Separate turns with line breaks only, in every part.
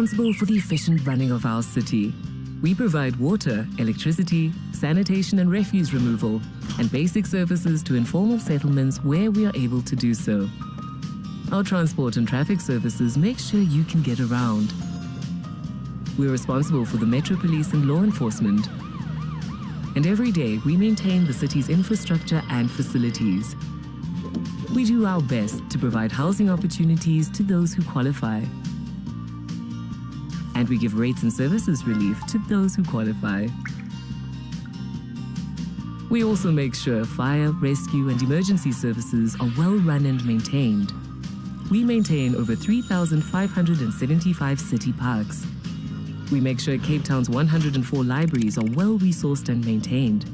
responsible for the efficient running of our city. We provide water, electricity, sanitation and refuse removal, and basic services to informal settlements where we are able to do so. Our transport and traffic services make sure you can get around. We're responsible for the Metro Police and law enforcement. And every day we maintain the city's infrastructure and facilities. We do our best to provide housing opportunities to those who qualify. And we give rates and services relief to those who qualify. We also make sure fire, rescue and emergency services are well run and maintained. We maintain over 3,575 city parks. We make sure Cape Town's 104 libraries are well resourced and maintained.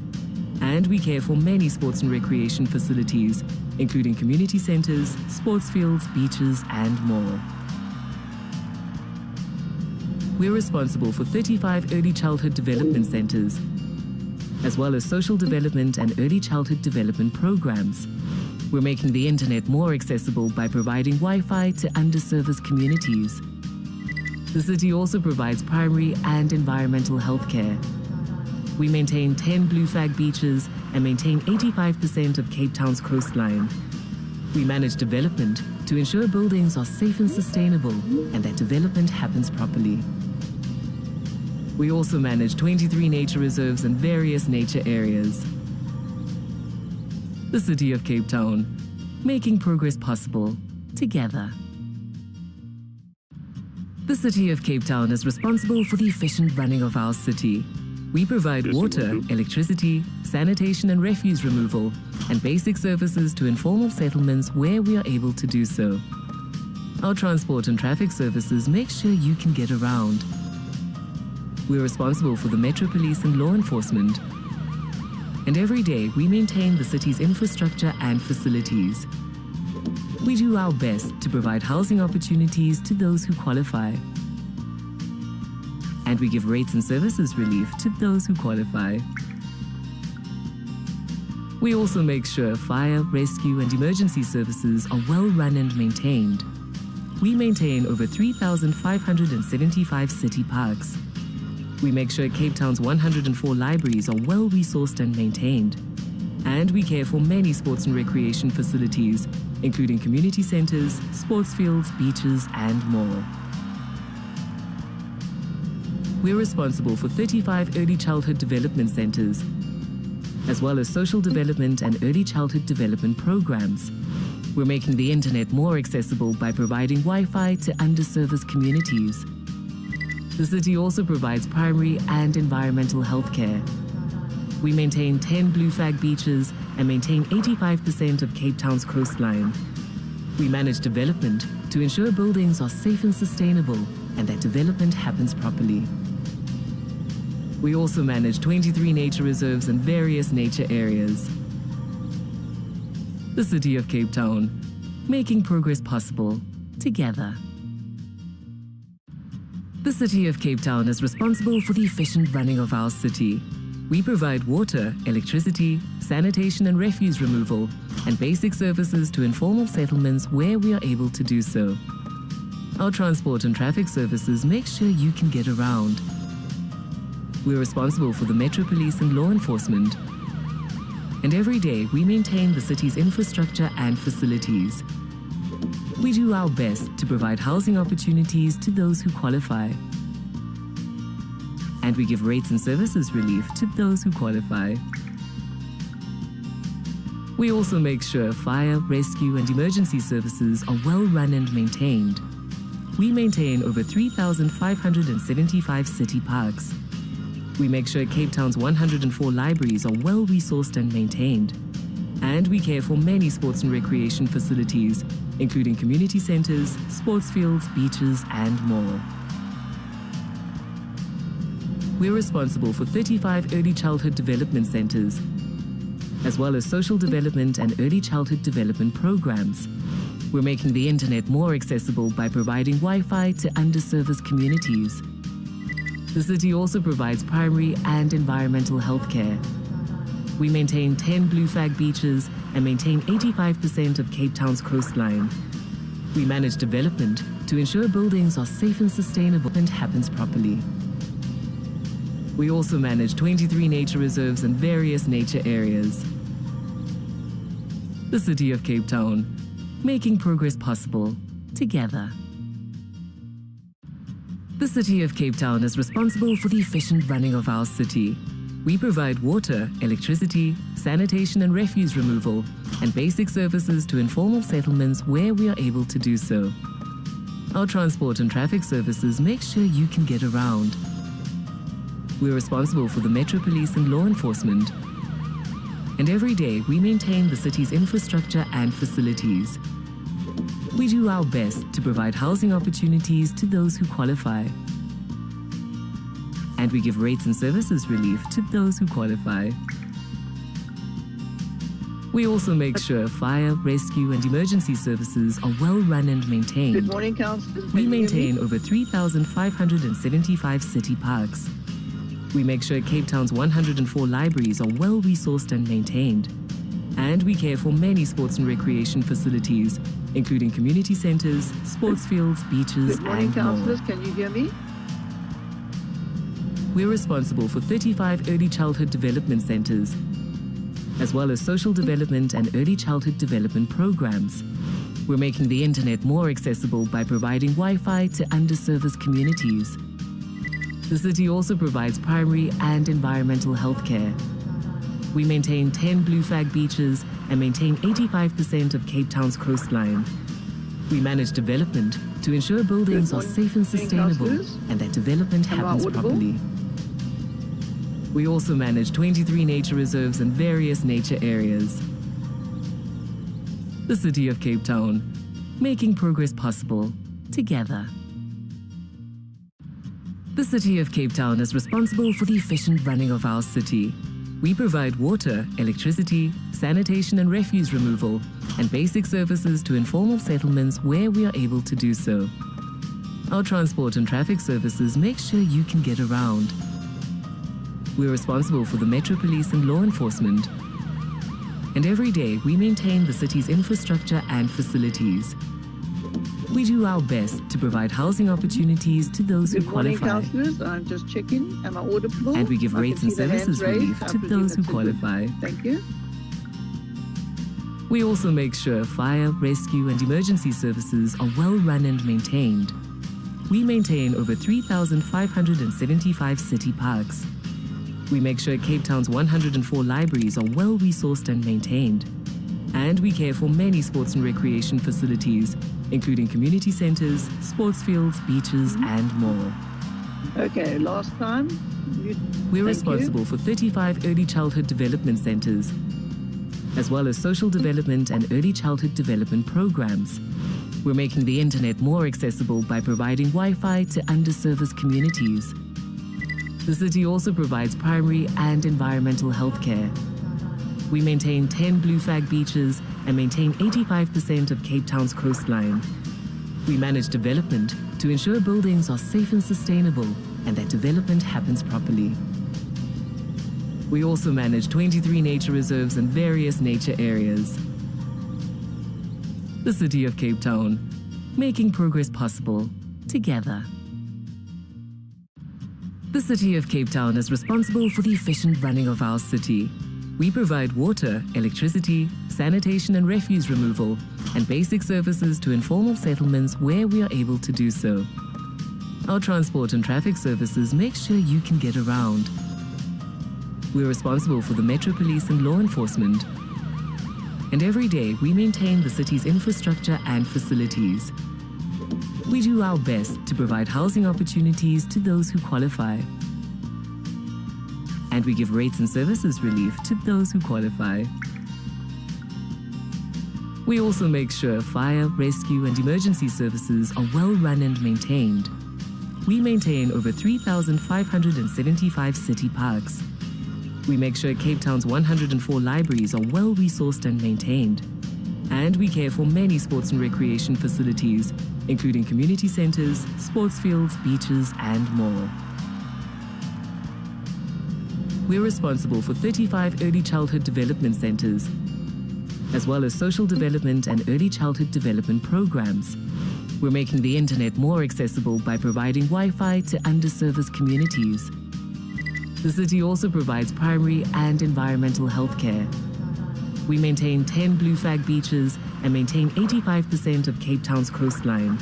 And we care for many sports and recreation facilities, including community centers, sports fields, beaches and more. We're responsible for 35 early childhood development centers, as well as social development and early childhood development programs. We're making the internet more accessible by providing Wi-Fi to underserviced communities. The city also provides primary and environmental health care. We maintain 10 blue flag beaches and maintain 85% of Cape Town's coastline. We manage development to ensure buildings are safe and sustainable and that development happens properly. We also manage 23 nature reserves and various nature areas. The City of Cape Town, making progress possible together. The City of Cape Town is responsible for the efficient running of our city. We provide water, electricity, sanitation and refuse removal, and basic services to informal settlements where we are able to do so. Our transport and traffic services make sure you can get around. We're responsible for the Metro Police and law enforcement. And every day we maintain the city's infrastructure and facilities. We do our best to provide housing opportunities to those who qualify. And we give rates and services relief to those who qualify. We also make sure fire, rescue and emergency services are well run and maintained. We maintain over 3,575 city parks. We make sure Cape Town's 104 libraries are well resourced and maintained. And we care for many sports and recreation facilities, including community centers, sports fields, beaches and more. We're responsible for 35 early childhood development centers, as well as social development and early childhood development programs. We're making the internet more accessible by providing Wi-Fi to underserviced communities. The city also provides primary and environmental health care. We maintain 10 blue flag beaches and maintain 85% of Cape Town's coastline. We manage development to ensure buildings are safe and sustainable and that development happens properly. We also manage 23 nature reserves and various nature areas. The City of Cape Town, making progress possible together. The City of Cape Town is responsible for the efficient running of our city. We provide water, electricity, sanitation and refuse removal, and basic services to informal settlements where we are able to do so. Our transport and traffic services make sure you can get around. We're responsible for the Metro Police and law enforcement. And every day we maintain the city's infrastructure and facilities. We do our best to provide housing opportunities to those who qualify. And we give rates and services relief to those who qualify. We also make sure fire, rescue and emergency services are well run and maintained. We maintain over 3,575 city parks. We make sure Cape Town's 104 libraries are well resourced and maintained. And we care for many sports and recreation facilities, including community centers, sports fields, beaches and more. We're responsible for 35 early childhood development centers, as well as social development and early childhood development programs. We're making the internet more accessible by providing Wi-Fi to underserviced communities. The city also provides primary and environmental health care. We maintain 10 blue flag beaches and maintain 85% of Cape Town's coastline. We manage development to ensure buildings are safe and sustainable and happens properly. We also manage 23 nature reserves and various nature areas. The City of Cape Town, making progress possible together. The City of Cape Town is responsible for the efficient running of our city. We provide water, electricity, sanitation and refuse removal, and basic services to informal settlements where we are able to do so. Our transport and traffic services make sure you can get around. We're responsible for the Metro Police and law enforcement. And every day we maintain the city's infrastructure and facilities. We do our best to provide housing opportunities to those who qualify. And we give rates and services relief to those who qualify. We also make sure fire, rescue and emergency services are well run and maintained.
Good morning, Councillors.
We maintain over 3,575 city parks. We make sure Cape Town's 104 libraries are well resourced and maintained. And we care for many sports and recreation facilities, including community centres, sports fields, beaches
Good morning,
and more.
Councillors. Can you hear me?
We're responsible for 35 early childhood development centres, as well as social development and early childhood development programs. We're making the internet more accessible by providing Wi-Fi to underserviced communities. The city also provides primary and environmental health care. We maintain 10 blue flag beaches and maintain 85% of Cape Town's coastline. We manage development to ensure buildings are safe and sustainable and that development happens properly. We also manage 23 nature reserves and various nature areas. The City of Cape Town, making progress possible together. The City of Cape Town is responsible for the efficient running of our city. We provide water, electricity, sanitation and refuse removal, and basic services to informal settlements where we are able to do so. Our transport and traffic services make sure you can get around. We're responsible for the Metro Police and law enforcement. And every day we maintain the city's infrastructure and facilities. We do our best to provide housing opportunities to those who qualify.
Good morning, Councillors. I'm just checking. Am I audible?
And we give
I
rates
can
and
see the
services
hands
relief
raised.
to
I believe
those who
that's a good-
qualify.
Thank you.
We also make sure fire, rescue and emergency services are well run and maintained. We maintain over 3,575 city parks. We make sure Cape Town's 104 libraries are well resourced and maintained. And we care for many sports and recreation facilities, including community centres, sports fields, beaches and more.
Okay, last time.
We're
Thank
responsible for 35 early childhood development centres, as well as social development and early childhood development programs. We're making the internet more accessible by providing Wi-Fi to underserviced communities. The city also provides primary and environmental health care. We maintain 10 blue flag beaches and maintain 85% of Cape Town's coastline. We manage development to ensure buildings are safe and sustainable and that development happens properly. We also manage 23 nature reserves and various nature areas. The City of Cape Town, making progress possible together. The City of Cape Town is responsible for the efficient running of our city. We provide water, electricity, sanitation and refuse removal, and basic services to informal settlements where we are able to do so. Our transport and traffic services make sure you can get around. We're responsible for the Metro Police and law enforcement. And every day we maintain the city's infrastructure and facilities. We do our best to provide housing opportunities to those who qualify. And we give rates and services relief to those who qualify. We also make sure fire, rescue and emergency services are well run and maintained. We maintain over 3,575 city parks. We make sure Cape Town's 104 libraries are well resourced and maintained. And we care for many sports and recreation facilities, including community centres, sports fields, beaches and more. We're responsible for 35 early childhood development centres, as well as social development and early childhood development programs. We're making the internet more accessible by providing Wi-Fi to underserviced communities. The city also provides primary and environmental health care. We maintain 10 blue flag beaches and maintain 85% of Cape Town's coastline.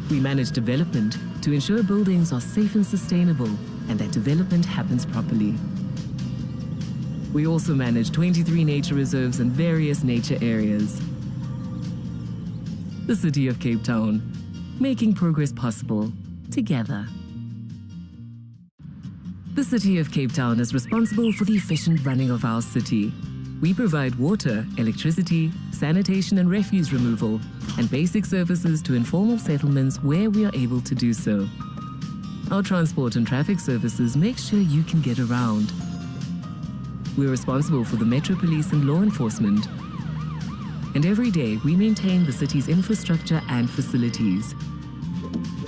We manage development to ensure buildings are safe and sustainable and that development happens properly. We also manage 23 nature reserves and various nature areas. The City of Cape Town, making progress possible together. The City of Cape Town is responsible for the efficient running of our city. We provide water, electricity, sanitation and refuse removal, and basic services to informal settlements where we are able to do so. Our transport and traffic services make sure you can get around. We're responsible for the Metro Police and law enforcement. And every day we maintain the city's infrastructure and facilities.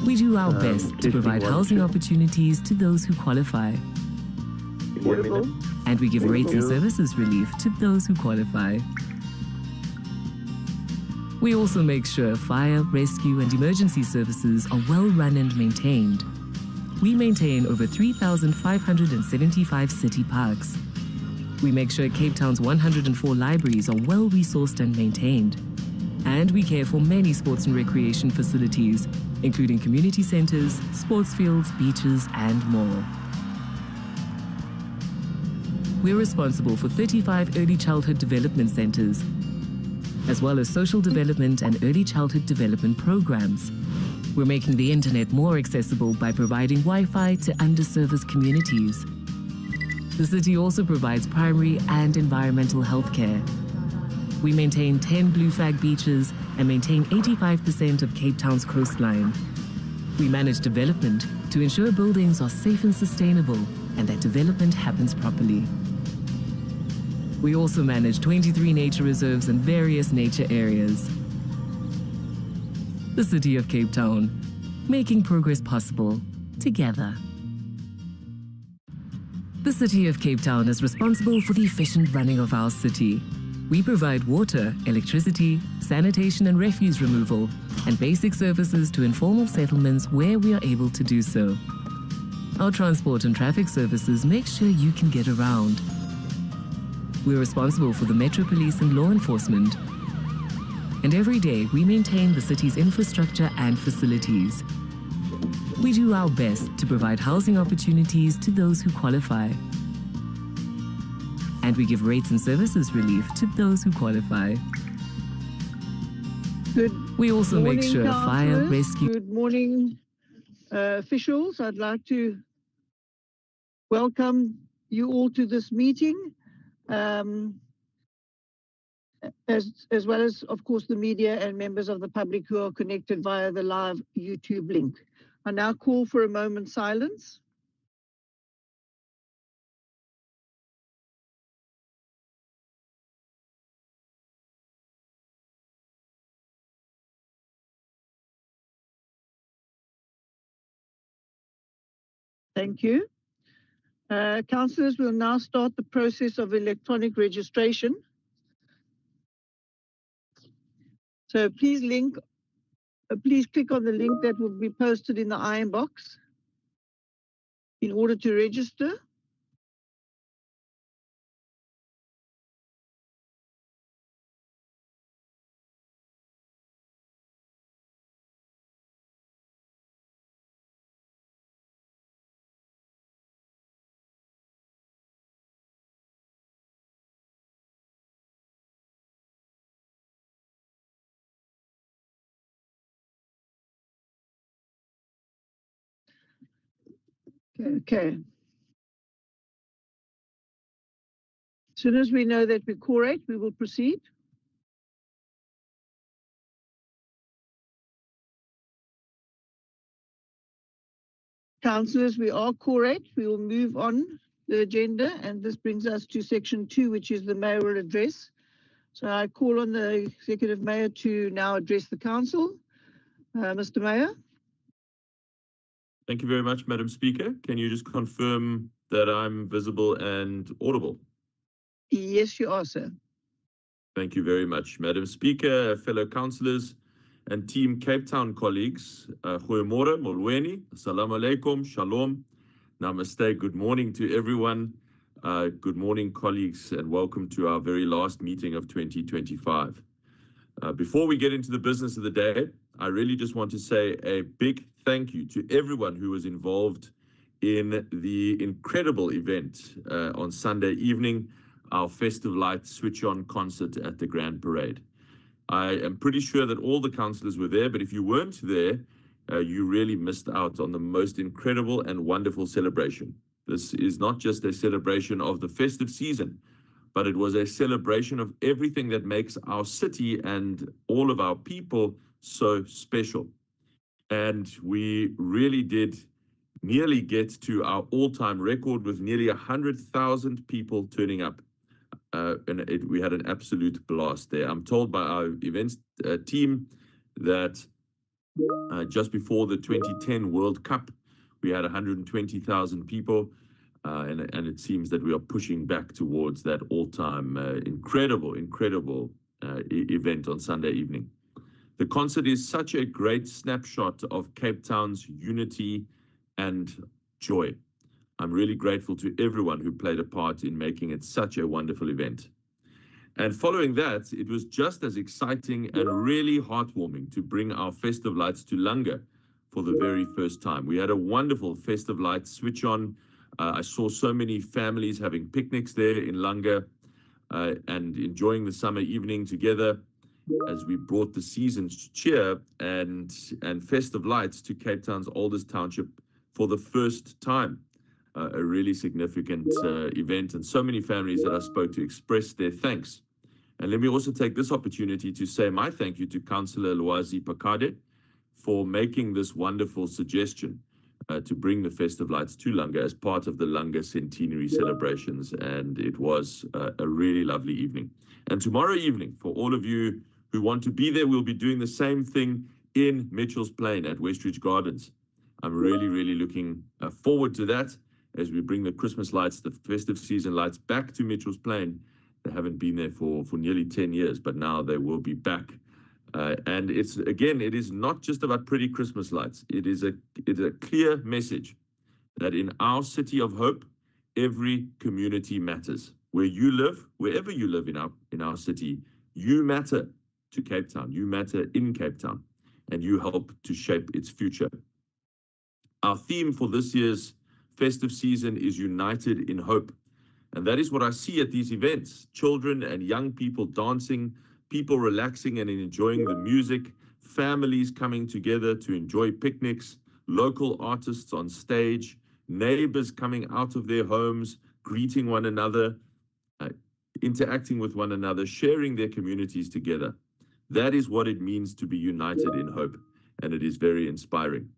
We do our best to provide housing opportunities to those who qualify.
Audible.
And we give rates and services relief to those who qualify. We also make sure fire, rescue and emergency services are well run and maintained. We maintain over 3,575 city parks. We make sure Cape Town's 104 libraries are well resourced and maintained. And we care for many sports and recreation facilities, including community centers, sports fields, beaches, and more. We're responsible for 35 early childhood development centers, as well as social development and early childhood development programs. We're making the internet more accessible by providing Wi-Fi to underserviced communities. The city also provides primary and environmental health care. We maintain 10 blue flag beaches and maintain 85% of Cape Town's coastline. We manage development to ensure buildings are safe and sustainable and that development happens properly. We also manage 23 nature reserves and various nature areas. The City of Cape Town, making progress possible together. The City of Cape Town is responsible for the efficient running of our city. We provide water, electricity, sanitation and refuse removal, and basic services to informal settlements where we are able to do so. Our transport and traffic services make sure you can get around. We're responsible for the Metro Police and law enforcement. And every day we maintain the city's infrastructure and facilities. We do our best to provide housing opportunities to those who qualify. And we give rates and services relief to those who qualify. We also make sure fire, rescue...
Good morning, officials. I'd like to welcome you all to this meeting, as well as, of course, the media and members of the public who are connected via the live YouTube link. I now call for a moment's silence. Thank you. Councillors, we'll now start the process of electronic registration. So please click on the link that will be posted in the iron box in order to register. Okay. As soon as we know that we're correct, we will proceed. Councillors, we are correct. We will move on the agenda, and this brings us to section 2, which is the mayoral address. So I call on the Executive Mayor to now address the Council. Mr. Mayor.
Thank you very much, Madam Speaker. Can you just confirm that I'm visible and audible?
Yes, you are, sir.
Thank you very much, Madam Speaker, fellow councillors, and team Cape Town colleagues. Goeiemorgen, molweni, assalamu alaikum, shalom, namaste, good morning to everyone. Good morning, colleagues, and welcome to our very last meeting of 2025. Before we get into the business of the day, I really just want to say a big thank you to everyone who was involved in the incredible event on Sunday evening, our Festive Lights Switch On concert at the Grand Parade. I am pretty sure that all the councillors were there, but if you weren't there, you really missed out on the most incredible and wonderful celebration. This is not just a celebration of the festive season, but it was a celebration of everything that makes our city and all of our people so special. And we really did nearly get to our all-time record with nearly 100,000 people turning up. We had an absolute blast there. I'm told by our events team that just before the 2010 World Cup, we had 120,000 people. And it seems that we are pushing back towards that all-time incredible event on Sunday evening. The concert is such a great snapshot of Cape Town's unity and joy. I'm really grateful to everyone who played a part in making it such a wonderful event. And following that, it was just as exciting and really heartwarming to bring our Festive Lights to Langa for the very first time. We had a wonderful Festive Lights switch on. I saw so many families having picnics there in Langa and enjoying the summer evening together as we brought the season's cheer and festive lights to Cape Town's oldest township for the first time. A really significant event, and so many families that I spoke to expressed their thanks. And let me also take this opportunity to say my thank you to Councillor Lwazi Pakade for making this wonderful suggestion to bring the festive lights to Langa as part of the Langa centenary celebrations. And it was a really lovely evening. And tomorrow evening, for all of you who want to be there, we'll be doing the same thing in Mitchell's Plain at Westridge Gardens. I'm really looking forward to that as we bring the Christmas lights, the festive season lights back to Mitchell's Plain. They haven't been there for nearly 10 years, but now they will be back. And it is not just about pretty Christmas lights. It is a clear message that in our city of hope, every community matters. Where you live, wherever you live in our city, you matter to Cape Town. You matter in Cape Town, and you help to shape its future. Our theme for this year's festive season is United in Hope. And that is what I see at these events. Children and young people dancing, people relaxing and enjoying the music, families coming together to enjoy picnics, local artists on stage, neighbors coming out of their homes, greeting one another, interacting with one another, sharing their communities together. That is what it means to be united in hope, and it is very inspiring.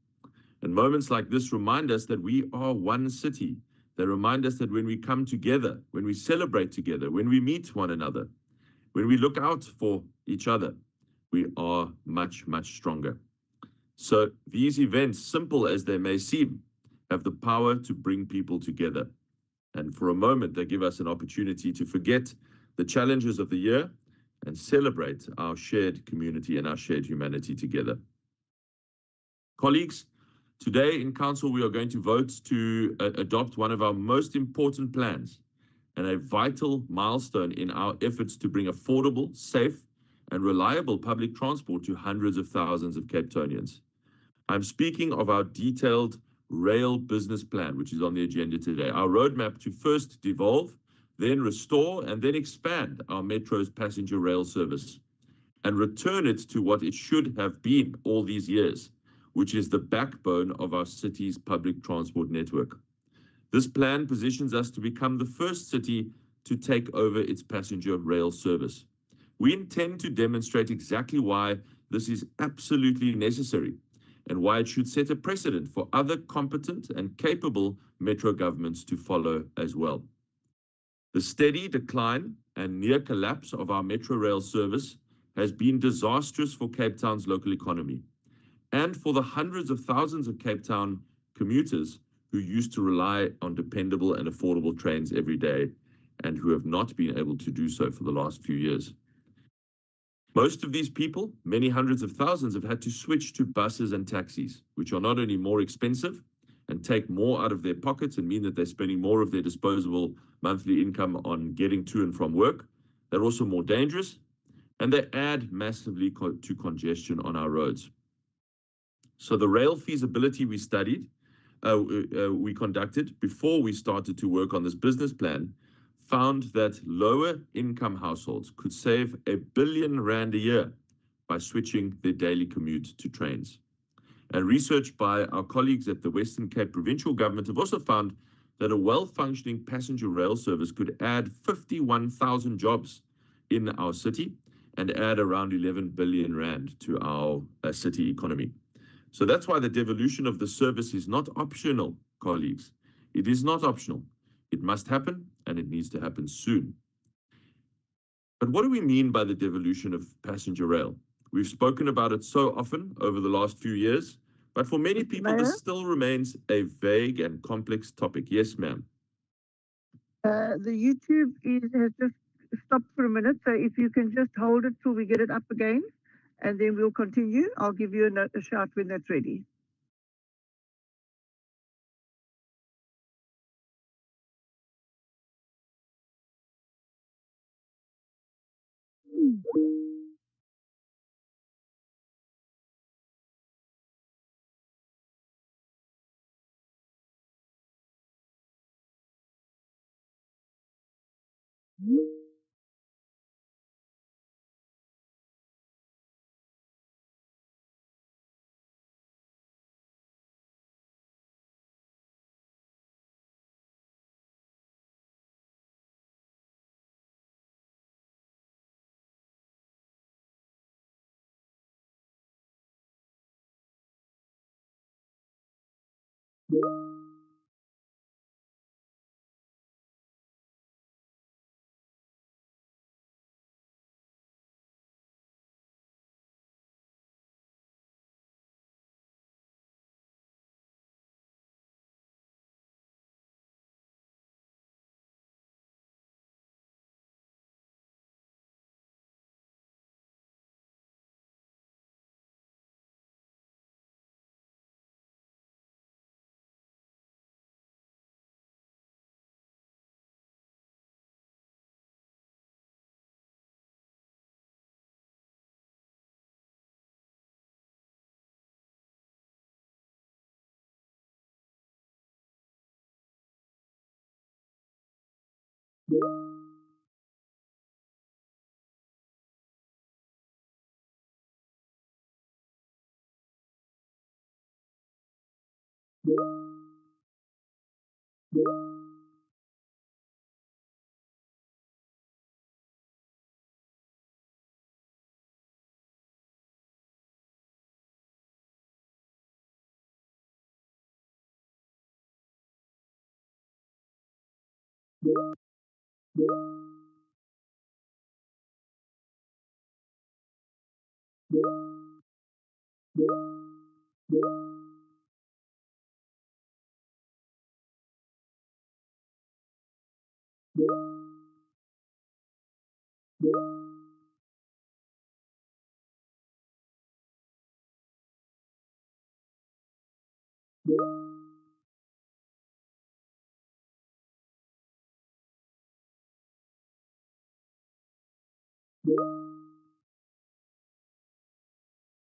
And moments like this remind us that we are one city. They remind us that when we come together, when we celebrate together, when we meet one another, when we look out for each other, we are much stronger. So these events, simple as they may seem, have the power to bring people together. And for a moment, they give us an opportunity to forget the challenges of the year and celebrate our shared community and our shared humanity together. Colleagues, today in Council, we are going to vote to adopt one of our most important plans and a vital milestone in our efforts to bring affordable, safe, and reliable public transport to hundreds of thousands of Cape Townians. I'm speaking of our detailed rail business plan, which is on the agenda today. Our roadmap to first devolve, then restore, and then expand our Metro's passenger rail service and return it to what it should have been all these years, which is the backbone of our city's public transport network. This plan positions us to become the first city to take over its passenger rail service. We intend to demonstrate exactly why this is absolutely necessary and why it should set a precedent for other competent and capable Metro governments to follow as well. The steady decline and near collapse of our Metro rail service has been disastrous for Cape Town's local economy and for the hundreds of thousands of Cape Town commuters who used to rely on dependable and affordable trains every day and who have not been able to do so for the last few years. Most of these people, many hundreds of thousands, have had to switch to buses and taxis, which are not only more expensive and take more out of their pockets and mean that they're spending more of their disposable monthly income on getting to and from work. They're also more dangerous, and they add massively to congestion on our roads. So the rail feasibility we conducted before we started to work on this business plan found that lower income households could save R1 billion a year by switching their daily commute to trains. And research by our colleagues at the Western Cape Provincial Government have also found that a well-functioning passenger rail service could add 51,000 jobs in our city and add around R11 billion to our city economy. So that's why the devolution of the service is not optional, colleagues. It is not optional. It must happen, and it needs to happen soon. But what do we mean by the devolution of passenger rail? We've spoken about it so often over the last few years, but for many people,
Mayor?
this still remains a vague and complex topic. Yes, ma'am.
The YouTube has just stopped for a minute, so if you can just hold it till we get it up again, and then we'll continue. I'll give you a shout when that's ready.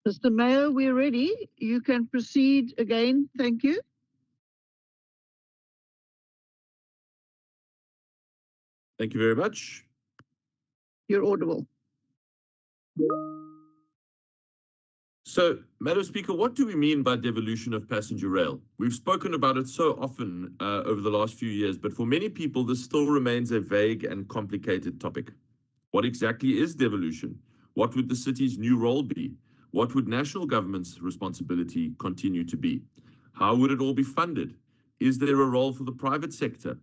Mr. Mayor, we're ready. You can proceed again. Thank you.
Thank you very much.
You're audible.
So, Madam Speaker, what do we mean by devolution of passenger rail? We've spoken about it so often over the last few years, but for many people, this still remains a vague and complicated topic. What exactly is devolution? What would the city's new role be? What would national government's responsibility continue to be? How would it all be funded? Is there a role for the private sector?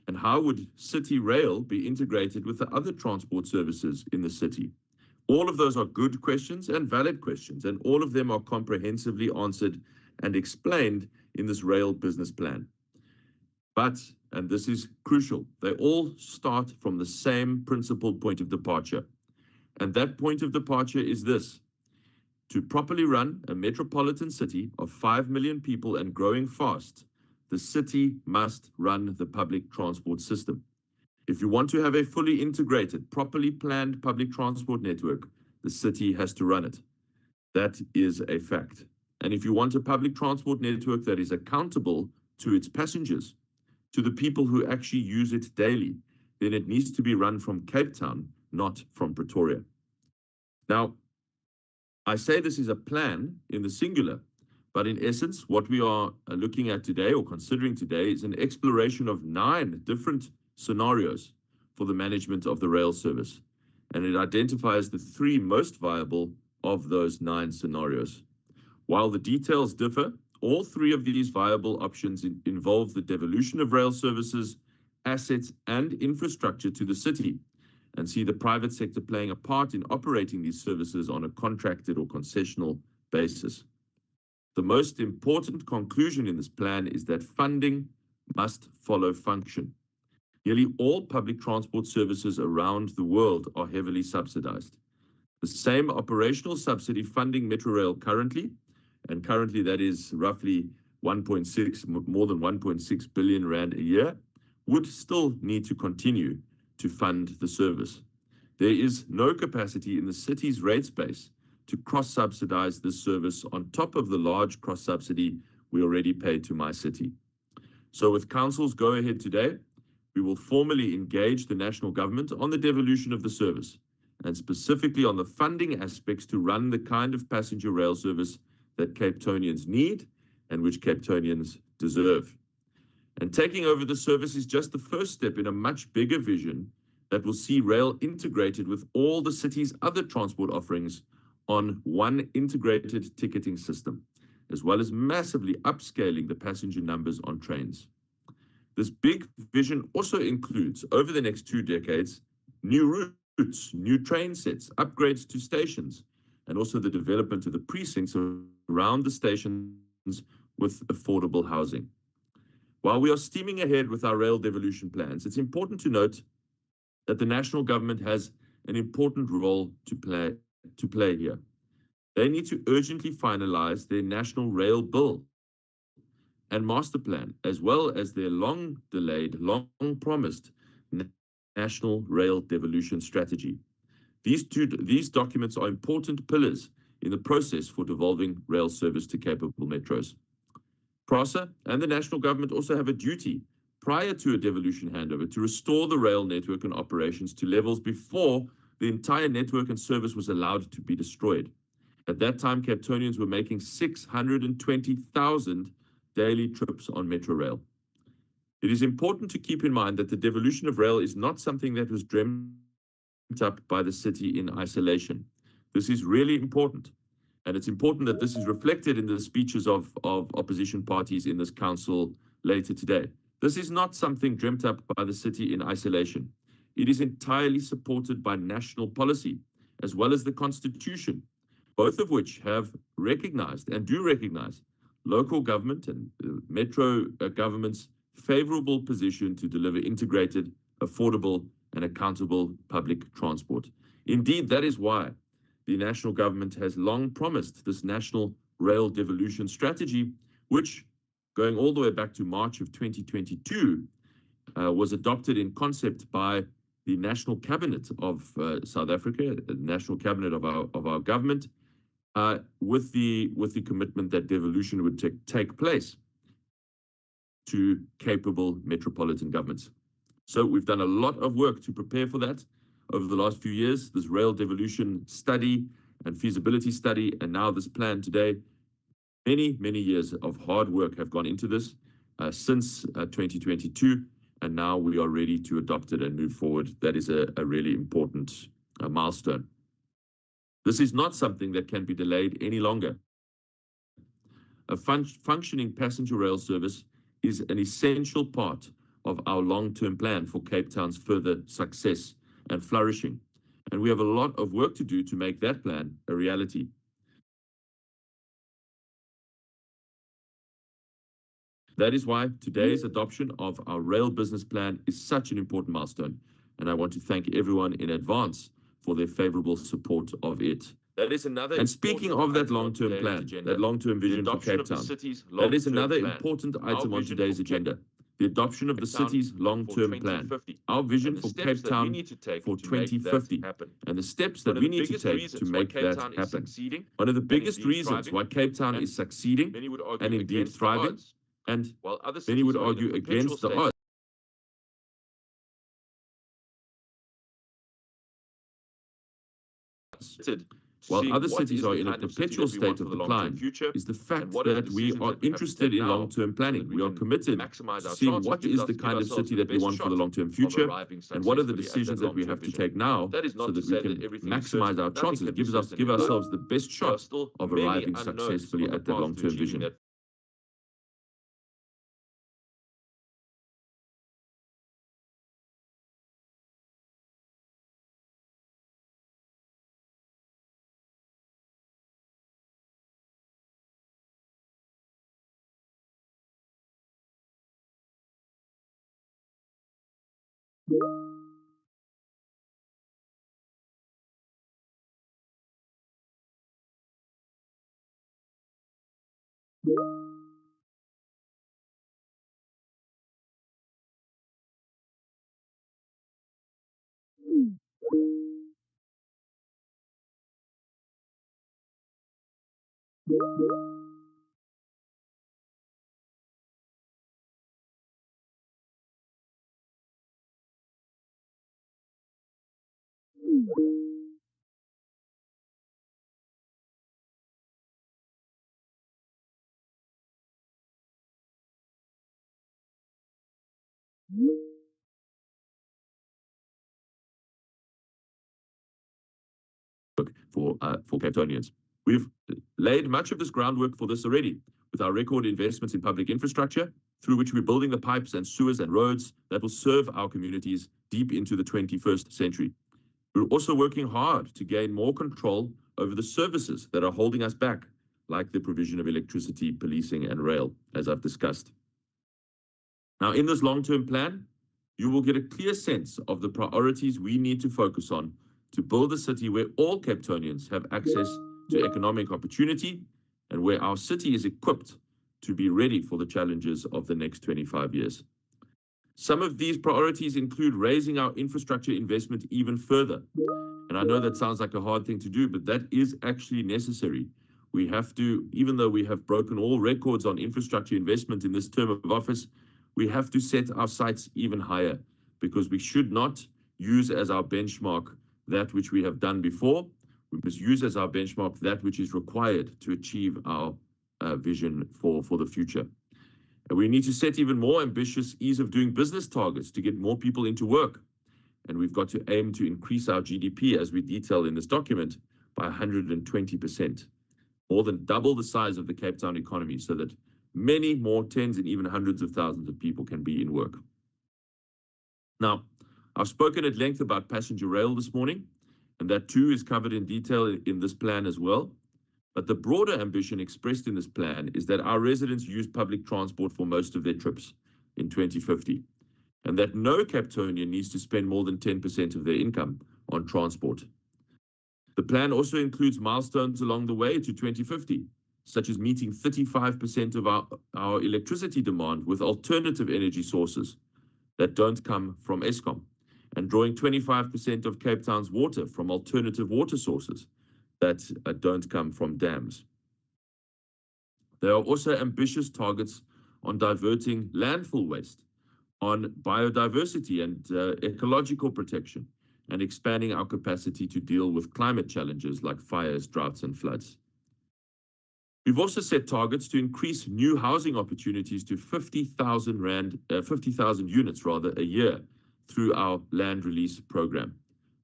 And how would city rail be integrated with the other transport services in the city? All of those are good questions and valid questions, and all of them are comprehensively answered and explained in this rail business plan. But, and this is crucial, they all start from the same principled point of departure. And that point of departure is this: to properly run a metropolitan city of 5 million people and growing fast, the city must run the public transport system. If you want to have a fully integrated, properly planned public transport network, the city has to run it. That is a fact. And if you want a public transport network that is accountable to its passengers, to the people who actually use it daily, then it needs to be run from Cape Town, not from Pretoria. Now, I say this is a plan in the singular, but in essence, what we are looking at today or considering today is an exploration of 9 different scenarios for the management of the rail service. And it identifies the 3 most viable of those 9 scenarios. While the details differ, all 3 of these viable options involve the devolution of rail services, assets, and infrastructure to the city, and see the private sector playing a part in operating these services on a contracted or concessional basis. The most important conclusion in this plan is that funding must follow function. Nearly all public transport services around the world are heavily subsidized. The same operational subsidy funding Metrorail currently, and currently that is roughly more than 1.6 billion rand a year, would still need to continue to fund the service. There is no capacity in the city's rate space to cross-subsidize this service on top of the large cross-subsidy we already pay to MyCity. So with Council's go-ahead today, we will formally engage the national government on the devolution of the service, and specifically on the funding aspects to run the kind of passenger rail service that Cape Townians need and which Cape Townians deserve. And taking over the service is just the first step in a much bigger vision that will see rail integrated with all the city's other transport offerings on one integrated ticketing system, as well as massively upscaling the passenger numbers on trains. This big vision also includes, over the next 2 decades, new routes, new train sets, upgrades to stations, and also the development of the precincts around the stations with affordable housing. While we are steaming ahead with our rail devolution plans, it's important to note that the national government has an important role to play here. They need to urgently finalize their national rail bill and master plan, as well as their long-delayed, long-promised national rail devolution strategy. These documents are important pillars in the process for devolving rail service to capable metros. PRASA and the national government also have a duty prior to a devolution handover to restore the rail network and operations to levels before the entire network and service was allowed to be destroyed. At that time, Cape Townians were making 620,000 daily trips on Metrorail. It is important to keep in mind that the devolution of rail is not something that was dreamt up by the city in isolation. This is really important. And it's important that this is reflected in the speeches of opposition parties in this council later today. This is not something dreamt up by the city in isolation. It is entirely supported by national policy, as well as the Constitution, both of which have recognized and do recognize local government and metro government's favorable position to deliver integrated, affordable, and accountable public transport. Indeed, that is why the national government has long promised this national rail devolution strategy, which, going all the way back to March of 2022, was adopted in concept by the National Cabinet of South Africa, the National Cabinet of our government, with the commitment that devolution would take place to capable metropolitan governments. So we've done a lot of work to prepare for that over the last few years, this rail devolution study and feasibility study, and now this plan today. Many years of hard work have gone into this since 2022, and now we are ready to adopt it and move forward. That is a really important milestone. This is not something that can be delayed any longer. A functioning passenger rail service is an essential part of our long-term plan for Cape Town's further success and flourishing. And we have a lot of work to do to make that plan a reality. That is why today's adoption of our rail business plan is such an important milestone. And I want to thank everyone in advance for their favorable support of it.
That is another.
And speaking of that long-term plan, that long-term vision for Cape Town, that is another important item on today's agenda. The adoption of the city's long-term plan, our vision for Cape Town for 2050, and the steps that we need to take to make that happen. One of the biggest reasons why Cape Town is succeeding and indeed thriving, and many would argue against the odds, while other cities are in a perpetual state of decline, is the fact that we are interested in long-term planning. We are committed to seeing what is the kind of city that we want for the long-term future, and what are the decisions that we have to take now so that we can maximize our chances, give ourselves the best shot of arriving successfully at that long-term vision. For Cape Townians. We've laid much of this groundwork for this already, with our record investments in public infrastructure, through which we're building the pipes and sewers and roads that will serve our communities deep into the 21st century. We're also working hard to gain more control over the services that are holding us back, like the provision of electricity, policing, and rail, as I've discussed. Now, in this long-term plan, you will get a clear sense of the priorities we need to focus on to build a city where all Cape Townians have access to economic opportunity and where our city is equipped to be ready for the challenges of the next 25 years. Some of these priorities include raising our infrastructure investment even further. And I know that sounds like a hard thing to do, but that is actually necessary. We have to, even though we have broken all records on infrastructure investment in this term of office, we have to set our sights even higher, because we should not use as our benchmark that which we have done before. We must use as our benchmark that which is required to achieve our vision for the future. And we need to set even more ambitious ease of doing business targets to get more people into work. And we've got to aim to increase our GDP, as we detail in this document, by 120%, more than double the size of the Cape Town economy, so that many more tens and even hundreds of thousands of people can be in work. Now, I've spoken at length about passenger rail this morning, and that too is covered in detail in this plan as well. But the broader ambition expressed in this plan is that our residents use public transport for most of their trips in 2050, and that no Cape Townian needs to spend more than 10% of their income on transport. The plan also includes milestones along the way to 2050, such as meeting 35% of our electricity demand with alternative energy sources that don't come from Eskom, and drawing 25% of Cape Town's water from alternative water sources that don't come from dams. There are also ambitious targets on diverting landfill waste, on biodiversity and ecological protection, and expanding our capacity to deal with climate challenges like fires, droughts, and floods. We've also set targets to increase new housing opportunities to 50,000 units a year through our land release program.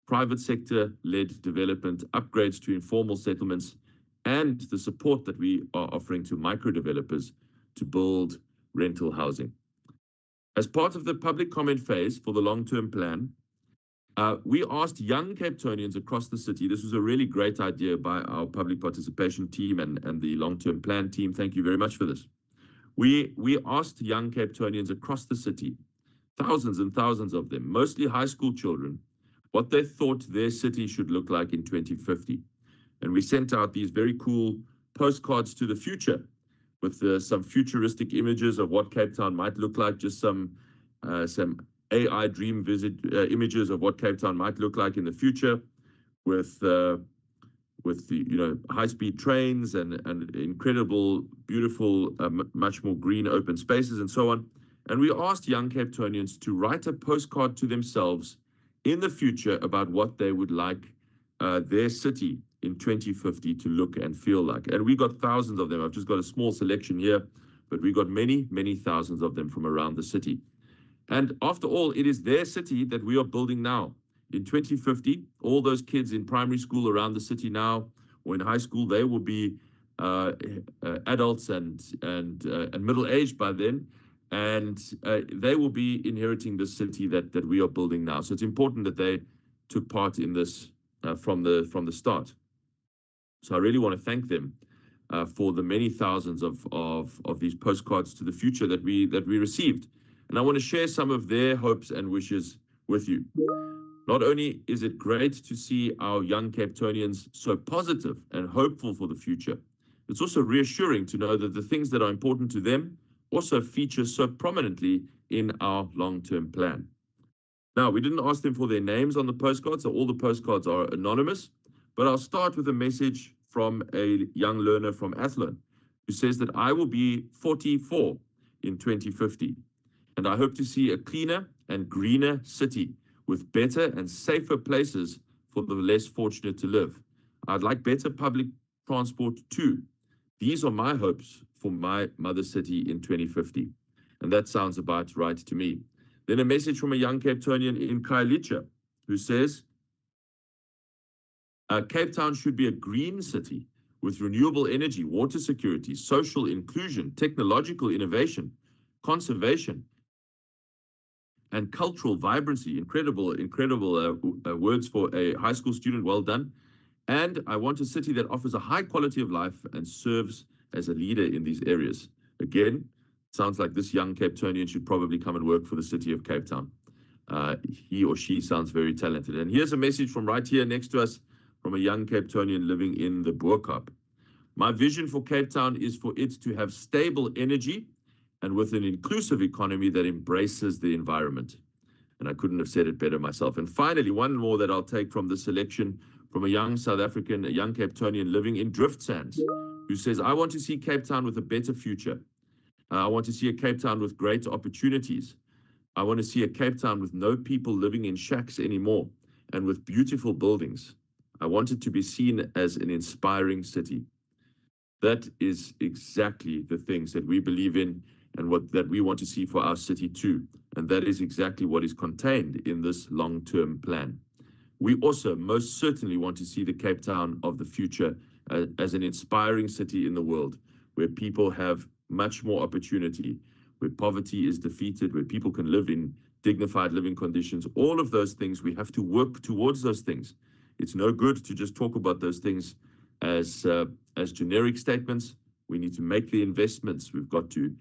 Private sector-led development, upgrades to informal settlements, and the support that we are offering to micro-developers to build rental housing. As part of the public comment phase for the long-term plan, we asked young Cape Townians across the city. This was a really great idea by our public participation team and the long-term plan team. Thank you very much for this. We asked young Cape Townians across the city, thousands and thousands of them, mostly high school children, what they thought their city should look like in 2050. And we sent out these very cool postcards to the future with some futuristic images of what Cape Town might look like, just some AI dream visit images of what Cape Town might look like in the future, with the high-speed trains and incredible, beautiful, much more green open spaces and so on. And we asked young Cape Townians to write a postcard to themselves in the future about what they would like their city in 2050 to look and feel like. And we got thousands of them. I've just got a small selection here, but we got many, many thousands of them from around the city. And after all, it is their city that we are building now. In 2050, all those kids in primary school around the city now, or in high school, they will be adults and middle-aged by then, and they will be inheriting the city that we are building now. So it's important that they took part in this from the start. So I really want to thank them for the many thousands of these postcards to the future that we received. And I want to share some of their hopes and wishes with you. Not only is it great to see our young Cape Townians so positive and hopeful for the future, it's also reassuring to know that the things that are important to them also feature so prominently in our long-term plan. Now, we didn't ask them for their names on the postcards, so all the postcards are anonymous, but I'll start with a message from a young learner from Athlone who says that I will be 44 in 2050, and I hope to see a cleaner and greener city with better and safer places for the less fortunate to live. I'd like better public transport too. These are my hopes for my mother city in 2050. And that sounds about right to me. Then a message from a young Cape Townian in Khayelitsha who says, Cape Town should be a green city with renewable energy, water security, social inclusion, technological innovation, conservation, and cultural vibrancy. Incredible words for a high school student. Well done. And I want a city that offers a high quality of life and serves as a leader in these areas. Again, sounds like this young Cape Townian should probably come and work for the city of Cape Town. He or she sounds very talented. And here's a message from right here next to us from a young Cape Townian living in the Bo-Kaap. My vision for Cape Town is for it to have stable energy and with an inclusive economy that embraces the environment. And I couldn't have said it better myself. And finally, one more that I'll take from this selection from a young South African, a young Cape Townian living in Drift Sands, who says, I want to see Cape Town with a better future. I want to see a Cape Town with great opportunities. I want to see a Cape Town with no people living in shacks anymore and with beautiful buildings. I want it to be seen as an inspiring city. That is exactly the things that we believe in and that we want to see for our city too. And that is exactly what is contained in this long-term plan. We also most certainly want to see the Cape Town of the future as an inspiring city in the world, where people have much more opportunity, where poverty is defeated, where people can live in dignified living conditions. All of those things, we have to work towards those things. It's no good to just talk about those things as generic statements. We need to make the investments. We've got to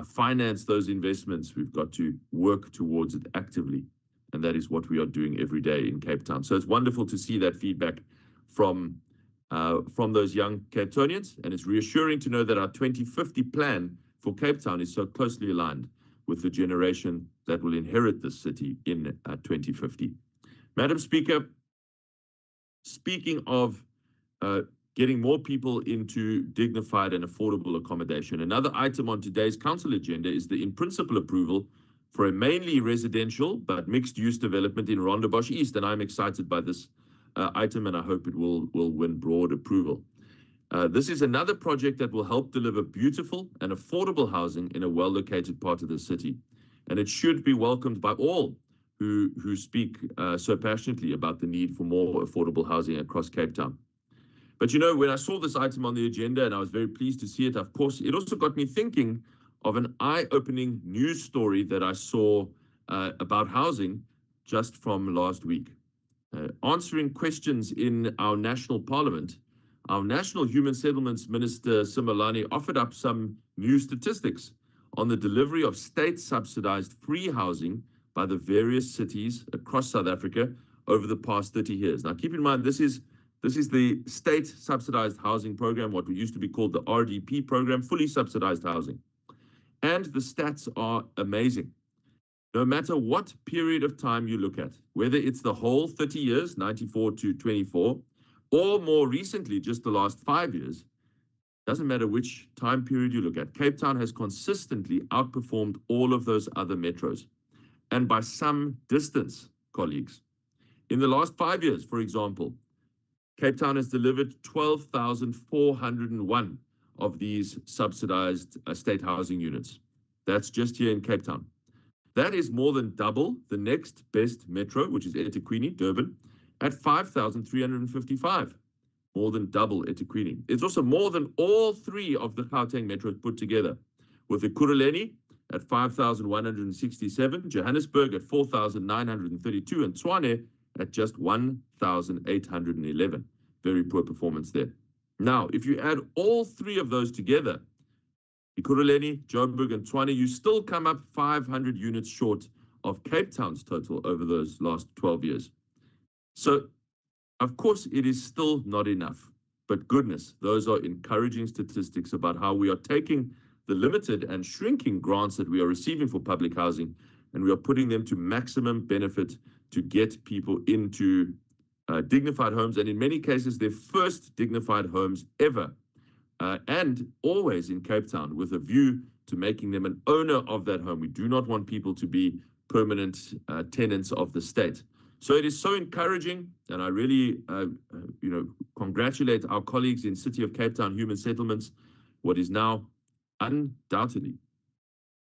finance those investments. We've got to work towards it actively. And that is what we are doing every day in Cape Town. So it's wonderful to see that feedback from those young Cape Townians. And it's reassuring to know that our 2050 plan for Cape Town is so closely aligned with the generation that will inherit this city in 2050. Madam Speaker, speaking of getting more people into dignified and affordable accommodation, another item on today's council agenda is the in-principle approval for a mainly residential but mixed-use development in Rondebosch East, and I'm excited by this item, and I hope it will win broad approval. This is another project that will help deliver beautiful and affordable housing in a well-located part of the city, and it should be welcomed by all who speak so passionately about the need for more affordable housing across Cape Town. But you know, when I saw this item on the agenda, and I was very pleased to see it, of course, it also got me thinking of an eye-opening news story that I saw about housing just from last week. Answering questions in our national parliament, our National Human Settlements Minister Simelane offered up some new statistics on the delivery of state-subsidized free housing by the various cities across South Africa over the past 30 years. Now, keep in mind, this is the state subsidized housing program, what we used to be called the RDP program, fully subsidized housing. And the stats are amazing. No matter what period of time you look at, whether it's the whole 30 years, 94 to 24, or more recently, just the last 5 years, doesn't matter which time period you look at, Cape Town has consistently outperformed all of those other metros. And by some distance, colleagues. In the last 5 years, for example, Cape Town has delivered 12,401 of these subsidized state housing units. That's just here in Cape Town. That is more than double the next best metro, which is eThekwini, Durban, at 5,355. More than double eThekwini. It's also more than all three of the Gauteng metros put together, with Ekurhuleni at 5,167, Johannesburg at 4,932, and Tshwane at just 1,811. Very poor performance there. Now, if you add all three of those together, Ekurhuleni, Joburg, and Tshwane, you still come up 500 units short of Cape Town's total over those last 12 years. So, of course, it is still not enough. But goodness, those are encouraging statistics about how we are taking the limited and shrinking grants that we are receiving for public housing, and we are putting them to maximum benefit to get people into dignified homes, and in many cases, their first dignified homes ever. And always in Cape Town with a view to making them an owner of that home. We do not want people to be permanent tenants of the state. So it is so encouraging, and I really, congratulate our colleagues in City of Cape Town Human Settlements, what is now undoubtedly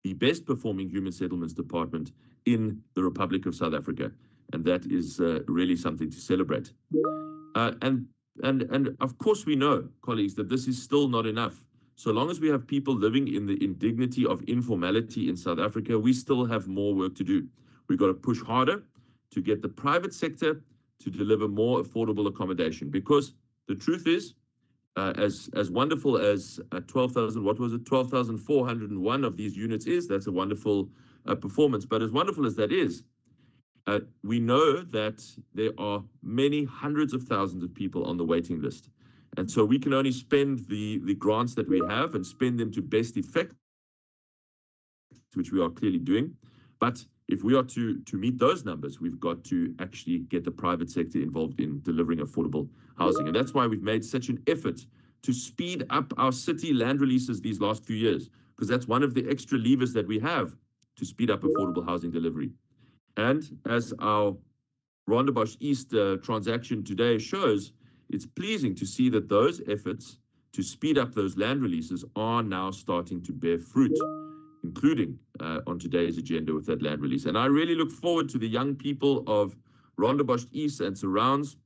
the best performing human settlements department in the Republic of South Africa. And that is really something to celebrate. And of course we know, colleagues, that this is still not enough. So long as we have people living in the indignity of informality in South Africa, we still have more work to do. We've got to push harder to get the private sector to deliver more affordable accommodation. Because the truth is, as wonderful as 12,401 of these units is, that's a wonderful performance. But as wonderful as that is, we know that there are many hundreds of thousands of people on the waiting list. And so we can only spend the grants that we have and spend them to best effect, which we are clearly doing. But if we are to meet those numbers, we've got to actually get the private sector involved in delivering affordable housing. And that's why we've made such an effort to speed up our city land releases these last few years, because that's one of the extra levers that we have to speed up affordable housing delivery. And as our Rondebosch East transaction today shows, it's pleasing to see that those efforts to speed up those land releases are now starting to bear fruit, including on today's agenda with that land release. And I really look forward to the young people of Rondebosch East and surrounds,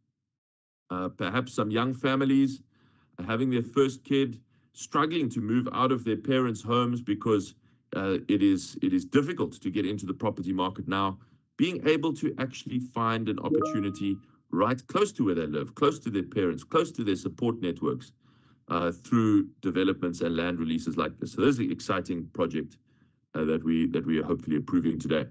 perhaps some young families having their first kid, struggling to move out of their parents' homes because it is difficult to get into the property market now, being able to actually find an opportunity right close to where they live, close to their parents, close to their support networks, through developments and land releases like this. So this is an exciting project that we are hopefully approving today.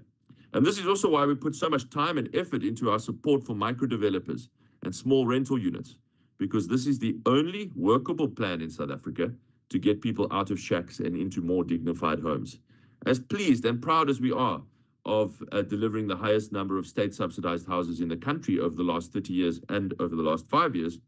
And this is also why we put so much time and effort into our support for micro developers and small rental units, because this is the only workable plan in South Africa to get people out of shacks and into more dignified homes. As pleased and proud as we are of delivering the highest number of state subsidized houses in the country over the last 30 years and over the last 5 years,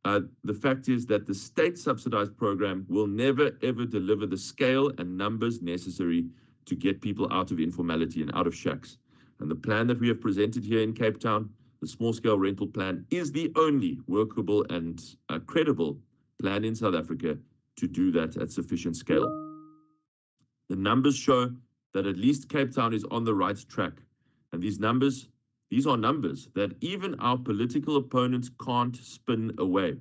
the fact is that the state subsidized program will never, ever deliver the scale and numbers necessary to get people out of informality and out of shacks. And the plan that we have presented here in Cape Town, the small scale rental plan, is the only workable and credible plan in South Africa to do that at sufficient scale. The numbers show that at least Cape Town is on the right track. And these are numbers that even our political opponents can't spin away.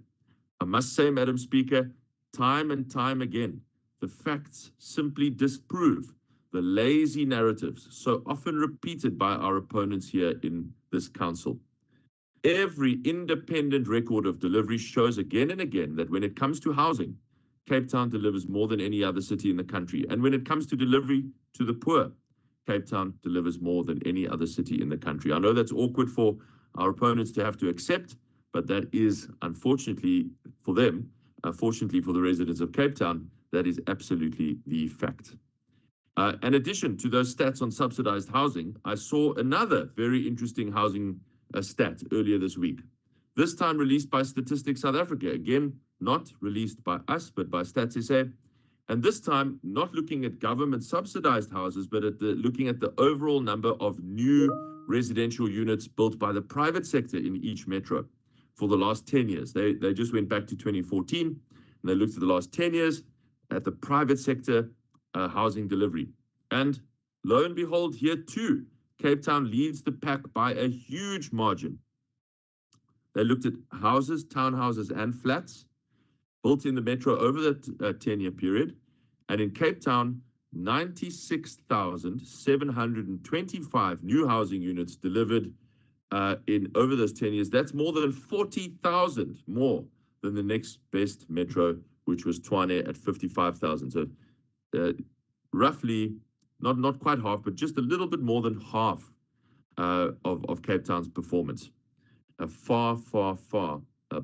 I must say, Madam Speaker, time and time again, the facts simply disprove the lazy narratives so often repeated by our opponents here in this council. Every independent record of delivery shows again and again that when it comes to housing, Cape Town delivers more than any other city in the country. And when it comes to delivery to the poor, Cape Town delivers more than any other city in the country. I know that's awkward for our opponents to have to accept, but that is, unfortunately for them, fortunately for the residents of Cape Town, that is absolutely the fact. In addition to those stats on subsidized housing, I saw another very interesting housing stat earlier this week. This time released by Statistics South Africa. Again, not released by us, but by Stats SA. And this time, not looking at government subsidized houses, but looking at the overall number of new residential units built by the private sector in each metro for the last 10 years. They just went back to 2014, and they looked at the last 10 years at the private sector housing delivery. And lo and behold, here too, Cape Town leads the pack by a huge margin. They looked at houses, townhouses, and flats built in the metro over that 10-year period. And in Cape Town, 96,725 new housing units delivered in over those 10 years. That's more than 40,000 more than the next best metro, which was Tshwane at 55,000. So roughly, not quite half, but just a little bit more than half of Cape Town's performance. Far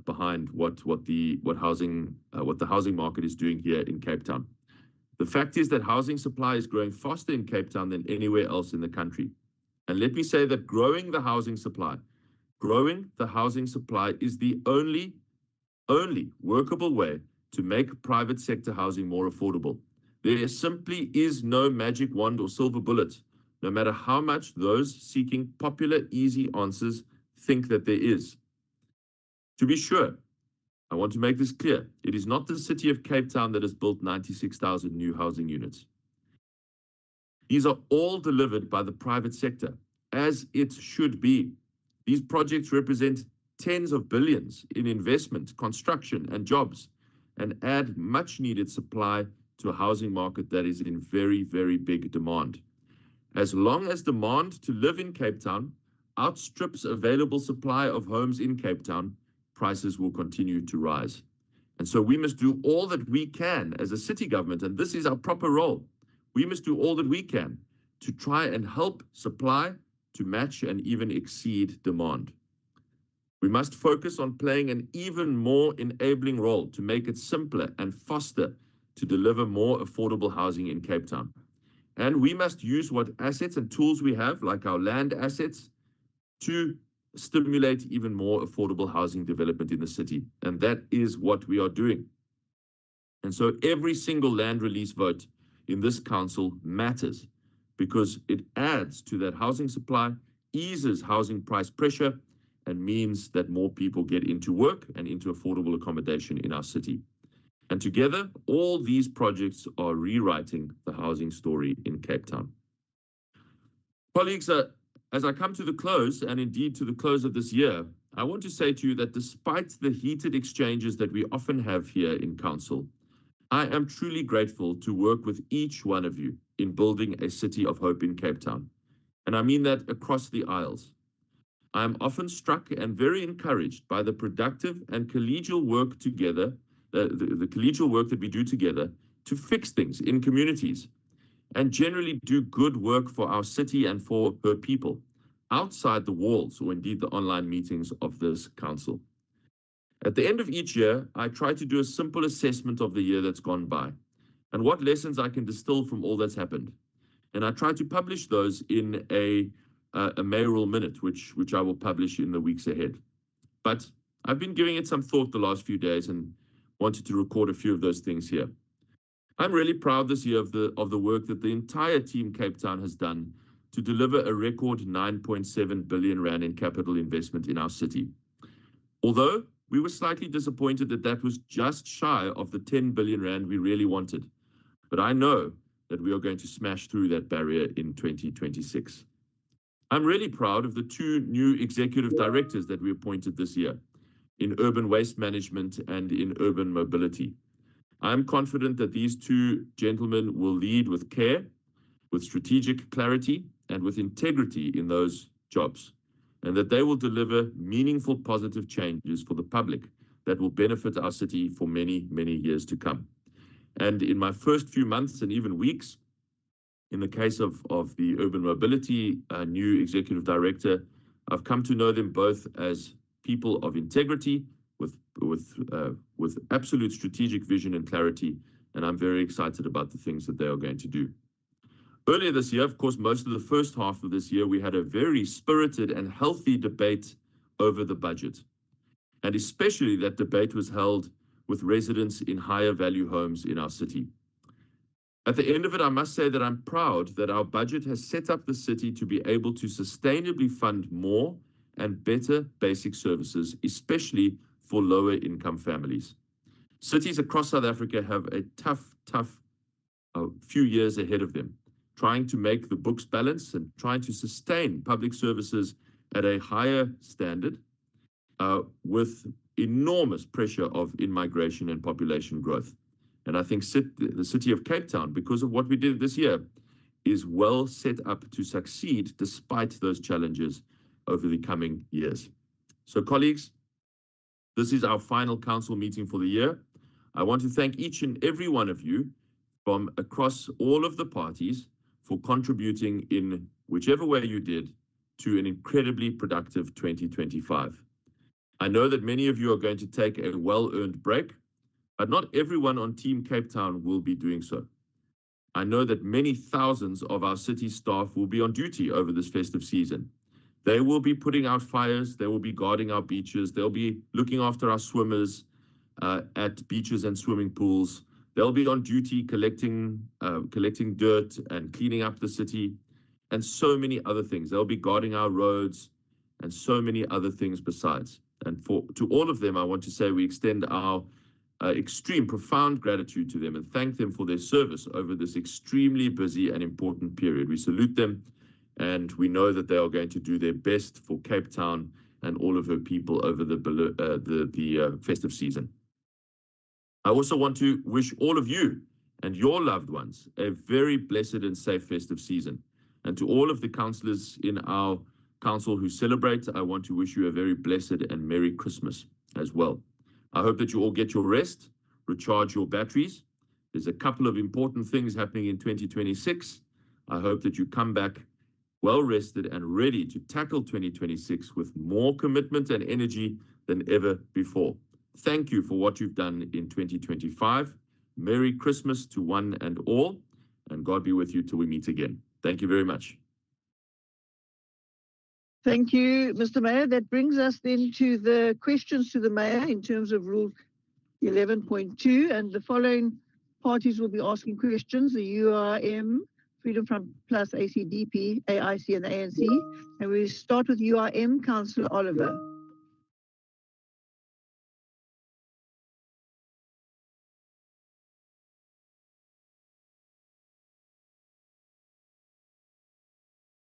behind what the housing market is doing here in Cape Town. The fact is that housing supply is growing faster in Cape Town than anywhere else in the country. And let me say that growing the housing supply is the only workable way to make private sector housing more affordable. There simply is no magic wand or silver bullet, no matter how much those seeking popular, easy answers think that there is. To be sure, I want to make this clear. It is not the city of Cape Town that has built 96,000 new housing units. These are all delivered by the private sector, as it should be. These projects represent tens of billions in investment, construction, and jobs, and add much needed supply to a housing market that is in very, very big demand. As long as demand to live in Cape Town outstrips available supply of homes in Cape Town, prices will continue to rise. And so we must do all that we can as a city government, and this is our proper role. We must do all that we can to try and help supply to match and even exceed demand. We must focus on playing an even more enabling role to make it simpler and faster to deliver more affordable housing in Cape Town. And we must use what assets and tools we have, like our land assets, to stimulate even more affordable housing development in the city. And that is what we are doing. And so every single land release vote in this council matters because it adds to that housing supply, eases housing price pressure, and means that more people get into work and into affordable accommodation in our city. And together, all these projects are rewriting the housing story in Cape Town. Colleagues, as I come to the close, and indeed to the close of this year, I want to say to you that despite the heated exchanges that we often have here in Council, I am truly grateful to work with each one of you in building a city of hope in Cape Town. And I mean that across the aisles. I am often struck and very encouraged by the productive and collegial work together, the collegial work that we do together to fix things in communities and generally do good work for our city and for her people outside the walls or indeed the online meetings of this council. At the end of each year, I try to do a simple assessment of the year that's gone by and what lessons I can distill from all that's happened. And I try to publish those in a mayoral minute, which I will publish in the weeks ahead. But I've been giving it some thought the last few days and wanted to record a few of those things here. I'm really proud this year of the work that the entire team Cape Town has done to deliver a record 9.7 billion rand in capital investment in our city. Although we were slightly disappointed that was just shy of the 10 billion rand we really wanted. But I know that we are going to smash through that barrier in 2026. I'm really proud of the 2 new executive directors that we appointed this year in urban waste management and in urban mobility. I'm confident that these 2 gentlemen will lead with care, with strategic clarity, and with integrity in those jobs, and that they will deliver meaningful positive changes for the public that will benefit our city for many, many years to come. And in my first few months and even weeks, in the case of the urban mobility new executive director, I've come to know them both as people of integrity with absolute strategic vision and clarity, and I'm very excited about the things that they are going to do. Earlier this year, of course, most of the first half of this year, we had a very spirited and healthy debate over the budget. And especially that debate was held with residents in higher value homes in our city. At the end of it, I must say that I'm proud that our budget has set up the city to be able to sustainably fund more and better basic services, especially for lower income families. Cities across South Africa have a tough few years ahead of them, trying to make the books balance and trying to sustain public services at a higher standard with enormous pressure of in-migration and population growth. And I think the city of Cape Town, because of what we did this year, is well set up to succeed despite those challenges over the coming years. So colleagues, this is our final council meeting for the year. I want to thank each and every one of you from across all of the parties for contributing in whichever way you did to an incredibly productive 2025. I know that many of you are going to take a well-earned break, but not everyone on Team Cape Town will be doing so. I know that many thousands of our city staff will be on duty over this festive season. They will be putting out fires, they will be guarding our beaches, they'll be looking after our swimmers at beaches and swimming pools. They'll be on duty collecting dirt and cleaning up the city and so many other things. They'll be guarding our roads and so many other things besides. And to all of them, I want to say we extend our extreme, profound gratitude to them and thank them for their service over this extremely busy and important period. We salute them, and we know that they are going to do their best for Cape Town and all of her people over the festive season. I also want to wish all of you and your loved ones a very blessed and safe festive season. And to all of the councillors in our council who celebrate, I want to wish you a very blessed and Merry Christmas as well. I hope that you all get your rest, recharge your batteries. There's a couple of important things happening in 2026. I hope that you come back well rested and ready to tackle 2026 with more commitment and energy than ever before. Thank you for what you've done in 2025. Merry Christmas to one and all, and God be with you till we meet again. Thank you very much.
Thank you, Mr. Mayor. That brings us then to the questions to the Mayor in terms of Rule 11.2, and the following parties will be asking questions: the URM, Freedom Front Plus, ACDP, AIC, and the ANC. And we start with URM, Councillor Oliver.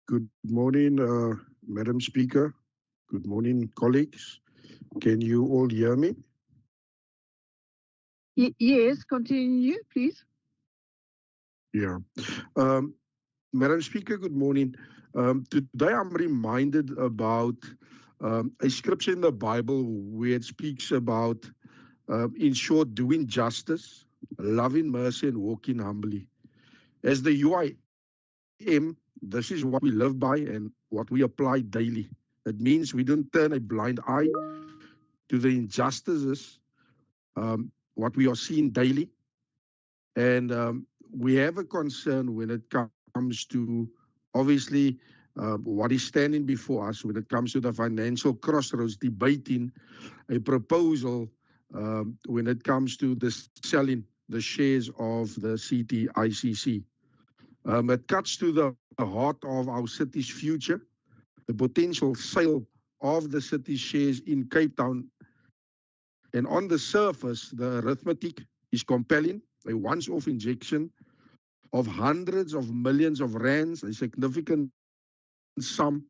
Good morning, Madam Speaker. Good morning, colleagues. Can you all hear me?
Yes, continue, please.
Yeah. Madam Speaker, good morning. Today I'm reminded about a scripture in the Bible where it speaks about, in short, doing justice, loving mercy, and walking humbly. As the UIM, this is what we live by and what we apply daily. It means we don't turn a blind eye to the injustices, what we are seeing daily. And we have a concern when it comes to, obviously, what is standing before us when it comes to the financial crossroads, debating a proposal when it comes to the selling the shares of the CTICC. It cuts to the heart of our city's future, the potential sale of the city's shares in Cape Town. And on the surface, the arithmetic is compelling, a once-off injection of hundreds of millions of rands, a significant sum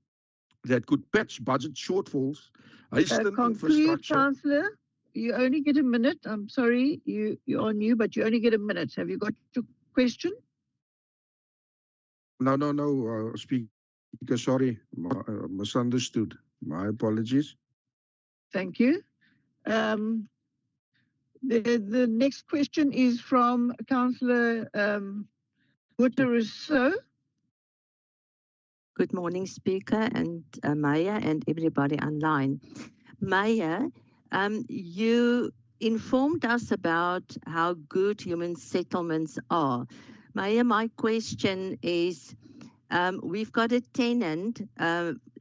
that could patch budget shortfalls, hasten infrastructure.
Councillor, you only get a minute. I'm sorry, you're on you, but you only get a minute. Have you got your question?
No, Speaker, sorry, misunderstood. My apologies.
Thank you. The next question is from Councillor Rousseau.
Good morning, Speaker and Mayor and everybody online. Mayor, you informed us about how good human settlements are. Mayor, my question is, we've got a tenant,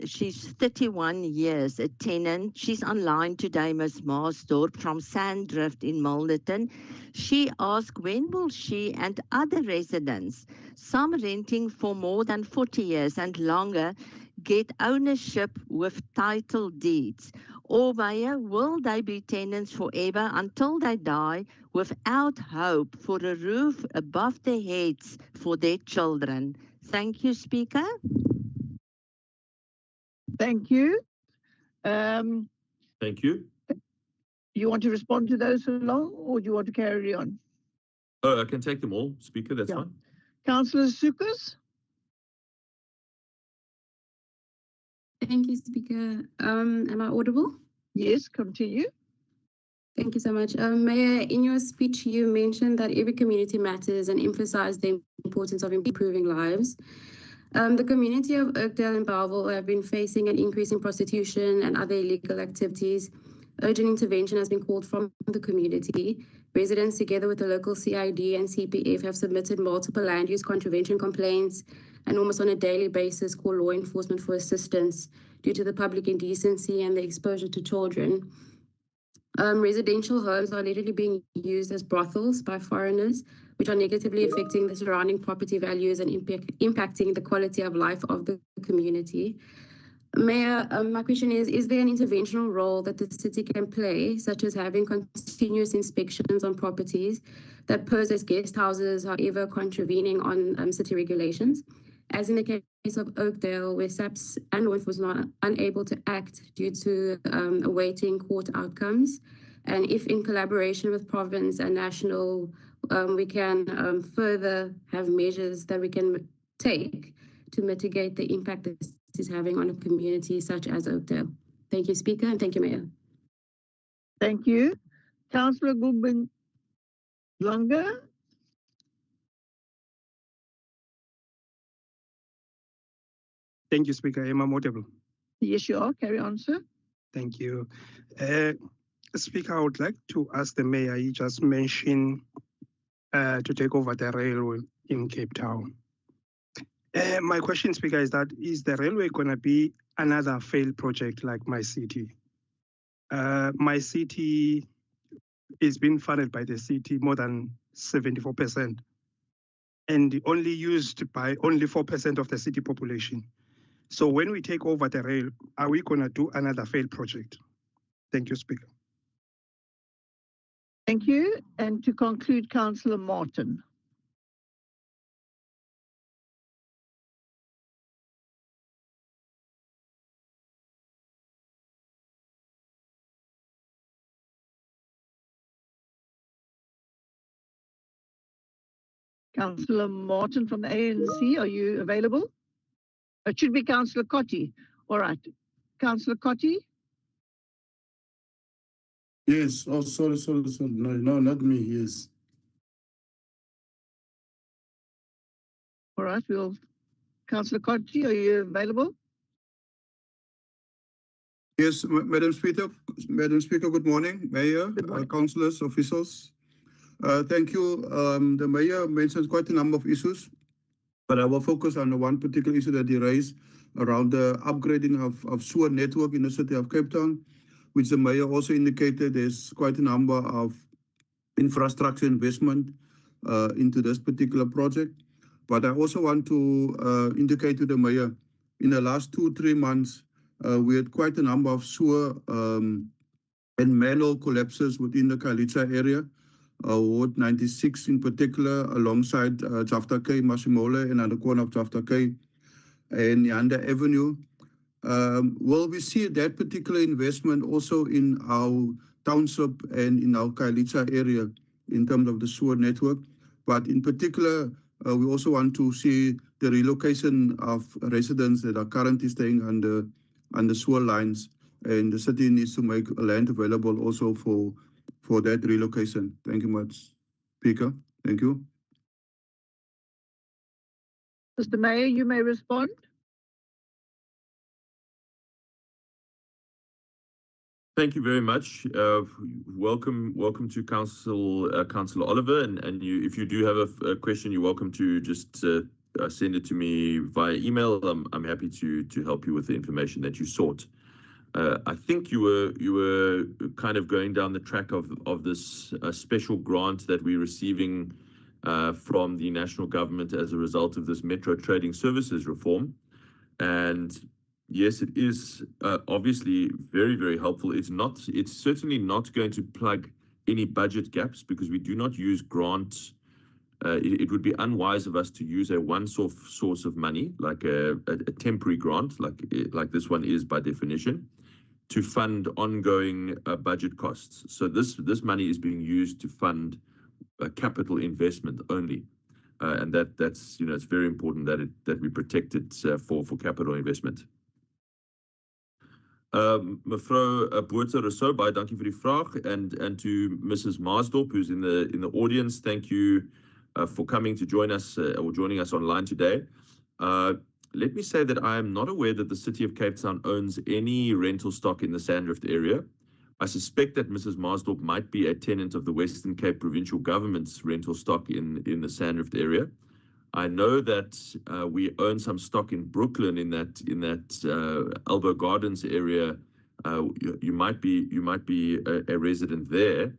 she's 31 years, a tenant. She's online today, Ms. Maasdorp from Sandrift in Milnerton. She asked when will she and other residents, some renting for more than 40 years and longer, get ownership with title deeds? Or, Mayor, will they be tenants forever until they die without hope for a roof above their heads for their children? Thank you, Speaker.
Thank you.
Thank you.
You want to respond to those along, or do you want to carry on?
Oh, I can take them all, Speaker. That's
Yeah.
fine.
Councillor Sukas?
Thank you, Speaker. Am I audible?
Yes, continue.
Thank you so much. Mayor, in your speech, you mentioned that every community matters and emphasized the importance of improving lives. The community of Oakdale and Belleville have been facing an increase in prostitution and other illegal activities. Urgent intervention has been called from the community. Residents, together with the local CID and CPF, have submitted multiple land use contravention complaints and almost on a daily basis call law enforcement for assistance due to the public indecency and the exposure to children. Residential homes are literally being used as brothels by foreigners, which are negatively affecting the surrounding property values and impacting the quality of life of the community. Mayor, my question is there an interventional role that the city can play, such as having continuous inspections on properties that pose as guest houses, however contravening on city regulations? As in the case of Oakdale, where SAPS and law enforcement are unable to act due to awaiting court outcomes. And if in collaboration with province and national, we can further have measures that we can take to mitigate the impact that this is having on a community such as Oakdale. Thank you, Speaker, and thank you, Mayor.
Thank you. Councillor Gubin Langa?
Thank you, Speaker. Am I audible?
Yes, you are. Carry on, sir.
Thank you. Speaker, I would like to ask the Mayor, he just mentioned to take over the railway in Cape Town. My question, Speaker, is the railway going to be another failed project like My City? My City is being funded by the city more than 74%, and only used by only 4% of the city population. So when we take over the rail, are we going to do another failed project? Thank you, Speaker.
Thank you. And to conclude, Councillor Martin. Councillor Martin from the ANC, are you available? It should be Councillor Cotti. All right. Councillor Cotti?
Yes. Oh, sorry. No, not me. Yes.
All right. Councillor Cotti, are you available?
Yes, Madam Speaker. Good morning, Mayor,
Good morning.
councillors, officials. Thank you. The Mayor mentioned quite a number of issues, but I will focus on the one particular issue that he raised around the upgrading of sewer network in the city of Cape Town, which the Mayor also indicated there's quite a number of infrastructure investment into this particular project. But I also want to indicate to the Mayor, in the last 2-3 months, we had quite a number of sewer and manhole collapses within the Khayelitsha area, Ward 96 in particular, alongside Jafta K, Masimole, and on the corner of Jafta K and Yanda Avenue. Will we see that particular investment also in our township and in our Khayelitsha area in terms of the sewer network? But in particular, we also want to see the relocation of residents that are currently staying on the sewer lines, and the city needs to make land available also for that relocation. Thank you much, Speaker. Thank you.
Mr. Mayor, you may respond.
Thank you very much. Welcome to Councillor Oliver, and if you do have a question, you're welcome to just send it to me via email. I'm happy to help you with the information that you sought. I think you were kind of going down the track of this special grant that we're receiving from the national government as a result of this Metro Trading Services reform, and yes, it is obviously very, very helpful. It's certainly not going to plug any budget gaps because we do not use grants. It would be unwise of us to use a one-off source of money, like a temporary grant, like this one is by definition, to fund ongoing budget costs. So this money is being used to fund capital investment only. And that's it's very important that we protect it for capital investment. Mevrou Botha Rousseau, baie dankie vir die vraag, and to Mrs. Marsdorp, who's in the audience, thank you for coming to join us or joining us online today. Let me say that I am not aware that the City of Cape Town owns any rental stock in the Sandrift area. I suspect that Mrs. Marsdorp might be a tenant of the Western Cape Provincial Government's rental stock in the Sandrift area. I know that we own some stock in Brooklyn in that Elbow Gardens area. You might be a resident there.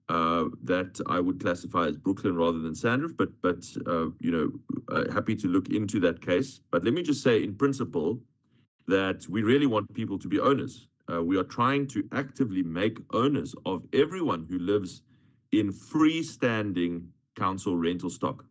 That I would classify as Brooklyn rather than Sandrift, but happy to look into that case. But let me just say, in principle, that we really want people to be owners. We are trying to actively make owners of everyone who lives in freestanding council rental stock.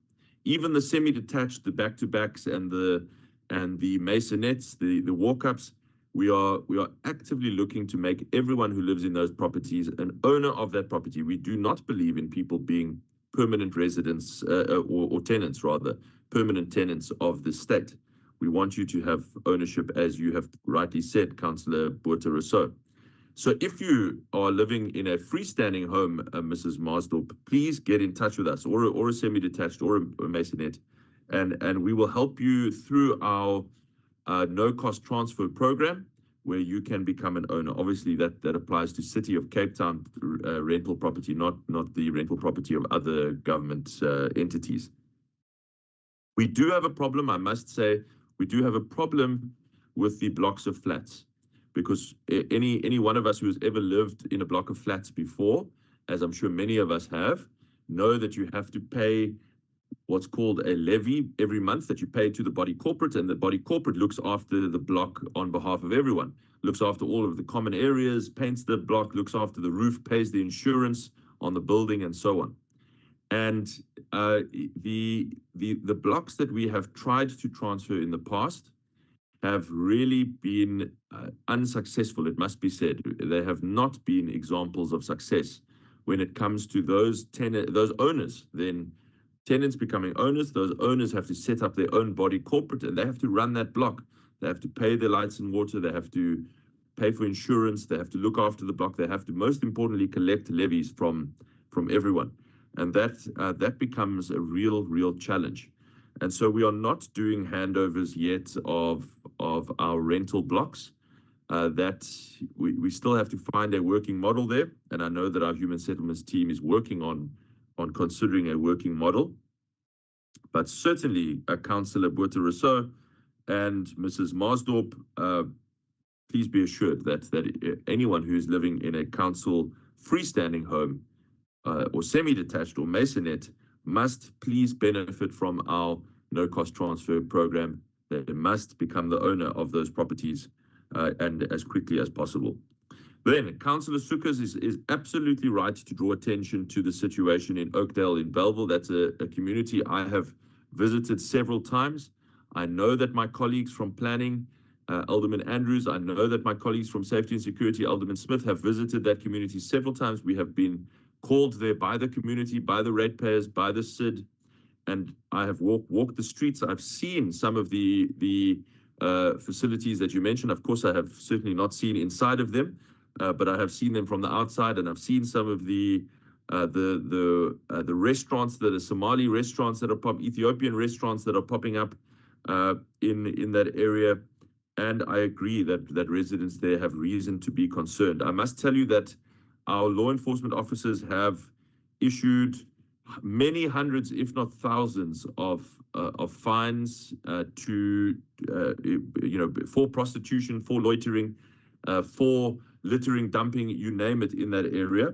Even the semi-detached, the back-to-backs, and the masonettes, the walk-ups, we are actively looking to make everyone who lives in those properties an owner of that property. We do not believe in people being permanent residents or tenants, rather, permanent tenants of the state. We want you to have ownership, as you have rightly said, Councillor Botha Rousseau. So if you are living in a freestanding home, Mrs. Marsdorp, please get in touch with us, or a semi-detached or a masonette, and we will help you through our no-cost transfer program, where you can become an owner. Obviously, that applies to City of Cape Town rental property, not the rental property of other government entities. We do have a problem, I must say. We do have a problem with the blocks of flats, because any one of us who has ever lived in a block of flats before, as I'm sure many of us have, know that you have to pay what's called a levy every month that you pay to the body corporate, and the body corporate looks after the block on behalf of everyone, looks after all of the common areas, paints the block, looks after the roof, pays the insurance on the building, and so on. And the blocks that we have tried to transfer in the past have really been unsuccessful, it must be said. They have not been examples of success when it comes to those owners. Then tenants becoming owners, those owners have to set up their own body corporate, and they have to run that block. They have to pay their lights and water, they have to pay for insurance, they have to look after the block, they have to, most importantly, collect levies from everyone. And that becomes a real challenge. And so we are not doing handovers yet of our rental blocks. That we still have to find a working model there. And I know that our human settlements team is working on considering a working model. But certainly, Councillor Botha Rousseau and Mrs. Marsdorp, please be assured that anyone who is living in a council freestanding home or semi-detached or masonette must please benefit from our no-cost transfer program. They must become the owner of those properties and as quickly as possible. Then, Councillor Soekers is absolutely right to draw attention to the situation in Oakdale in Bellville. That's a community I have visited several times. I know that my colleagues from planning, Alderman Andrews, I know that my colleagues from safety and security, Alderman Smith, have visited that community several times. We have been called there by the community, by the ratepayers, by the CID, and I have walked the streets. I've seen some of the facilities that you mentioned. Of course, I have certainly not seen inside of them, but I have seen them from the outside, and I've seen some of the restaurants, that are Somali restaurants that are Ethiopian restaurants that are popping up in that area. and I agree that residents there have reason to be concerned. I must tell you that our law enforcement officers have issued many hundreds, if not thousands, of fines for prostitution, for loitering, for littering, dumping, you name it, in that area.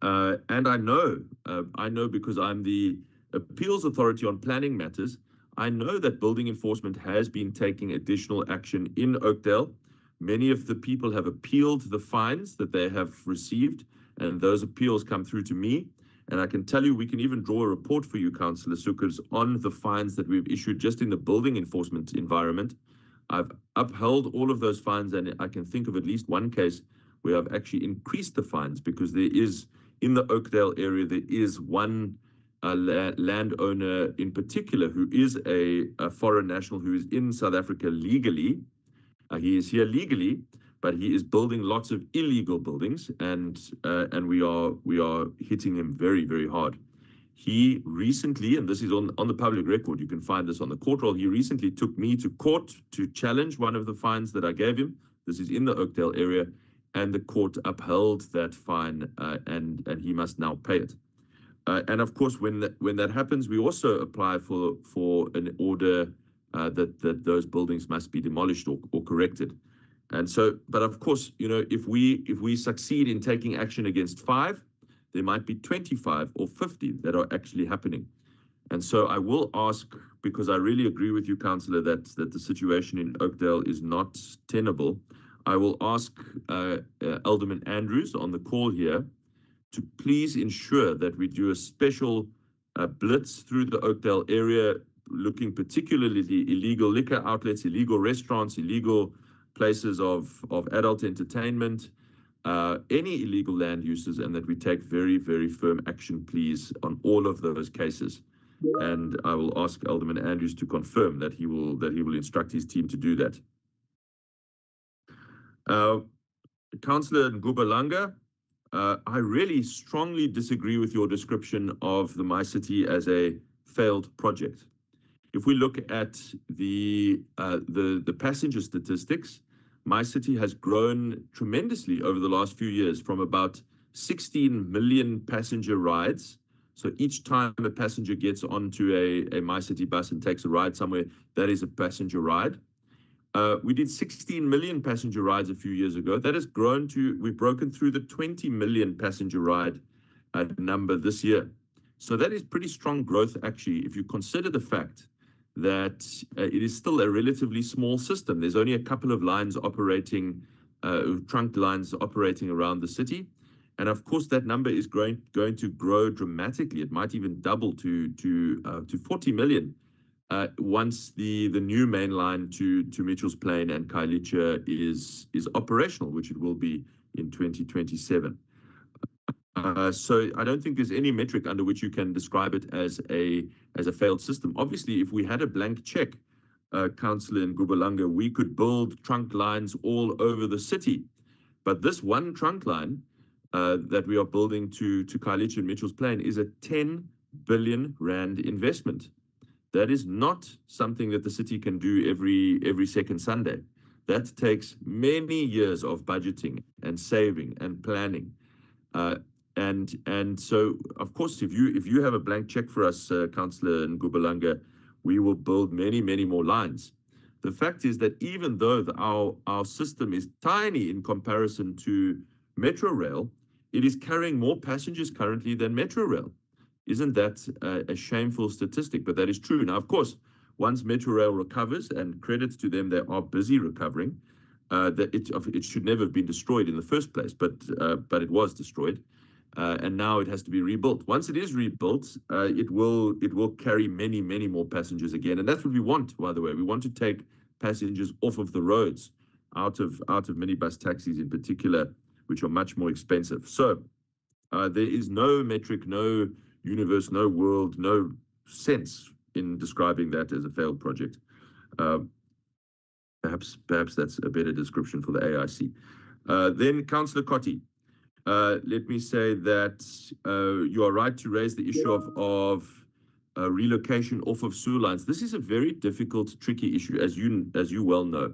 And I know because I'm the appeals authority on planning matters. I know that building enforcement has been taking additional action in Oakdale. Many of the people have appealed the fines that they have received, and those appeals come through to me. And I can tell you, we can even draw a report for you, Councillor Sukkers, on the fines that we've issued just in the building enforcement environment. I've upheld all of those fines, and I can think of at least one case where I've actually increased the fines, because there is, in the Oakdale area, there is one landowner in particular who is a foreign national who is in South Africa legally. He is here legally, but he is building lots of illegal buildings, and we are hitting him very, very hard. He recently, and this is on the public record, you can find this on the court roll, he recently took me to court to challenge one of the fines that I gave him. This is in the Oakdale area, and the court upheld that fine, and he must now pay it. And of course, when that happens, we also apply for an order that those buildings must be demolished or corrected. And so, but of course, if we succeed in taking action against 5, there might be 25 or 50 that are actually happening. And so I will ask, because I really agree with you, Councillor, that the situation in Oakdale is not tenable. I will ask Alderman Andrews on the call here to please ensure that we do a special blitz through the Oakdale area, looking particularly at illegal liquor outlets, illegal restaurants, illegal places of adult entertainment, any illegal land uses, and that we take very, very firm action, please, on all of those cases. And I will ask Alderman Andrews to confirm that he will instruct his team to do that. Councillor Ngubalanga, I really strongly disagree with your description of the My City as a failed project. If we look at the passenger statistics, My City has grown tremendously over the last few years, from about 16 million passenger rides. So each time a passenger gets onto a My City bus and takes a ride somewhere, that is a passenger ride. We did 16 million passenger rides a few years ago. That has grown to, we've broken through the 20 million passenger ride number this year. So that is pretty strong growth, actually, if you consider the fact that it is still a relatively small system. There's only a couple of lines operating, trunk lines operating around the city. And of course, that number is going to grow dramatically. It might even double to 40 million. Once the new main line to Mitchell's Plain and Khayelitsha is operational, which it will be in 2027. So I don't think there's any metric under which you can describe it as a failed system. Obviously, if we had a blank check, Councillor Ngubalanga, we could build trunk lines all over the city. But this one trunk line that we are building to Khayelitsha and Mitchell's Plain is a 10 billion rand investment. That is not something that the city can do every second Sunday. That takes many years of budgeting and saving and planning. And so, of course, if you have a blank check for us, Councillor Ngubalanga, we will build many, many more lines. The fact is that even though our system is tiny in comparison to Metro Rail, it is carrying more passengers currently than Metro Rail. Isn't that a shameful statistic? But that is true. Now, of course, once Metro Rail recovers, and credits to them, they are busy recovering, that it should never have been destroyed in the first place, but it was destroyed, and now it has to be rebuilt. Once it is rebuilt, it will carry many, many more passengers again, and that's what we want. By the way, we want to take passengers off of the roads, out of minibus taxis in particular, which are much more expensive. So there is no metric, no universe, no world, no sense in describing that as a failed project. Perhaps that's a better description for the AIC. Then Councillor Cotti, let me say that you are right to raise the issue of relocation off of sewer lines. This is a very difficult, tricky issue, as you well know.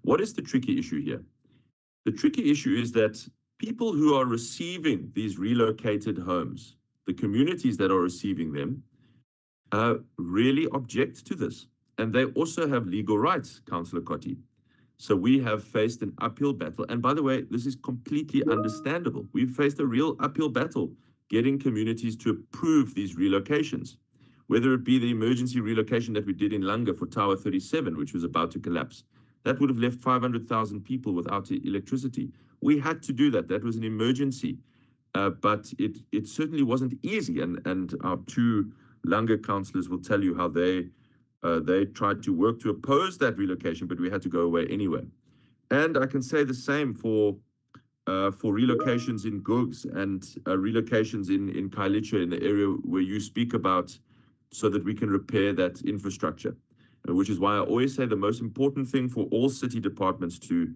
What is the tricky issue here? The tricky issue is that people who are receiving these relocated homes, the communities that are receiving them, really object to this. And they also have legal rights, Councillor Cotti. So we have faced an uphill battle. And by the way, this is completely understandable. We've faced a real uphill battle getting communities to approve these relocations, whether it be the emergency relocation that we did in Langa for Tower 37, which was about to collapse. That would have left 500,000 people without electricity. We had to do that. That was an emergency. But it certainly wasn't easy. And our two Langa councillors will tell you how they tried to work to oppose that relocation, but we had to go away anyway. And I can say the same for relocations in Gugs and relocations in Khayelitsha, in the area where you speak about, so that we can repair that infrastructure. Which is why I always say the most important thing for all city departments to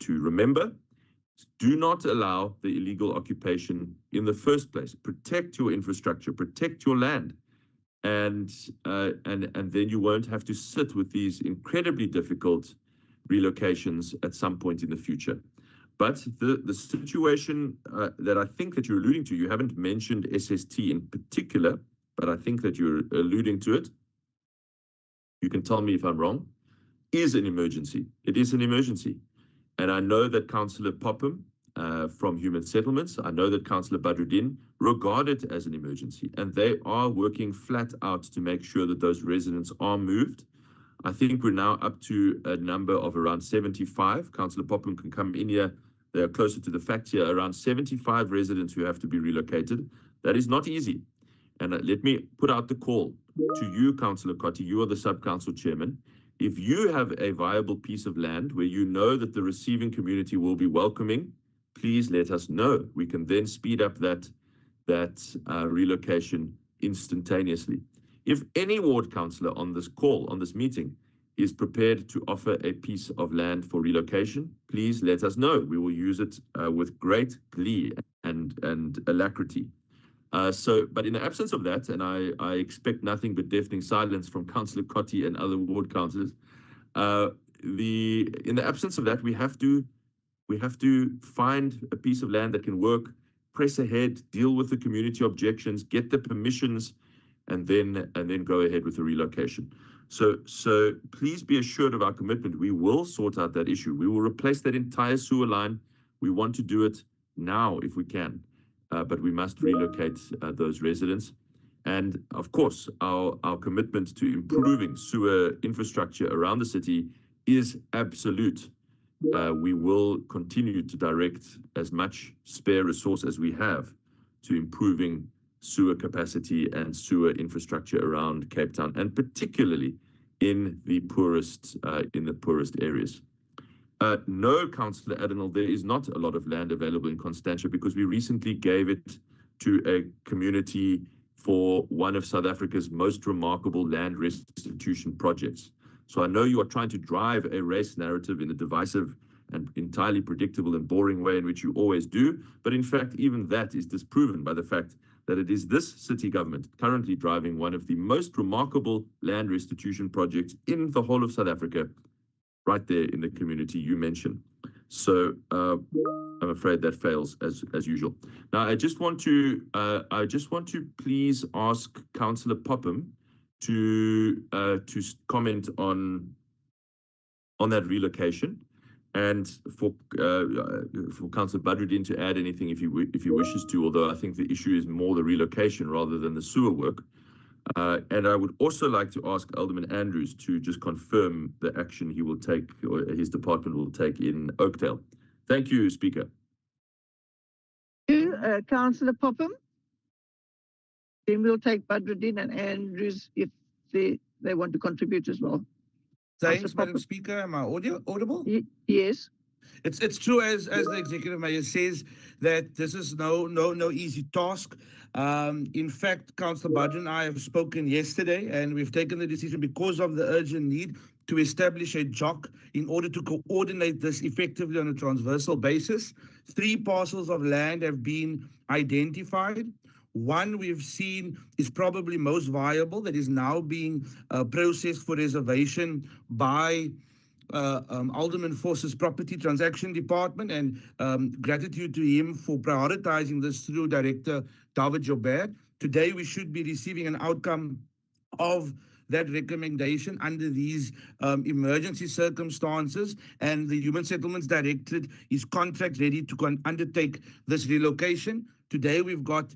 remember: do not allow the illegal occupation in the first place. Protect your infrastructure, protect your land. And then you won't have to sit with these incredibly difficult relocations at some point in the future. But the situation that I think that you're alluding to, you haven't mentioned SST in particular, but I think that you're alluding to it. You can tell me if I'm wrong, is an emergency. It is an emergency. And I know that Councillor Popham from Human Settlements, I know that Councillor Badruddin regard it as an emergency, and they are working flat out to make sure that those residents are moved. I think we're now up to a number of around 75. Councillor Popham can come in here. They are closer to the facts here, around 75 residents who have to be relocated. That is not easy. And let me put out the call to you, Councillor Cotti. You are the sub-council chairman. If you have a viable piece of land where you know that the receiving community will be welcoming, please let us know. We can then speed up that relocation instantaneously. If any ward councillor on this call, on this meeting, is prepared to offer a piece of land for relocation, please let us know. We will use it with great glee and alacrity. But in the absence of that, and I expect nothing but deafening silence from Councillor Cotti and other ward councillors, in the absence of that, we have to find a piece of land that can work, press ahead, deal with the community objections, get the permissions, and then go ahead with the relocation. So please be assured of our commitment. We will sort out that issue. We will replace that entire sewer line. We want to do it now if we can. But we must relocate those residents. And of course, our commitment to improving sewer infrastructure around the city is absolute. We will continue to direct as much spare resource as we have to improving sewer capacity and sewer infrastructure around Cape Town, and particularly in the poorest areas. No, Councillor Adenal, there is not a lot of land available in Constantia because we recently gave it to a community for one of South Africa's most remarkable land restitution projects. So I know you are trying to drive a race narrative in a divisive and entirely predictable and boring way in which you always do. But in fact, even that is disproven by the fact that it is this city government currently driving one of the most remarkable land restitution projects in the whole of South Africa, right there in the community you mentioned. So I'm afraid that fails as usual. Now, I just want to please ask Councillor Popham to comment on that relocation, and for Councillor Badruddin to add anything if he wishes to. Although I think the issue is more the relocation rather than the sewer work. And I would also like to ask Alderman Andrews to just confirm the action he will take, or his department will take, in Oakdale. Thank you, Speaker.
Councillor Popham. Then we'll take Badruddin and Andrews if they want to contribute as well.
Thanks, Madam Speaker. Am I audible?
Yes.
It's true, as the Executive Mayor says, that this is no easy task. In fact, Councillor Badruddin and I have spoken yesterday, and we've taken the decision because of the urgent need to establish a JOC in order to coordinate this effectively on a transversal basis. 3 parcels of land have been identified. One we've seen is probably most viable, that is now being processed for reservation by Alderman Force's Property Transaction Department, and gratitude to him for prioritizing this through Director David Joubert. Today, we should be receiving an outcome of that recommendation under these emergency circumstances, and the Human Settlements Directorate is contract ready to undertake this relocation. Today, we've got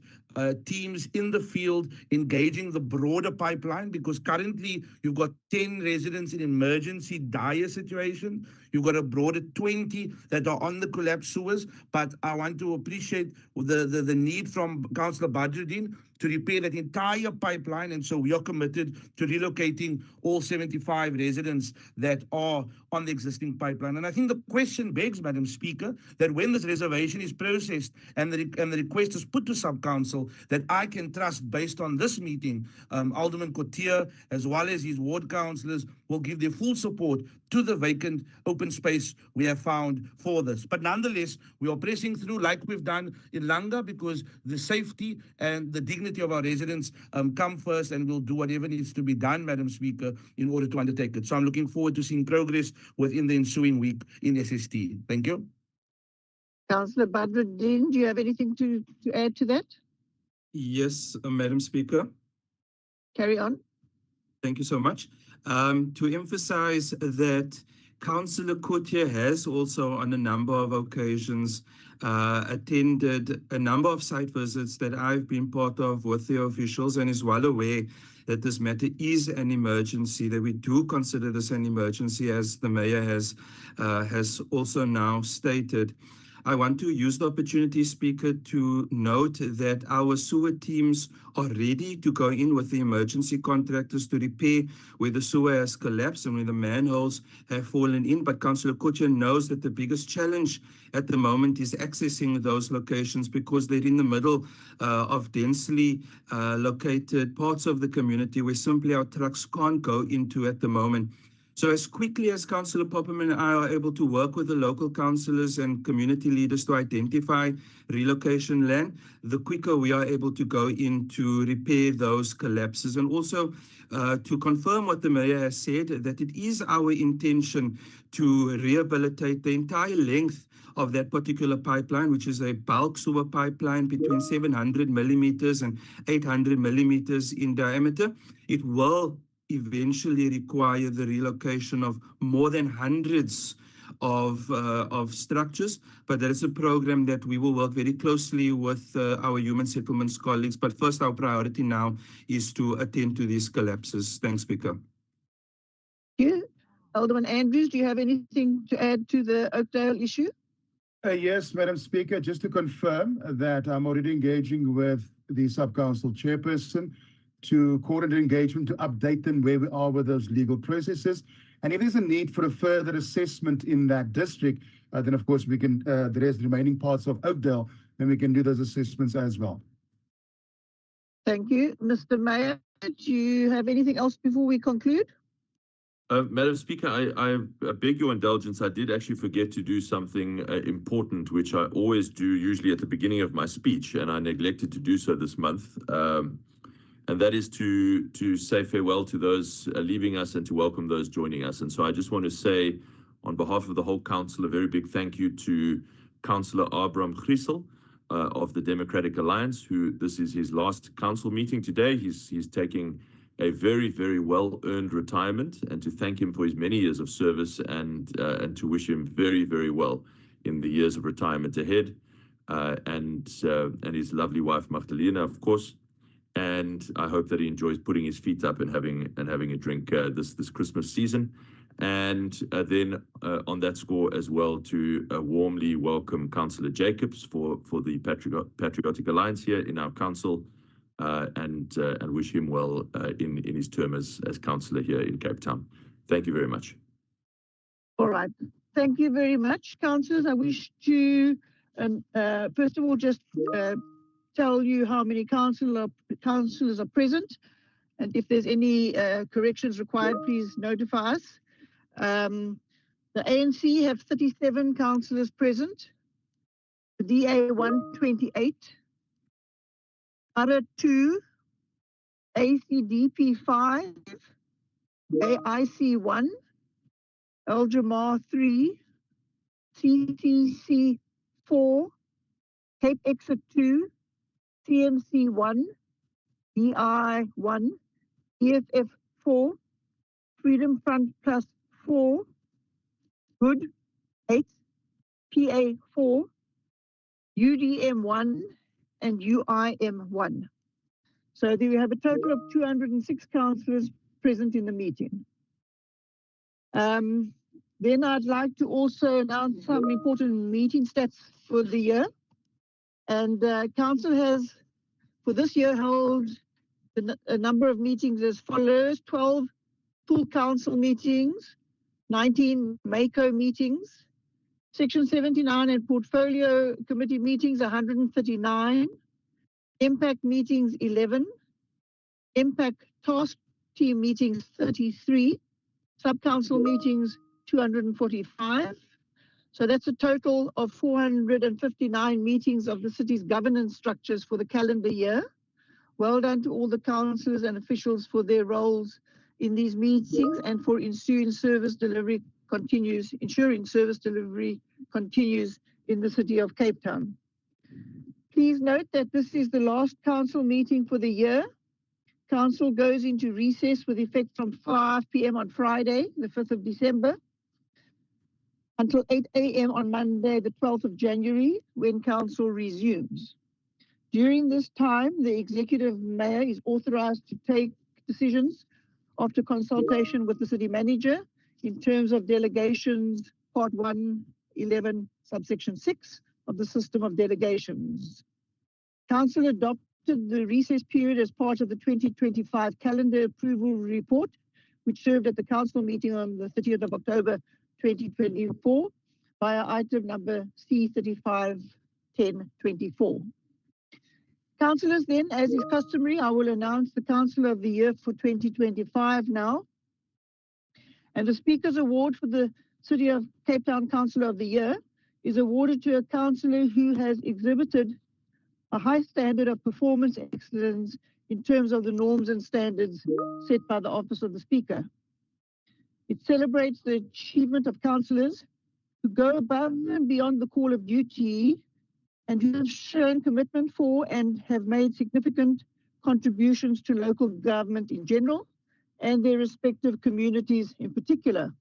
teams in the field engaging the broader pipeline, because currently you've got 10 residents in emergency dire situation. You've got a broader 20 that are on the collapsed sewers. But I want to appreciate the need from Councillor Badruddin to repair that entire pipeline. And so we are committed to relocating all 75 residents that are on the existing pipeline. And I think the question begs, Madam Speaker, that when this reservation is processed and the request is put to sub-council, that I can trust, based on this meeting, Alderman Cotier, as well as his ward councillors, will give their full support to the vacant open space we have found for this. But nonetheless, we are pressing through like we've done in Langa, because the safety and the dignity of our residents come first, and we'll do whatever needs to be done, Madam Speaker, in order to undertake it. So I'm looking forward to seeing progress within the ensuing week in SST. Thank you.
Councillor Badruddin, do you have anything to add to that?
Yes, Madam Speaker.
Carry on.
Thank you so much. To emphasize that Councillor Cotier has also on a number of occasions attended a number of site visits that I've been part of with the officials, and is well aware that this matter is an emergency, that we do consider this an emergency, as the Mayor has also now stated. I want to use the opportunity, Speaker, to note that our sewer teams are ready to go in with the emergency contractors to repair where the sewer has collapsed and where the manholes have fallen in. But Councillor Cotier knows that the biggest challenge at the moment is accessing those locations, because they're in the middle of densely located parts of the community where simply our trucks can't go into at the moment. So as quickly as Councillor Popham and I are able to work with the local councillors and community leaders to identify relocation land, the quicker we are able to go in to repair those collapses. And also to confirm what the Mayor has said, that it is our intention to rehabilitate the entire length of that particular pipeline, which is a bulk sewer pipeline between 700 millimeters and 800 millimeters in diameter. It will eventually require the relocation of more than hundreds of structures, but that is a program that we will work very closely with our human settlements colleagues. But first, our priority now is to attend to these collapses. Thanks, Speaker.
Thank you. Alderman Andrews, do you have anything to add to the Oakdale issue?
Yes, Madam Speaker, just to confirm that I'm already engaging with the sub-council chairperson to coordinate engagement, to update them where we are with those legal processes. And if there's a need for a further assessment in that district, then of course we can, the remaining parts of Oakdale, then we can do those assessments as well.
Thank you. Mr. Mayor, do you have anything else before we conclude?
Madam Speaker, I beg your indulgence. I did actually forget to do something important, which I always do, usually at the beginning of my speech, and I neglected to do so this month. And that is to say farewell to those leaving us and to welcome those joining us. And so I just want to say, on behalf of the whole council, a very big thank you to Councillor Abram Griesel of the Democratic Alliance, who this is his last council meeting today. He's taking a very, very well-earned retirement, and to thank him for his many years of service and to wish him very, very well in the years of retirement ahead, and his lovely wife Magdalena, of course. And I hope that he enjoys putting his feet up and having a drink this Christmas season. And then on that score as well, to warmly welcome Councillor Jacobs for the Patriotic Alliance here in our council, and wish him well in his term as councillor here in Cape Town. Thank you very much.
All right. Thank you very much, councillors. I wish to first of all just tell you how many councillors are present, and if there's any corrections required, please notify us. The ANC have 37 councillors present, the DA 128, ARA 2, ACDP 5, AIC 1, Al-Jamar 3, CCC 4, Cape Exit 2, CMC 1, DI 1, EFF 4, Freedom Front Plus 4, Hood 8, PA 4, UDM 1, and UIM 1. So there we have a total of 206 councillors present in the meeting. Then I'd like to also announce some important meeting stats for the year. And council has, for this year, held a number of meetings as follows: 12 full council meetings, 19 MACO meetings, Section 79 and portfolio committee meetings 139, impact meetings 11, impact task team meetings 33, sub-council meetings 245. So that's a total of 459 meetings of the city's governance structures for the calendar year. Well done to all the councillors and officials for their roles in these meetings and for ensuring service delivery continues in the city of Cape Town. Please note that this is the last council meeting for the year. Council goes into recess with effect from 5 p.m. on Friday, the 5th of December, until 8 a.m. on Monday, the 12th of January, when council resumes. During this time, the executive mayor is authorized to take decisions after consultation with the city manager in terms of delegations, Part 111, subsection 6 of the system of delegations. Council adopted the recess period as part of the 2025 calendar approval report, which served at the council meeting on the 30th of October 2024 via item number C351024. Councillors, then, as is customary, I will announce the Councillor of the Year for 2025 now. And the Speaker's Award for the City of Cape Town Councillor of the Year is awarded to a councillor who has exhibited a high standard of performance excellence in terms of the norms and standards set by the Office of the Speaker. It celebrates the achievement of councillors who go above and beyond the call of duty and who have shown commitment for and have made significant contributions to local government in general and their respective communities in particular.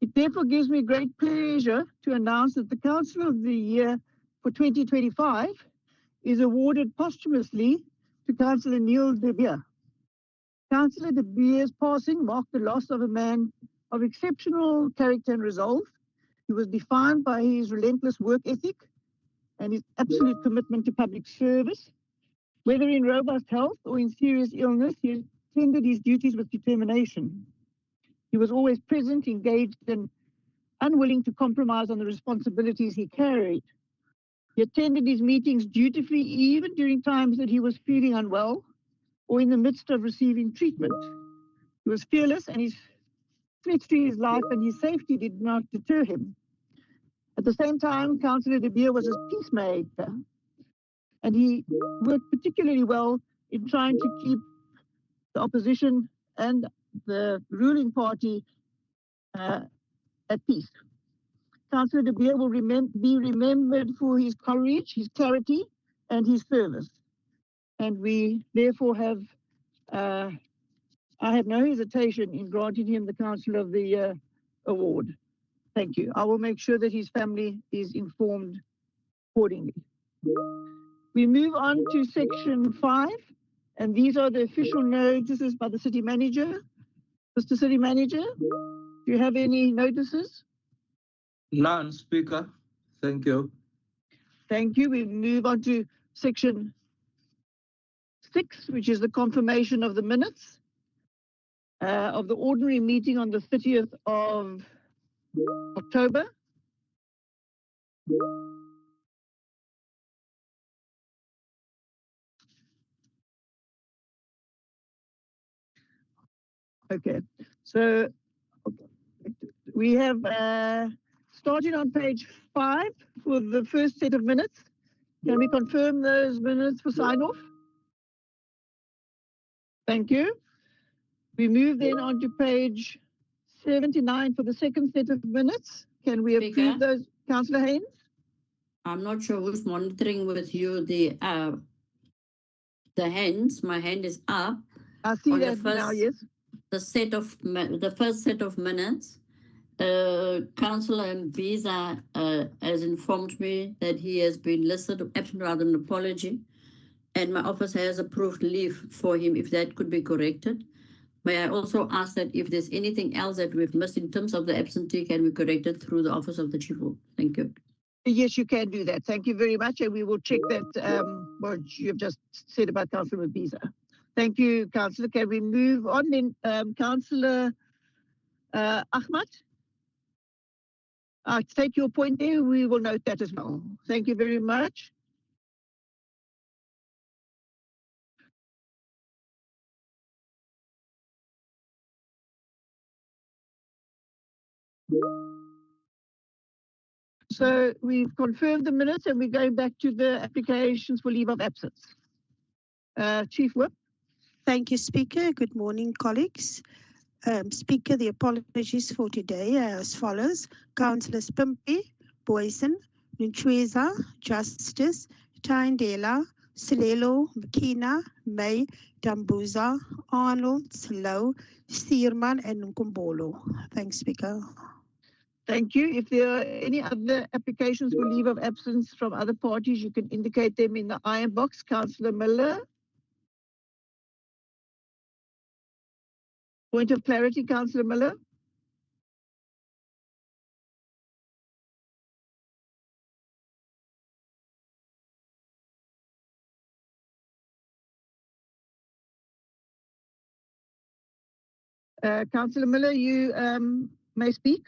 It therefore gives me great pleasure to announce that the Councillor of the Year for 2025 is awarded posthumously to Councillor Neil de Beer. Councillor de Beer's passing marked the loss of a man of exceptional character and resolve. He was defined by his relentless work ethic and his absolute commitment to public service. Whether in robust health or in serious illness, he attended his duties with determination. He was always present, engaged, and unwilling to compromise on the responsibilities he carried. He attended his meetings dutifully, even during times that he was feeling unwell or in the midst of receiving treatment. He was fearless, and his threats to his life and his safety did not deter him. At the same time, Councillor de Beer was a peacemaker, and he worked particularly well in trying to keep the opposition and the ruling party at peace. Councillor de Beer will be remembered for his courage, his clarity, and his service. And we therefore have, I have no hesitation in granting him the Councillor of the Year award. Thank you. I will make sure that his family is informed accordingly. We move on to section 5, and these are the official notices by the city manager. Mr. City Manager, do you have any notices?
None, Speaker. Thank you.
Thank you. We move on to section 6, which is the confirmation of the minutes of the ordinary meeting on the 30th of October. Okay, so we have starting on page 5 for the first set of minutes. Can we confirm those minutes for sign off? Thank you. We move then on to page 79 for the second set of minutes. Can we
Speaker?
approve those? Councillor Haynes?
I'm not sure who's monitoring with you the hands. My hand is up.
I see
On the
that now, yes.
The first set of minutes. Councillor Mbiza has informed me that he has been listed absent rather than apology, and my office has approved leave for him if that could be corrected. May I also ask that if there's anything else that we've missed in terms of the absentee, can be corrected through the office of the Chief Whip? Thank you.
Yes, you can do that. Thank you very much. And we will check that what you've just said about Councillor Mbiza. Thank you, Councillor. Can we move on then? Councillor Ahmad? I take your point there. We will note that as well. Thank you very much. So we've confirmed the minutes and we're going back to the applications for leave of absence. Chief Whip.
Thank you, Speaker. Good morning, colleagues. Speaker, the apologies for today are as follows. Councillors Pimpy, Boyson, Nchweza, Justice, Tyndela, Silelo, Mkina, May, Dambuza, Arnold, Slow, Steerman, and Nkumbolo. Thanks, Speaker.
Thank you. If there are any other applications for leave of absence from other parties, you can indicate them in the iron box. Councillor Miller. Point of clarity, Councillor Miller. Councillor Miller, you may speak.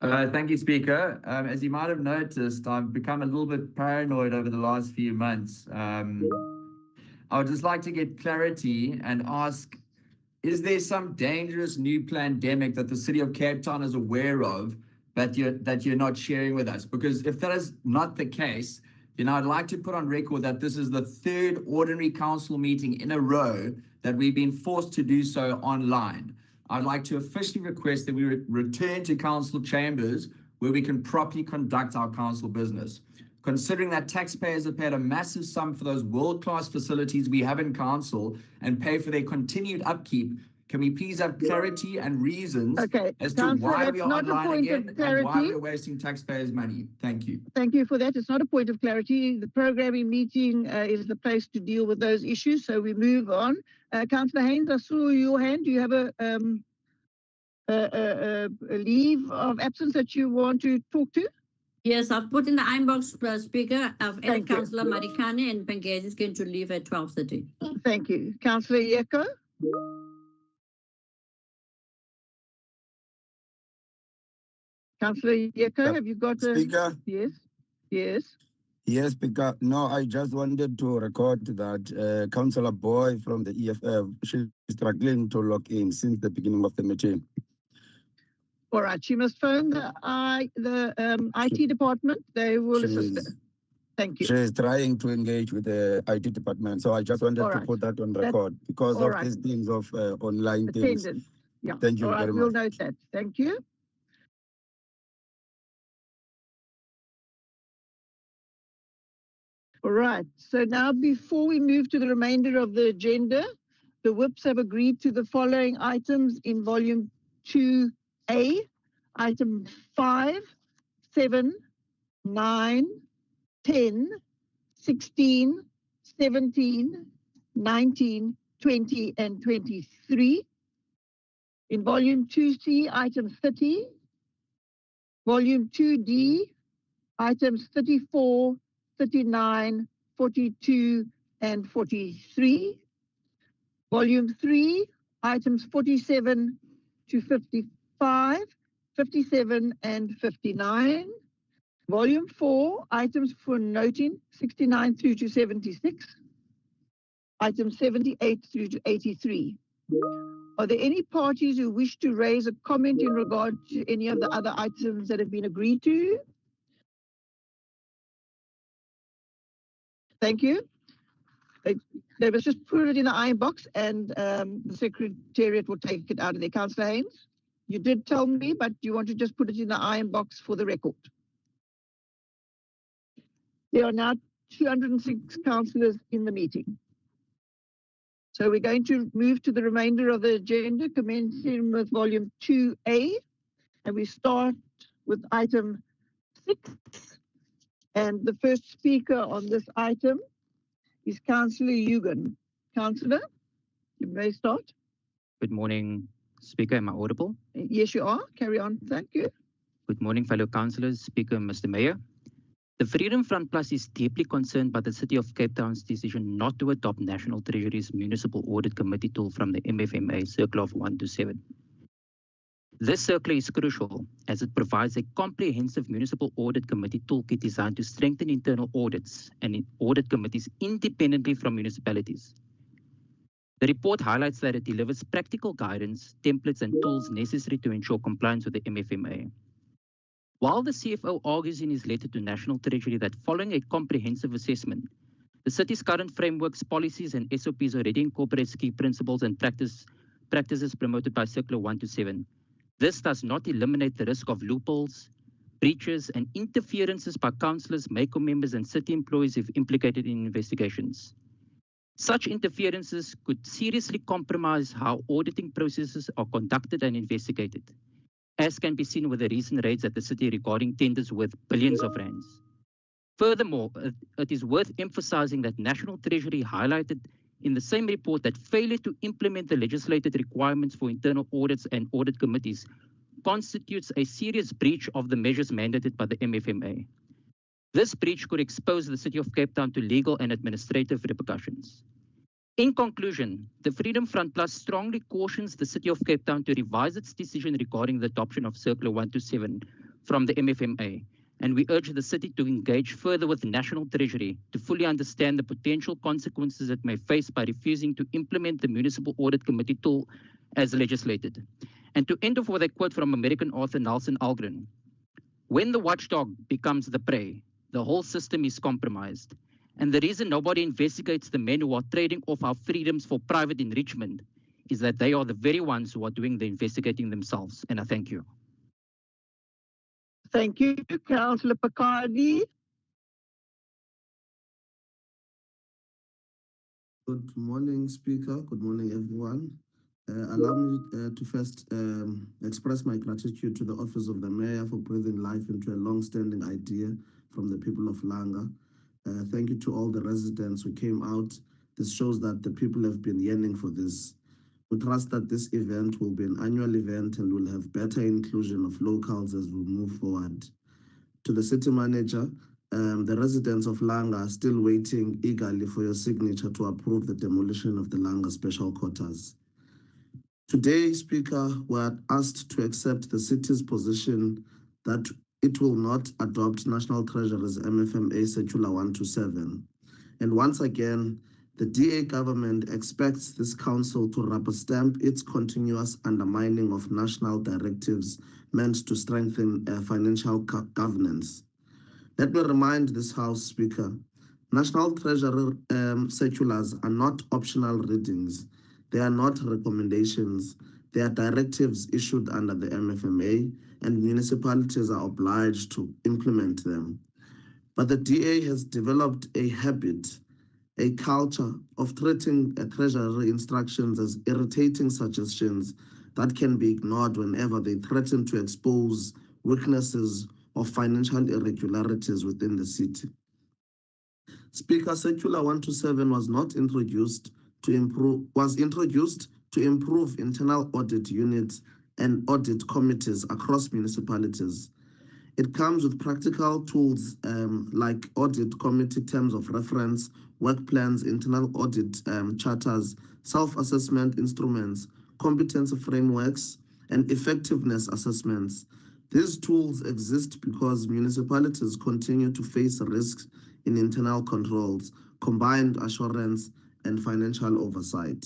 Thank you, Speaker. As you might have noticed, I've become a little bit paranoid over the last few months. I would just like to get clarity and ask, is there some dangerous new pandemic that the City of Cape Town is aware of that you're not sharing with us? Because if that is not the case, then I'd like to put on record that this is the third ordinary council meeting in a row that we've been forced to do so online. I'd like to officially request that we return to council chambers where we can properly conduct our council business. Considering that taxpayers have paid a massive sum for those world-class facilities we have in council and pay for their continued upkeep, can we please have clarity and reasons as to why we are online again and why we're wasting taxpayers' money? Thank you.
Thank you for that. It's not a point of clarity. The programming meeting is the place to deal with those issues. So we move on. Councillor Haynes, I saw your hand. Do you have a leave of absence that you want to talk to?
Yes, I've put in the inbox, Speaker. I've added Councillor Marikane, and Pengezi is going to leave at 12:30.
Thank you. Councillor Yeko? Councillor Yeko, have you got a...
Speaker?
Yes, yes.
Yes, Speaker. No, I just wanted to record that Councillor Boy from the EFF, she's struggling to log in since the beginning of the meeting.
All right, she must phone the IT department. They will assist her. Thank you.
She's trying to engage with the IT department, so I just wanted to put that on record because of these things of online things.
Yeah.
Thank you very much.
We'll note that. Thank you. All right, so now before we move to the remainder of the agenda, the whips have agreed to the following items in volume 2A, item 5, 7, 9, 10, 16, 17, 19, 20, and 23. In volume 2C, item 30, volume 2D, items 34, 39, 42, and 43. Volume 3, items 47 to 55, 57, and 59. Volume 4, items for noting 69 through to 76. Items 78 through to 83. Are there any parties who wish to raise a comment in regard to any of the other items that have been agreed to? Thank you. They must just put it in the iron box and the Secretariat will take it out of there. Councillor Haynes, you did tell me, but you want to just put it in the iron box for the record. There are now 206 councillors in the meeting. So we're going to move to the remainder of the agenda, commencing with volume 2A, and we start with item 6. And the first speaker on this item is Councillor Eugen. Councillor, you may start.
Good morning, Speaker. Am I audible?
Yes, you are. Carry on. Thank you.
Good morning, fellow councillors, Speaker, Mr. Mayor. The Freedom Front Plus is deeply concerned by the City of Cape Town's decision not to adopt National Treasury's Municipal Audit Committee tool from the MFMA Circular of 1 to 7. This circular is crucial as it provides a comprehensive Municipal Audit Committee toolkit designed to strengthen internal audits and audit committees independently from municipalities. The report highlights that it delivers practical guidance, templates, and tools necessary to ensure compliance with the MFMA. While the CFO argues in his letter to National Treasury that following a comprehensive assessment, the city's current frameworks, policies, and SOPs already incorporates key principles and practices promoted by Circular 1 to 7. This does not eliminate the risk of loopholes, breaches, and interferences by councillors, MACO members, and city employees if implicated in investigations. Such interferences could seriously compromise how auditing processes are conducted and investigated, as can be seen with the recent raids at the city regarding tenders worth billions of rands. Furthermore, it is worth emphasizing that National Treasury highlighted in the same report that failure to implement the legislated requirements for internal audits and audit committees constitutes a serious breach of the measures mandated by the MFMA. This breach could expose the City of Cape Town to legal and administrative repercussions. In conclusion, the Freedom Front Plus strongly cautions the City of Cape Town to revise its decision regarding the adoption of Circular 1 to 7 from the MFMA, and we urge the City to engage further with the National Treasury to fully understand the potential consequences it may face by refusing to implement the Municipal Audit Committee tool as legislated. And to end off with a quote from American author Nelson Algren, "When the watchdog becomes the prey, the whole system is compromised. And the reason nobody investigates the men who are trading off our freedoms for private enrichment is that they are the very ones who are doing the investigating themselves." And I thank you.
Thank you, Councillor Picardi.
Good morning, Speaker. Good morning, everyone. Allow me to first express my gratitude to the Office of the Mayor for breathing life into a long-standing idea from the people of Langa. Thank you to all the residents who came out. This shows that the people have been yearning for this. We trust that this event will be an annual event and will have better inclusion of locals as we move forward. To the city manager, the residents of Langa are still waiting eagerly for your signature to approve the demolition of the Langa Special Quarters. Today, Speaker, we are asked to accept the city's position that it will not adopt National Treasury's MFMA Circular 1 to 7. And once again, the DA government expects this council to rubber stamp its continuous undermining of national directives meant to strengthen financial governance. Let me remind this House, Speaker, National Treasury circulars are not optional readings. They are not recommendations. They are directives issued under the MFMA, and municipalities are obliged to implement them. But the DA has developed a habit, a culture of treating Treasury instructions as irritating suggestions that can be ignored whenever they threaten to expose weaknesses or financial irregularities within the city. Speaker, Circular 1 to 7 was introduced to improve internal audit units and audit committees across municipalities. It comes with practical tools like audit committee terms of reference, work plans, internal audit charters, self-assessment instruments, competency frameworks, and effectiveness assessments. These tools exist because municipalities continue to face risks in internal controls, combined assurance, and financial oversight.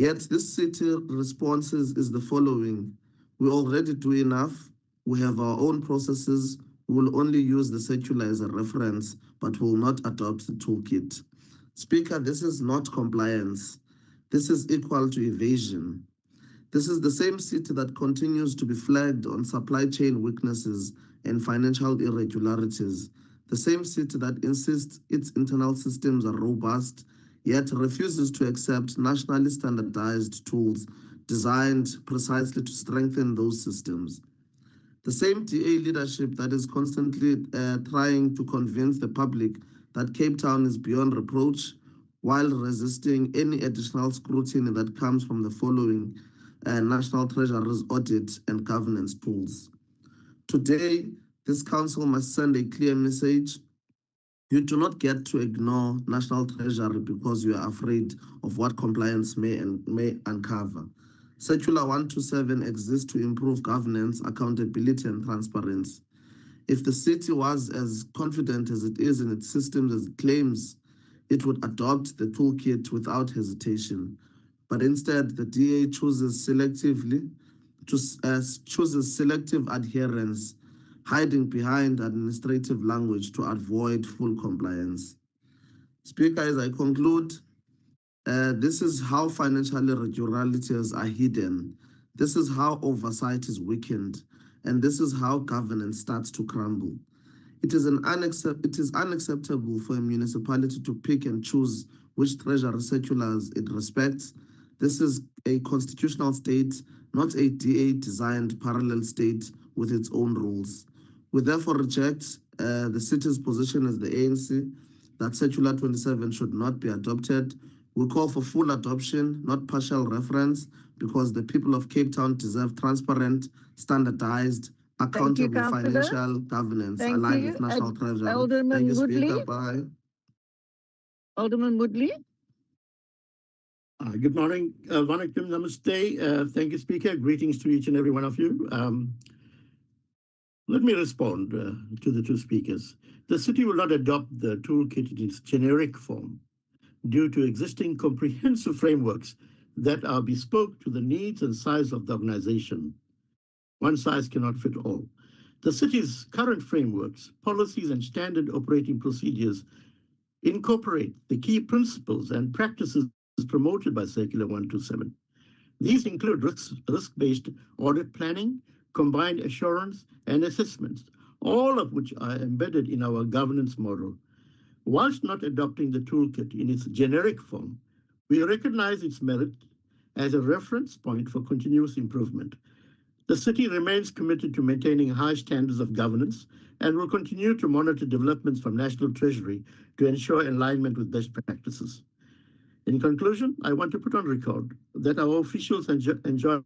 Yet this city response is the following. We already do enough. We have our own processes. We will only use the circular as a reference, but will not adopt the toolkit. Speaker, this is not compliance. This is equal to evasion. This is the same city that continues to be flagged on supply chain weaknesses and financial irregularities. The same city that insists its internal systems are robust, yet refuses to accept nationally standardized tools designed precisely to strengthen those systems. The same DA leadership that is constantly trying to convince the public that Cape Town is beyond reproach, while resisting any additional scrutiny that comes from the following National Treasury's audit and governance tools. Today, this council must send a clear message. You do not get to ignore National Treasury because you are afraid of what compliance may uncover. Circular 127 exists to improve governance, accountability, and transparency. If the city was as confident as it is in its systems as it claims, it would adopt the toolkit without hesitation. But instead, the DA chooses selective adherence, hiding behind administrative language to avoid full compliance. Speaker, as I conclude, this is how financial irregularities are hidden. This is how oversight is weakened. And this is how governance starts to crumble. It is unacceptable for a municipality to pick and choose which treasury circulars it respects. This is a constitutional state, not a DA-designed parallel state with its own rules. We therefore reject the city's position as the ANC that Circular 27 should not be adopted. We call for full adoption, not partial reference, because the people of Cape Town deserve transparent, standardized, accountable financial governance aligned with National Treasury.
Alderman Woodley.
Speaker. Bye.
Alderman Woodley.
Good morning. Vanakkam, namaste. Thank you, Speaker. Greetings to each and every one of you. Let me respond to the two speakers. The city will not adopt the toolkit in its generic form due to existing comprehensive frameworks that are bespoke to the needs and size of the organization. One size cannot fit all. The city's current frameworks, policies, and standard operating procedures incorporate the key principles and practices promoted by Circular 127. These include risk-based audit planning, combined assurance, and assessments, all of which are embedded in our governance model. Whilst not adopting the toolkit in its generic form, we recognize its merit as a reference point for continuous improvement. The city remains committed to maintaining high standards of governance and will continue to monitor developments from National Treasury to ensure alignment with best practices. In conclusion, I want to put on record that our officials enjoy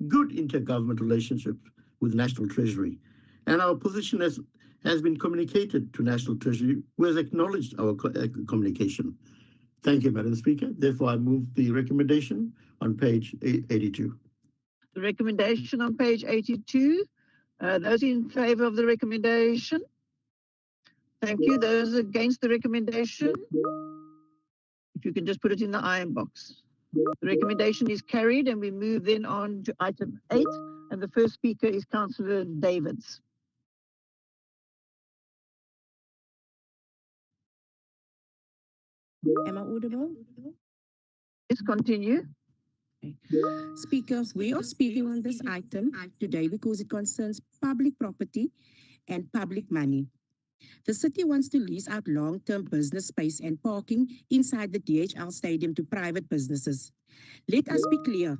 good intergovernment relationships with National Treasury, and our position has been communicated to National Treasury, who has acknowledged our communication. Thank you, Madam Speaker. Therefore, I move the recommendation on page 82.
The recommendation on page 82. Those in favor of the recommendation? Thank you. Those against the recommendation? If you can just put it in the iron box. The recommendation is carried, and we move then on to item 8, and the first speaker is Councillor Davids.
Am I audible?
Let's continue.
Okay. Speakers, we are speaking on this item today because it concerns public property and public money. The city wants to lease out long-term business space and parking inside the DHL Stadium to private businesses. Let us be clear.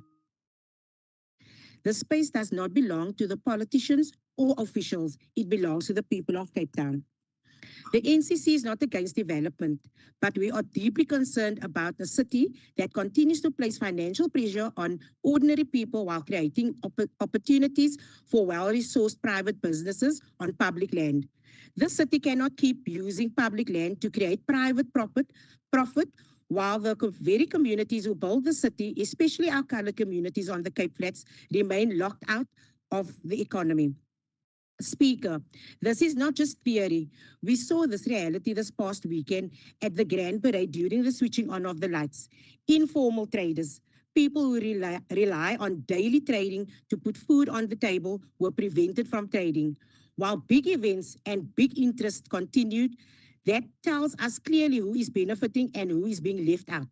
The space does not belong to the politicians or officials. It belongs to the people of Cape Town. The NCC is not against development, but we are deeply concerned about a city that continues to place financial pressure on ordinary people while creating opportunities for well-resourced private businesses on public land. The city cannot keep using public land to create private profit while the very communities who build the city, especially our colored communities on the Cape Flats, remain locked out of the economy. Speaker, this is not just theory. We saw this reality this past weekend at the Grand Parade during the switching on of the lights. Informal traders, People who rely on daily trading to put food on the table were prevented from trading, while big events and big interest continued. That tells us clearly who is benefiting and who is being left out.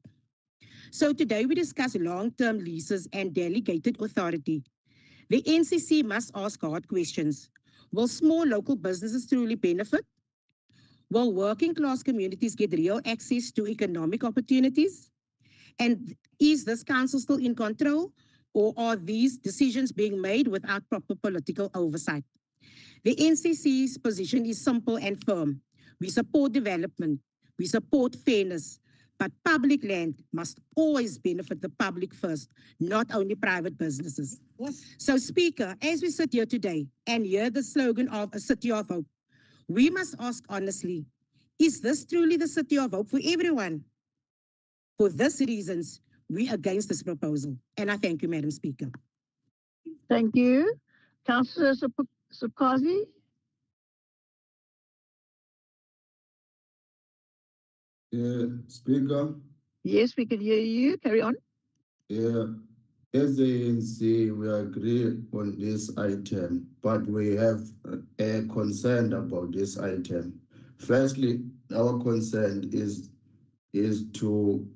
So today we discuss long-term leases and delegated authority. The NCC must ask hard questions. Will small local businesses truly benefit? Will working class communities get real access to economic opportunities? And is this council still in control, or are these decisions being made without proper political oversight? The NCC's position is simple and firm. We support development, we support fairness, but public land must always benefit the public first, not only private businesses. So, Speaker, as we sit here today and hear the slogan of a city of hope, we must ask honestly, is this truly the city of hope for everyone? For these reasons, we are against this proposal. And I thank you, Madam Speaker.
Thank you. Councillor Sukazi.
Speaker.
Yes, we can hear you. Carry on.
Yeah. As the ANC, we agree on this item, but we have a concern about this item. Firstly, our concern is to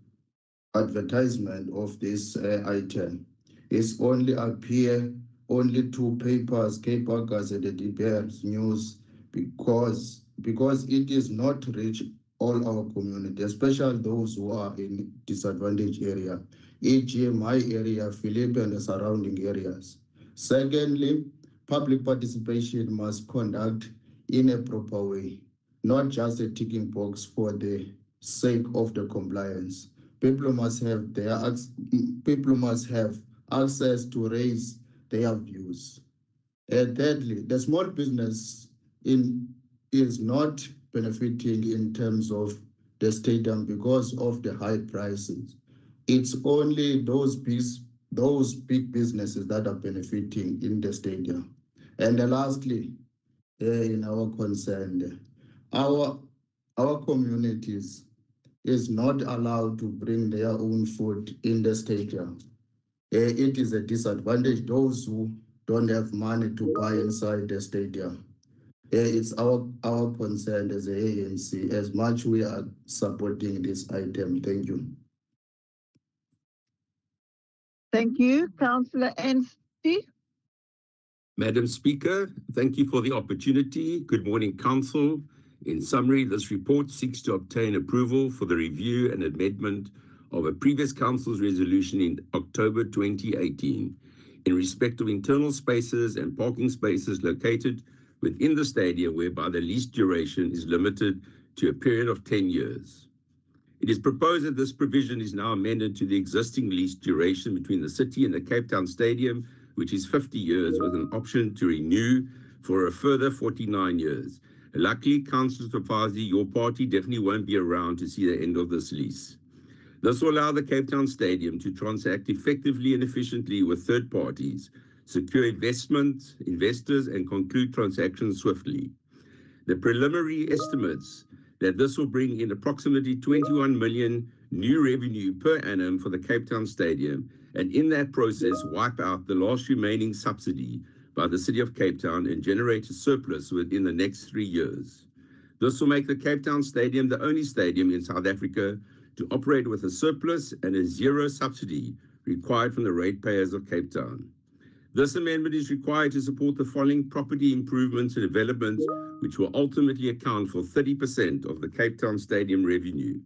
advertisement of this item. It's only appear only 2 papers, Cape Gazette and DPS News, because it is not reach all our community, especially those who are in disadvantaged area, e.g. my area, Philippe and the surrounding areas. Secondly, public participation must conduct in a proper way, not just a ticking box for the sake of the compliance. People must have access to raise their views. And thirdly, the small business is not benefiting in terms of the stadium because of the high prices. It's only those big businesses that are benefiting in the stadium. And lastly, in our concern, our communities is not allowed to bring their own food in the stadium. It is a disadvantage those who don't have money to buy inside the stadium. It's our concern as the ANC, as much we are supporting this item. Thank you.
Thank you. Councillor Anstey.
Madam Speaker, thank you for the opportunity. Good morning, Council. In summary, this report seeks to obtain approval for the review and amendment of a previous Council's resolution in October 2018 in respect of internal spaces and parking spaces located within the stadium whereby the lease duration is limited to a period of 10 years. It is proposed that this provision is now amended to the existing lease duration between the city and the Cape Town Stadium, which is 50 years with an option to renew for a further 49 years. Luckily, Councillor Tofazi, your party definitely won't be around to see the end of this lease. This will allow the Cape Town Stadium to transact effectively and efficiently with third parties, secure investors, and conclude transactions swiftly. The preliminary estimates that this will bring in approximately 21 million new revenue per annum for the Cape Town Stadium, and in that process wipe out the last remaining subsidy by the City of Cape Town and generate a surplus within the next 3 years. This will make the Cape Town Stadium the only stadium in South Africa to operate with a surplus and a zero subsidy required from the ratepayers of Cape Town. This amendment is required to support the following property improvements and developments, which will ultimately account for 30% of the Cape Town Stadium revenue.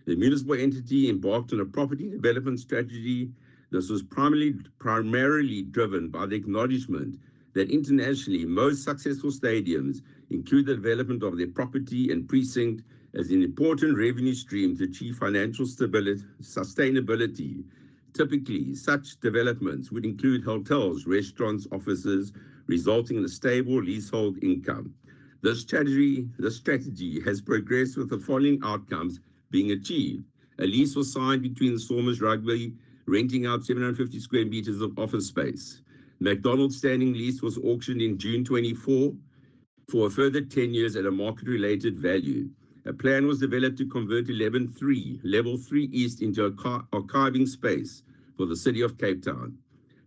The municipal entity embarked on a property development strategy. This was primarily driven by the acknowledgement that internationally most successful stadiums include the development of their property and precinct as an important revenue stream to achieve financial sustainability. Typically, such developments would include hotels, restaurants, offices, resulting in a stable leasehold income. This strategy has progressed with the following outcomes being achieved. A lease was signed between the Stormers Rugby, renting out 750 square meters of office space. McDonald's standing lease was auctioned in June 24 for a further 10 years at a market-related value. A plan was developed to convert Level 3 East into archiving space for the City of Cape Town.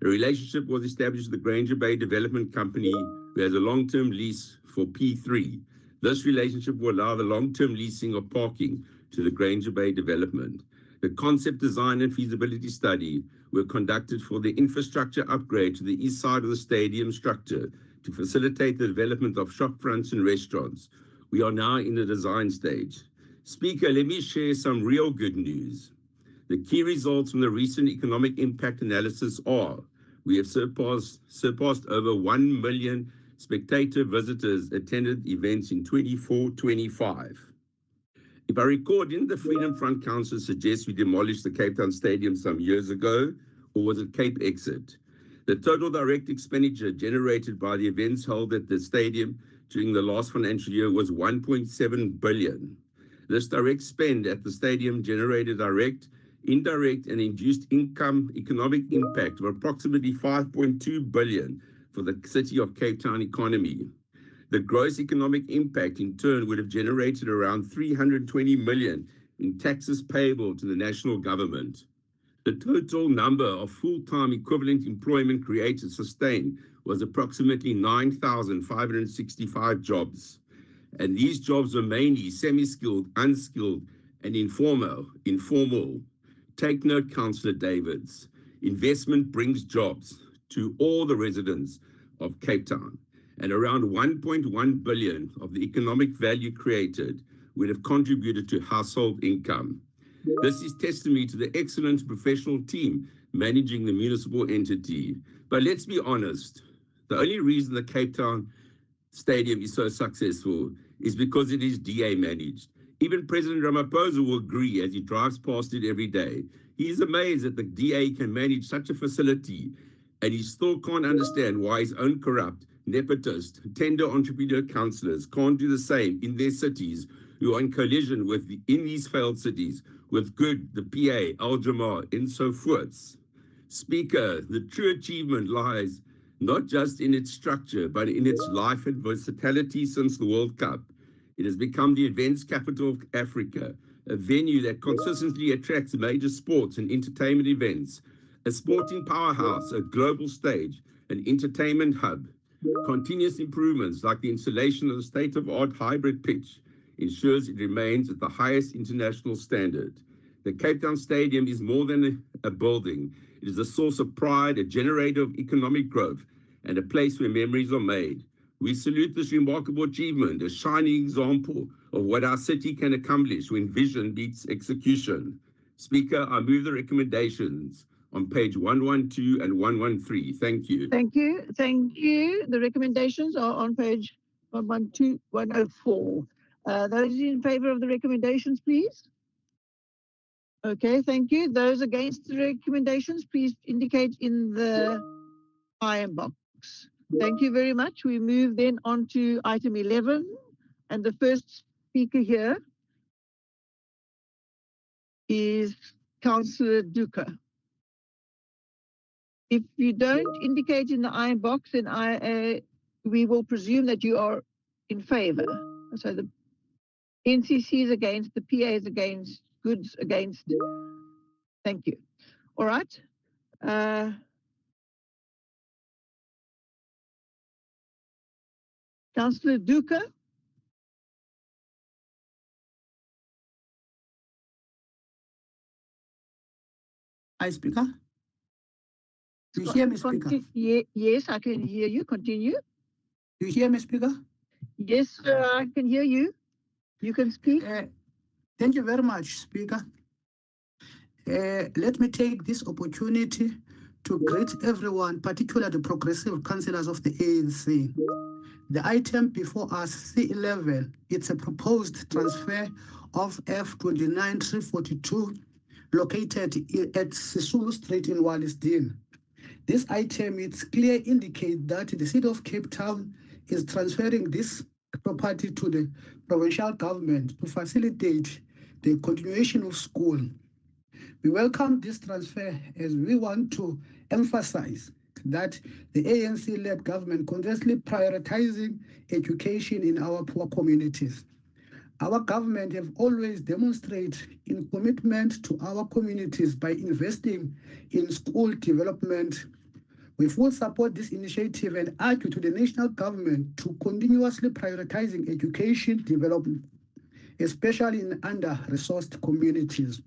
A relationship was established with the Granger Bay Development Company, who has a long-term lease for P3. This relationship will allow the long-term leasing of parking to the Granger Bay development. The concept design and feasibility study were conducted for the infrastructure upgrade to the east side of the stadium structure to facilitate the development of shop fronts and restaurants. We are now in the design stage. Speaker, let me share some real good news. The key results from the recent economic impact analysis are: we have surpassed over 1 million spectator visitors attended events in 24-25. If I recall, didn't the Freedom Front Council suggest we demolish the Cape Town Stadium some years ago, or was it Cape Exit? The total direct expenditure generated by the events held at the stadium during the last financial year was 1.7 billion. This direct spend at the stadium generated direct, indirect, and induced economic impact of approximately 5.2 billion for the City of Cape Town economy. The gross economic impact, in turn, would have generated around 320 million in taxes payable to the national government. The total number of full-time equivalent employment created sustained was approximately 9,565 jobs. And these jobs were mainly semi-skilled, unskilled, and informal. Take note, Councillor Davids. Investment brings jobs to all the residents of Cape Town, and around 1.1 billion of the economic value created would have contributed to household income. This is testimony to the excellent professional team managing the municipal entity. But let's be honest, the only reason the Cape Town Stadium is so successful is because it is DA managed. Even President Ramaphosa will agree as he drives past it every day. He is amazed that the DA can manage such a facility, and he still can't understand why his own corrupt, nepotist, tender entrepreneur councillors can't do the same in their cities, who are in collision with in these failed cities with Good, the PA, Al-Jamar, and so forth. Speaker, the true achievement lies not just in its structure, but in its life and versatility since the World Cup. It has become the events capital of Africa, a venue that consistently attracts major sports and entertainment events, a sporting powerhouse, a global stage, an entertainment hub. Continuous improvements like the installation of the state-of-the-art hybrid pitch ensures it remains at the highest international standard. The Cape Town Stadium is more than a building. It is a source of pride, a generator of economic growth, and a place where memories are made. We salute this remarkable achievement, a shining example of what our city can accomplish when vision meets execution. Speaker, I move the recommendations on page 112 and 113. Thank you.
Thank you. Thank you. The recommendations are on page 112, 104. Those in favor of the recommendations, please. Okay, thank you. Those against the recommendations, please indicate in the iron box. Thank you very much. We move then on to item 11, and the first speaker here is Councillor Duka. If you don't indicate in the iron box, then we will presume that you are in favor. So the NCC is against, the PA is against, Goods against. Thank you. All right. Councillor Duka.
Hi, Speaker. Do you hear me, Speaker?
Yes, I can hear you. Continue.
Do you hear me, Speaker?
Yes, sir, I can hear you. You can speak.
Thank you very much, Speaker. Let me take this opportunity to greet everyone, particularly the progressive councillors of the ANC. The item before us, C11, it's a proposed transfer of F29342 located at Sisulu Street in Wallisden. This item, it's clear indicate that the City of Cape Town is transferring this property to the provincial government to facilitate the continuation of school. We welcome this transfer as we want to emphasize that the ANC-led government continuously prioritizing education in our poor communities. Our government have always demonstrated in commitment to our communities by investing in school development. We fully support this initiative and argue to the national government to continuously prioritizing education development, especially in under-resourced communities.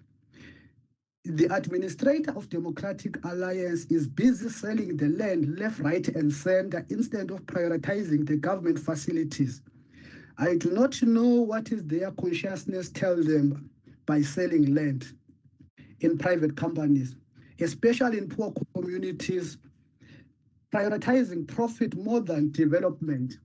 The administrator of Democratic Alliance is busy selling the land left, right, and center instead of prioritizing the government facilities. I do not know what is their consciousness tell them by selling land in private companies, especially in poor communities, prioritizing profit more than development.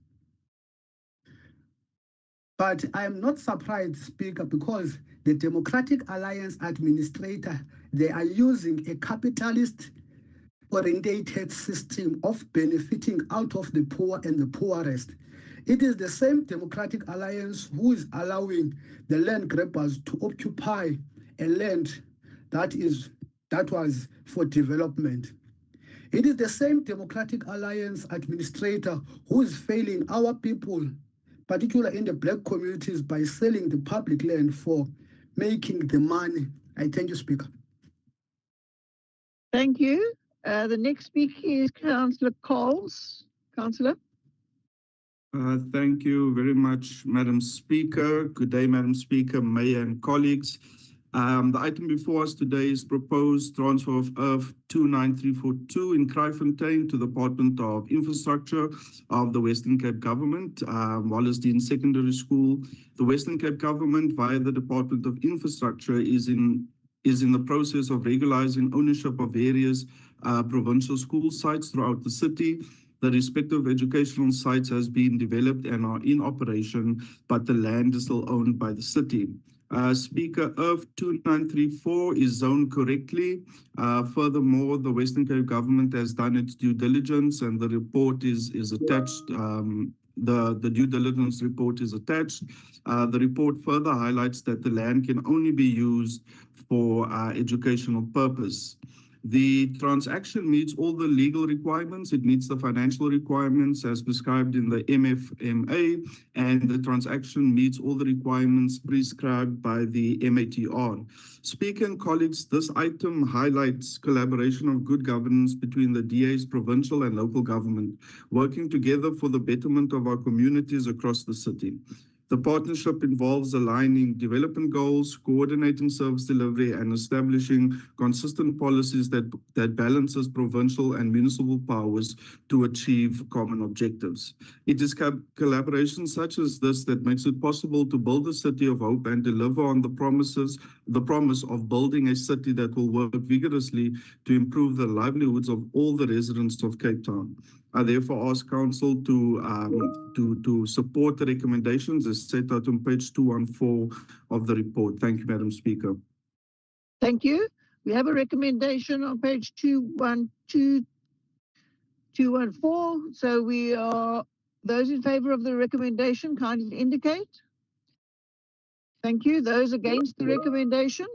But I am not surprised, Speaker, because the Democratic Alliance administrator, they are using a capitalist-orientated system of benefiting out of the poor and the poorest. It is the same Democratic Alliance who is allowing the land grabbers to occupy a land that was for development. It is the same Democratic Alliance administrator who is failing our people, particularly in the black communities, by selling the public land for making the money. I thank you, Speaker.
Thank you. The next speaker is Councillor Coles. Councillor.
Thank you very much, Madam Speaker. Good day, Madam Speaker, Mayor and colleagues. The item before us today is proposed transfer of Earth 29342 in Kraaifontein to the Department of Infrastructure of the Western Cape Government, Wallisdean Secondary School. The Western Cape Government, via the Department of Infrastructure, is in the process of regularizing ownership of various provincial school sites throughout the city. The respective educational sites has been developed and are in operation, but the land is still owned by the city. Speaker, Earth 2934 is zoned correctly. Furthermore, the Western Cape Government has done its due diligence and the report is attached. The due diligence report is attached. The report further highlights that the land can only be used for educational purpose. The transaction meets all the legal requirements. It meets the financial requirements as prescribed in the MFMA, and the transaction meets all the requirements prescribed by the MATR. Speaker and colleagues, this item highlights collaboration of good governance between the DA's provincial and local government, working together for the betterment of our communities across the city. The partnership involves aligning development goals, coordinating service delivery, and establishing consistent policies that balances provincial and municipal powers to achieve common objectives. It is collaboration such as this that makes it possible to build a city of hope and deliver on the promise of building a city that will work vigorously to improve the livelihoods of all the residents of Cape Town. I therefore ask Council to support the recommendations as set out on page 214 of the report. Thank you, Madam Speaker.
Thank you. We have a recommendation on page 212, 214. So we are, those in favour of the recommendation, kindly indicate. Thank you. Those against the recommendation?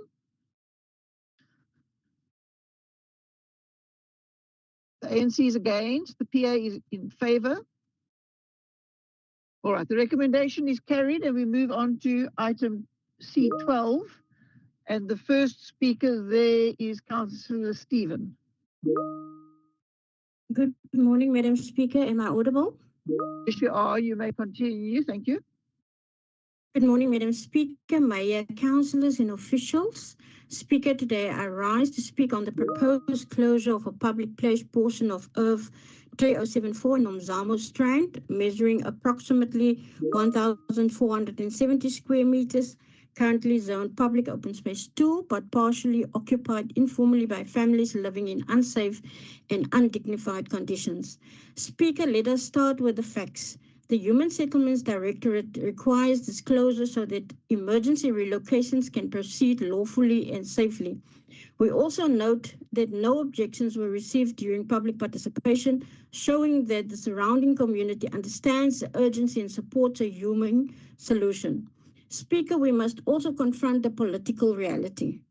The ANC is against, the PA is in favour. All right, the recommendation is carried and we move on to item C12. And the first speaker there is Councillor Stephen.
Good morning, Madam Speaker. Am I audible?
Yes, you are. You may continue. Thank you.
Good morning, Madam Speaker, Mayor, councillors and officials. Speaker, today I rise to speak on the proposed closure of a public place portion of Earth 3074 in Omzamo Strand, measuring approximately 1,470 square meters, currently zoned public open space 2, but partially occupied informally by families living in unsafe and undignified conditions. Speaker, let us start with the facts. The Human Settlements Directorate requires disclosure so that emergency relocations can proceed lawfully and safely. We also note that no objections were received during public participation, showing that the surrounding community understands the urgency and supports a human solution. Speaker, we must also confront the political reality.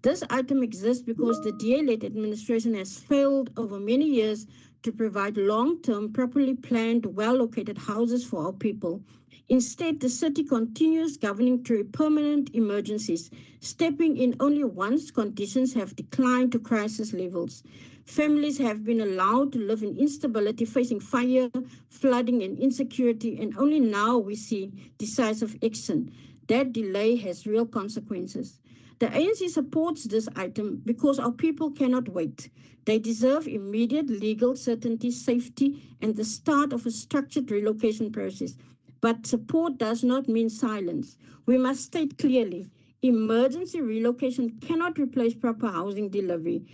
This item exists because the DA-led administration has failed over many years to provide long-term, properly planned, well-located houses for our people. Instead, the city continues governing through permanent emergencies, stepping in only once conditions have declined to crisis levels. Families have been allowed to live in instability, facing fire, flooding, and insecurity, and only now we see decisive action. That delay has real consequences. The ANC supports this item because our people cannot wait. They deserve immediate legal certainty, safety, and the start of a structured relocation process. But support does not mean silence. We must state clearly, emergency relocation cannot replace proper housing delivery.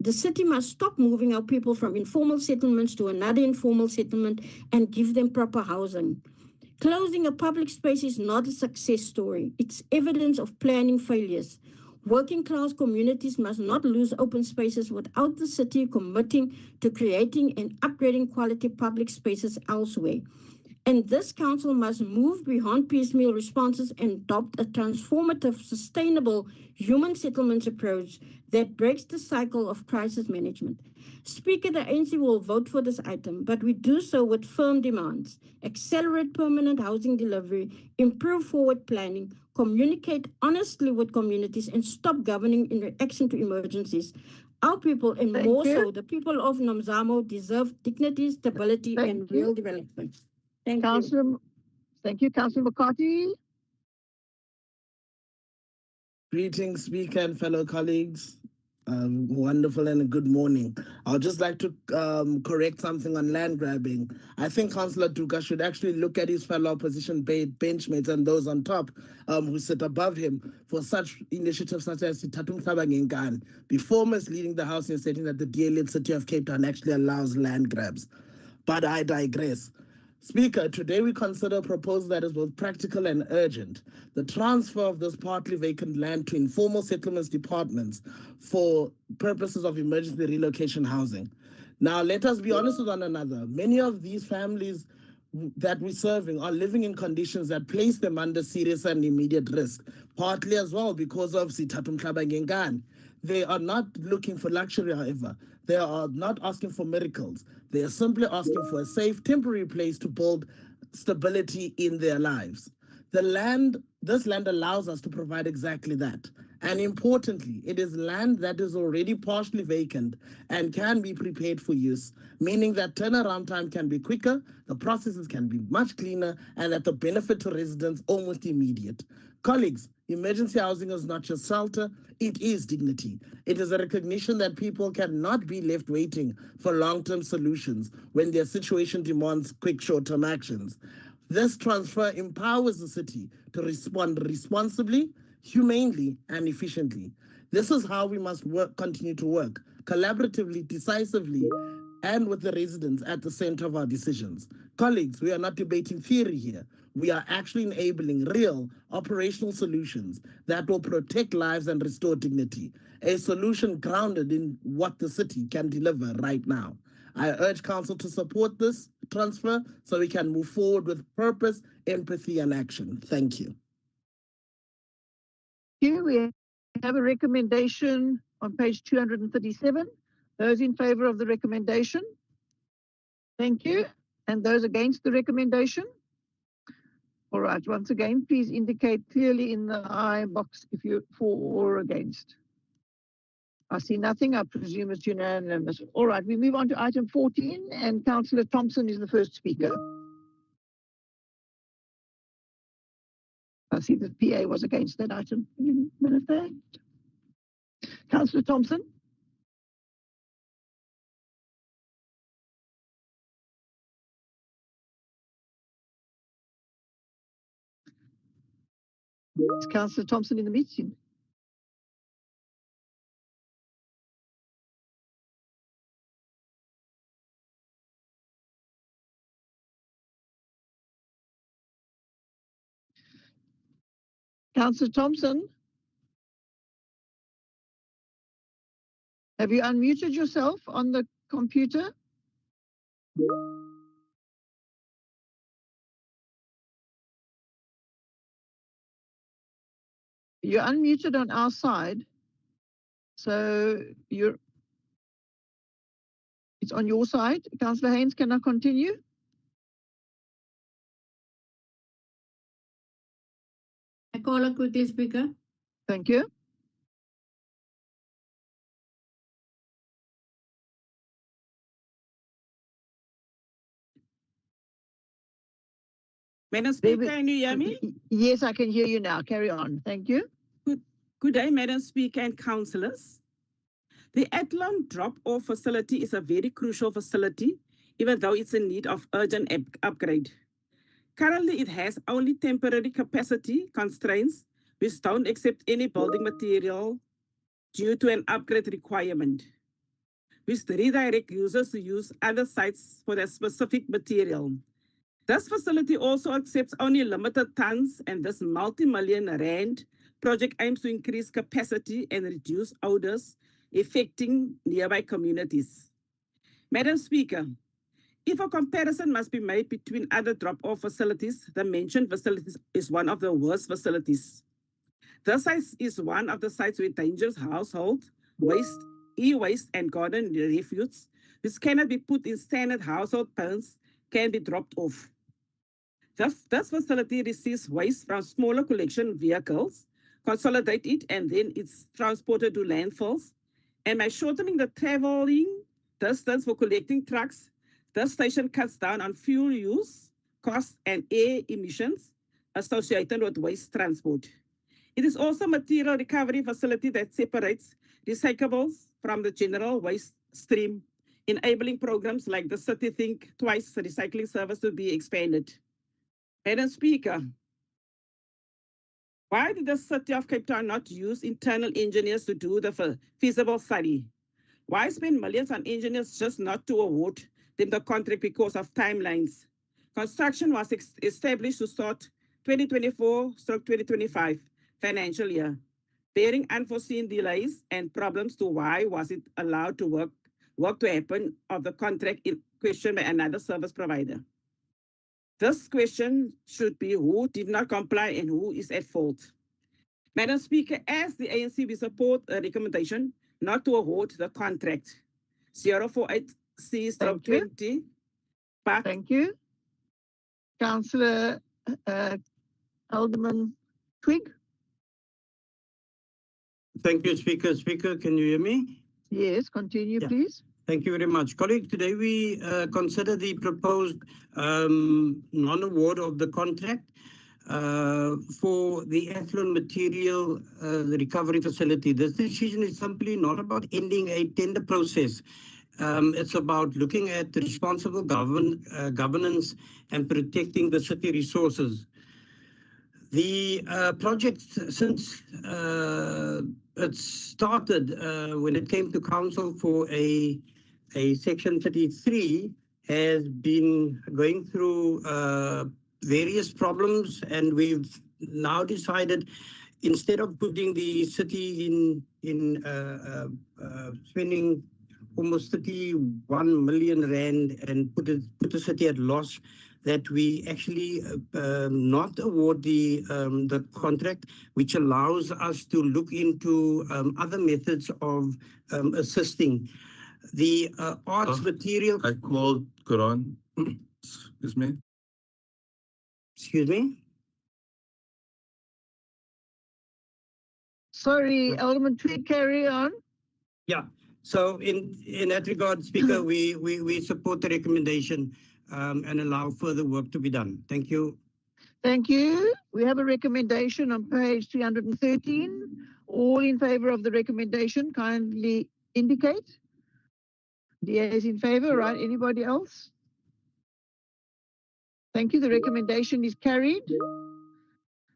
The city must stop moving our people from informal settlements to another informal settlement and give them proper housing. Closing a public space is not a success story. It's evidence of planning failures. Working class communities must not lose open spaces without the city committing to creating and upgrading quality public spaces elsewhere. And this council must move beyond piecemeal responses and adopt a transformative, sustainable human settlements approach that breaks the cycle of crisis management. Speaker, the ANC will vote for this item, but we do so with firm demands. Accelerate permanent housing delivery, improve forward planning, communicate honestly with communities, and stop governing in reaction to emergencies. Our people, and more so the people of Nomzamo, deserve dignity, stability, and real development. Thank you.
Thank you, Councillor McCarthy.
Greetings, Speaker and fellow colleagues. Wonderful and a good morning. I would just like to correct something on land grabbing. I think Councillor Duka should actually look at his fellow opposition benchmates and those on top who sit above him for such initiatives such as Tatum Ngenkan, before misleading the House and stating that the DA-led city of Cape Town actually allows land grabs. But I digress. Speaker, today we consider a proposal that is both practical and urgent. The transfer of this partly vacant land to informal settlements departments for purposes of emergency relocation housing. Now, let us be honest with one another. Many of these families that we're serving are living in conditions that place them under serious and immediate risk, partly as well because of Sithathum Ngenkan. They are not looking for luxury, however. They are not asking for miracles. They are simply asking for a safe, temporary place to build stability in their lives. This land allows us to provide exactly that. And importantly, it is land that is already partially vacant and can be prepared for use, meaning that turnaround time can be quicker, the processes can be much cleaner, and that the benefit to residents almost immediate. Colleagues, emergency housing is not just shelter, it is dignity. It is a recognition that people cannot be left waiting for long-term solutions when their situation demands quick short-term actions. This transfer empowers the city to respond responsibly, humanely, and efficiently. This is how we must continue to work, collaboratively, decisively, and with the residents at the center of our decisions. Colleagues, we are not debating theory here. We are actually enabling real operational solutions that will protect lives and restore dignity, a solution grounded in what the city can deliver right now. I urge Council to support this transfer so we can move forward with purpose, empathy, and action. Thank you.
Here we have a recommendation on page 237. Those in favor of the recommendation? Thank you. And those against the recommendation? All right, once again, please indicate clearly in the I box if you're for or against. I see nothing. I presume it's unanimous. All right, we move on to item 14, and Councillor Thompson is the first speaker. I see the PA was against that item. Councillor Thompson. Is Councillor Thompson in the meeting? Councillor Thompson, have you unmuted yourself on the computer? You're unmuted on our side, so it's on your side. Councillor Haynes, can I continue?
I call her quickly, Speaker.
Thank you.
Madam Speaker, can you hear me?
Yes, I can hear you now. Carry on. Thank you.
Good day, Madam Speaker and councillors. The Athlone drop-off facility is a very crucial facility, even though it's in need of urgent upgrade. Currently, it has only temporary capacity constraints, which don't accept any building material due to an upgrade requirement, which redirect users to use other sites for their specific material. This facility also accepts only limited tons, and this multi-million rand project aims to increase capacity and reduce odors affecting nearby communities. Madam Speaker, if a comparison must be made between other drop-off facilities, the mentioned facility is one of the worst facilities. This site is one of the sites where dangerous household waste, e-waste, and garden refuse, which cannot be put in standard household bins, can be dropped off. This facility receives waste from smaller collection vehicles, consolidate it, and then it's transported to landfills. And by shortening the traveling distance for collecting trucks, this station cuts down on fuel use, costs, and air emissions associated with waste transport. It is also a material recovery facility that separates recyclables from the general waste stream, enabling programs like the City Think Twice recycling service to be expanded. Madam Speaker, why did the City of Cape Town not use internal engineers to do the feasible study? Why spend millions on engineers just not to award them the contract because of timelines? Construction was established to start 2024/2025 financial year. Bearing unforeseen delays and problems to why was it allowed to work to happen of the contract in question by another service provider? This question should be who did not comply and who is at fault. Madam Speaker, as the ANC, we support a recommendation not to award the contract 048C/20.
Thank you. Councillor Alderman Twig.
Thank you, Speaker. Speaker, can you hear me?
Yes, continue, please.
Thank you very much. Colleagues, today we consider the proposed non-award of the contract for the Athlone material recovery facility. This decision is simply not about ending a tender process. It's about looking at the responsible governance and protecting the city resources. The project, since it started when it came to council for a Section 33, has been going through various problems, and we've now decided, instead of putting the city in spending almost 31 million rand and put the city at loss, that we actually not award the contract, which allows us to look into other methods of assisting. The arts material.
I called Quran. Excuse me.
Excuse me?
Sorry, Alderman Tweed, carry on.
Yeah. So in that regard, Speaker, we support the recommendation and allow further work to be done. Thank you.
Thank you. We have a recommendation on page 313. All in favor of the recommendation, kindly indicate. DA is in favor, right? Anybody else? Thank you. The recommendation is carried.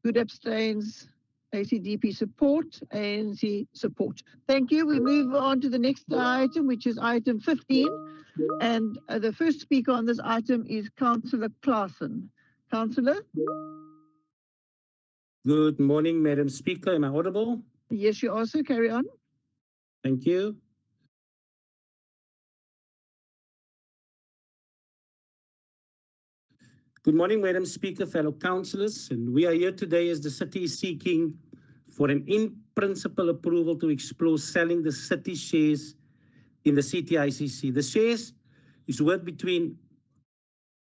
Good abstains. ACDP support, ANC support. Thank you. We move on to the next item, which is item 15. And the first speaker on this item is Councillor Claassen. Councillor?
Good morning, Madam Speaker. Am I audible?
Yes, you also. Carry on.
Thank you. Good morning, Madam Speaker, fellow councillors. And we are here today as the city is seeking for an in-principle approval to explore selling the city shares in the CTICC. The shares is worth between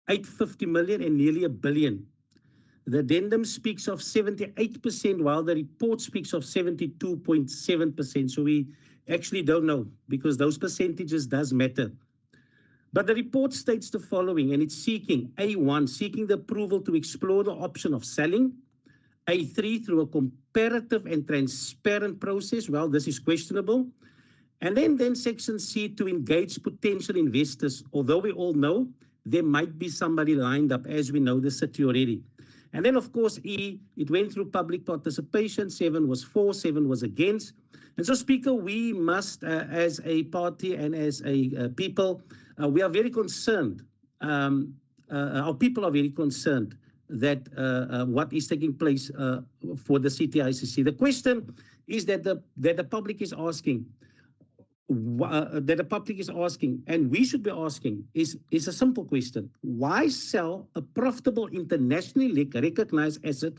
850 million and nearly 1 billion. The addendum speaks of 78%, while the report speaks of 72.7%. So we actually don't know, because those percentages does matter. But the report states the following, and it's seeking A1, seeking the approval to explore the option of selling. A3, through a comparative and transparent process. Well, this is questionable. And then section C, to engage potential investors, although we all know there might be somebody lined up, as we know the city already. And then, of course, E, it went through public participation. 7 was for, 7 was against. And so, Speaker, we must, as a party and as a people, we are very concerned. Our people are very concerned that what is taking place for the CTICC. The question is that the public is asking, and we should be asking, is a simple question. Why sell a profitable, internationally recognized asset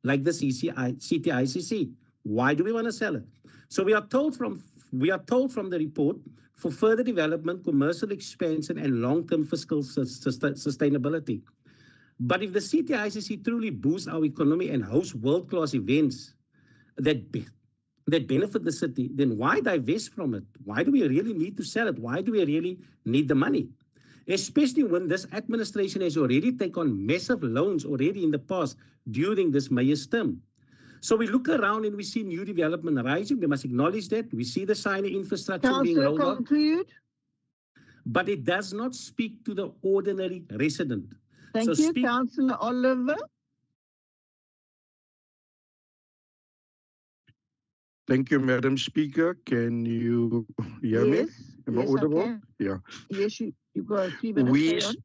like the CTICC? Why do we want to sell it? So we are told from the report, for further development, commercial expansion, and long-term fiscal sustainability. But if the CTICC truly boosts our economy and hosts world-class events that benefit the city, then why divest from it? Why do we really need to sell it? Why do we really need the money? Especially when this administration has already taken on massive loans already in the past during this mayor's term. So we look around and we see new development rising. We must acknowledge that. We see the sign of infrastructure being rolled out. But it does not speak to the ordinary resident.
Thank you, Councillor Oliver.
Thank you, Madam Speaker. Can you hear me? Am I audible?
I can.
Yeah.
Yes, you've got 3 minutes.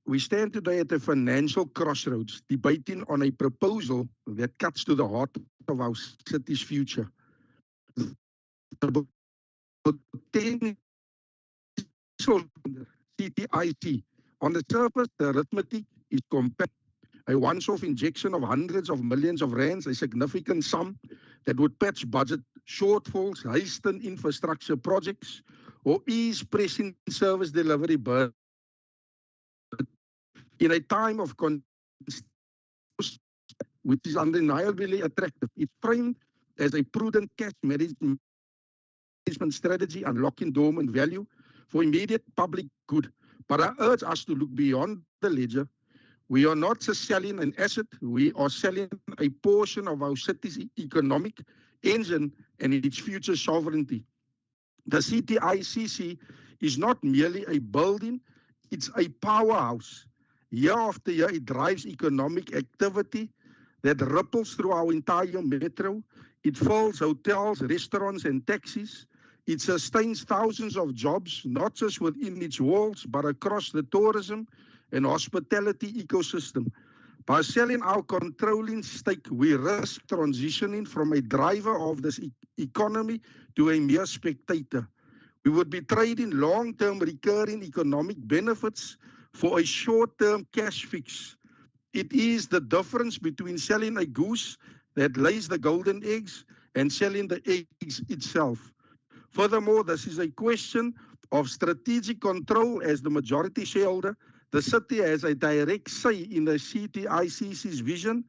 We stand today at a financial crossroads, debating on a proposal that cuts to the heart of our city's future. The potential CTIC. On the surface, the arithmetic is compact. A once-off injection of hundreds of millions of rands, a significant sum that would patch budget shortfalls, hasten infrastructure projects, or ease pressing service delivery burden. In a time of which is undeniably attractive, it's framed as a prudent cash management strategy, unlocking dormant value for immediate public good. But I urge us to look beyond the ledger. We are not just selling an asset, we are selling a portion of our city's economic engine and its future sovereignty. The CTICC is not merely a building, it's a powerhouse. Year after year, it drives economic activity that ripples through our entire metro. It fills hotels, restaurants, and taxis. It sustains thousands of jobs, not just within its walls, but across the tourism and hospitality ecosystem. By selling our controlling stake, we risk transitioning from a driver of this economy to a mere spectator. We would be trading long-term recurring economic benefits for a short-term cash fix. It is the difference between selling a goose that lays the golden eggs and selling the eggs itself. Furthermore, this is a question of strategic control. As the majority shareholder, the city has a direct say in the CTICC's vision,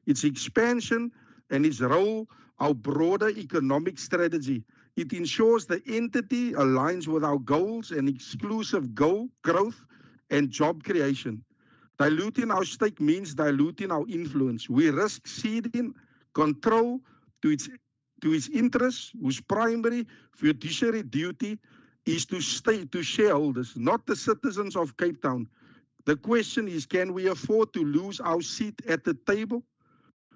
its expansion, and its role, our broader economic strategy. It ensures the entity aligns with our goals and exclusive growth and job creation. Diluting our stake means diluting our influence. We risk ceding control to its interests, whose primary fiduciary duty is to stay to shareholders, not the citizens of Cape Town. The question is, can we afford to lose our seat at the table?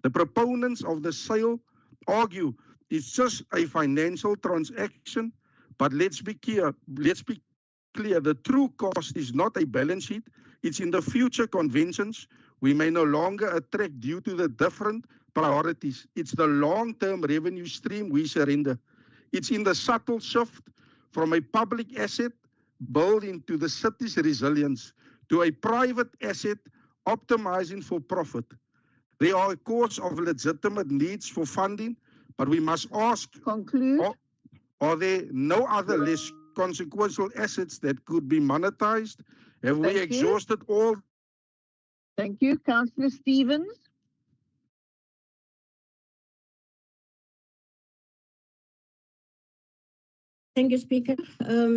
The proponents of the sale argue it's just a financial transaction, but let's be clear. The true cost is not a balance sheet. It's in the future conventions we may no longer attract due to the different priorities. It's the long-term revenue stream we surrender. It's in the subtle shift from a public asset built into the city's resilience to a private asset optimizing for profit. There are, of course, legitimate needs for funding, but we must ask, are there no other less consequential assets that could be monetized? Have we exhausted all
Thank you. Councillor Stevens.
Thank you, Speaker.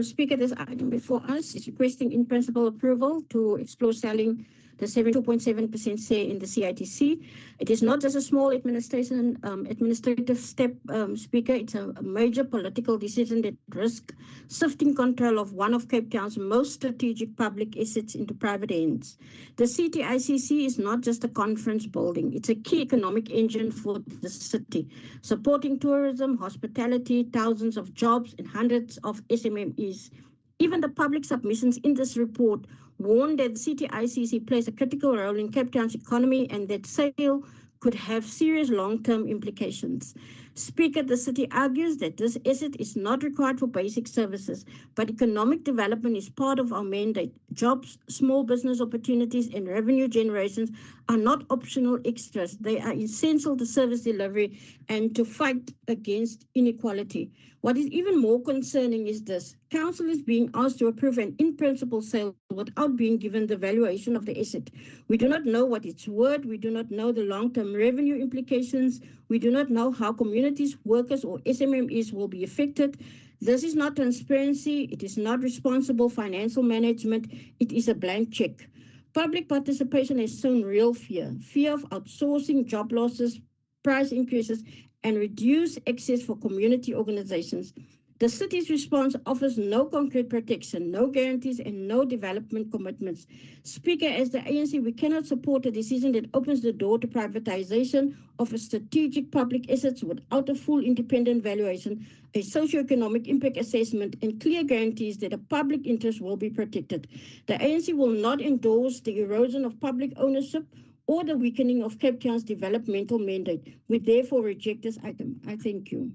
Speaker, this item before us is requesting in principle approval to explore selling the 72.7% share in the CITC. It is not just a small administrative step, Speaker. It's a major political decision that risks shifting control of one of Cape Town's most strategic public assets into private hands. The CTICC is not just a conference building. It's a key economic engine for the city, supporting tourism, hospitality, thousands of jobs, and hundreds of SMMEs. Even the public submissions in this report warned that the CTICC plays a critical role in Cape Town's economy and that sale could have serious long-term implications. Speaker, the city argues that this asset is not required for basic services, but economic development is part of our mandate. Jobs, small business opportunities, and revenue generations are not optional extras. They are essential to service delivery and to fight against inequality. What is even more concerning is this. Council is being asked to approve an in-principle sale without being given the valuation of the asset. We do not know what it's worth. We do not know the long-term revenue implications. We do not know how communities, workers, or SMMEs will be affected. This is not transparency. It is not responsible financial management. It is a blank check. Public participation has shown real fear of outsourcing, job losses, price increases, and reduced access for community organizations. The city's response offers no concrete protection, no guarantees, and no development commitments. Speaker, as the ANC, we cannot support a decision that opens the door to privatization of a strategic public assets without a full independent valuation, a socioeconomic impact assessment, and clear guarantees that a public interest will be protected. The ANC will not endorse the erosion of public ownership or the weakening of Cape Town's developmental mandate. We therefore reject this item. I thank you.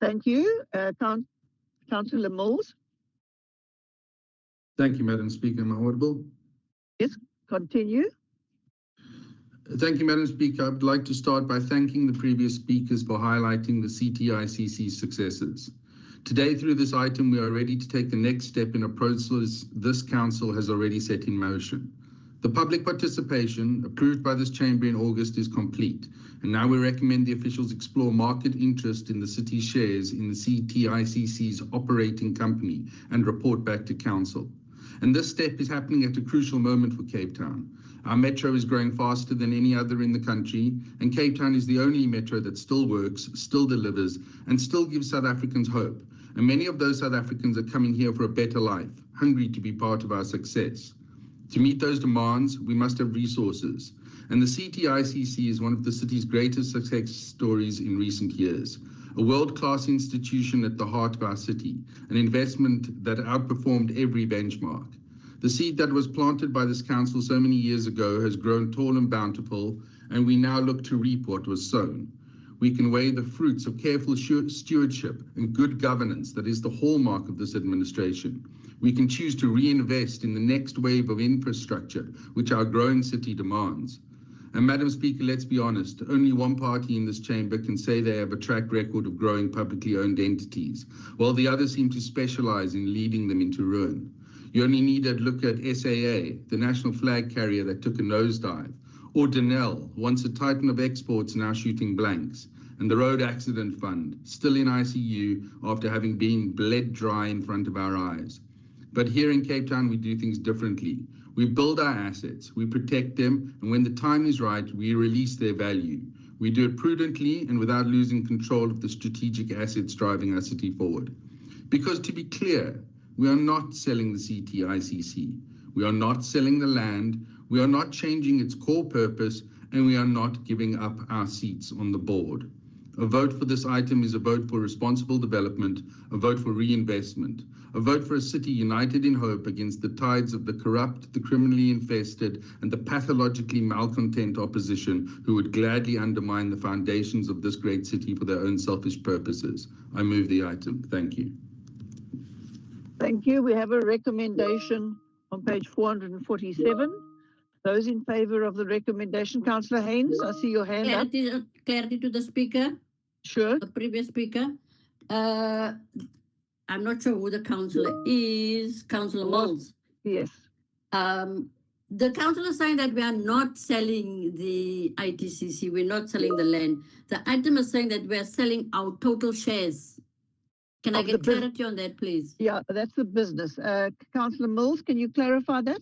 Thank you. Councillor Mills.
Thank you, Madam Speaker. Am I audible?
Yes, continue.
Thank you, Madam Speaker. I would like to start by thanking the previous speakers for highlighting the CTICC's successes. Today, through this item, we are ready to take the next step in a process this Council has already set in motion. The public participation approved by this chamber in August is complete, and now we recommend the officials explore market interest in the city's shares in the CTICC's operating company and report back to Council. And this step is happening at a crucial moment for Cape Town. Our metro is growing faster than any other in the country, and Cape Town is the only metro that still works, still delivers, and still gives South Africans hope. And many of those South Africans are coming here for a better life, hungry to be part of our success. To meet those demands, we must have resources. And the CTICC is one of the city's greatest success stories in recent years. A world-class institution at the heart of our city, an investment that outperformed every benchmark. The seed that was planted by this council so many years ago has grown tall and bountiful, and we now look to reap what was sown. We can weigh the fruits of careful stewardship and good governance that is the hallmark of this administration. We can choose to reinvest in the next wave of infrastructure, which our growing city demands. And Madam Speaker, let's be honest, only one party in this chamber can say they have a track record of growing publicly owned entities, while the others seem to specialize in leading them into ruin. You only need to look at SAA, the national flag carrier that took a nosedive, or Denel, once a titan of exports now shooting blanks, and the Road Accident Fund, still in ICU after having been bled dry in front of our eyes. But here in Cape Town, we do things differently. We build our assets, we protect them, and when the time is right, we release their value. We do it prudently and without losing control of the strategic assets driving our city forward. Because to be clear, we are not selling the CTICC. We are not selling the land. We are not changing its core purpose, and we are not giving up our seats on the board. A vote for this item is a vote for responsible development, a vote for reinvestment, a vote for a city united in hope against the tides of the corrupt, the criminally infested, and the pathologically malcontent opposition who would gladly undermine the foundations of this great city for their own selfish purposes. I move the item. Thank you.
Thank you. We have a recommendation on page 447. Those in favour of the recommendation, Councillor Haynes, I see your hand up.
Clarity to the speaker.
Sure.
The previous speaker. I'm not sure who the councillor is. Councillor Mills.
Yes.
The council is saying that we are not selling the ITCC, we're not selling the land. The item is saying that we are selling our total shares. Can I get clarity on that, please?
Yeah, that's the business. Councillor Mills, can you clarify that?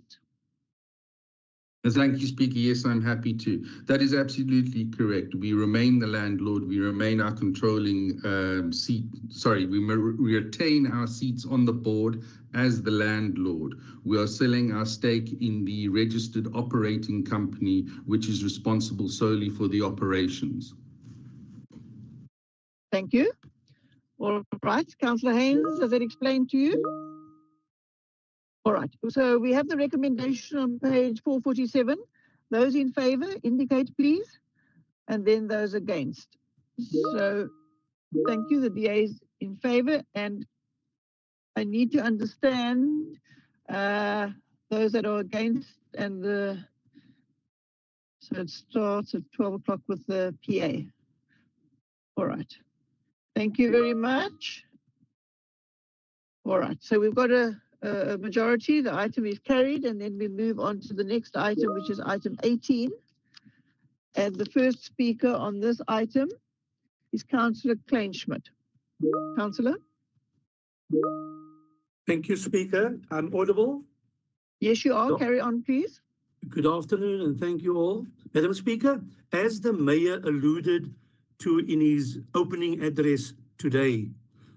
Thank you, Speaker. Yes, I'm happy to. That is absolutely correct. We remain the landlord. We remain our controlling seat. Sorry, we retain our seats on the board as the landlord. We are selling our stake in the registered operating company, which is responsible solely for the operations.
Thank you. All right, Councillor Haynes, has that explained to you? All right, so we have the recommendation on page 447. Those in favour indicate, please, and then those against. So thank you, the DA is in favour, and I need to understand those that are against, and so it starts at 12 o'clock with the PA. All right, thank you very much. All right, so we've got a majority, the item is carried, and then we move on to the next item, which is item 18. And the first speaker on this item is Councillor Kleinschmidt. Councillor?
Thank you, Speaker. I'm audible?
Yes, you are. Carry on, please.
Good afternoon, and thank you all. Madam Speaker, as the Mayor alluded to in his opening address today,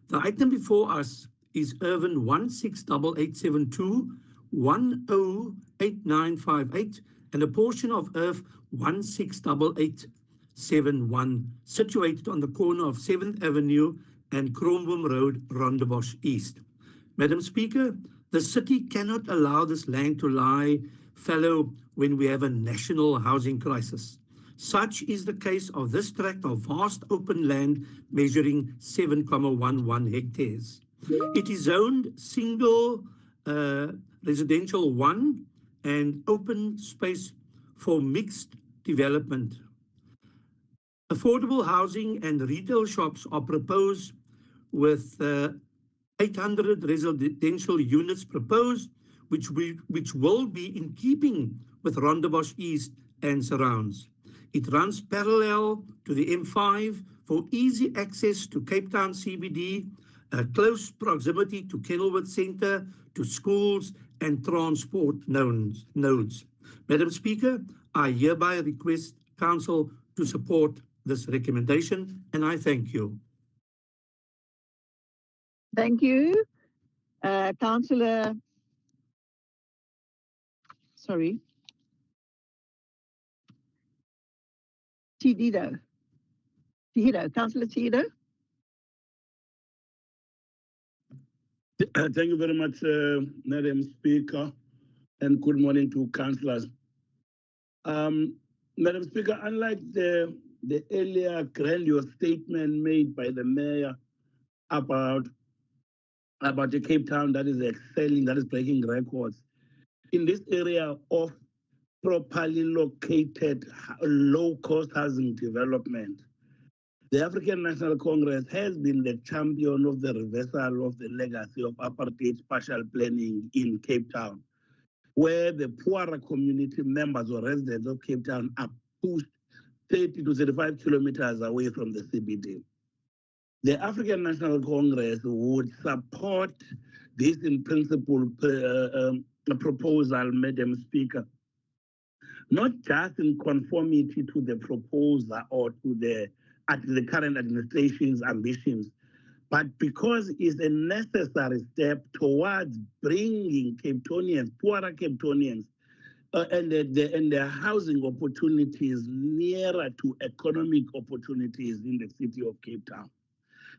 the item before us is Irvin 168872, 108958, and a portion of Irv 168871, situated on the corner of 7th Avenue and Cromboom Road, Rondebosch East. Madam Speaker, the city cannot allow this land to lie fallow when we have a national housing crisis. Such is the case of this tract of vast open land measuring 7,11 hectares. It is zoned single residential 1 and open space for mixed development. Affordable housing and retail shops are proposed with 800 residential units proposed, which will be in keeping with Rondebosch East and surrounds. It runs parallel to the M5 for easy access to Cape Town CBD, close proximity to Kenilworth Centre, to schools and transport nodes. Madam Speaker, I hereby request Council to support this recommendation, and I thank you.
Thank you. Councillor, sorry. Tidido. Councillor Tidido.
Thank you very much, Madam Speaker, and good morning to councillors. Madam Speaker, unlike the earlier grandiose statement made by the Mayor about the Cape Town that is excelling, that is breaking records, in this area of properly located low-cost housing development, the African National Congress has been the champion of the reversal of the legacy of apartheid spatial planning in Cape Town, where the poorer community members or residents of Cape Town are pushed 30 to 35 kilometers away from the CBD. The African National Congress would support this in principle proposal, Madam Speaker, not just in conformity to the proposer or to the current administration's ambitions, but because it's a necessary step towards bringing Cape Townians, poorer Cape Townians, and their housing opportunities nearer to economic opportunities in the city of Cape Town.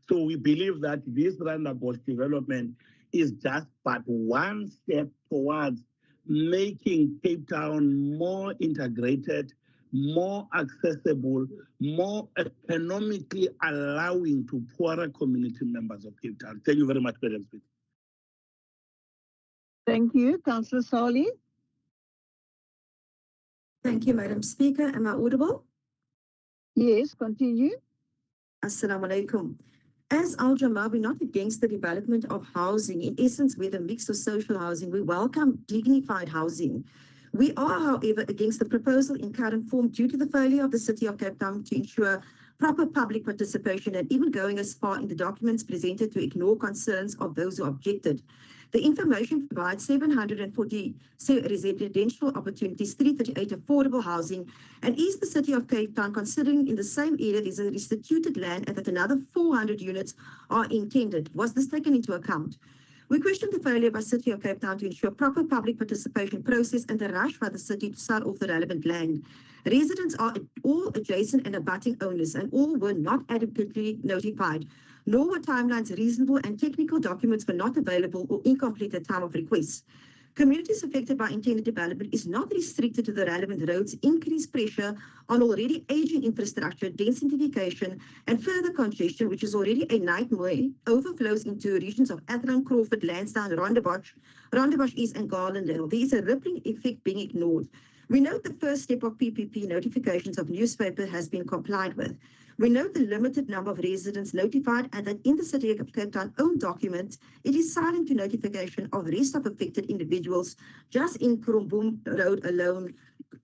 So we believe that this roundabout development is just but one step towards making Cape Town more integrated, more accessible, more economically allowing to poorer community members of Cape Town. Thank you very much, Madam Speaker.
Thank you. Councillor Sali.
Thank you, Madam Speaker. Am I audible?
Yes, continue.
Assalamu alaikum. As Al Jamaa, we're not against the development of housing. In essence, we're the mix of social housing. We welcome dignified housing. We are, however, against the proposal in current form due to the failure of the City of Cape Town to ensure proper public participation and even going as far in the documents presented to ignore concerns of those who objected. The information provides 740 residential opportunities, 338 affordable housing, and is the City of Cape Town considering in the same area there's a restituted land and that another 400 units are intended? Was this taken into account? We question the failure by City of Cape Town to ensure proper public participation process and the rush by the city to sell off the relevant land. Residents are all adjacent and abutting owners, and all were not adequately notified, nor were timelines reasonable, and technical documents were not available or incomplete at time of request. Communities affected by intended development is not restricted to the relevant roads, increased pressure on already aging infrastructure, densification, and further congestion, which is already a nightmare, overflows into regions of Athlone, Crawford, Lansdowne, Rondebosch East, and Garlandale. There is a rippling effect being ignored. We note the first step of PPP notifications of newspaper has been complied with. We note the limited number of residents notified and that in the City of Cape Town own document, it is silent to notification of rest of affected individuals just in Kromboom Road alone.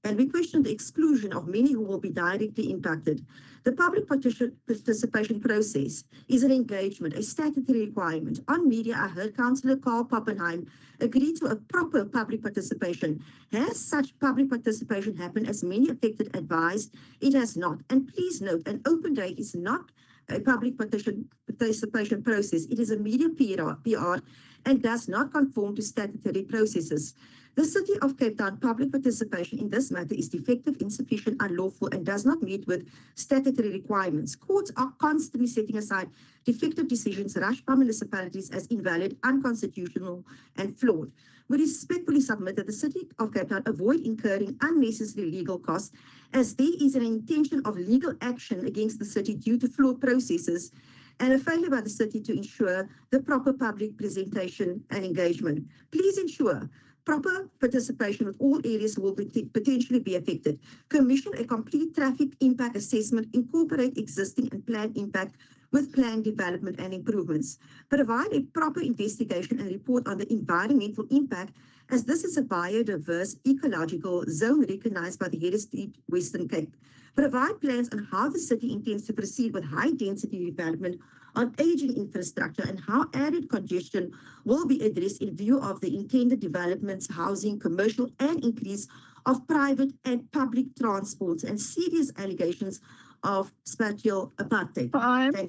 And we question the exclusion of many who will be directly impacted. The public participation process is an engagement, a statutory requirement. On media, I heard Councillor Carl Pappenheim agree to a proper public participation. Has such public participation happened as many affected advised? It has not. And please note, an open day is not a public participation process. It is a media PR and does not conform to statutory processes. The City of Cape Town public participation in this matter is defective, insufficient, unlawful, and does not meet with statutory requirements. Courts are constantly setting aside defective decisions rushed by municipalities as invalid, unconstitutional, and flawed. We respectfully submit that the City of Cape Town avoid incurring unnecessary legal costs, as there is an intention of legal action against the city due to flawed processes and a failure by the city to ensure the proper public presentation and engagement. Please ensure proper participation with all areas will potentially be affected. Commission a complete traffic impact assessment, incorporate existing and planned impact with planned development and improvements. Provide a proper investigation and report on the environmental impact, as this is a biodiverse ecological zone recognized by the Heritage Western Cape. Provide plans on how the city intends to proceed with high-density development on aging infrastructure and how added congestion will be addressed in view of the intended developments, housing, commercial, and increase of private and public transports and serious allegations of spatial apartheid.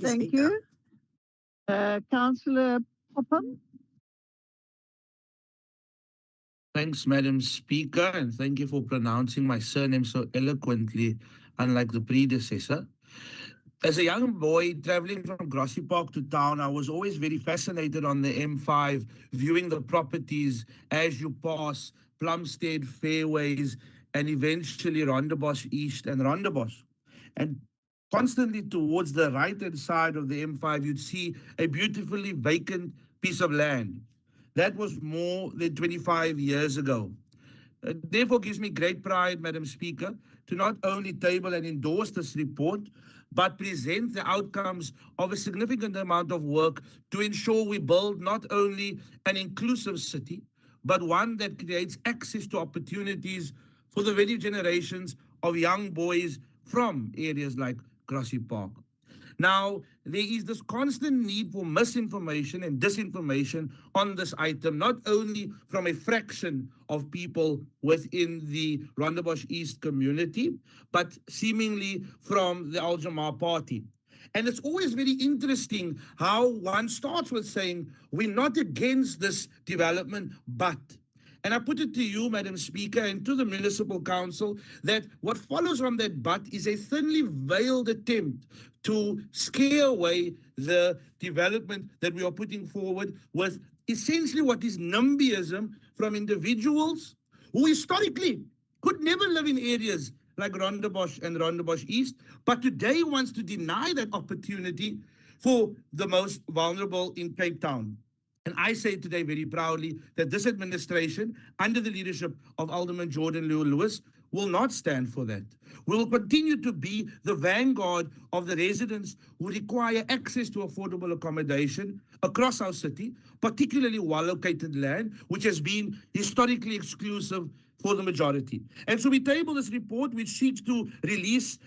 Thank you. Councillor Popham.
Thanks, Madam Speaker, and thank you for pronouncing my surname so eloquently, unlike the predecessor. As a young boy traveling from Grassy Park to town, I was always very fascinated on the M5, viewing the properties as you pass Plumstead, Fairways, and eventually Rondebosch East and Rondebosch. And constantly towards the right-hand side of the M5, you'd see a beautifully vacant piece of land. That was more than 25 years ago. Therefore, gives me great pride, Madam Speaker, to not only table and endorse this report, but present the outcomes of a significant amount of work to ensure we build not only an inclusive city, but one that creates access to opportunities for the very generations of young boys from areas like Grassy Park. Now, there is this constant need for misinformation and disinformation on this item, not only from a fraction of people within the Rondebosch East community, but seemingly from the Al Jama-ah party. And it's always very interesting how one starts with saying, we're not against this development, but. And I put it to you, Madam Speaker, and to the Municipal Council, that what follows from that but is a thinly veiled attempt to scare away the development that we are putting forward with essentially what is NIMBYism from individuals who historically could never live in areas like Rondebosch and Rondebosch East, but today wants to deny that opportunity for the most vulnerable in Cape Town. And I say today very proudly that this administration, under the leadership of Alderman Jordan Lewis,
will not stand for that. We will continue to be the vanguard of the residents who require access to affordable accommodation across our city, particularly well-located land, which has been historically exclusive for the majority. And so we table this report, which seeks to release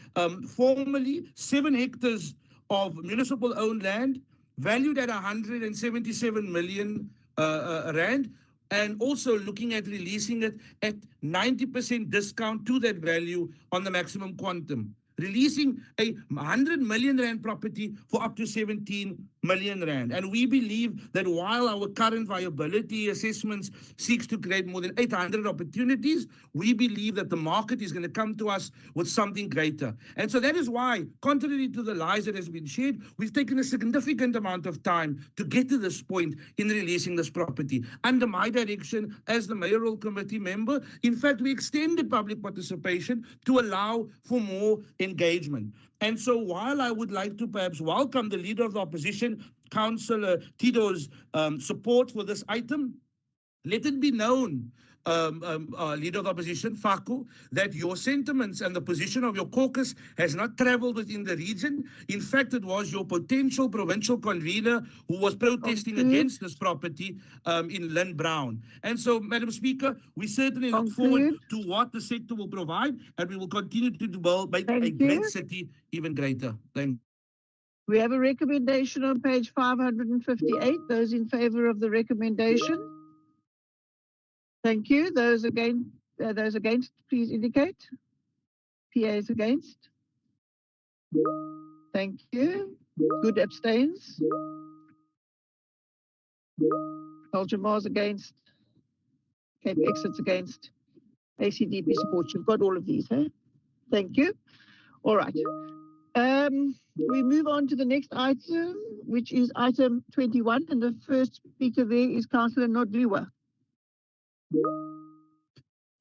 formally 7 hectares of municipal-owned land, valued at 177 million rand, and also looking at releasing it at 90% discount to that value on the maximum quantum, releasing a 100 million rand property for up to 17 million rand. And we believe that while our current viability assessments seeks to create more than 800 opportunities, we believe that the market is going to come to us with something greater. And so that is why, contrary to the lies that has been shared, we've taken a significant amount of time to get to this point in releasing this property. Under my direction as the mayoral committee member, in fact, we extended public participation to allow for more engagement. And so while I would like to perhaps welcome the Leader of the Opposition, Councillor Tito's support for this item, let it be known, Leader of the Opposition, Faku, that your sentiments and the position of your caucus has not travelled within the region. In fact, it was your potential provincial convener who was protesting against this property in Lynn Brown. And so, Madam Speaker, we certainly look forward to what the sector will provide, and we will continue to make a great city even greater. Thank you.
We have a recommendation on page 558. Those in favour of the recommendation? Thank you. Those against, please indicate. PA is against. Thank you. Good abstains. Aljamar's against. Cape Exit's against. ACDP supports. You've got all of these, huh? Thank you. All right. We move on to the next item, which is item 21, and the first speaker there is Councillor Nodliwa.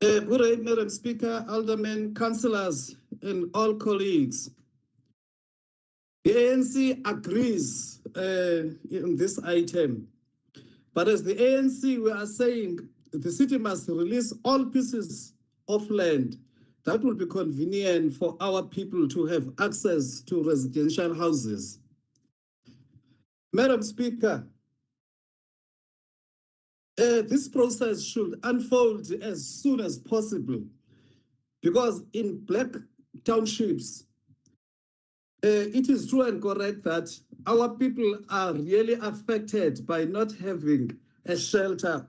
Good day, Madam Speaker, aldermen, councillors, and all colleagues. The ANC agrees in this item, but as the ANC, we are saying the city must release all pieces of land that will be convenient for our people to have access to residential houses. Madam Speaker, this process should unfold as soon as possible, because in black townships, it is true and correct that our people are really affected by not having a shelter.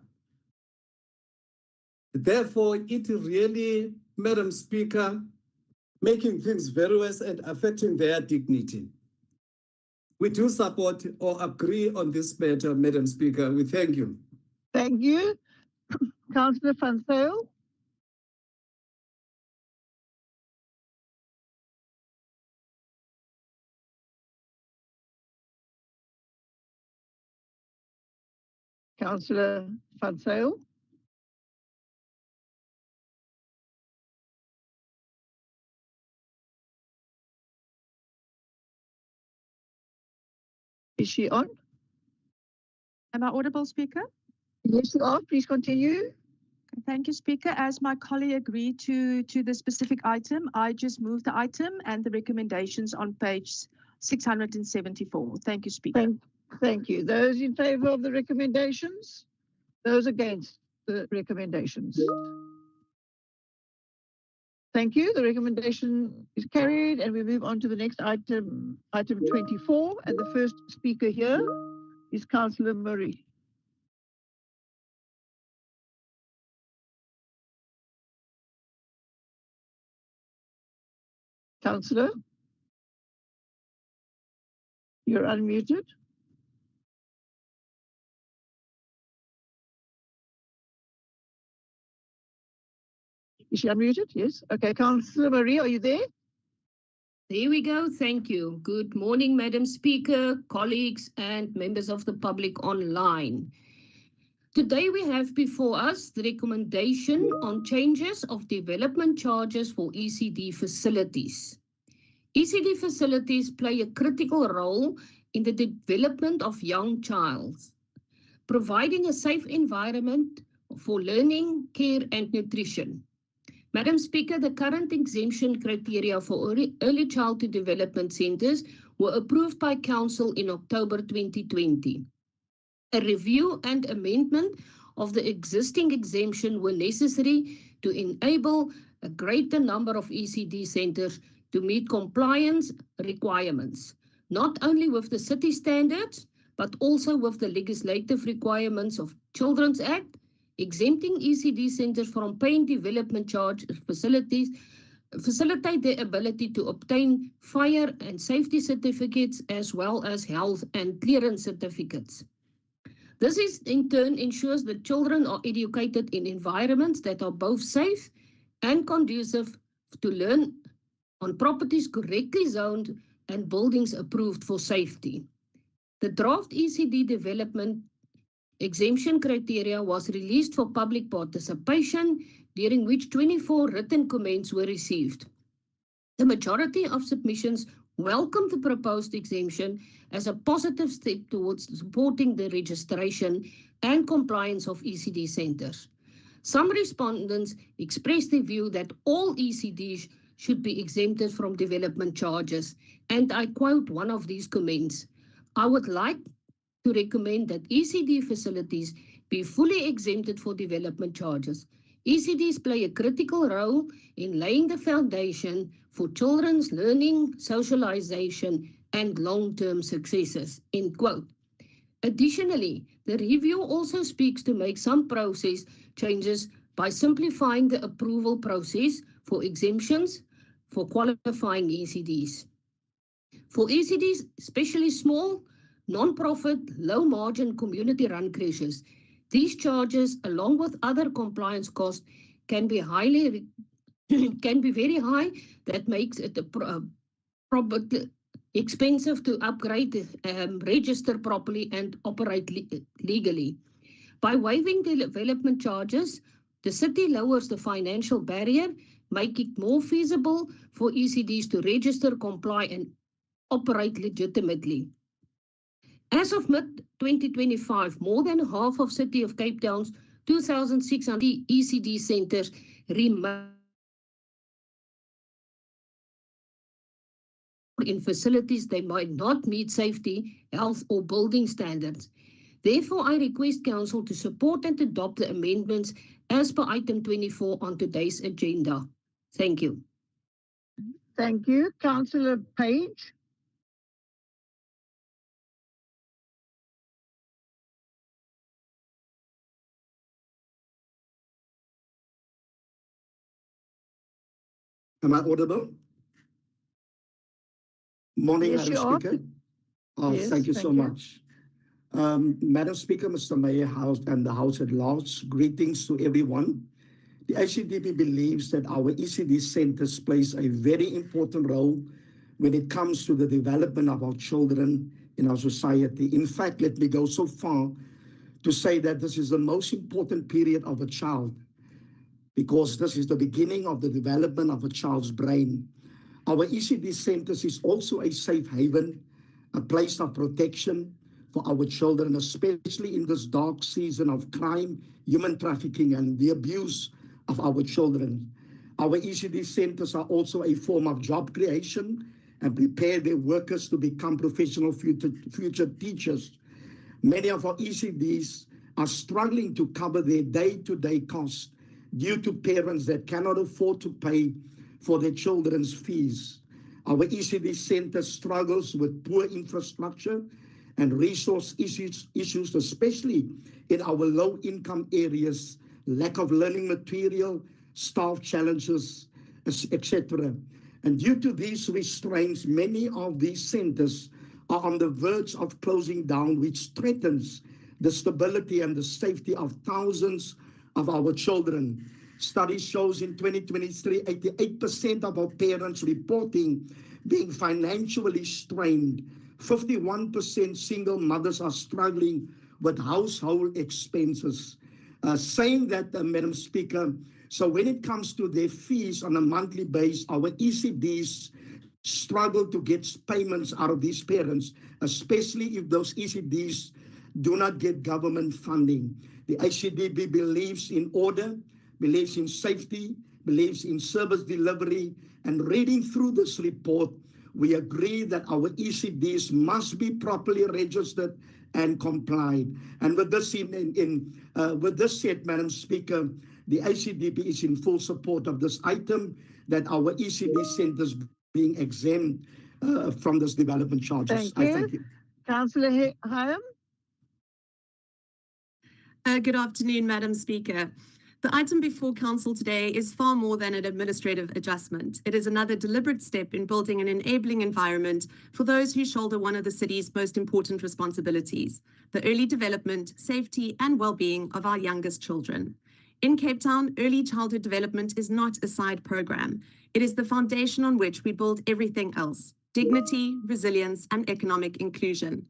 Therefore, it really, Madam Speaker, making things very worse and affecting their dignity. We do support or agree on this matter, Madam Speaker. We thank you.
Thank you. Councillor Van Zyl. Councillor Van Zyl. Is she on?
Am I audible, Speaker?
Yes, you are. Please continue.
Thank you, Speaker. As my colleague agreed to the specific item, I just moved the item and the recommendations on page 674. Thank you, Speaker.
Thank you. Those in favour of the recommendations? Those against the recommendations? Thank you. The recommendation is carried, and we move on to the next item, item 24. And the first speaker here is Councillor Murray. Councillor, you're unmuted. Is she unmuted? Yes. Okay, Councillor Marie, are you there?
There we go. Thank you. Good morning, Madam Speaker, colleagues, and members of the public online. Today we have before us the recommendation on changes of development charges for ECD facilities. ECD facilities play a critical role in the development of young childs, providing a safe environment for learning, care, and nutrition. Madam Speaker, the current exemption criteria for early childhood development centres were approved by Council in October 2020. A review and amendment of the existing exemption were necessary to enable a greater number of ECD centres to meet compliance requirements, not only with the city standards, but also with the legislative requirements of Children's Act, exempting ECD centres from paying development charge facilitate their ability to obtain fire and safety certificates as well as health and clearance certificates. This in turn ensures that children are educated in environments that are both safe and conducive to learn on properties correctly zoned and buildings approved for safety. The draft ECD development exemption criteria was released for public participation, during which 24 written comments were received. The majority of submissions welcomed the proposed exemption as a positive step towards supporting the registration and compliance of ECD centres. Some respondents expressed the view that all ECDs should be exempted from development charges, and I quote one of these comments: "I would like to recommend that ECD facilities be fully exempted for development charges. ECDs play a critical role in laying the foundation for children's learning, socialization, and long-term successes." End quote. Additionally, the review also speaks to make some process changes by simplifying the approval process for exemptions for qualifying ECDs. For ECDs, especially small, non-profit, low-margin community-run creches, these charges, along with other compliance costs, can be very high. That makes it probably expensive to upgrade, register properly, and operate legally. By waiving the development charges, the city lowers the financial barrier, making it more feasible for ECDs to register, comply, and operate legitimately. As of mid-2025, more than half of City of Cape Town's 2,600 ECD centres remain in facilities they might not meet safety, health, or building standards. Therefore, I request Council to support and adopt the amendments as per item 24 on today's agenda. Thank you.
Thank you. Councillor Page.
Am I audible? Morning,
Yes,
Madam
you are.
Speaker. Oh,
Yes,
thank you so
thank you.
much. Madam Speaker, Mr. Mayor, House, and the House at large, greetings to everyone. The ICDP believes that our ECD centres plays a very important role when it comes to the development of our children in our society. In fact, let me go so far to say that this is the most important period of a child, because this is the beginning of the development of a child's brain. Our ECD centres is also a safe haven, a place of protection for our children, especially in this dark season of crime, human trafficking, and the abuse of our children. Our ECD centres are also a form of job creation and prepare their workers to become professional future teachers. Many of our ECDs are struggling to cover their day-to-day costs due to parents that cannot afford to pay for their children's fees. Our ECD center struggles with poor infrastructure and resource issues, especially in our low-income areas, lack of learning material, staff challenges, etc. And due to these restraints, many of these centers are on the verge of closing down, which threatens the stability and the safety of thousands of our children. Study shows in 2023, 88% of our parents reporting being financially strained. 51% single mothers are struggling with household expenses. Saying that, Madam Speaker, so when it comes to their fees on a monthly basis, our ECDs struggle to get payments out of these parents, especially if those ECDs do not get government funding. The ICDP believes in order, believes in safety, believes in service delivery. And reading through this report, we agree that our ECDs must be properly registered and complied. And with this with this said, Madam Speaker, the ICDP is in full support of this item, that our ECD centers being exempt from this development charges.
Thank you. Councillor Hyam.
Good afternoon, Madam Speaker. The item before Council today is far more than an administrative adjustment. It is another deliberate step in building an enabling environment for those who shoulder one of the city's most important responsibilities, the early development, safety, and well-being of our youngest children. In Cape Town, early childhood development is not a side program. It is the foundation on which we build everything else: dignity, resilience, and economic inclusion.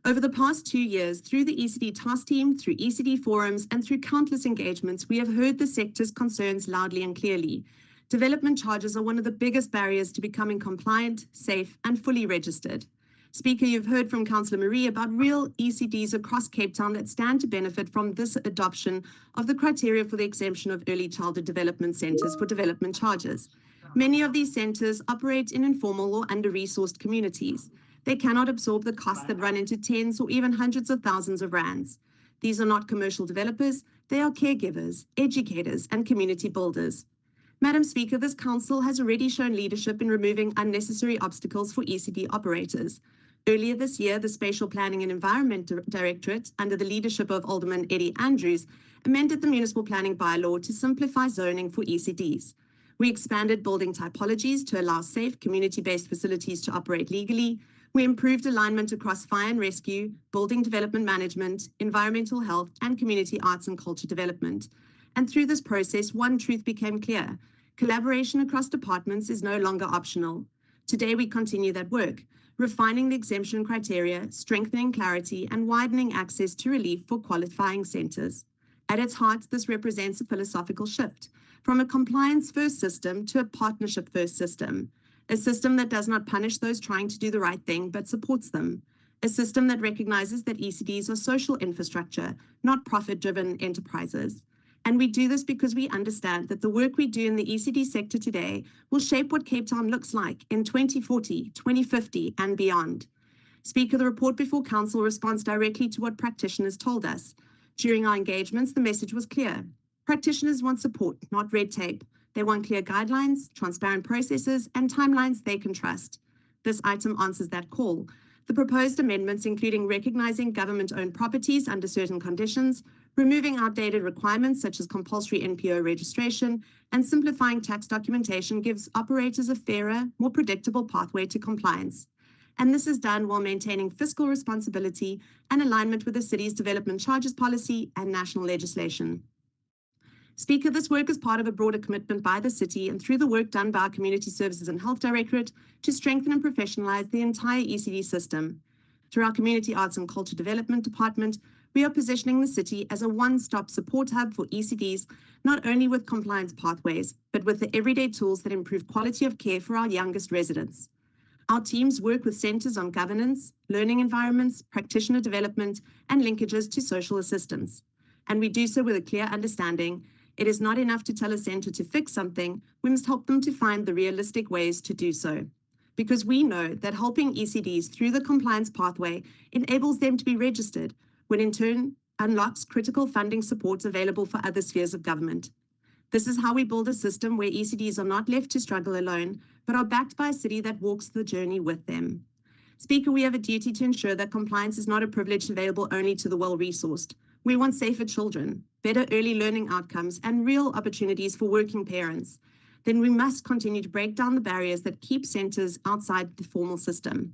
Over the past 2 years, through the ECD task team, through ECD forums, and through countless engagements, we have heard the sector's concerns loudly and clearly. Development charges are one of the biggest barriers to becoming compliant, safe, and fully registered. Speaker, you've heard from Councillor Marie about real ECDs across Cape Town that stand to benefit from this adoption of the criteria for the exemption of early childhood development centres for development charges. Many of these centres operate in informal or under-resourced communities. They cannot absorb the costs that run into tens or even hundreds of thousands of rands. These are not commercial developers, they are caregivers, educators, and community builders. Madam Speaker, this council has already shown leadership in removing unnecessary obstacles for ECD operators. Earlier this year, the Spatial Planning and Environment Directorate, under the leadership of Alderman Eddie Andrews, amended the municipal planning bylaw to simplify zoning for ECDs. We expanded building typologies to allow safe, community-based facilities to operate legally. We improved alignment across fire and rescue, building development management, environmental health, and community arts and culture development. And through this process, one truth became clear: collaboration across departments is no longer optional. Today, we continue that work, refining the exemption criteria, strengthening clarity, and widening access to relief for qualifying centres. At its heart, this represents a philosophical shift from a compliance-first system to a partnership-first system. A system that does not punish those trying to do the right thing, but supports them. A system that recognizes that ECDs are social infrastructure, not profit-driven enterprises. And we do this because we understand that the work we do in the ECD sector today will shape what Cape Town looks like in 2040, 2050, and beyond. Speaker, the report before Council responds directly to what practitioners told us. During our engagements, the message was clear. Practitioners want support, not red tape. They want clear guidelines, transparent processes, and timelines they can trust. This item answers that call. The proposed amendments, including recognizing government-owned properties under certain conditions, removing outdated requirements such as compulsory NPO registration, and simplifying tax documentation, gives operators a fairer, more predictable pathway to compliance. And this is done while maintaining fiscal responsibility and alignment with the city's development charges policy and national legislation. Speaker, this work is part of a broader commitment by the city and through the work done by our Community Services and Health Directorate to strengthen and professionalize the entire ECD system. Through our Community Arts and Culture Development Department, we are positioning the city as a one-stop support hub for ECDs, not only with compliance pathways, but with the everyday tools that improve quality of care for our youngest residents. Our teams work with centres on governance, learning environments, practitioner development, and linkages to social assistance. And we do so with a clear understanding: it is not enough to tell a centre to fix something, we must help them to find the realistic ways to do so. Because we know that helping ECDs through the compliance pathway enables them to be registered, which in turn unlocks critical funding supports available for other spheres of government. This is how we build a system where ECDs are not left to struggle alone, but are backed by a city that walks the journey with them. Speaker, we have a duty to ensure that compliance is not a privilege available only to the well-resourced. We want safer children, better early learning outcomes, and real opportunities for working parents. Then we must continue to break down the barriers that keep centres outside the formal system.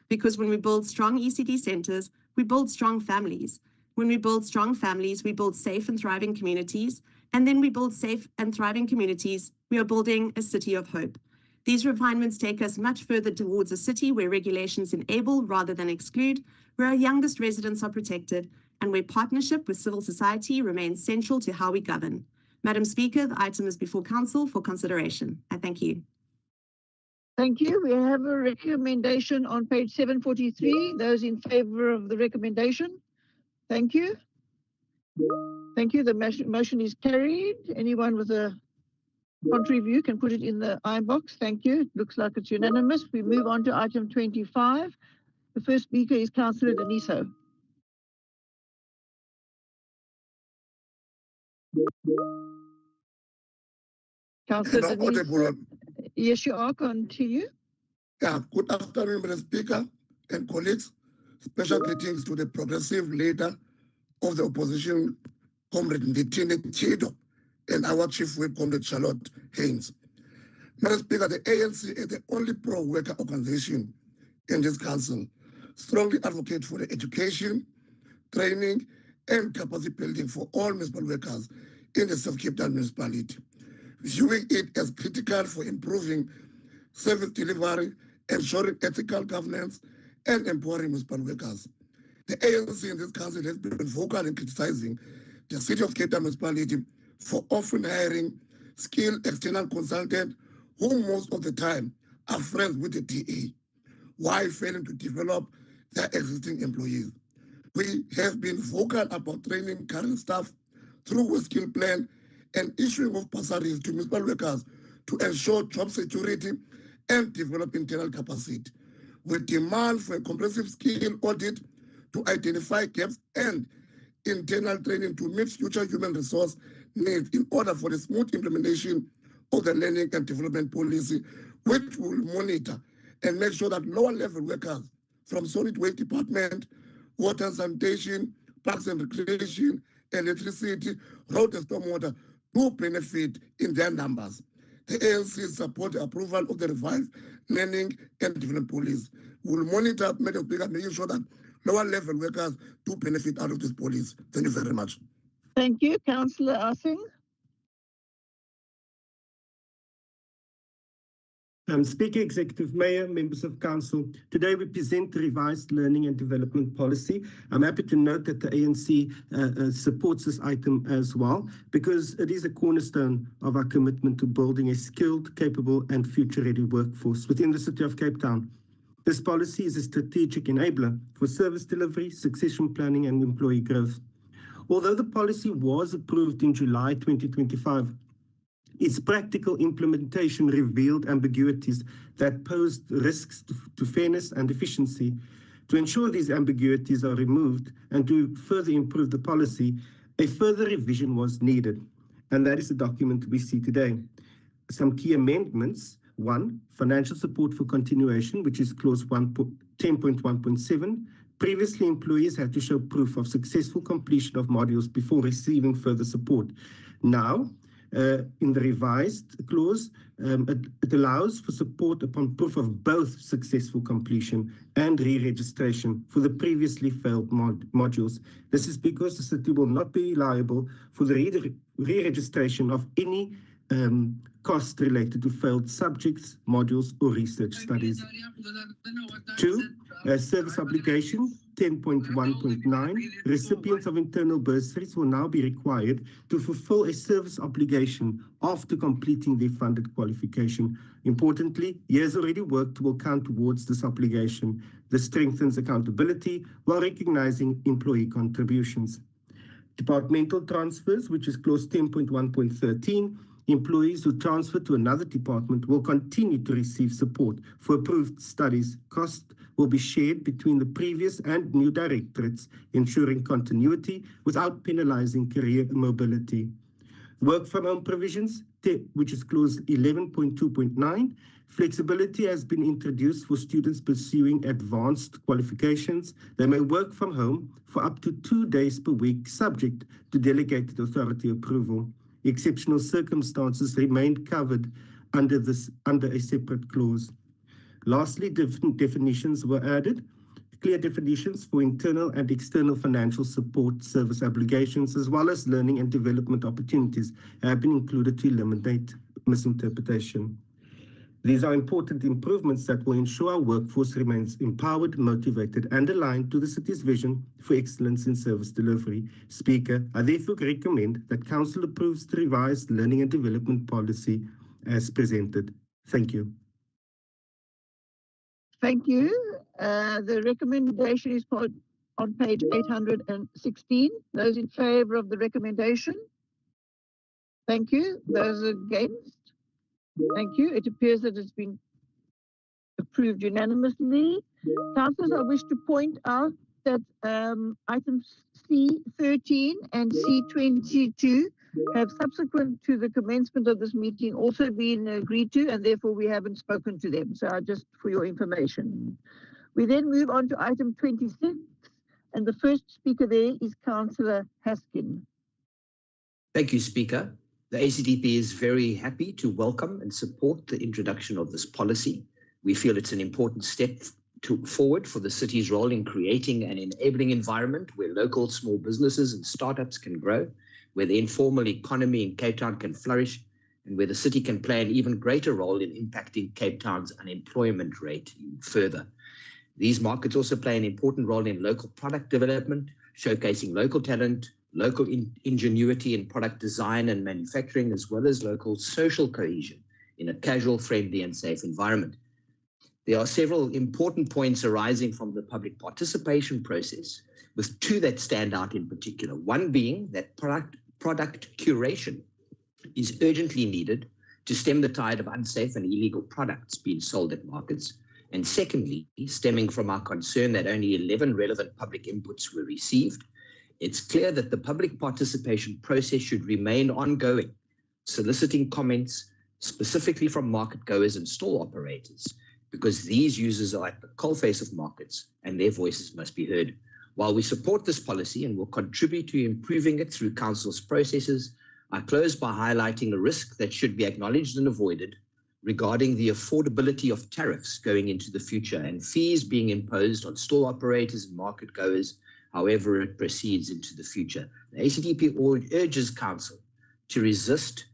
Because when we build strong ECD centres, we build strong families. When we build strong families, we build safe and thriving communities. And then we build safe and thriving communities, we are building a city of hope. These refinements take us much further towards a city where regulations enable rather than exclude, where our youngest residents are protected, and where partnership with civil society remains central to how we govern. Madam Speaker, the item is before Council for consideration. I thank you.
Thank you. We have a recommendation on page 743. Those in favour of the recommendation? Thank you. Thank you. The motion is carried. Anyone with a Contrary view can put it in the iBox. Thank you. It looks like it's unanimous. We move on to item 25. The first speaker is Councillor Deniso. Councillor Deniso. Yes, you are. Continue.
Yeah, good afternoon, Mr. Speaker and colleagues. Special greetings to the progressive leader of the opposition, Comrade Nditine Chido, and our Chief Whip, Comrade Charlotte Haynes. Mr. Speaker, the ANC is the only pro-worker organization in this council, strongly advocate for the education, training, and capacity building for all municipal workers in the South-Cape Town municipality, viewing it as critical for improving service delivery, ensuring ethical governance, and empowering municipal workers. The ANC in this council has been vocal in criticizing the City of Cape Town municipality for often hiring skilled external consultants who most of the time are friends with the DA, while failing to develop their existing employees. We have been vocal about training current staff through a skill plan and issuing of bursaries to municipal workers to ensure job security and develop internal capacity. We demand for a comprehensive skill audit to identify gaps and internal training to meet future human resource needs in order for the smooth implementation of the learning and development policy, which will monitor and make sure that lower level workers from solid waste department, water and sanitation, parks and recreation, electricity, road and stormwater do benefit in their numbers. The ANC support the approval of the revised learning and development policy. We will monitor, Madam Speaker, making sure that lower level workers do benefit out of this policy. Thank you very much.
Thank you, Councillor Asing.
Speaker, Executive Mayor, members of Council, today we present the revised learning and development policy. I'm happy to note that the ANC supports this item as well, because it is a cornerstone of our commitment to building a skilled, capable and future-ready workforce within the City of Cape Town. This policy is a strategic enabler for service delivery, succession planning and employee growth. Although the policy was approved in July 2025, its practical implementation revealed ambiguities that posed risks to fairness and efficiency. To ensure these ambiguities are removed and to further improve the policy, a further revision was needed, and that is the document we see today. Some key amendments: 1, financial support for continuation, which is clause 10.1.7. Previously, employees had to show proof of successful completion of modules before receiving further support. Now, in the revised clause, it allows for support upon proof of both successful completion and re-registration for the previously failed modules. This is because the city will not be liable for the re-registration of any cost related to failed subjects, modules, or research studies. 2, service obligation 10.1.9. Recipients of internal bursaries will now be required to fulfill a service obligation after completing their funded qualification. Importantly, years already worked will count towards this obligation. This strengthens accountability while recognizing employee contributions. Departmental transfers, which is clause 10.1.13. Employees who transfer to another department will continue to receive support for approved studies. Cost will be shared between the previous and new directorates, ensuring continuity without penalizing career mobility. Work from home provisions, which is clause 11.2.9. Flexibility has been introduced for students pursuing advanced qualifications. They may work from home for up to 2 days per week, subject to delegated authority approval. Exceptional circumstances remain covered under a separate clause. Lastly, different definitions were added. Clear definitions for internal and external financial support service obligations, as well as learning and development opportunities, have been included to eliminate misinterpretation. These are important improvements that will ensure our workforce remains empowered, motivated, and aligned to the city's vision for excellence in service delivery. Speaker, I therefore recommend that Council approves the revised learning and development policy as presented. Thank you.
Thank you. The recommendation is put on page 816. Those in favour of the recommendation? Thank you. Those against? Thank you. It appears that it's been approved unanimously. Councillors, I wish to point out that items C13 and C22 have subsequent to the commencement of this meeting also been agreed to, and therefore we haven't spoken to them. So just for your information. We then move on to item 26, and the first speaker there is Councillor Haskin.
Thank you, Speaker. The ACDP is very happy to welcome and support the introduction of this policy. We feel it's an important step forward for the city's role in creating an enabling environment where local small businesses and startups can grow, where the informal economy in Cape Town can flourish, and where the city can play an even greater role in impacting Cape Town's unemployment rate even further. These markets also play an important role in local product development, showcasing local talent, local ingenuity in product design and manufacturing, as well as local social cohesion in a casual, friendly, and safe environment. There are several important points arising from the public participation process, with two that stand out in particular. One being that product curation is urgently needed to stem the tide of unsafe and illegal products being sold at markets. And secondly, stemming from our concern that only 11 relevant public inputs were received, it's clear that the public participation process should remain ongoing, soliciting comments specifically from market goers and stall operators, because these users are at the coalface of markets and their voices must be heard. While we support this policy and will contribute to improving it through Council's processes, I close by highlighting a risk that should be acknowledged and avoided regarding the affordability of tariffs going into the future and fees being imposed on stall operators and market goers, however it proceeds into the future. The ACDP urges Council to resist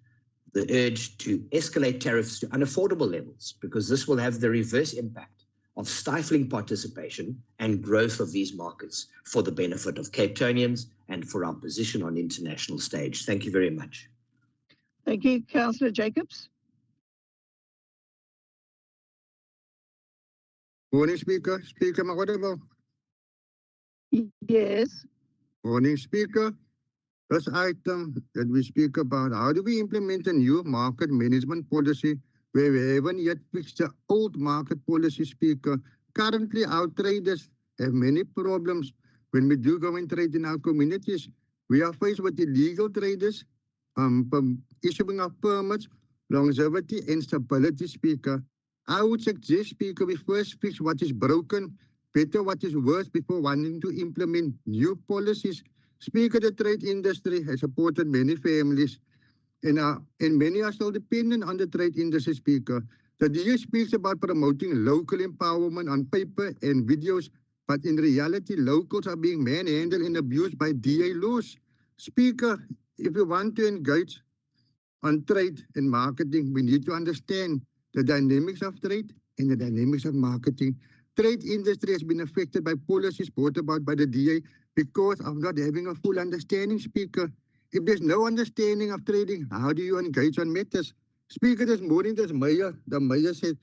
the urge to escalate tariffs to unaffordable levels, because this will have the reverse impact of stifling participation and growth of these markets for the benefit of Cape Townians and for our position on international stage. Thank you very much.
Thank you, Councillor Jacobs.
Morning, Speaker. Speaker, am I audible?
Yes.
Morning, Speaker. This item that we speak about, how do we implement a new market management policy where we haven't yet fixed the old market policy, Speaker? Currently, our traders have many problems when we do go and trade in our communities. We are faced with illegal traders, issuing of permits, longevity and stability, Speaker. I would suggest, Speaker, we first fix what is broken, better what is worse before wanting to implement new policies. Speaker, the trade industry has supported many families and many are still dependent on the trade industry, Speaker. The DA speaks about promoting local empowerment on paper and videos, but in reality, locals are being manhandled and abused by DA laws. Speaker, if we want to engage on trade and marketing, we need to understand the dynamics of trade and the dynamics of marketing. Trade industry has been affected by policies brought about by the DA because of not having a full understanding, Speaker. If there's no understanding of trading, how do you engage on matters? Speaker, this morning, the mayor said,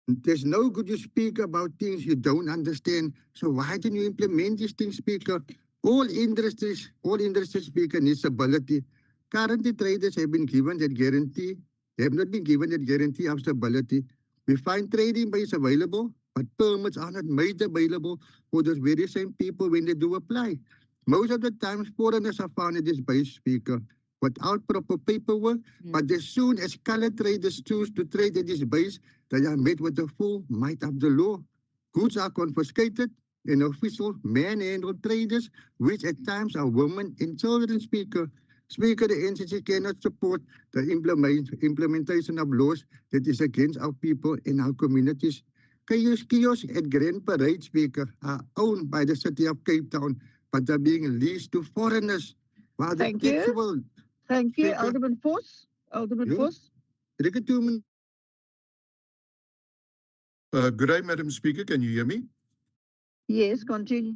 there's no good you speak about things you don't understand. So why didn't you implement these things, Speaker? All industries, Speaker, need stability. Currently, traders have been given that guarantee. They have not been given that guarantee of stability. We find trading base available, but permits are not made available for those very same people when they do apply. Most of the times, foreigners are found at this base, Speaker, without proper paperwork. But as soon as colored traders choose to trade at this base, they are met with the full might of the law. Goods are confiscated, and official manhandled traders, which at times are women and children, Speaker. Speaker, the NCC cannot support the implementation of laws that is against our people in our communities. Kiosks at Grand Parade, Speaker, are owned by the city of Cape Town, but are being leased to foreigners. While
Thank you. Thank you, Alderman Force. Alderman Force.
Good
day, Madam Speaker. Can you hear me?
Yes, continue.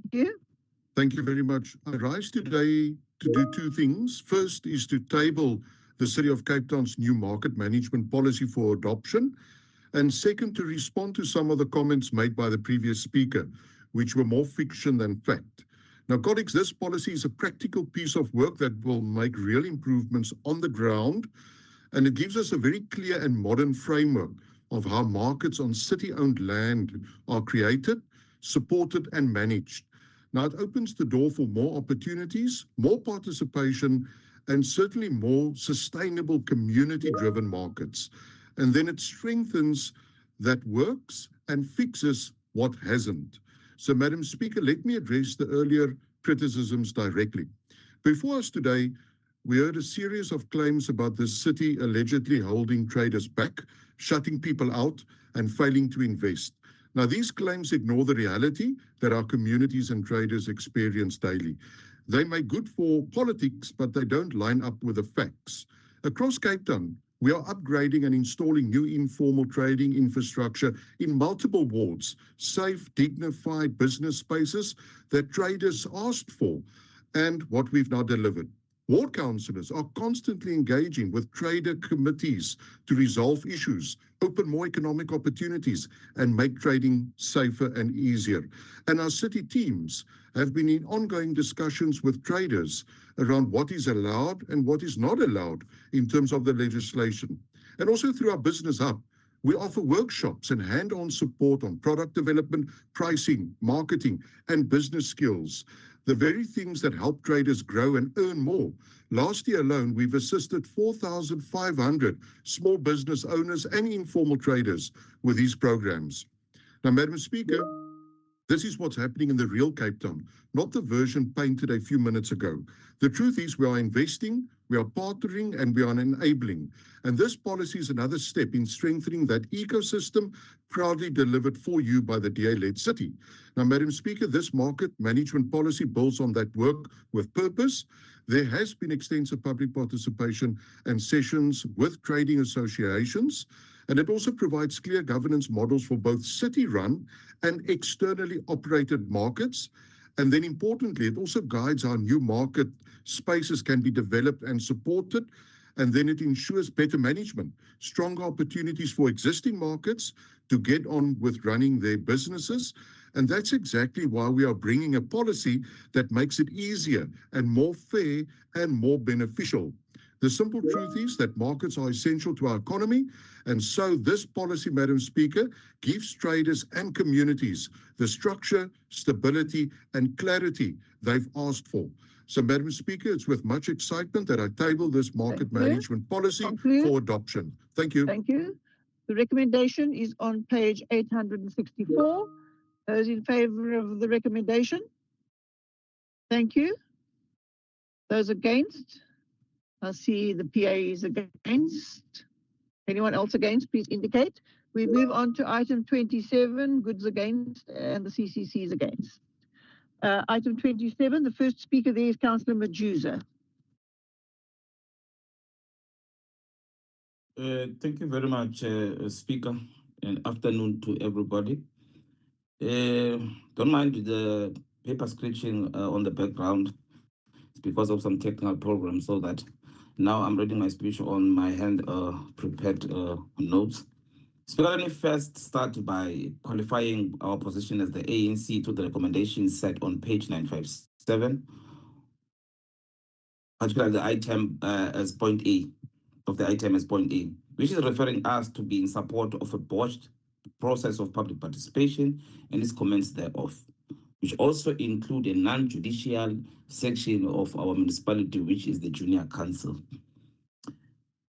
Thank you very much. I rise today to do two things. First is to table the City of Cape Town's new market management policy for adoption. And second, to respond to some of the comments made by the previous speaker, which were more fiction than fact. Now, colleagues, this policy is a practical piece of work that will make real improvements on the ground And it gives us a very clear and modern framework of how markets on city-owned land are created, supported, and managed. Now, it opens the door for more opportunities, more participation, and certainly more sustainable community-driven markets. And then it strengthens that works and fixes what hasn't. So, Madam Speaker, let me address the earlier criticisms directly. Before us today, we heard a series of claims about the city allegedly holding traders back, shutting people out, and failing to invest. Now, these claims ignore the reality that our communities and traders experience daily. They make good for politics, but they don't line up with the facts. Across Cape Town, we are upgrading and installing new informal trading infrastructure in multiple wards, safe, dignified business spaces that traders asked for, and what we've now delivered. Ward councillors are constantly engaging with trader committees to resolve issues, open more economic opportunities, and make trading safer and easier. And our city teams have been in ongoing discussions with traders around what is allowed and what is not allowed in terms of the legislation. And also through our business hub, we offer workshops and hand-on support on product development, pricing, marketing, and business skills, the very things that help traders grow and earn more. Last year alone, we've assisted 4,500 small business owners and informal traders with these programs. Now, Madam Speaker, this is what's happening in the real Cape Town, not the version painted a few minutes ago. The truth is we are investing, we are partnering, and we are enabling. And this policy is another step in strengthening that ecosystem proudly delivered for you by the DA-led city. Now, Madam Speaker, this market management policy builds on that work with purpose. There has been extensive public participation and sessions with trading associations, and it also provides clear governance models for both city-run and externally operated markets. And then importantly, it also guides how new market spaces can be developed and supported. And then it ensures better management, stronger opportunities for existing markets to get on with running their businesses. And that's exactly why we are bringing a policy that makes it easier and more fair and more beneficial. The simple truth is that markets are essential to our economy, and so this policy, Madam Speaker, gives traders and communities the structure, stability, and clarity they've asked for. So, Madam Speaker, it's with much excitement that I table this market management policy for adoption. Thank you.
Thank you. The recommendation is on page 864. Those in favour of the recommendation? Thank you. Those against? I see the PA is against. Anyone else against, please indicate. We move on to item 27, goods against, and the CCC is against. Item 27, the first speaker there is Councillor Majuza.
Thank you very much, Speaker, and afternoon to everybody. Don't mind the paper scratching on the background. It's because of some technical programs, so that now I'm reading my speech on my hand prepared notes. Speaker, let me first start by qualifying our position as the ANC to the recommendations set on page 957, particularly the item as point A, of the item as point A, which is referring us to be in support of a botched process of public participation and its comments thereof, which also include a non-judicial section of our municipality, which is the junior council.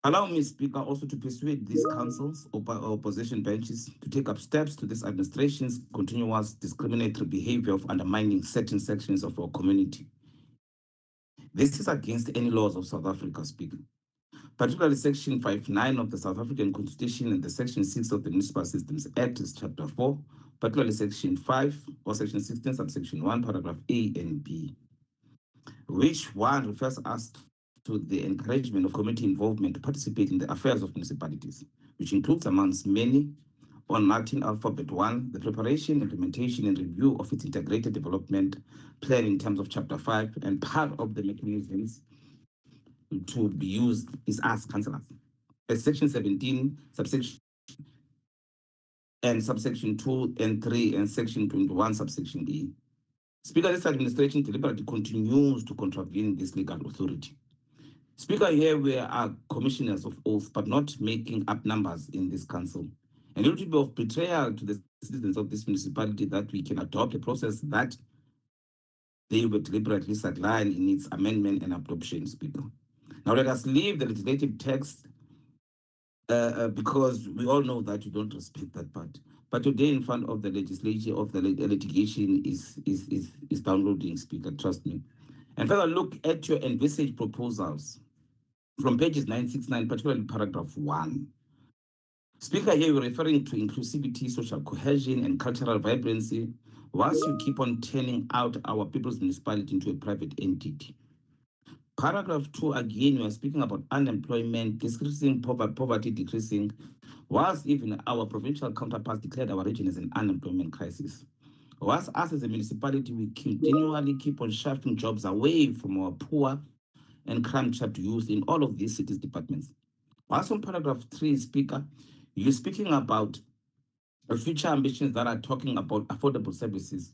Allow me, Speaker, also to persuade these councils or opposition benches to take up steps to this administration's continuous discriminatory behavior of undermining certain sections of our community. This is against any laws of South Africa, Speaker, particularly Section 59 of the South African Constitution and the Section 6 of the Municipal Systems Act, Chapter 4, particularly Section 5 or Section 16, subsection 1, paragraph A and B, which one refers us to the encouragement of community involvement to participate in the affairs of municipalities, which includes, amongst many, on Latin Alphabet 1, the preparation, implementation, and review of its integrated development plan in terms of Chapter 5, and part of the mechanisms to be used is as councillors. As Section 17, subsection and subsection 2 and 3, and Section 21, subsection E. Speaker, this administration deliberately continues to contravene this legal authority. Speaker, here we are commissioners of oath, but not making up numbers in this council. And it would be of betrayal to the citizens of this municipality that we can adopt a process that they were deliberately sidelined in its amendment and adoption, Speaker. Now let us leave the legislative text because we all know that you don't respect that part. But today, in front of the legislature of the litigation is downloading, Speaker, trust me. And further look at your envisaged proposals from pages 969, particularly paragraph 1. Speaker, here you're referring to inclusivity, social cohesion, and cultural vibrancy, whilst you keep on turning out our people's municipality into a private entity. Paragraph 2, again, you are speaking about unemployment, decreasing poverty decreasing, whilst even our provincial counterparts declared our region as an unemployment crisis. Whilst us as a municipality, we continually keep on shifting jobs away from our poor and crime-trapped youth in all of these cities departments. Whilst on paragraph 3, Speaker, you're speaking about future ambitions that are talking about affordable services.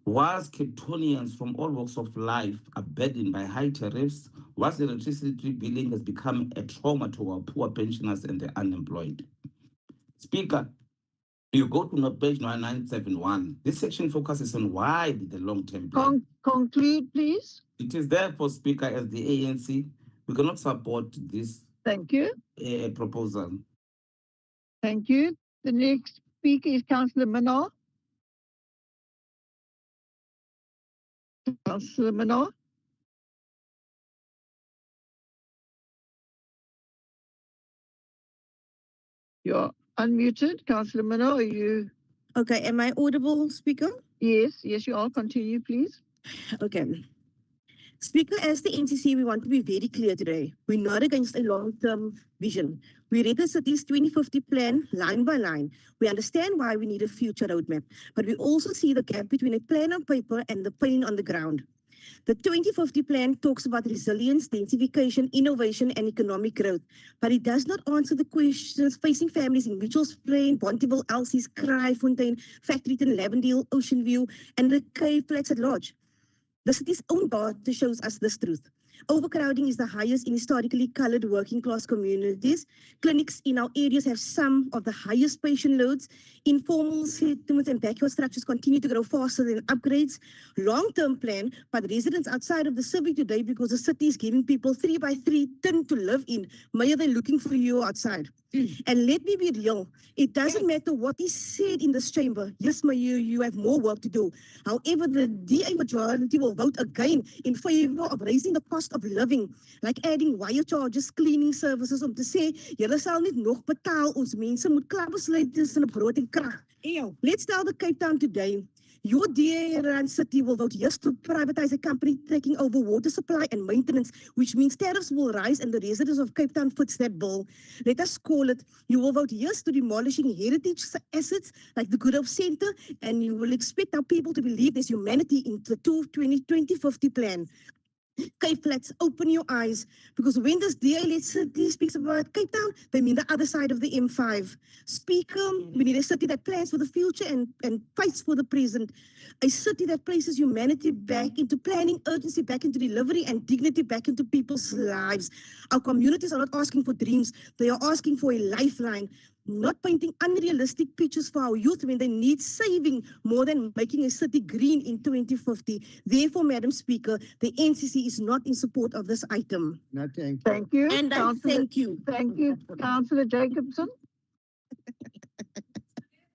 Whilst Capetonians from all walks of life are burdened by high tariffs, whilst the electricity billing has become a trauma to our poor pensioners and the unemployed. Speaker, you go to page 971. This section focuses on why the long-term plan.
Conclude, please.
It is therefore, Speaker, as the ANC, we cannot support this
Thank you.
Proposal.
Thank you. The next speaker is Councillor Minnar. Councillor Minnar. You're unmuted. Councillor Minnar, are you?
Okay, am I audible, Speaker?
Yes, you are. Continue, please.
Okay. Speaker, as the NCC, we want to be very clear today. We're not against a long-term vision. We read the city's 2050 plan line by line. We understand why we need a future roadmap, but we also see the gap between a plan on paper and the pain on the ground. The 2050 plan talks about resilience, densification, innovation, and economic growth, but it does not answer the questions facing families in Mitchells Plain, Bonteheuwel, Elsie's, Kraaifontein, Factoryton, Lavendale, Ocean View, and the Cape Flats at large. The city's own data shows us this truth. Overcrowding is the highest in historically colored working class communities. Clinics in our areas have some of the highest patient loads. Informal settlements and backyard structures continue to grow faster than upgrades. Long-term plan, but residents outside of the city today, because the city is giving people 3x3 tin to live in, may they're looking for you outside. And let me be real, it doesn't matter what is said in this chamber. Yes, you have more work to do. However, the DA majority will vote again in favor of raising the cost of living, like adding wire charges, cleaning services, om te sê, julle sal nie nog betaal, ons mense moet klappe sluit tussen 'n brood en krag. Let's tell the Cape Town today, your DA run city will vote yes to privatize a company taking over water supply and maintenance, which means tariffs will rise and the residents of Cape Town foots that bill. Let us call it, you will vote yes to demolishing heritage assets like the Good Hope Center, and you will expect our people to believe there's humanity in the 2050 plan. Cape Flats, open your eyes, because when this DA city speaks about Cape Town, they mean the other side of the M5. Speaker, we need a city that plans for the future and fights for the present. A city that places humanity back into planning, urgency back into delivery, and dignity back into people's lives. Our communities are not asking for dreams, they are asking for a lifeline. Not painting unrealistic pictures for our youth when they need saving more than making a city green in 2050. Therefore, Madam Speaker, the NCC is not in support of this item.
No,
Thank you.
And I thank you.
Thank you, Councillor Jacobson.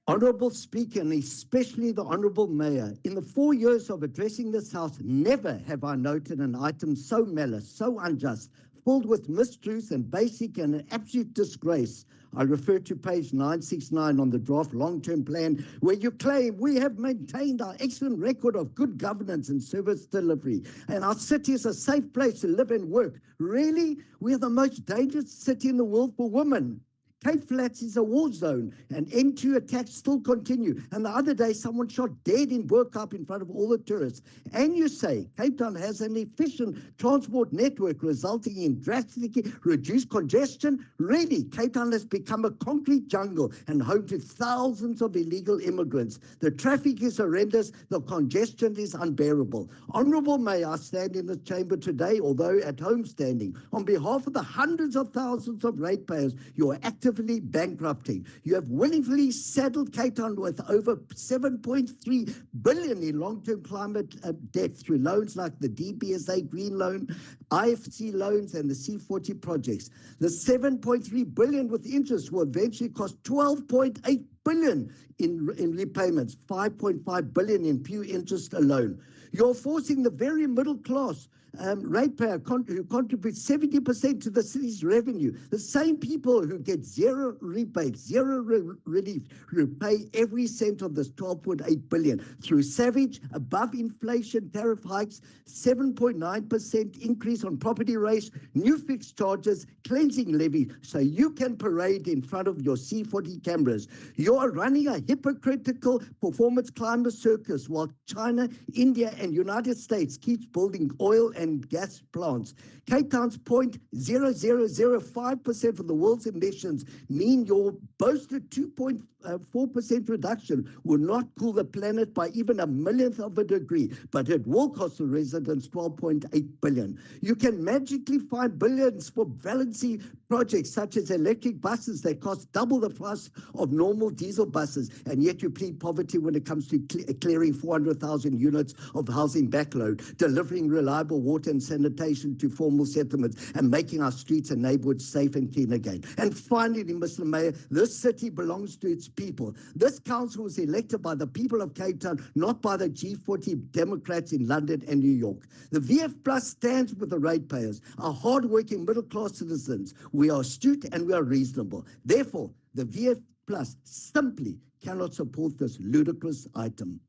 Honourable Speaker, and especially the Honourable Mayor, in the 4 years of addressing this House, never have I noted an item so malice, so unjust, filled with mistruths and basic and an absolute disgrace. I refer to page 969 on the draft long-term plan, where you claim we have maintained our excellent record of good governance and service delivery, and our city is a safe place to live and work. Really? We are the most dangerous city in the world for women. Cape Flats is a war zone, and N2 attacks still continue. And the other day, someone shot dead in Burkhardt in front of all the tourists. And you say Cape Town has an efficient transport network resulting in drastically reduced congestion? Really, Cape Town has become a concrete jungle and home to thousands of illegal immigrants. The traffic is horrendous. The congestion is unbearable. Honourable Mayor, I stand in the chamber today, although at home standing, on behalf of the hundreds of thousands of ratepayers you are actively bankrupting. You have willingly saddled Cape Town with over 7.3 billion in long-term climate debt through loans like the DBSA Green Loan, IFC loans, and the C40 projects. The 7.3 billion with interest will eventually cost 12.8 billion in repayments, 5.5 billion in pure interest alone. You're forcing the very middle class ratepayer who contribute 70% to the city's revenue. The same people who get zero rebates, zero relief, repay every cent of this 12.8 billion through savage, above inflation tariff hikes, 7.9% increase on property rates, new fixed charges, cleansing levy, so you can parade in front of your C40 cameras. You are running a hypocritical performance climate circus while China, India, and United States keeps building oil and gas plants. Cape Town's 0.0005% of the world's emissions mean your boasted 2.4% reduction will not cool the planet by even a millionth of a degree, but it will cost the residents 12.8 billion. You can magically find billions for valency projects such as electric buses that cost double the price of normal diesel buses, and yet you plead poverty when it comes to clearing 400,000 units of housing backload, delivering reliable water and sanitation to formal settlements, and making our streets and neighborhoods safe and clean again. And finally, Mr. Mayor, this city belongs to its people. This council was elected by the people of Cape Town, not by the G40 Democrats in London and New York. The VF Plus stands with the ratepayers, our hardworking middle-class citizens. We are astute and we are reasonable. Therefore, the VF Plus simply cannot support this ludicrous item.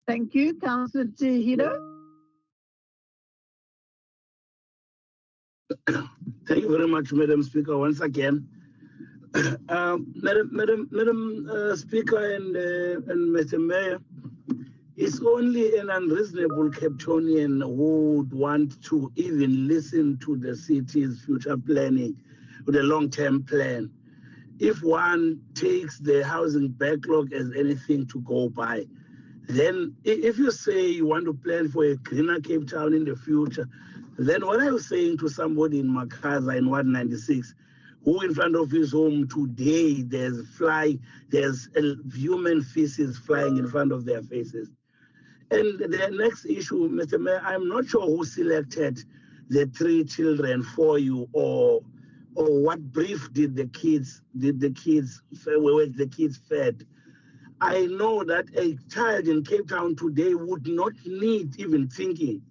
Thank you, Councillor Hido.
Thank you very much, Madam Speaker, once again. Madam Speaker and Mr. Mayor, it's only an unreasonable Capetonian who would want to even listen to the city's future planning, with a long-term plan. If one takes the housing backlog as anything to go by, then if you say you want to plan for a greener Cape Town in the future, then what are you saying to somebody in Makaza in 196, who in front of his home today, there's human feces flying in front of their faces? And the next issue, Mr. Mayor, I'm not sure who selected the 3 children for you, or what brief were the kids fed. I know that a child in Cape Town today would not need even thinking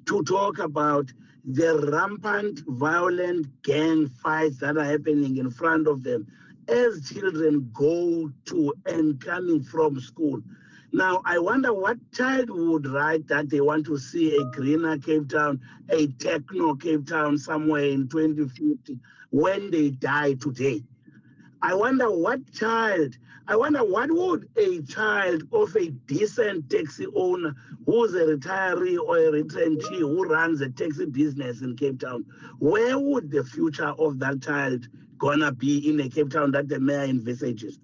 to talk about the rampant, violent gang fights that are happening in front of them as children go to and coming from school. Now, I wonder what child would write that they want to see a greener Cape Town, a techno Cape Town somewhere in 2050 when they die today. I wonder what would a child of a decent taxi owner who's a retiree or a retrenchee who runs a taxi business in Cape Town, where would the future of that child gonna be in a Cape Town that the mayor envisages?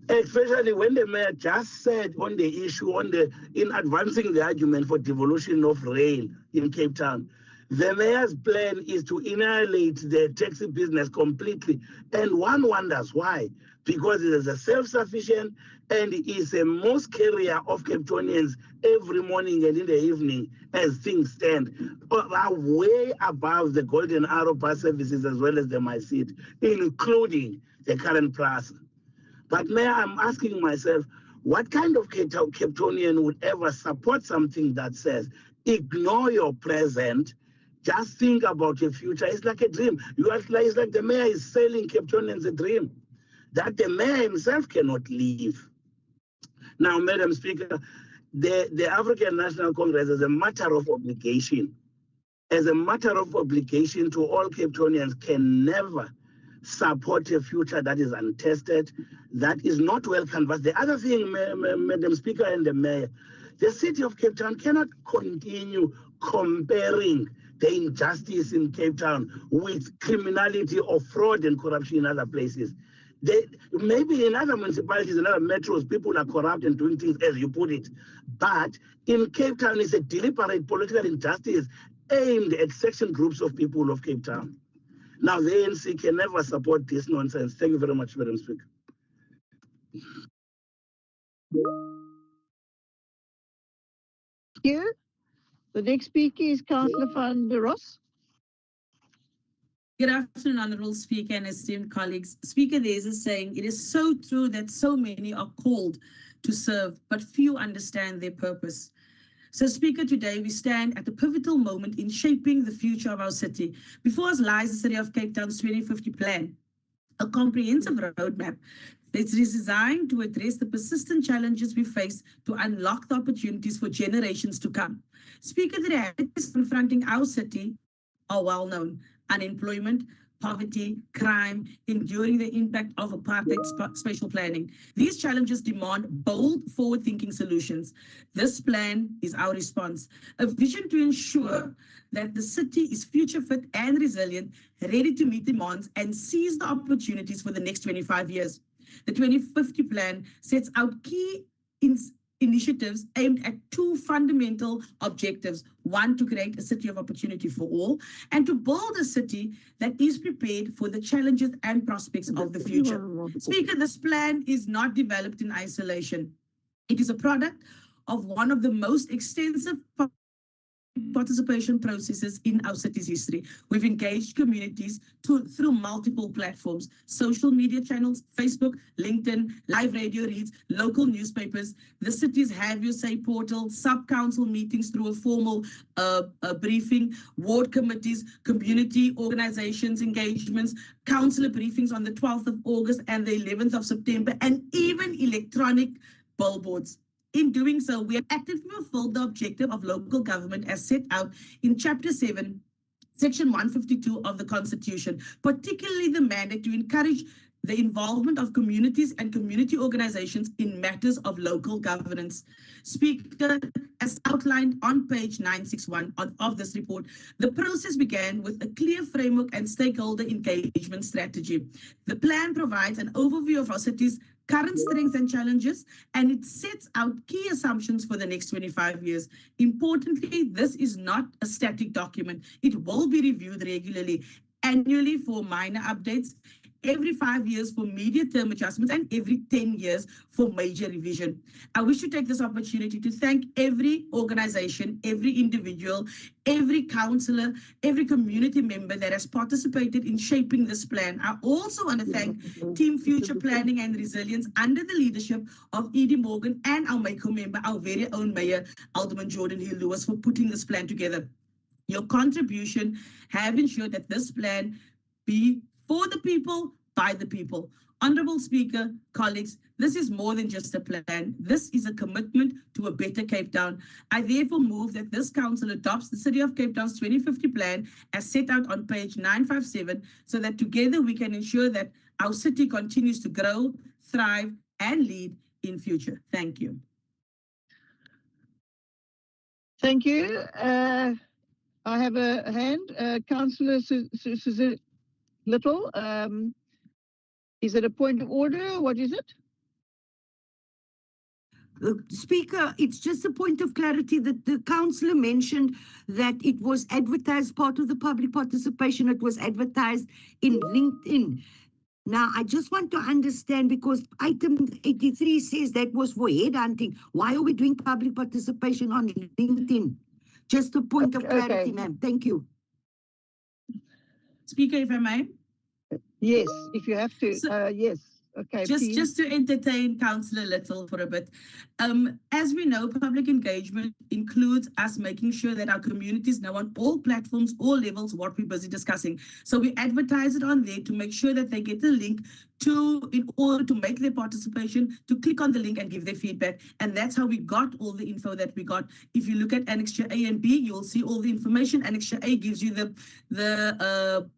Especially when the mayor just said on the issue, in advancing the argument for devolution of rail in Cape Town, the mayor's plan is to annihilate the taxi business completely. And one wonders why. Because it is a self-sufficient and is a most carrier of Capetonians every morning and in the evening as things stand, are way above the Golden Arrow bus services as well as the MySeat, including the current price. But Mayor, I'm asking myself, what kind of Capetonian would ever support something that says, ignore your present, just think about your future? It's like a dream. It's like the mayor is selling Capetonians a dream that the mayor himself cannot live. Now, Madam Speaker, the African National Congress is a matter of obligation as a matter of obligation to all Cape Townians, can never support a future that is untested, that is not well canvassed. The other thing, Madam Speaker and the Mayor, the city of Cape Town cannot continue comparing the injustice in Cape Town with criminality or fraud and corruption in other places. Maybe in other municipalities, in other metros, people are corrupt and doing things as you put it. But in Cape Town, it's a deliberate political injustice aimed at section groups of people of Cape Town. Now, the ANC can never support this nonsense. Thank you very much, Madam Speaker.
Thank you. The next speaker is Councillor van der Ross.
Good afternoon, Honourable Speaker and esteemed colleagues. Speaker, there is a saying, it is so true that so many are called to serve, but few understand their purpose. So, Speaker, today we stand at a pivotal moment in shaping the future of our city. Before us lies the City of Cape Town's 2050 plan, a comprehensive roadmap that is designed to address the persistent challenges we face to unlock the opportunities for generations to come. Speaker, the realities confronting our city are well known: unemployment, poverty, crime, enduring the impact of apartheid spatial planning. These challenges demand bold, forward-thinking solutions. This plan is our response, a vision to ensure that the city is future-fit and resilient, ready to meet demands and seize the opportunities for the next 25 years. The 2050 plan sets out key initiatives aimed at two fundamental objectives. One, to create a city of opportunity for all, and to build a city that is prepared for the challenges and prospects of the future. Speaker, this plan is not developed in isolation. It is a product of one of the most extensive participation processes in our city's history. We've engaged communities through multiple platforms: social media channels, Facebook, LinkedIn, live radio reads, local newspapers, the city's Have Your Say portal, sub-council meetings through a formal briefing, ward committees, community organizations engagements, councillor briefings on the 12th of August and the 11th of September, and even electronic billboards. In doing so, we have actively fulfilled the objective of local government as set out in Chapter 7, Section 152 of the Constitution, particularly the mandate to encourage the involvement of communities and community organizations in matters of local governance. Speaker, as outlined on page 961 of this report, the process began with a clear framework and stakeholder engagement strategy. The plan provides an overview of our city's current strengths and challenges, and it sets out key assumptions for the next 25 years. Importantly, this is not a static document. It will be reviewed regularly, annually for minor updates, every 5 years for medium-term adjustments, and every 10 years for major revision. I wish to take this opportunity to thank every organization, every individual, every councillor, every community member that has participated in shaping this plan. I also want to thank Team Future Planning and Resilience under the leadership of Edie Morgan and our MACO member, our very own Mayor, Alderman Jordan Hill-Lewis, for putting this plan together. Your contribution have ensured that this plan be for the people, by the people. Honourable Speaker, colleagues, this is more than just a plan. This is a commitment to a better Cape Town. I therefore move that this council adopts the City of Cape Town's 2050 plan as set out on page 957, so that together we can ensure that our city continues to grow, thrive, and lead in future. Thank you.
Thank you. I have a hand. Councillor Susan Little. Is it a point of order? What is it?
Speaker, it's just a point of clarity that the councillor mentioned that it was advertised, part of the public participation, it was advertised in LinkedIn. Now, I just want to understand, because item 83 says that was for headhunting. Why are we doing public participation on LinkedIn? Just a point of clarity, ma'am. Thank you.
Speaker, if I may.
Yes, if you have to. Yes. Okay,
just to entertain Councillor Little for a bit. As we know, public engagement includes us making sure that our communities know on all platforms, all levels, what we're busy discussing. So we advertise it on there to make sure that they get the link in order to make their participation, to click on the link and give their feedback. And that's how we got all the info that we got. If you look at Annexure A and B, you'll see all the information. Annexure A gives you the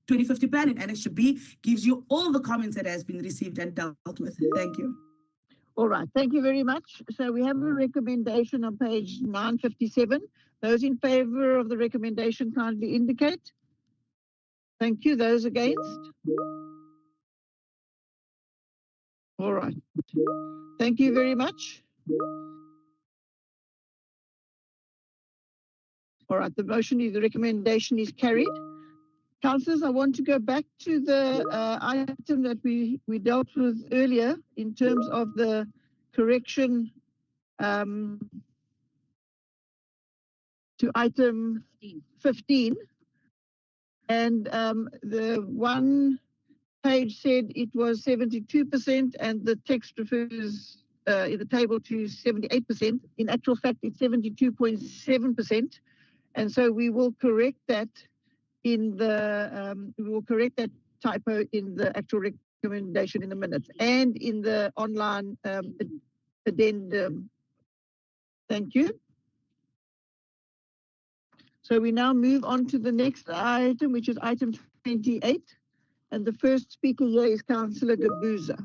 2050 plan, and Annexure B gives you all the comments that has been received and dealt with. Thank you.
All right, thank you very much. So we have a recommendation on page 957. Those in favor of the recommendation kindly indicate. Thank you. Those against? All right. Thank you very much. All right, the recommendation is carried. Councillors, I want to go back to the item that we dealt with earlier in terms of the correction to item 15. And the one page said it was 72%, and the text refers in the table to 78%. In actual fact, it's 72.7%. And so we will correct that typo in the actual recommendation in the minutes and in the online addendum. Thank you. So we now move on to the next item, which is item 28. And the first speaker here is Councillor Gabuza.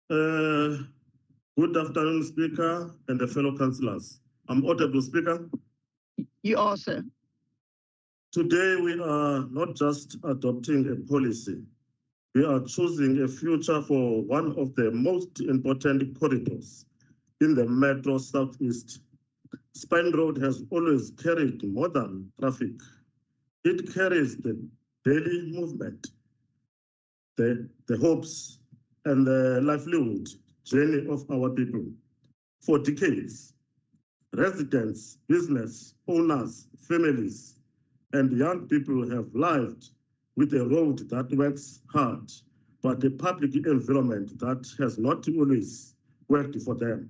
Good afternoon, Speaker and the fellow councillors. I'm audible, Speaker.
You are, sir.
Today, we are not just adopting a policy. We are choosing a future for one of the most important corridors in the Metro Southeast. Spine Road has always carried modern traffic. It carries the daily movement, the hopes, and the livelihood journey of our people. For decades, residents, business owners, families, and young people have lived with a road that works hard, but a public environment that has not always worked for them.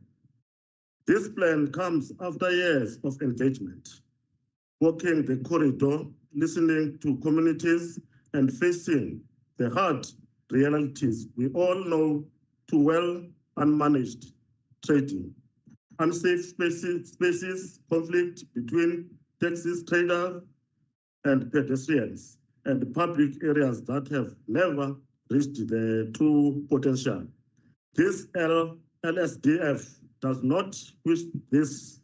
This plan comes after years of engagement, walking the corridor, listening to communities, and facing the hard realities we all know too well: unmanaged trading, unsafe spaces, conflict between taxi traders and pedestrians, and public areas that have never reached their true potential. This LSDF does not push these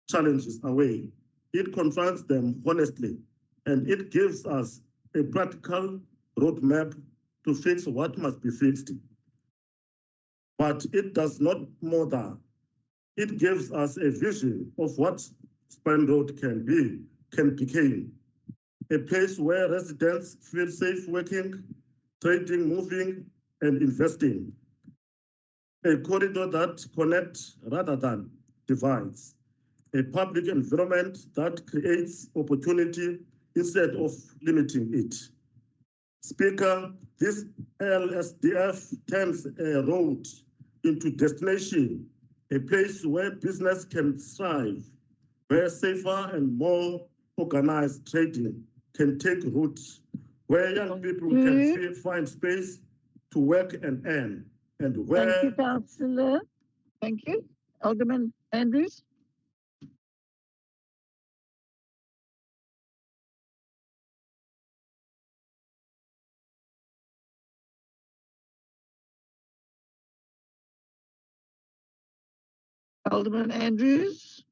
challenges away. It confronts them honestly, and it gives us a practical roadmap to fix what must be fixed. But it does not more than. It gives us a vision of what Spine Road can become. A place where residents feel safe working, trading, moving, and investing. A corridor that connects rather than divides. A public environment that creates opportunity instead of limiting it. Speaker, this LSDF turns a road into destination, a place where business can thrive, where safer and more organized trading can take root, where young people can find space to work and earn, and where...
Thank you, Councillor. Thank you. Alderman Andrews. Alderman Andrews.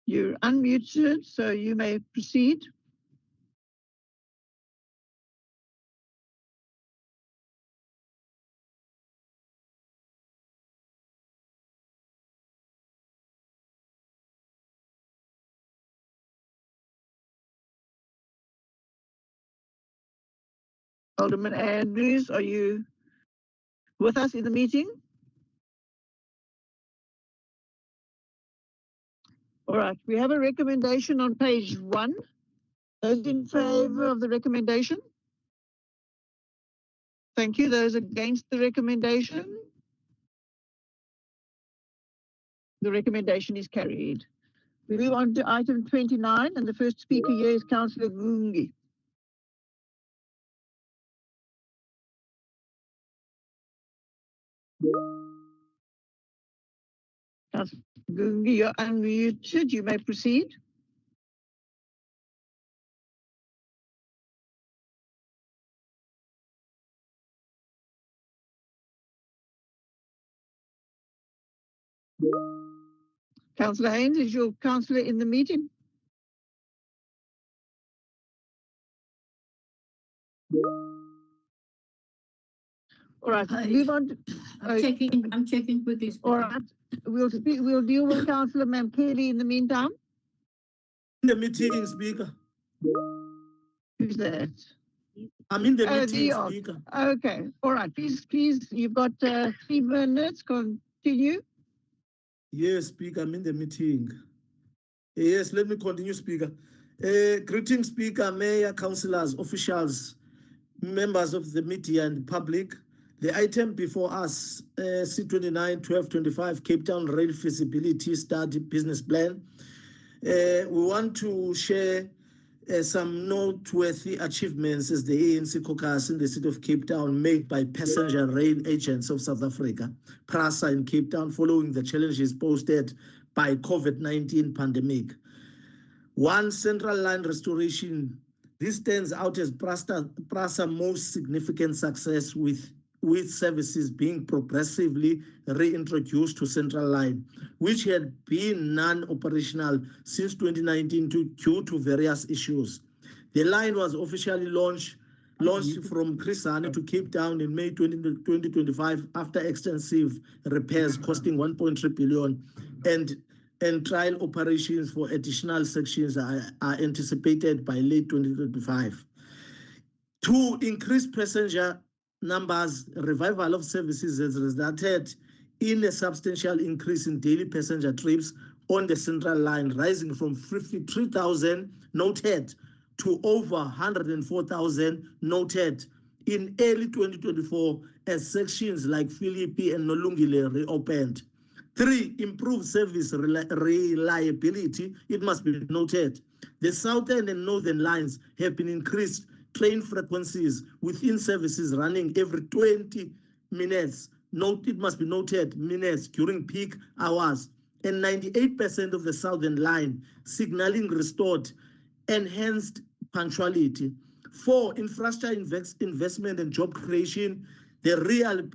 You're unmuted, so you may proceed. Alderman Andrews, are you with us in the meeting? All right, we have a recommendation on page 1. Those in favor of the recommendation? Thank you. Those against the recommendation? The recommendation is carried. We move on to item 29, and the first speaker here is Councillor Gungi. Councillor Gungi, you're unmuted. You may proceed. Councillor Haynes, is your councillor in the meeting? All right, move on.
I'm checking quickly.
All right, we'll deal with Councillor Mamkeli in the meantime.
In the meeting, Speaker.
Who's that?
I'm in the meeting,
Leon.
Speaker.
Okay, all right, please, you've got 3 minutes, continue.
Yes, Speaker, I'm in the meeting. Yes, let me continue, Speaker. Greetings, Speaker, Mayor, councillors, officials, members of the media and public. The item before us, C29-1225, Cape Town Rail Feasibility Study Business Plan. We want to share some noteworthy achievements as the ANC caucus in the city of Cape Town made by passenger rail agents of South Africa, PRASA in Cape Town, following the challenges posed by COVID-19 pandemic. One, Central Line restoration. This stands out as PRASA's most significant success, with services being progressively reintroduced to Central Line, which had been non-operational since 2019 due to various issues. The line was officially launched from Chris Hani to Cape Town in May 2025 after extensive repairs costing 1.3 billion, and trial operations for additional sections are anticipated by late 2025. To increase passenger numbers, revival of services has resulted in a substantial increase in daily passenger trips on the Central Line, rising from 53,000 noted to over 104,000 noted in early 2024 as sections like Philippi and Nolungile reopened. 3, improved service reliability. It must be noted, the southern and northern lines have been increased train frequencies within services running every 20 minutes. It must be noted, minutes during peak hours, and 98% of the southern line signaling restored, enhanced punctuality. 4, infrastructure investment and job creation. The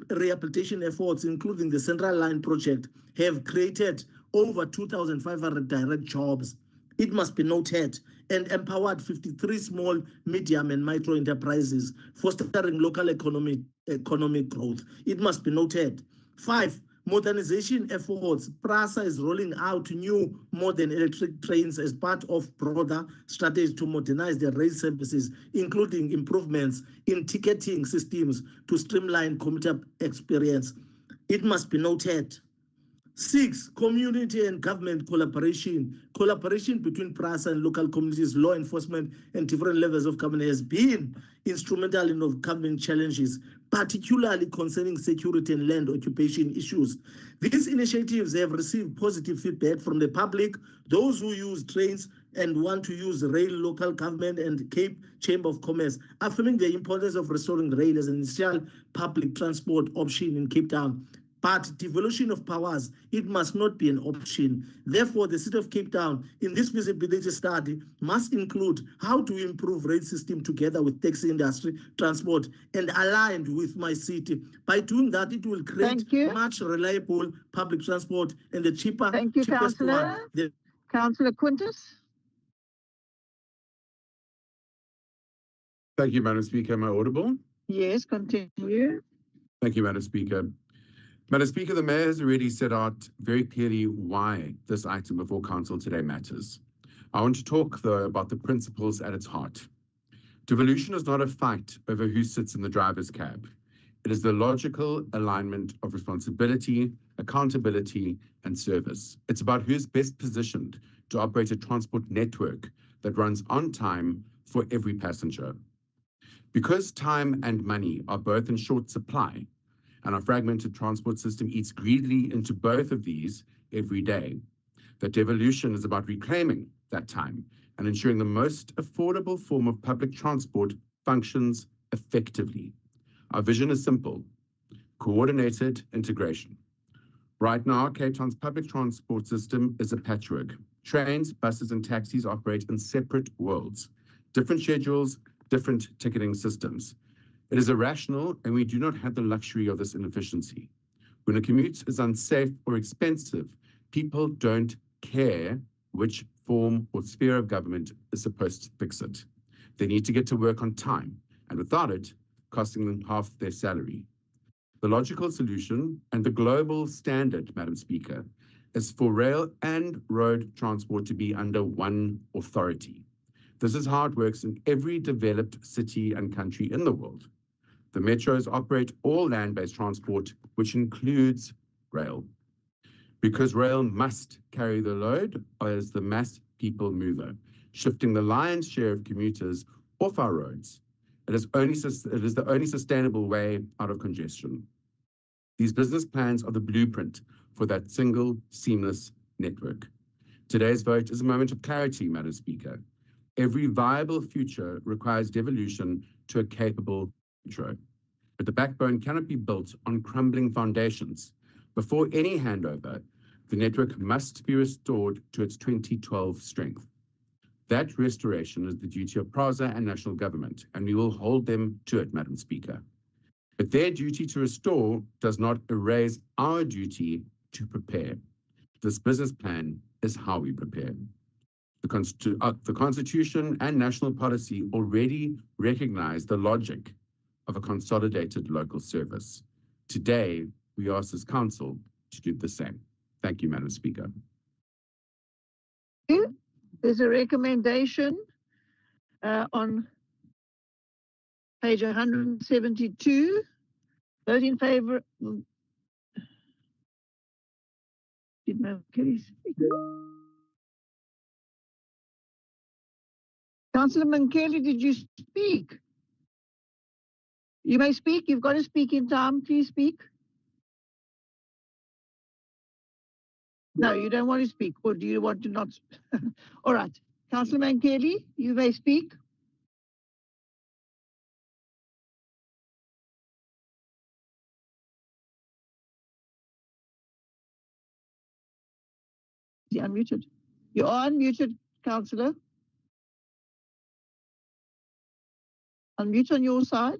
rehabilitation efforts, including the Central Line project, have created over 2,500 direct jobs. It must be noted, and empowered 53 small, medium, and micro enterprises, fostering local economic growth. It must be noted. 5, modernization efforts. PRASA is rolling out new modern electric trains as part of broader strategy to modernize the rail services, including improvements in ticketing systems to streamline commuter experience. It must be noted. 6, community and government collaboration. Collaboration between PRASA and local communities, law enforcement, and different levels of government has been instrumental in overcoming challenges, particularly concerning security and land occupation issues. These initiatives have received positive feedback from the public, those who use trains and want to use rail, local government, and Cape Chamber of Commerce, affirming the importance of restoring rail as an essential public transport option in Cape Town. But devolution of powers, it must not be an option. Therefore, the city of Cape Town, in this feasibility study, must include how to improve rail system together with taxi industry, transport, and aligned with my city. By doing that, it will create much reliable public transport and the cheapest
Councillor.
one.
Councillor Quintus.
Thank you, Madam Speaker. Am I audible?
Yes, continue.
Thank you, Madam Speaker. Madam Speaker, the Mayor has already set out very clearly why this item before Council today matters. I want to talk, though, about the principles at its heart. Devolution is not a fight over who sits in the driver's cab. It is the logical alignment of responsibility, accountability, and service. It's about who is best positioned to operate a transport network that runs on time for every passenger. Because time and money are both in short supply, and our fragmented transport system eats greedily into both of these every day, that devolution is about reclaiming that time and ensuring the most affordable form of public transport functions effectively. Our vision is simple: coordinated integration. Right now, Cape Town's public transport system is a patchwork. Trains, buses, and taxis operate in separate worlds, different schedules, different ticketing systems. It is irrational, and we do not have the luxury of this inefficiency. When a commute is unsafe or expensive, people don't care which form or sphere of government is supposed to fix it. They need to get to work on time, and without it, costing them half their salary. The logical solution and the global standard, Madam Speaker, is for rail and road transport to be under one authority. This is how it works in every developed city and country in the world. The metros operate all land-based transport, which includes rail, because rail must carry the load as the mass people mover, shifting the lion's share of commuters off our roads. It is the only sustainable way out of congestion. These business plans are the blueprint for that single, seamless network. Today's vote is a moment of clarity, Madam Speaker. Every viable future requires devolution to a capable metro, but the backbone cannot be built on crumbling foundations. Before any handover, the network must be restored to its 2012 strength. That restoration is the duty of PRASA and national government, and we will hold them to it, Madam Speaker. But their duty to restore does not erase our duty to prepare. This business plan is how we prepare. The Constitution and national policy already recognize the logic of a consolidated local service. Today, we ask this Council to do the same. Thank you, Madam Speaker.
There's a recommendation on page 172. Those in favour. Did Madam Kelly speak? Councillor Mankeli, did you speak? You may speak. You've got to speak in time. Please speak. No, you don't want to speak, or do you want to not? All right. Councillor Mankeli, you may speak. Is he unmuted? You are unmuted, Councillor. Unmute on your side.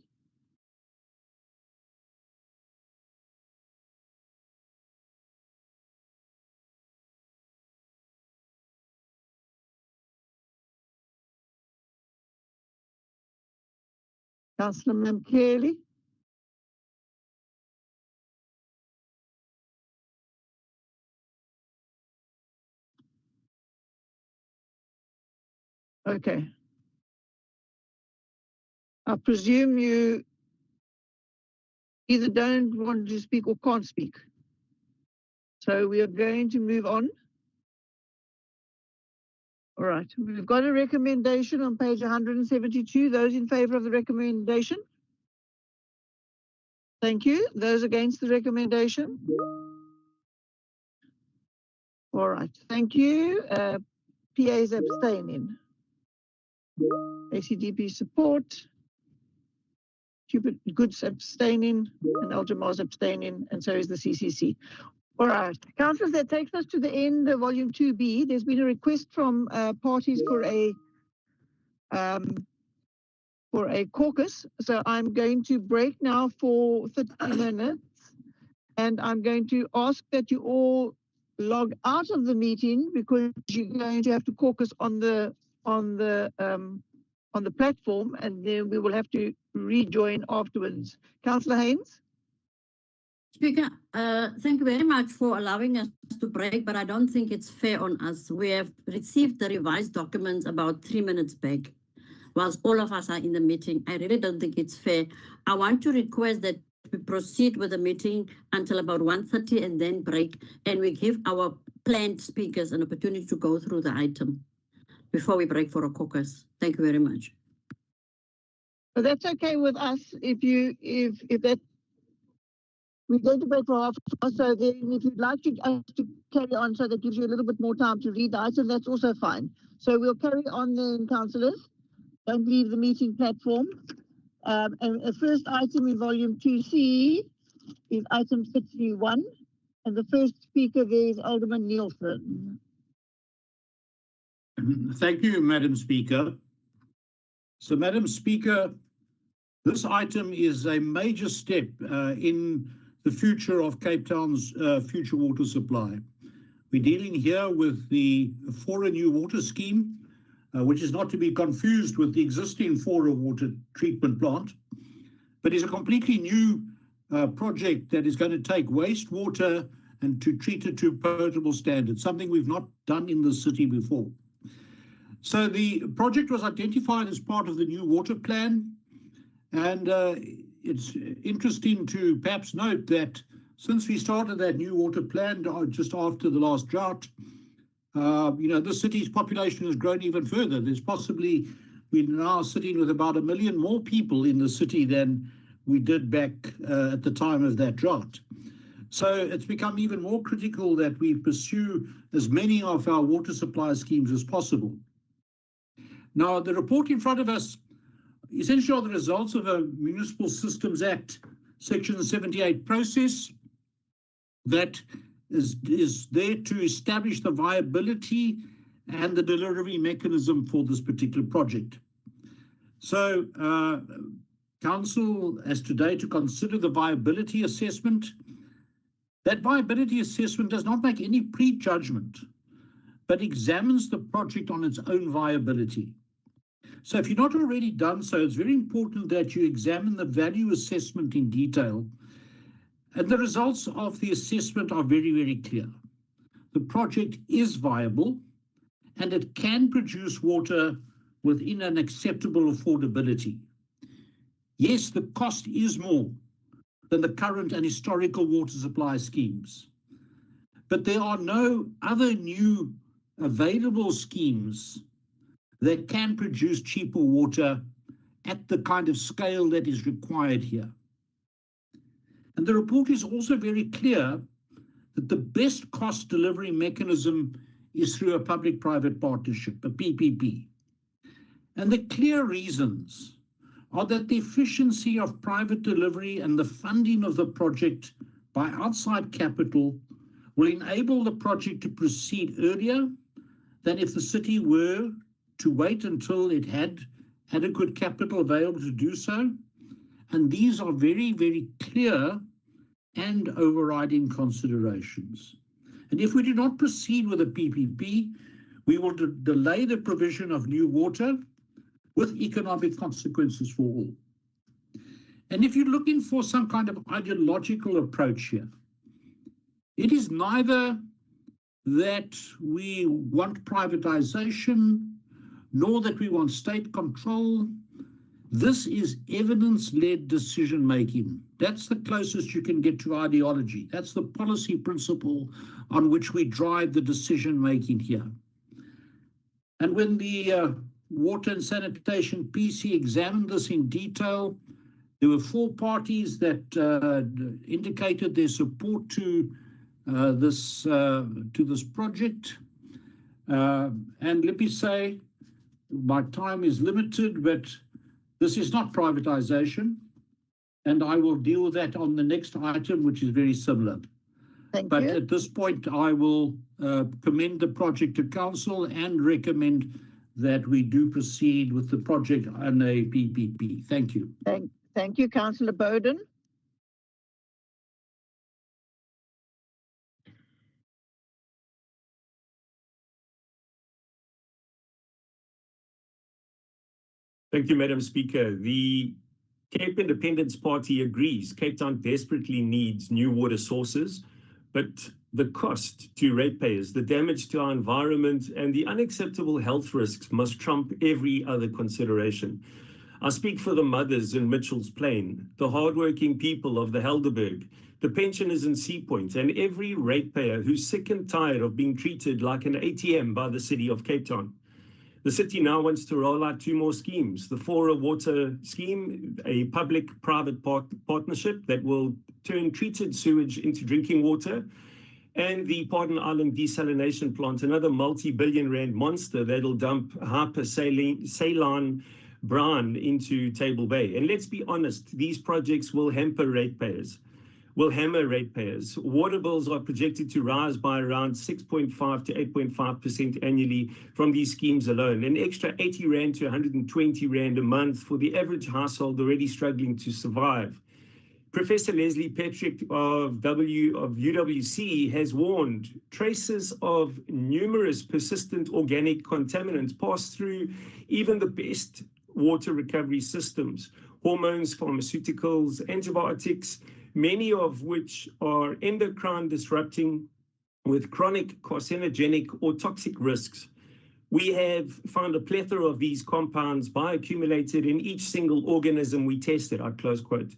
Councillor Mankeli. Okay. I presume you either don't want to speak or can't speak. So we are going to move on. All right. We've got a recommendation on page 172. Those in favour of the recommendation? Thank you. Those against the recommendation? All right. Thank you. PA's abstaining. ACDP support. Cupid Goods abstaining, and Eljamar's abstaining, and so is the CCC. All right, councillors, that takes us to the end of volume 2B. There's been a request from parties for a caucus. So I'm going to break now for 30 minutes, and I'm going to ask that you all log out of the meeting because you're going to have to caucus on the platform, and then we will have to rejoin afterwards. Councillor Haynes.
Speaker, thank you very much for allowing us to break, but I don't think it's fair on us. We have received the revised documents about 3 minutes back, whilst all of us are in the meeting. I really don't think it's fair. I want to request that we proceed with the meeting until about 1:30 and then break, and we give our planned speakers an opportunity to go through the item before we break for a caucus. Thank you very much.
But that's okay with us if that we're going to break for half an hour. So then if you'd like us to carry on, so that gives you a little bit more time to read the item, that's also fine. So we'll carry on then, councillors. Don't leave the meeting platform. And the first item in volume 2C is item 61. And the first speaker there is Alderman Nielsen.
Thank you, Madam Speaker. So, Madam Speaker, this item is a major step in the future of Cape Town's future water supply. We're dealing here with the Fora New Water Scheme, which is not to be confused with the existing Fora water treatment plant, but is a completely new project that is going to take wastewater and to treat it to potable standards, something we've not done in the city before. So the project was identified as part of the new water plan, and it's interesting to perhaps note that since we started that new water plan just after the last drought, the city's population has grown even further. We're now sitting with about 1 million more people in the city than we did back at the time of that drought. So it's become even more critical that we pursue as many of our water supply schemes as possible. Now, the report in front of us essentially are the results of a Municipal Systems Act Section 78 process that is there to establish the viability and the delivery mechanism for this particular project. So, Council has today to consider the viability assessment. That viability assessment does not make any prejudgment, but examines the project on its own viability. So if you're not already done so, it's very important that you examine the value assessment in detail. And the results of the assessment are very, very clear. The project is viable and it can produce water within an acceptable affordability. Yes, the cost is more than the current and historical water supply schemes, but there are no other new available schemes that can produce cheaper water at the kind of scale that is required here. And the report is also very clear that the best cost delivery mechanism is through a public-private partnership, a PPP. And the clear reasons are that the efficiency of private delivery and the funding of the project by outside capital will enable the project to proceed earlier than if the city were to wait until it had adequate capital available to do so. And these are very, very clear and overriding considerations. And if we do not proceed with a PPP, we will delay the provision of new water with economic consequences for all. And if you're looking for some kind of ideological approach here, it is neither that we want privatization, nor that we want state control. This is evidence-led decision-making. That's the closest you can get to ideology. That's the policy principle on which we drive the decision-making here. And when the Water and Sanitation PC examined this in detail, there were 4 parties that indicated their support to this project. And let me say, my time is limited, but this is not privatization, and I will deal with that on the next item, which is very similar. But at this point, I will commend the project to council and recommend that we do proceed with the project on a PPP. Thank you.
Thank you, Councillor Bowden.
Thank you, Madam Speaker. The Cape Independence Party agrees Cape Town desperately needs new water sources, but the cost to ratepayers, the damage to our environment, and the unacceptable health risks must trump every other consideration. I speak for the mothers in Mitchell's Plain, the hardworking people of the Helderberg, the pensioners in Sea Point, and every ratepayer who's sick and tired of being treated like an ATM by the City of Cape Town. The city now wants to roll out 2 more schemes. The Fora Water Scheme, a public-private partnership that will turn treated sewage into drinking water, and the Pardon Island Desalination Plant, another multi-billion rand monster that'll dump hypersaline brine into Table Bay. And let's be honest, these projects will hammer ratepayers. Water bills are projected to rise by around 6.5 to 8.5% annually from these schemes alone. An extra 80 rand to 120 rand a month for the average household already struggling to survive. Professor Leslie Petrick of UWC has warned traces of numerous persistent organic contaminants pass through even the best water recovery systems, hormones, pharmaceuticals, antibiotics, many of which are endocrine disrupting with chronic carcinogenic or toxic risks. We have found a plethora of these compounds bioaccumulated in each single organism we tested, close quote,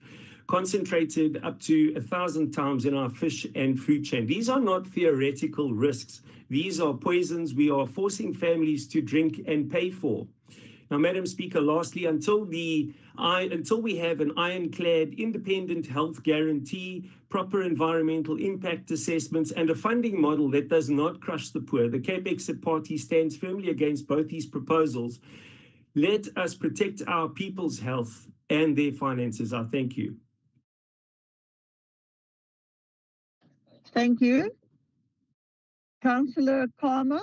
concentrated up to 1,000 times in our fish and food chain. These are not theoretical risks. These are poisons we are forcing families to drink and pay for. Now, Madam Speaker, lastly, until we have an ironclad independent health guarantee, proper environmental impact assessments, and a funding model that does not crush the poor, the Cape Exit Party stands firmly against both these proposals. Let us protect our people's health and their finances. I thank you.
Thank you. Councillor Palmer.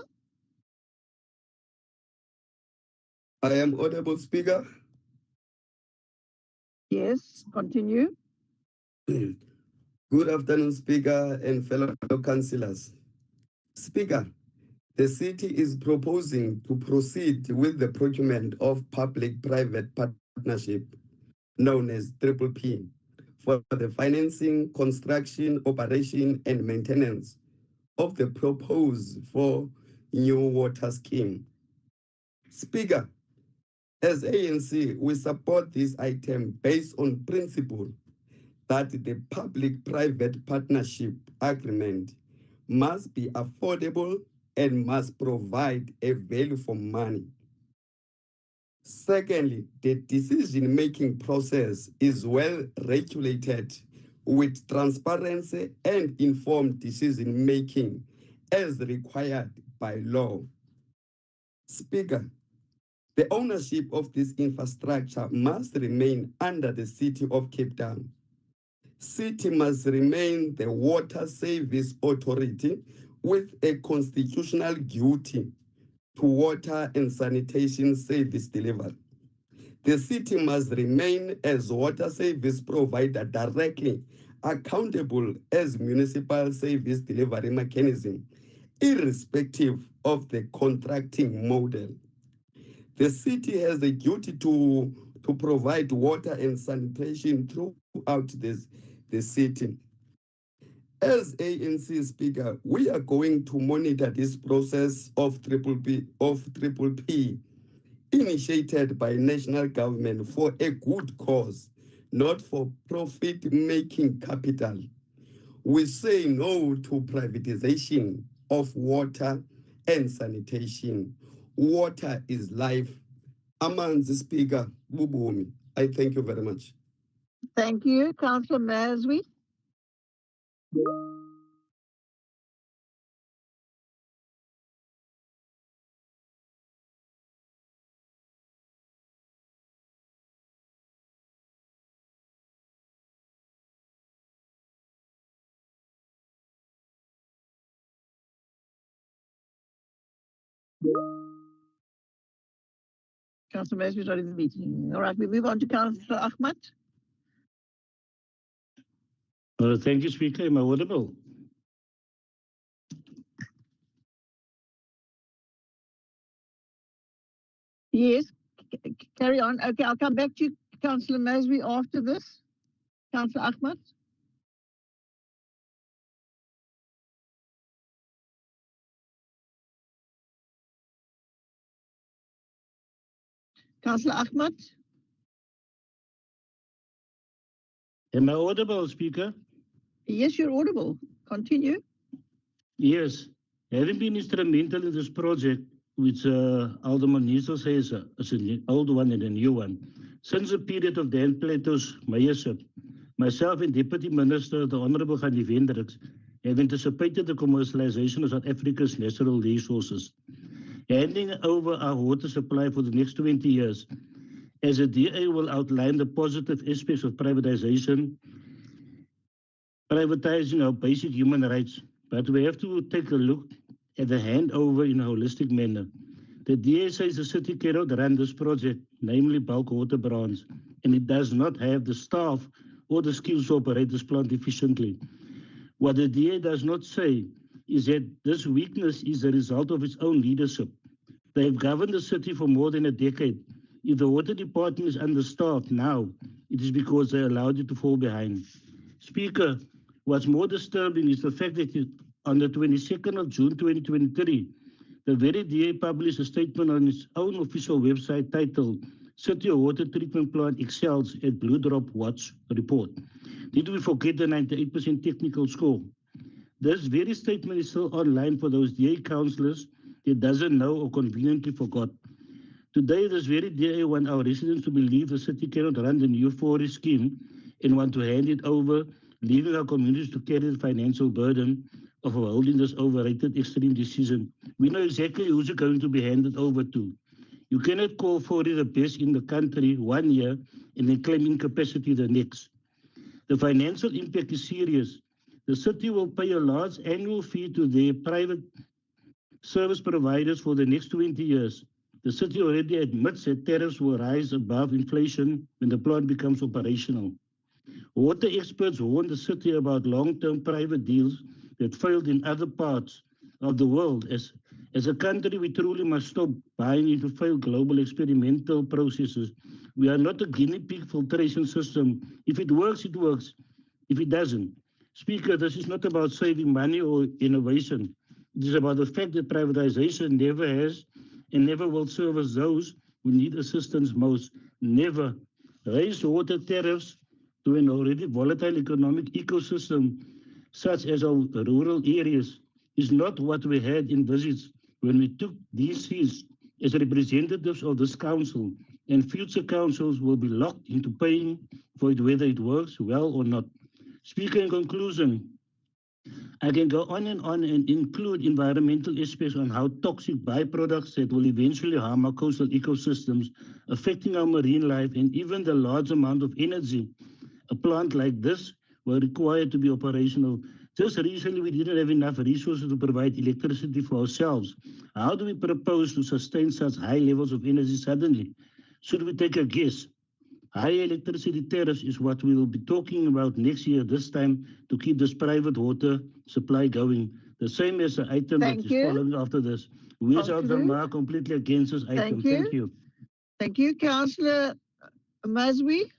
I am audible, Speaker.
Yes, continue.
Good afternoon, Speaker and fellow councillors. Speaker, the city is proposing to proceed with the procurement of public-private partnership, known as PPP, for the financing, construction, operation, and maintenance of the proposed for new water scheme. Speaker, as ANC, we support this item based on principle that the public-private partnership agreement must be affordable and must provide a value for money. Secondly, the decision-making process is well regulated with transparency and informed decision-making as required by law. Speaker, the ownership of this infrastructure must remain under the City of Cape Town. City must remain the Water Service Authority with a constitutional duty to water and sanitation service delivery. The city must remain as water service provider directly accountable as municipal service delivery mechanism, irrespective of the contracting model. The city has a duty to provide water and sanitation throughout the city. As ANC Speaker, we are going to monitor this process of PPP initiated by national government for a good cause, not for profit-making capital. We say no to privatization of water and sanitation. Water is life. Amanzi Speaker, Bubomi. I thank you very much.
Thank you. Councillor Maswi. Councillor Maswi is not in the meeting. All right, we move on to Councillor Ahmad.
Thank you, Speaker. Am I audible?
Yes, carry on. Okay, I'll come back to you, Councillor Maswi, after this. Councillor Ahmad. Councillor Ahmad.
Am I audible, Speaker?
Yes, you're audible. Continue.
Yes. Having been instrumental in this project, which Alderman Niso says is an old one and a new one, since the period of Dan Plato's mayorship, myself and Deputy Minister, the Honorable Ghani Vendricks, have anticipated the commercialization of South Africa's natural resources, handing over our water supply for the next 20 years. As a DA will outline the positive aspects of privatizing our basic human rights, but we have to take a look at the handover in a holistic manner. The DA says the city cannot run this project, namely bulk water branch, and it does not have the staff or the skills to operate this plant efficiently. What the DA does not say is that this weakness is a result of its own leadership. They have governed the city for more than a decade. If the water department is understaffed now, it is because they allowed it to fall behind. Speaker, what's more disturbing is the fact that on the 22nd of June 2023, the very DA published a statement on its own official website titled City Water Treatment Plant Excels at Blue Drop Watch Report. Did we forget the 98% technical score? This very statement is still online for those DA councillors that doesn't know or conveniently forgot. Today, this very DA want our residents to believe the city cannot run the new forest scheme and want to hand it over, leaving our communities to carry the financial burden of holding this overrated extreme decision. We know exactly who's it going to be handed over to. You cannot call Fori the best in the country 1 year and then claim incapacity the next. The financial impact is serious. The city will pay a large annual fee to their private service providers for the next 20 years. The city already admits that tariffs will rise above inflation when the plant becomes operational. Water experts warn the city about long-term private deals that failed in other parts of the world. As a country, we truly must stop buying into failed global experimental processes. We are not a guinea pig filtration system. If it works, it works. If it doesn't. Speaker, this is not about saving money or innovation. It is about the fact that privatization never has and never will service those who need assistance most. Never. Raise water tariffs to an already volatile economic ecosystem, such as our rural areas, is not what we had envisaged when we took these seats as representatives of this council, and future councils will be locked into paying for it whether it works well or not. Speaker, in conclusion, I can go on and include environmental aspects on how toxic byproducts that will eventually harm our coastal ecosystems, affecting our marine life, and even the large amount of energy a plant like this were required to be operational. Just recently, we didn't have enough resources to provide electricity for ourselves. How do we propose to sustain such high levels of energy suddenly? Should we take a guess? High electricity tariffs is what we will be talking about next year, this time, to keep this private water supply going. The same as the item that is following after this. We as Alderman completely against this item. Thank you.
Thank you. Councillor Mazwi,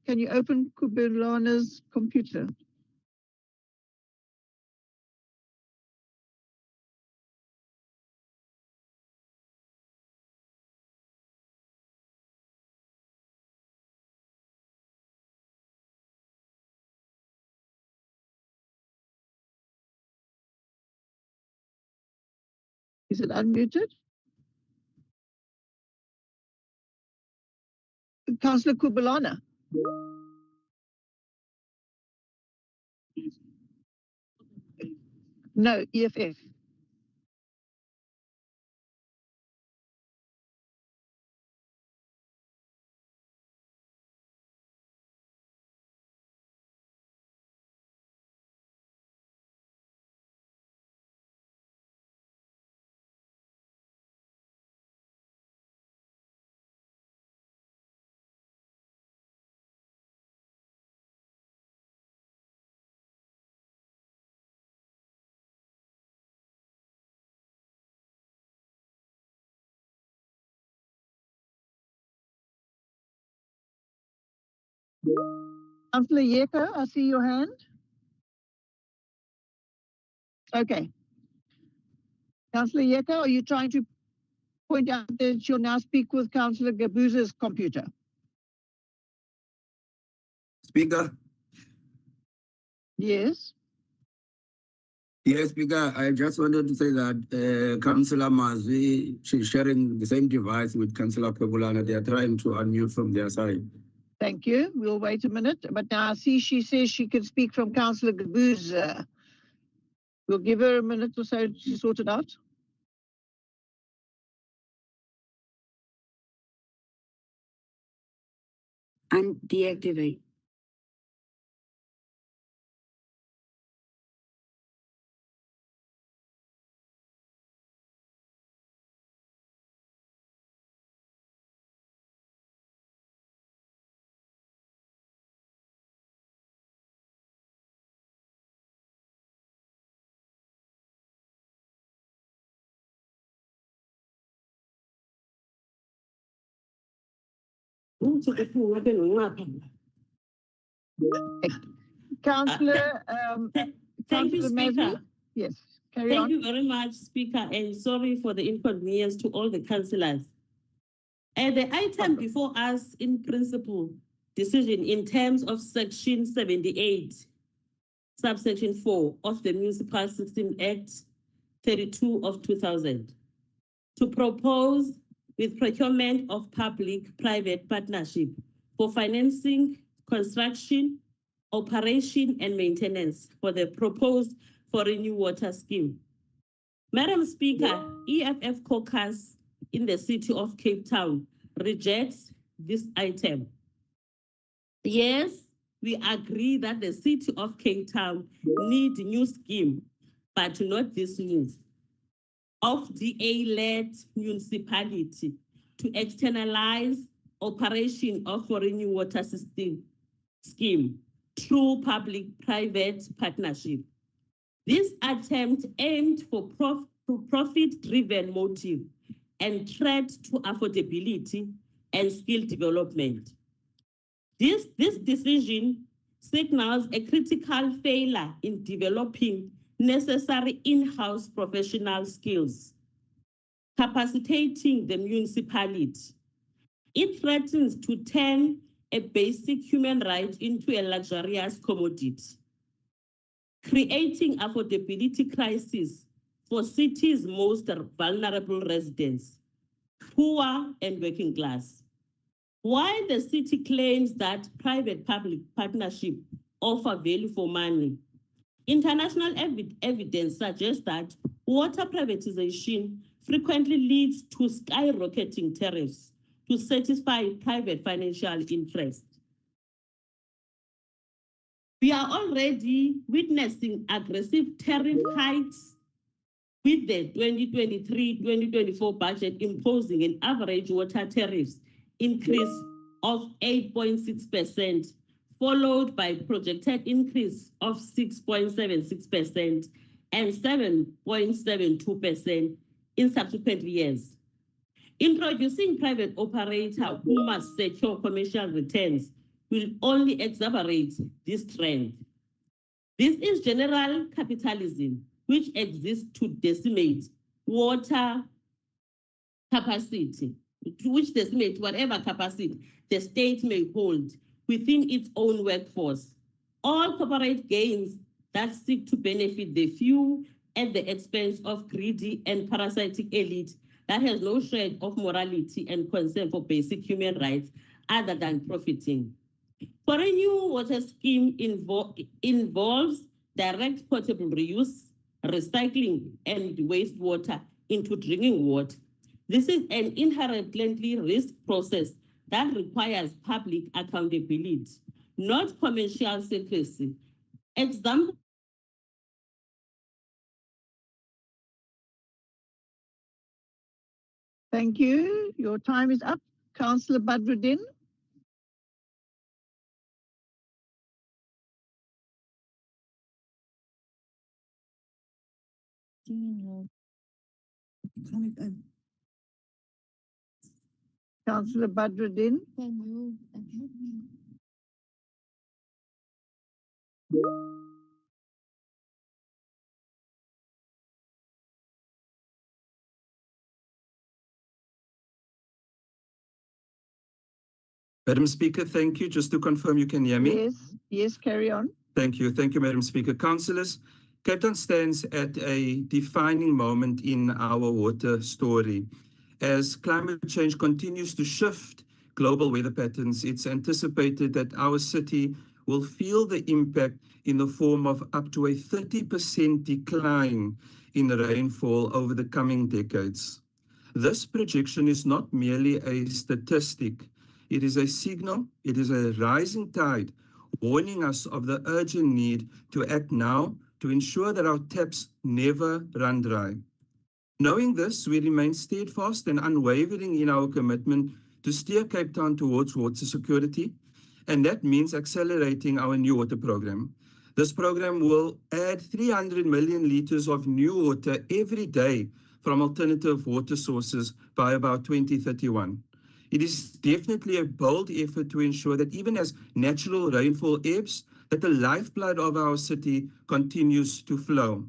can you open Kubulana's computer? Is it unmuted? Councillor Kubulana. No, EFF. Councillor Yeka, I see your hand. Okay. Councillor Yeka, are you trying to point out that you'll now speak with Councillor Gabuza's computer?
Speaker.
Yes.
Yes, Speaker. I just wanted to say that Councillor Mazwi, she's sharing the same device with Councillor Pebulana. They are trying to unmute from their side.
Thank you. We'll wait a minute. But now I see she says she can speak from Councillor Gabuza. We'll give her a minute or so to sort it out.
And deactivate.
Councillor,
Thank you,
Councillor Mazwi?
Speaker.
Yes, carry
Thank
on.
you very much, Speaker, and sorry for the inconvenience to all the councillors. The item before us in principle decision in terms of section 78, subsection 4 of the Municipal System Act 32 of 2000, to propose with procurement of public-private partnership for financing, construction, operation and maintenance for the proposed Foreign New Water Scheme. Madam Speaker, EFF caucus in the city of Cape Town rejects this item. Yes, we agree that the city of Cape Town needs a new scheme, but not this move of DA-led municipality to externalize operation of foreign water system scheme through public-private partnership. This attempt aimed for profit-driven motive and threat to affordability and skill development. This decision signals a critical failure in developing necessary in-house professional skills, capacitating the municipality. It threatens to turn a basic human right into a luxurious commodity, creating affordability crisis for cities' most vulnerable residents, poor and working class. While the city claims that private-public partnership offer value for money, international evidence suggests that water privatization frequently leads to skyrocketing tariffs to satisfy private financial interests. We are already witnessing aggressive tariff hikes with the 2023-2024 budget imposing an average water tariffs increase of 8.6%, followed by projected increase of 6.76% and 7.72% in subsequent years. Introducing private operator who must secure commercial returns will only exacerbate this trend. This is general capitalism, which exists to decimate water capacity, which decimates whatever capacity the state may hold within its own workforce. All corporate gains that seek to benefit the few at the expense of greedy and parasitic elite that has no shred of morality and concern for basic human rights other than profiting. For a new water scheme involves direct potable reuse, recycling, and wastewater into drinking water. This is an inherently risk process that requires public accountability, not commercial secrecy. Example.
Thank you. Your time is up. Councillor Badruddin. Councillor Badruddin.
Madam Speaker, thank you. Just to confirm, you can hear me?
Yes, carry on.
Thank you. Thank you, Madam Speaker. Councillors, Cape Town stands at a defining moment in our water story. As climate change continues to shift global weather patterns, it's anticipated that our city will feel the impact in the form of up to a 30% decline in rainfall over the coming decades. This projection is not merely a statistic. It is a signal, it is a rising tide warning us of the urgent need to act now to ensure that our taps never run dry. Knowing this, we remain steadfast and unwavering in our commitment to steer Cape Town towards water security, and that means accelerating our new water program. This program will add 300 million litres of new water every day from alternative water sources by about 2031. It is definitely a bold effort to ensure that even as natural rainfall ebbs, that the lifeblood of our city continues to flow.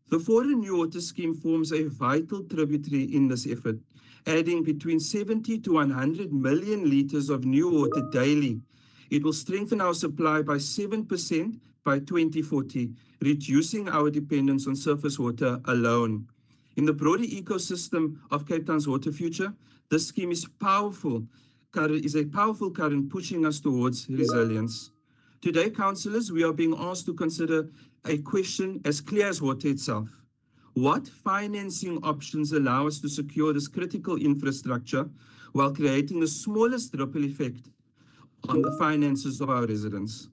The Fora New Water Scheme forms a vital tributary in this effort, adding between 70 to 100 million litres of new water daily. It will strengthen our supply by 7% by 2040, reducing our dependence on surface water alone. In the broader ecosystem of Cape Town's water future, this scheme is a powerful current pushing us towards resilience. Today, councillors, we are being asked to consider a question as clear as water itself. What financing options allow us to secure this critical infrastructure while creating the smallest ripple effect on the finances of our residents?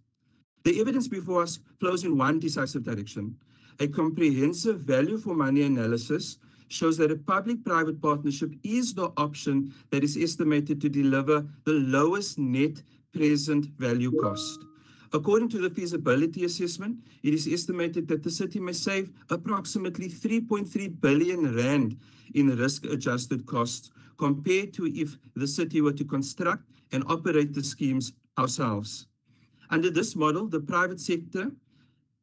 The evidence before us flows in one decisive direction. A comprehensive value for money analysis shows that a public-private partnership is the option that is estimated to deliver the lowest net present value cost. According to the feasibility assessment, it is estimated that the city may save approximately 3.3 billion rand in risk-adjusted costs compared to if the city were to construct and operate the schemes ourselves. Under this model, the private sector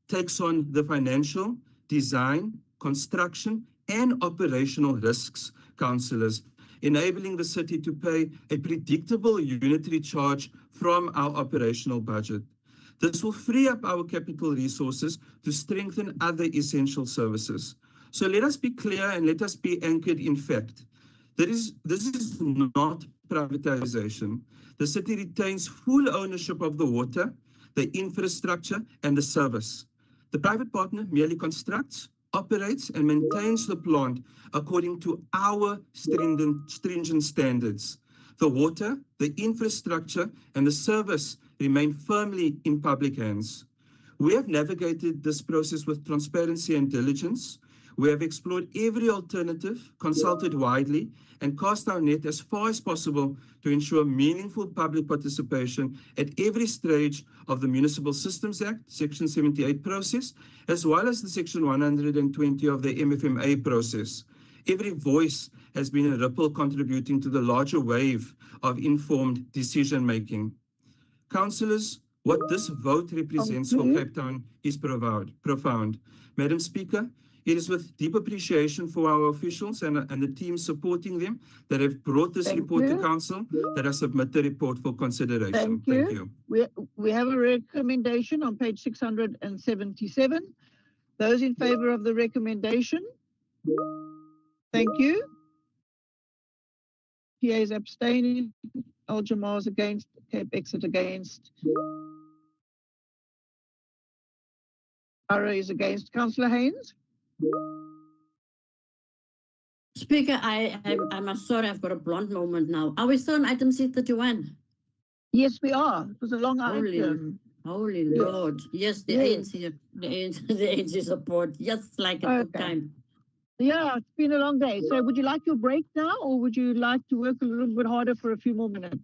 takes on the financial, design, construction, and operational risks, councillors, enabling the city to pay a predictable unitary charge from our operational budget. This will free up our capital resources to strengthen other essential services. So let us be clear and let us be anchored in fact. This is not privatization. The city retains full ownership of the water, the infrastructure, and the service. The private partner merely constructs, operates, and maintains the plant according to our stringent standards. The water, the infrastructure, and the service remain firmly in public hands. We have navigated this process with transparency and diligence. We have explored every alternative, consulted widely, and cast our net as far as possible to ensure meaningful public participation at every stage of the Municipal Systems Act, Section 78 process, as well as the Section 120 of the MFMA process. Every voice has been a ripple contributing to the larger wave of informed decision-making. Councillors, what this vote represents for Cape Town is profound. Madam Speaker, it is with deep appreciation for our officials and the team supporting them that have brought this report to Council that I submit the report for consideration.
Thank you. We have a recommendation on page 677. Those in favour of the recommendation? Thank you. PA is abstaining. Al-Jamal is against. Cape Exit against. Ara is against. Councillor Haynes?
Speaker, I'm sorry, I've got a blunt moment now. Are we still on item C31?
Yes, we are. It was a long item.
Holy Lord. Yes, the ANC support. Yes, like it took time.
Yeah, it's been a long day. So would you like your break now, or would you like to work a little bit harder for a few more minutes?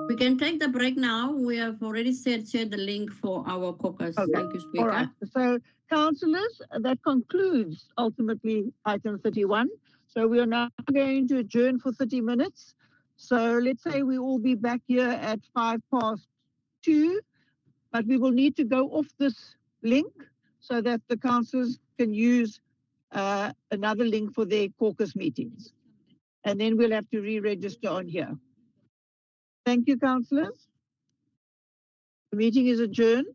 We can take the break now. We have already shared the link for our caucus.
Okay.
Thank you, Speaker.
All right. So, councillors, that concludes ultimately item 31. So we are now going to adjourn for 30 minutes. So let's say we will be back here at 2:05, but we will need to go off this link so that the councillors can use another link for their caucus meetings. And then we'll have to re-register on here. Thank you, councillors. The meeting is adjourned.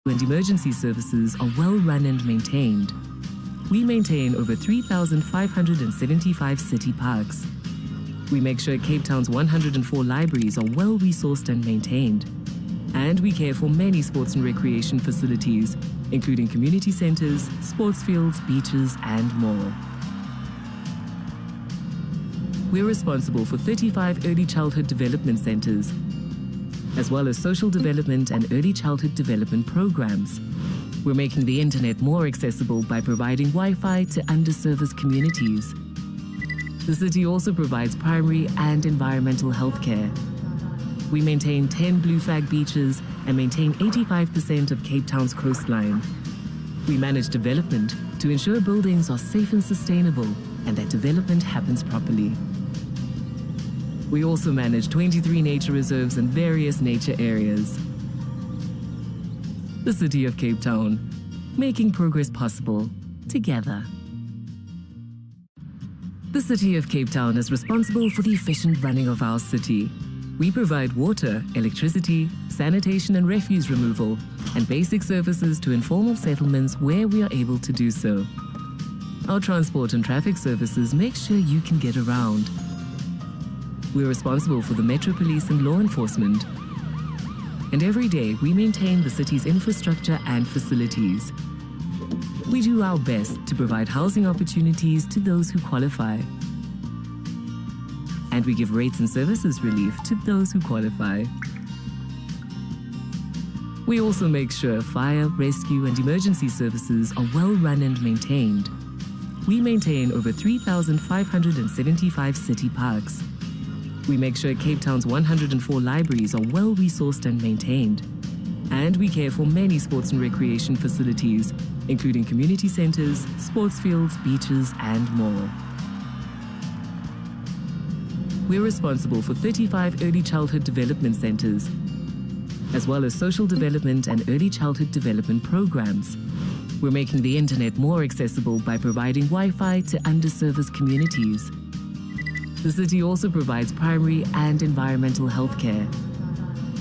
And emergency services are well run and maintained. We maintain over 3,575 city parks. We make sure Cape Town's 104 libraries are well resourced and maintained. And we care for many sports and recreation facilities, including community centers, sports fields, beaches, and more. We're responsible for 35 early childhood development centers, as well as social development and early childhood development programs. We're making the internet more accessible by providing Wi-Fi to underserviced communities. The city also provides primary and environmental health care. We maintain 10 blue flag beaches and maintain 85% of Cape Town's coastline. We manage development to ensure buildings are safe and sustainable and that development happens properly. We also manage 23 nature reserves and various nature areas. The City of Cape Town, making progress possible together. The City of Cape Town is responsible for the efficient running of our city. We provide water, electricity, sanitation and refuse removal, and basic services to informal settlements where we are able to do so. Our transport and traffic services make sure you can get around. We're responsible for the Metro Police and law enforcement. And every day we maintain the city's infrastructure and facilities. We do our best to provide housing opportunities to those who qualify. And we give rates and services relief to those who qualify. We also make sure fire, rescue and emergency services are well run and maintained. We maintain over 3,575 city parks. We make sure Cape Town's 104 libraries are well resourced and maintained. And we care for many sports and recreation facilities, including community centers, sports fields, beaches, and more. We're responsible for 35 early childhood development centers, as well as social development and early childhood development programs. We're making the internet more accessible by providing Wi-Fi to underserviced communities. The city also provides primary and environmental health care.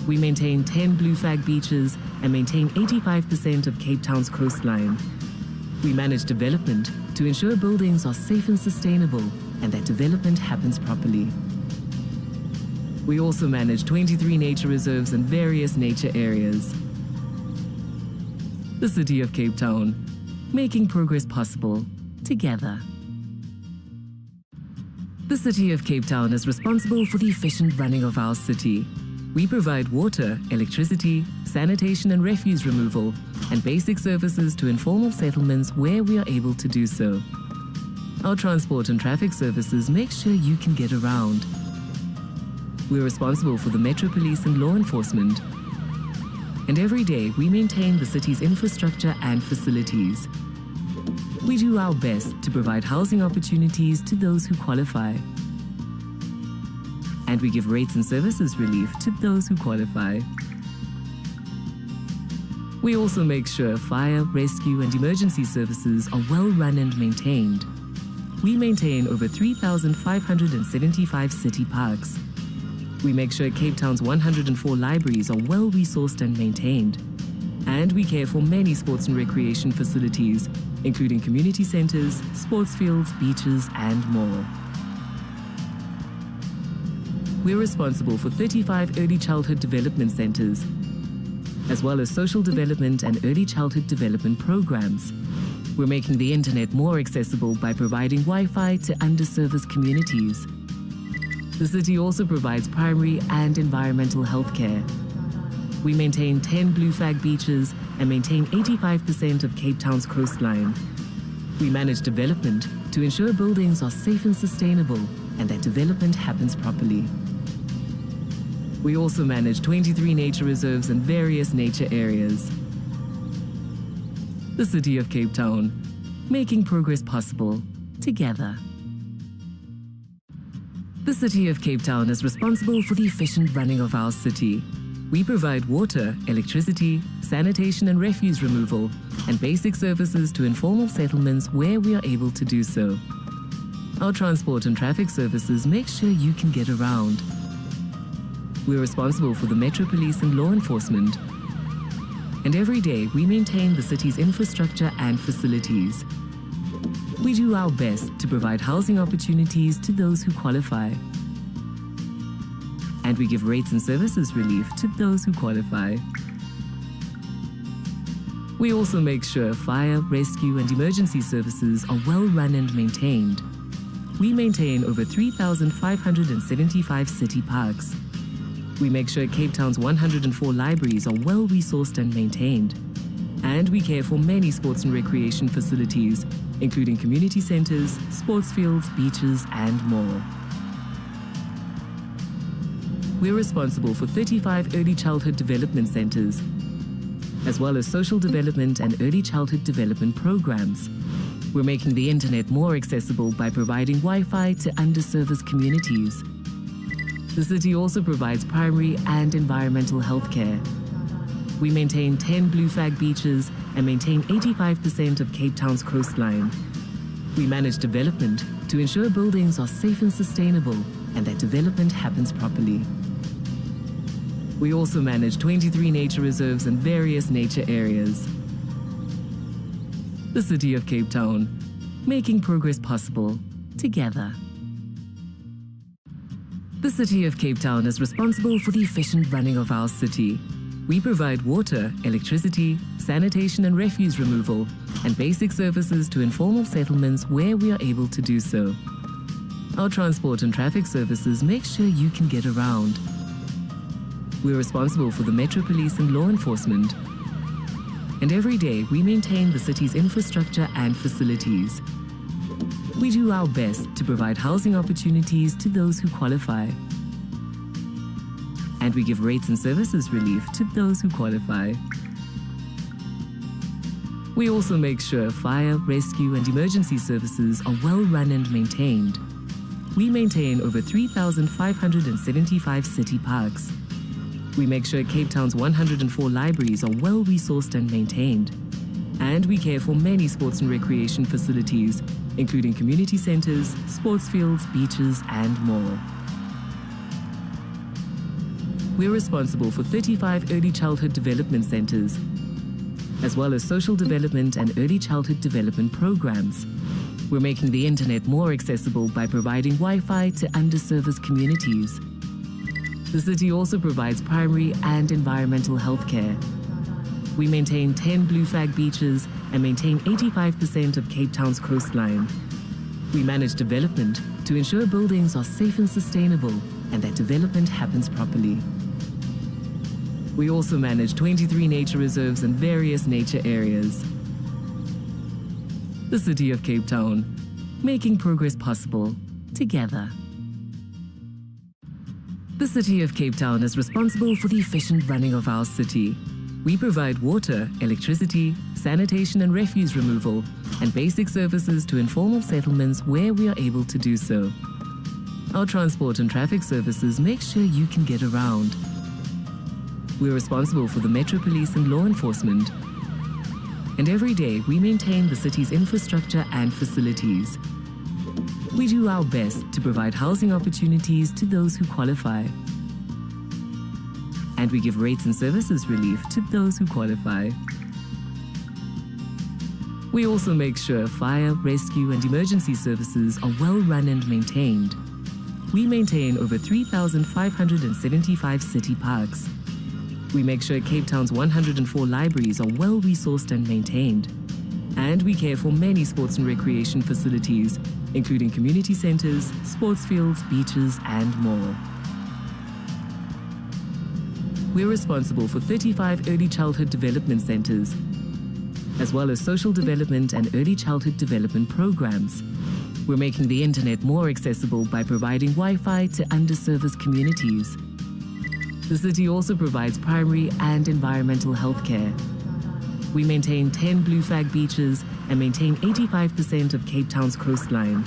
We maintain 10 blue flag beaches and maintain 85% of Cape Town's coastline. We manage development to ensure buildings are safe and sustainable and that development happens properly. We also manage 23 nature reserves and various nature areas. The City of Cape Town, making progress possible together. The City of Cape Town is responsible for the efficient running of our city. We provide water, electricity, sanitation and refuse removal, and basic services to informal settlements where we are able to do so. Our transport and traffic services make sure you can get around. We're responsible for the Metro Police and law enforcement. And every day we maintain the city's infrastructure and facilities. We do our best to provide housing opportunities to those who qualify. And we give rates and services relief to those who qualify. We also make sure fire, rescue and emergency services are well run and maintained. We maintain over 3,575 city parks. We make sure Cape Town's 104 libraries are well resourced and maintained. And we care for many sports and recreation facilities, including community centers, sports fields, beaches, and more. We're responsible for 35 early childhood development centers, as well as social development and early childhood development programs. We're making the internet more accessible by providing Wi-Fi to underserviced communities. The city also provides primary and environmental health care. We maintain 10 blue flag beaches and maintain 85% of Cape Town's coastline. We manage development to ensure buildings are safe and sustainable and that development happens properly. We also manage 23 nature reserves and various nature areas. The City of Cape Town, making progress possible together. The City of Cape Town is responsible for the efficient running of our city. We provide water, electricity, sanitation and refuse removal, and basic services to informal settlements where we are able to do so. Our transport and traffic services make sure you can get around. We're responsible for the Metro Police and law enforcement. And every day we maintain the city's infrastructure and facilities. We do our best to provide housing opportunities to those who qualify. And we give rates and services relief to those who qualify. We also make sure fire, rescue and emergency services are well run and maintained. We maintain over 3,575 city parks. We make sure Cape Town's 104 libraries are well resourced and maintained. And we care for many sports and recreation facilities, including community centers, sports fields, beaches and more. We're responsible for 35 early childhood development centers, as well as social development and early childhood development programs. We're making the internet more accessible by providing Wi-Fi to underserviced communities. The city also provides primary and environmental health care. We maintain 10 blue flag beaches and maintain 85% of Cape Town's coastline. We manage development to ensure buildings are safe and sustainable and that development happens properly. We also manage 23 nature reserves and various nature areas. The City of Cape Town, making progress possible together. The City of Cape Town is responsible for the efficient running of our city. We provide water, electricity, sanitation and refuse removal, and basic services to informal settlements where we are able to do so. Our transport and traffic services make sure you can get around. We're responsible for the Metro Police and law enforcement. And every day we maintain the city's infrastructure and facilities. We do our best to provide housing opportunities to those who qualify. And we give rates and services relief to those who qualify. We also make sure fire, rescue and emergency services are well run and maintained. We maintain over 3,575 city parks. We make sure Cape Town's 104 libraries are well resourced and maintained. And we care for many sports and recreation facilities, including community centers, sports fields, beaches and more. We're responsible for 35 early childhood development centers, as well as social development and early childhood development programs. We're making the internet more accessible by providing Wi-Fi to underserviced communities. The city also provides primary and environmental health care. We maintain 10 blue flag beaches and maintain 85% of Cape Town's coastline. We manage development to ensure buildings are safe and sustainable and that development happens properly. We also manage 23 nature reserves and various nature areas. The City of Cape Town, making progress possible together. The City of Cape Town is responsible for the efficient running of our city. We provide water, electricity, sanitation and refuse removal, and basic services to informal settlements where we are able to do so. Our transport and traffic services make sure you can get around. We're responsible for the Metro Police and law enforcement. And every day we maintain the city's infrastructure and facilities. We do our best to provide housing opportunities to those who qualify. And we give rates and services relief to those who qualify. We also make sure fire, rescue and emergency services are well run and maintained. We maintain over 3,575 city parks. We make sure Cape Town's 104 libraries are well resourced and maintained. And we care for many sports and recreation facilities, including community centers, sports fields, beaches and more. We're responsible for 35 early childhood development centers, as well as social development and early childhood development programs. We're making the internet more accessible by providing Wi-Fi to underserviced communities. The city also provides primary and environmental health care. we maintain 10 blue flag beaches and maintain 85% of Cape Town's coastline.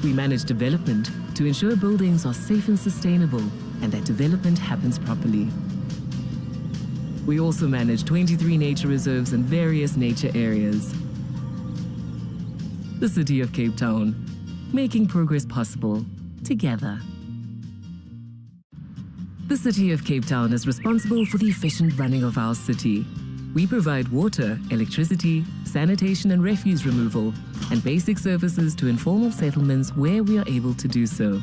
We manage development to ensure buildings are safe and sustainable and that development happens properly. We also manage 23 nature reserves and various nature areas. The City of Cape Town, making progress possible together. The City of Cape Town is responsible for the efficient running of our city. We provide water, electricity, sanitation and refuse removal, and basic services to informal settlements where we are able to do so.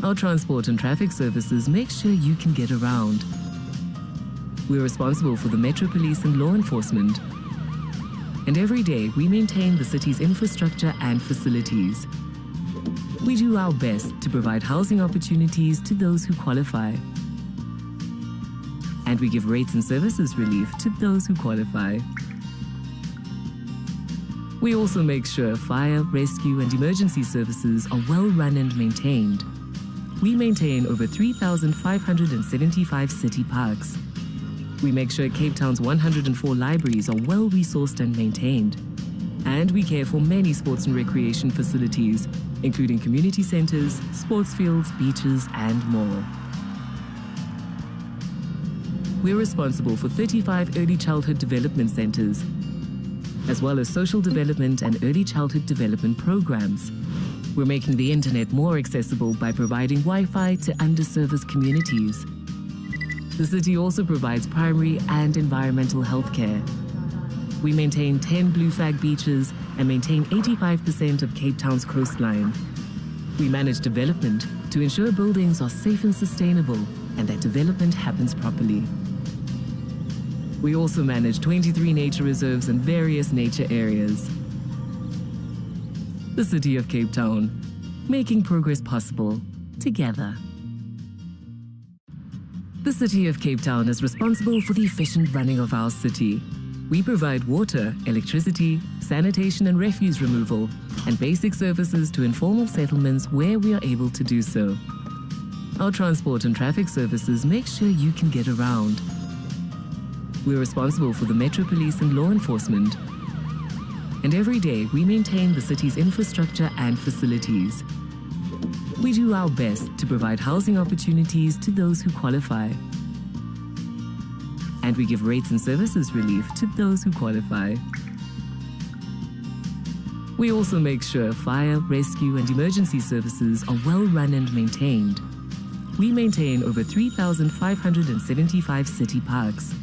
Our transport and traffic services make sure you can get around. We're responsible for the Metro Police and law enforcement. And every day we maintain the city's infrastructure and facilities. We do our best to provide housing opportunities to those who qualify. And we give rates and services relief to those who qualify. We also make sure fire, rescue and emergency services are well run and maintained. We maintain over 3,575 city parks. We make sure Cape Town's 104 libraries are well resourced and maintained. And we care for many sports and recreation facilities, including community centers, sports fields, beaches, and more. We're responsible for 35 early childhood development centers, as well as social development and early childhood development programs. We're making the internet more accessible by providing Wi-Fi to underserviced communities. The city also provides primary and environmental health care. We maintain 10 blue flag beaches and maintain 85% of Cape Town's coastline. We manage development to ensure buildings are safe and sustainable and that development happens properly. We also manage 23 nature reserves and various nature areas. The City of Cape Town, making progress possible together. The City of Cape Town is responsible for the efficient running of our city. We provide water, electricity, sanitation and refuse removal, and basic services to informal settlements where we are able to do so. Our transport and traffic services make sure you can get around. We're responsible for the Metro Police and law enforcement. And every day we maintain the city's infrastructure and facilities. We do our best to provide housing opportunities to those who qualify. And we give rates and services relief to those who qualify. We also make sure fire, rescue and emergency services are well run and maintained. We maintain over 3,575 city parks.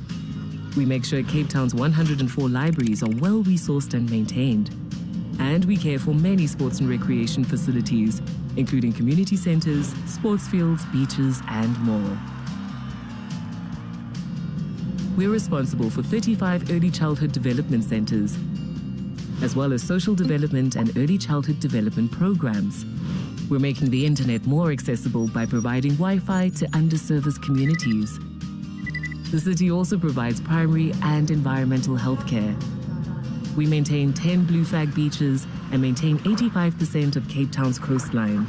We make sure Cape Town's 104 libraries are well resourced and maintained. And we care for many sports and recreation facilities, including community centers, sports fields, beaches, and more. We're responsible for 35 early childhood development centers, as well as social development and early childhood development programs. We're making the internet more accessible by providing Wi-Fi to underserviced communities. The city also provides primary and environmental health care. We maintain 10 blue flag beaches and maintain 85% of Cape Town's coastline.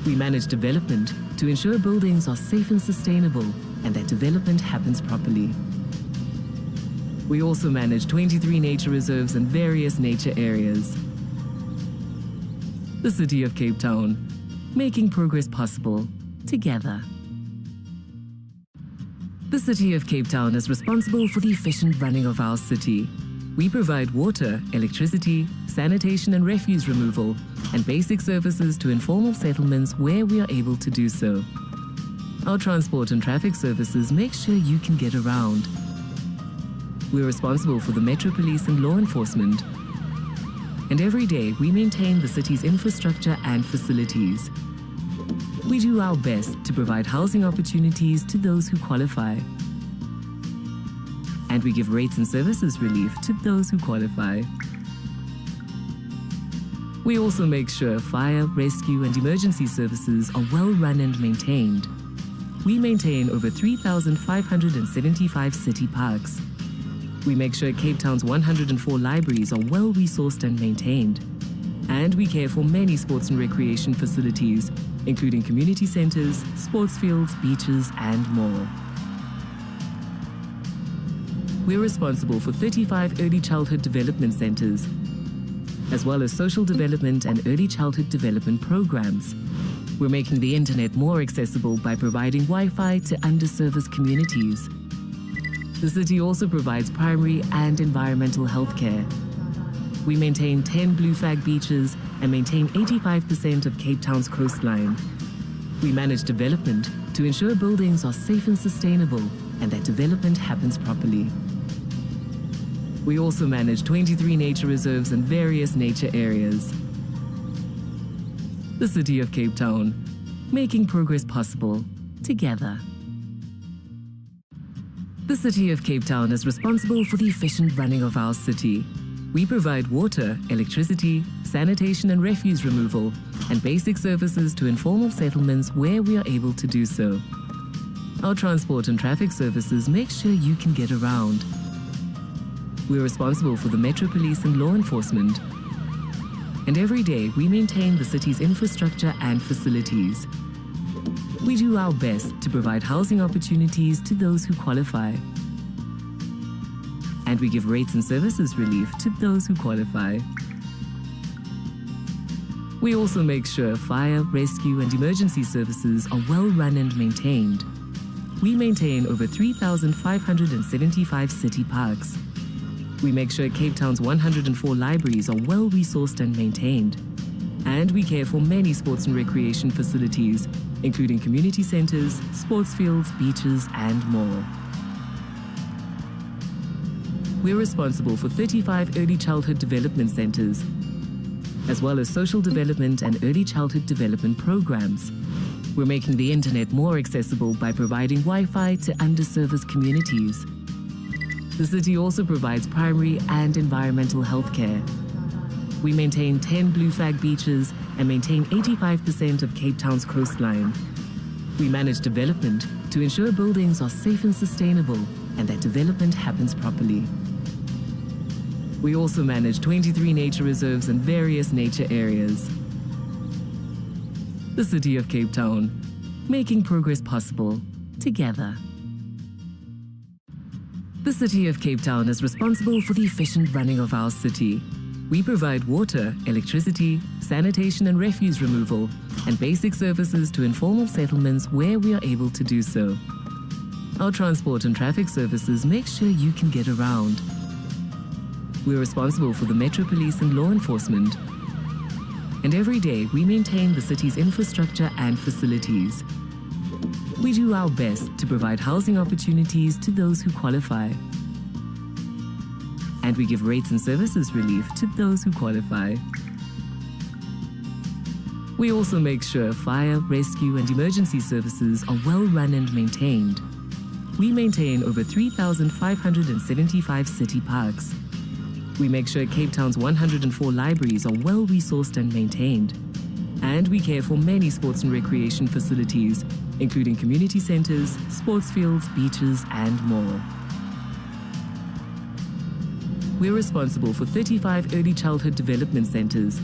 We manage development to ensure buildings are safe and sustainable and that development happens properly. We also manage 23 nature reserves and various nature areas. The City of Cape Town, making progress possible together. The City of Cape Town is responsible for the efficient running of our city. We provide water, electricity, sanitation and refuse removal, and basic services to informal settlements where we are able to do so. Our transport and traffic services make sure you can get around. We're responsible for the Metro Police and law enforcement. And every day we maintain the city's infrastructure and facilities. We do our best to provide housing opportunities to those who qualify. And we give rates and services relief to those who qualify. We also make sure fire, rescue and emergency services are well run and maintained. We maintain over 3,575 city parks. We make sure Cape Town's 104 libraries are well resourced and maintained. And we care for many sports and recreation facilities, including community centers, sports fields, beaches, and more. We're responsible for 35 early childhood development centers, as well as social development and early childhood development programs. We're making the internet more accessible by providing Wi-Fi to underserviced communities. The city also provides primary and environmental health care. We maintain 10 blue flag beaches and maintain 85% of Cape Town's coastline. We manage development to ensure buildings are safe and sustainable and that development happens properly. We also manage 23 nature reserves and various nature areas. The City of Cape Town, making progress possible together. The City of Cape Town is responsible for the efficient running of our city. We provide water, electricity, sanitation and refuse removal, and basic services to informal settlements where we are able to do so. Our transport and traffic services make sure you can get around. We're responsible for the Metro Police and law enforcement. And every day we maintain the city's infrastructure and facilities. We do our best to provide housing opportunities to those who qualify. And we give rates and services relief to those who qualify. We also make sure fire, rescue and emergency services are well run and maintained. We maintain over 3,575 city parks. We make sure Cape Town's 104 libraries are well resourced and maintained. And we care for many sports and recreation facilities, including community centers, sports fields, beaches, and more. We're responsible for 35 early childhood development centers, as well as social development and early childhood development programs. We're making the internet more accessible by providing Wi-Fi to underserviced communities. The city also provides primary and environmental health care. We maintain 10 blue flag beaches and maintain 85% of Cape Town's coastline. We manage development to ensure buildings are safe and sustainable and that development happens properly. We also manage 23 nature reserves and various nature areas. The City of Cape Town, making progress possible together. The City of Cape Town is responsible for the efficient running of our city. We provide water, electricity, sanitation and refuse removal, and basic services to informal settlements where we are able to do so. Our transport and traffic services make sure you can get around. We're responsible for the Metro Police and law enforcement. And every day we maintain the city's infrastructure and facilities. We do our best to provide housing opportunities to those who qualify. And we give rates and services relief to those who qualify. We also make sure fire, rescue and emergency services are well run and maintained. We maintain over 3,575 city parks. We make sure Cape Town's 104 libraries are well resourced and maintained. And we care for many sports and recreation facilities, including community centers, sports fields, beaches, and more. We're responsible for 35 early childhood development centers,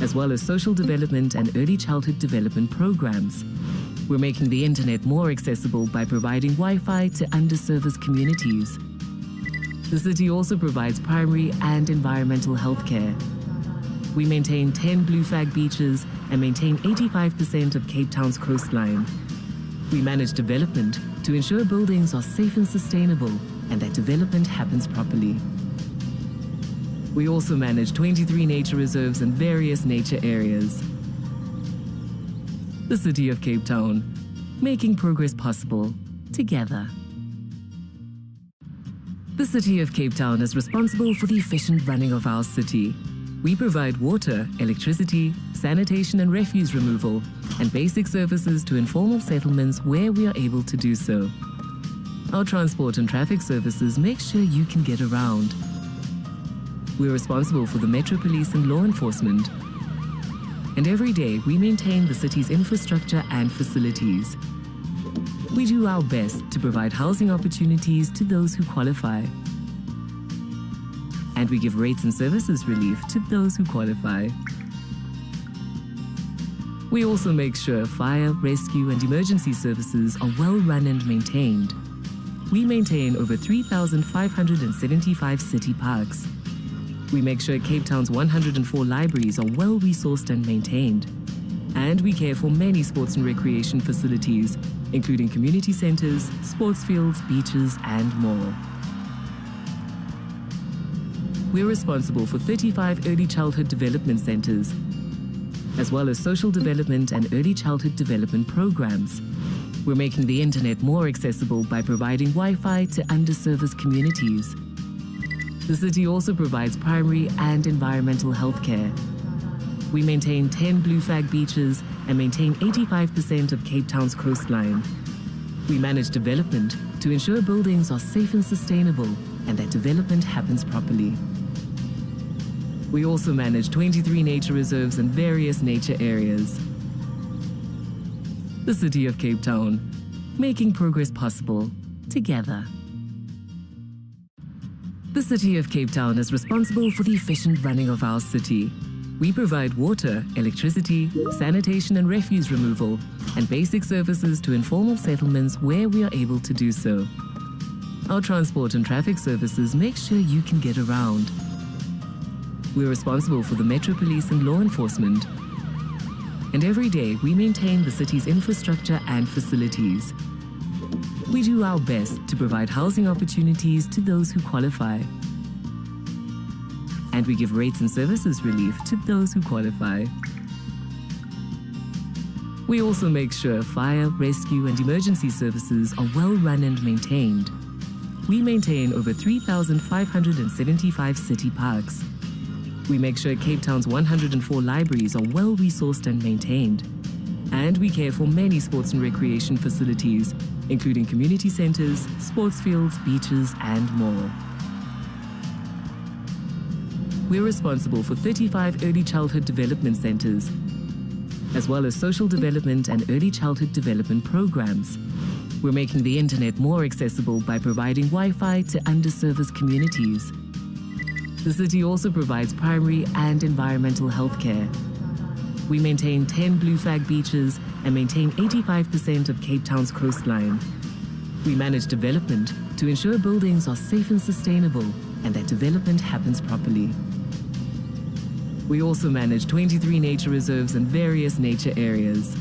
as well as social development and early childhood development programs. We're making the internet more accessible by providing Wi-Fi to underserviced communities. The city also provides primary and environmental health care. We maintain 10 blue flag beaches and maintain 85% of Cape Town's coastline. We manage development to ensure buildings are safe and sustainable and that development happens properly. We also manage 23 nature reserves and various nature areas. The City of Cape Town, making progress possible together. The City of Cape Town is responsible for the efficient running of our city. We provide water, electricity, sanitation and refuse removal, and basic services to informal settlements where we are able to do so. Our transport and traffic services make sure you can get around. We're responsible for the Metro Police and law enforcement. And every day we maintain the city's infrastructure and facilities. We do our best to provide housing opportunities to those who qualify. And we give rates and services relief to those who qualify. We also make sure fire, rescue and emergency services are well run and maintained. We maintain over 3,575 city parks. We make sure Cape Town's 104 libraries are well-resourced and maintained. And we care for many sports and recreation facilities, including community centers, sports fields, beaches, and more. We're responsible for 35 early childhood development centers, as well as social development and early childhood development programs. We're making the internet more accessible by providing Wi-Fi to underserviced communities. The city also provides primary and environmental health care. We maintain 10 blue flag beaches and maintain 85% of Cape Town's coastline. We manage development to ensure buildings are safe and sustainable and that development happens properly. We also manage 23 nature reserves and various nature areas. The City of Cape Town, making progress possible together. The City of Cape Town is responsible for the efficient running of our city. We provide water, electricity, sanitation and refuse removal, and basic services to informal settlements where we are able to do so. Our transport and traffic services make sure you can get around. We're responsible for the Metro Police and law enforcement. And every day we maintain the city's infrastructure and facilities. We do our best to provide housing opportunities to those who qualify. And we give rates and services relief to those who qualify. We also make sure fire, rescue and emergency services are well run and maintained. We maintain over 3,575 city parks. We make sure Cape Town's 104 libraries are well resourced and maintained. And we care for many sports and recreation facilities, including community centers, sports fields, beaches, and more. We're responsible for 35 early childhood development centers, as well as social development and early childhood development programs. We're making the internet more accessible by providing Wi-Fi to underserviced communities. The city also provides primary and environmental health care. We maintain 10 blue flag beaches and maintain 85% of Cape Town's coastline. We manage development to ensure buildings are safe and sustainable and that development happens properly. We also manage 23 nature reserves and various nature areas.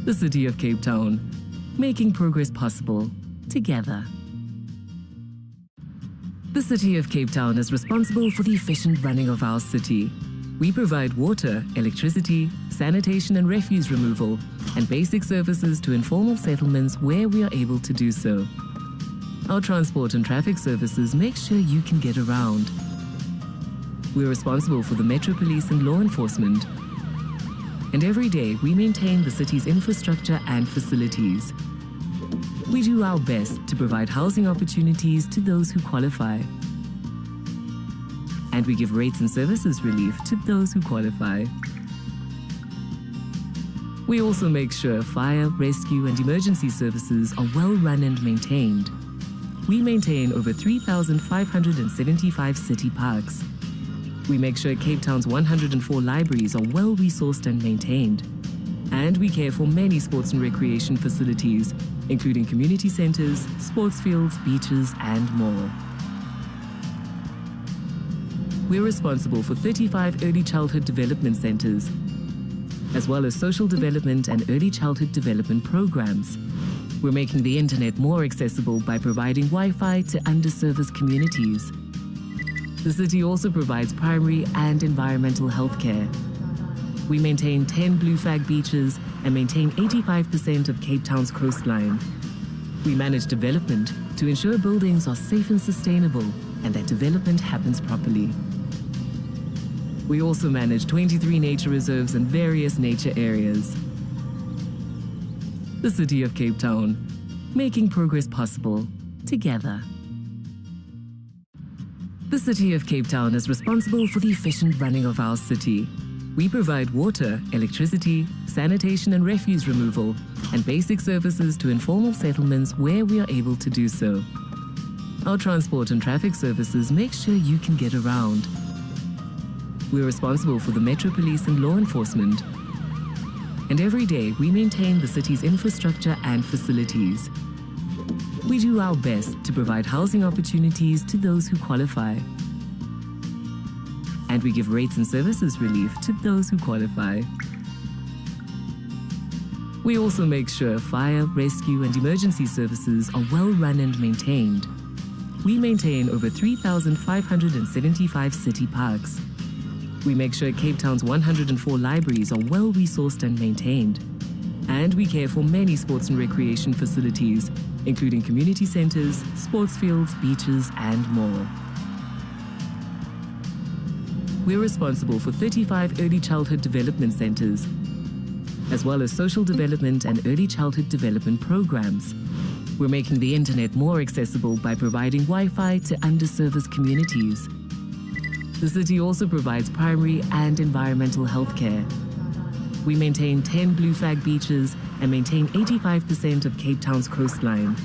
The City of Cape Town, making progress possible together. The City of Cape Town is responsible for the efficient running of our city. We provide water, electricity, sanitation and refuse removal, and basic services to informal settlements where we are able to do so. Our transport and traffic services make sure you can get around. We're responsible for the Metro Police and law enforcement. And every day we maintain the city's infrastructure and facilities. We do our best to provide housing opportunities to those who qualify. And we give rates and services relief to those who qualify. We also make sure fire, rescue and emergency services are well run and maintained. We maintain over 3,575 city parks. We make sure Cape Town's 104 libraries are well resourced and maintained. And we care for many sports and recreation facilities, including community centers, sports fields, beaches, and more. We're responsible for 35 early childhood development centers, as well as social development and early childhood development programs. We're making the internet more accessible by providing Wi-Fi to underserviced communities. The city also provides primary and environmental health care. We maintain 10 blue flag beaches and maintain 85% of Cape Town's coastline. We manage development to ensure buildings are safe and sustainable and that development happens properly. We also manage 23 nature reserves and various nature areas. The City of Cape Town, making progress possible together. The City of Cape Town is responsible for the efficient running of our city. We provide water, electricity, sanitation and refuse removal, and basic services to informal settlements where we are able to do so. Our transport and traffic services make sure you can get around. We're responsible for the Metro Police and law enforcement. And every day we maintain the city's infrastructure and facilities. We do our best to provide housing opportunities to those who qualify. And we give rates and services relief to those who qualify. We also make sure fire, rescue and emergency services are well run and maintained. We maintain over 3,575 city parks. We make sure Cape Town's 104 libraries are well resourced and maintained. And we care for many sports and recreation facilities, including community centers, sports fields, beaches and more. We're responsible for 35 early childhood development centers, as well as social development and early childhood development programs. We're making the internet more accessible by providing Wi-Fi to underserviced communities. The city also provides primary and environmental health care. We maintain 10 blue flag beaches and maintain 85% of Cape Town's coastline.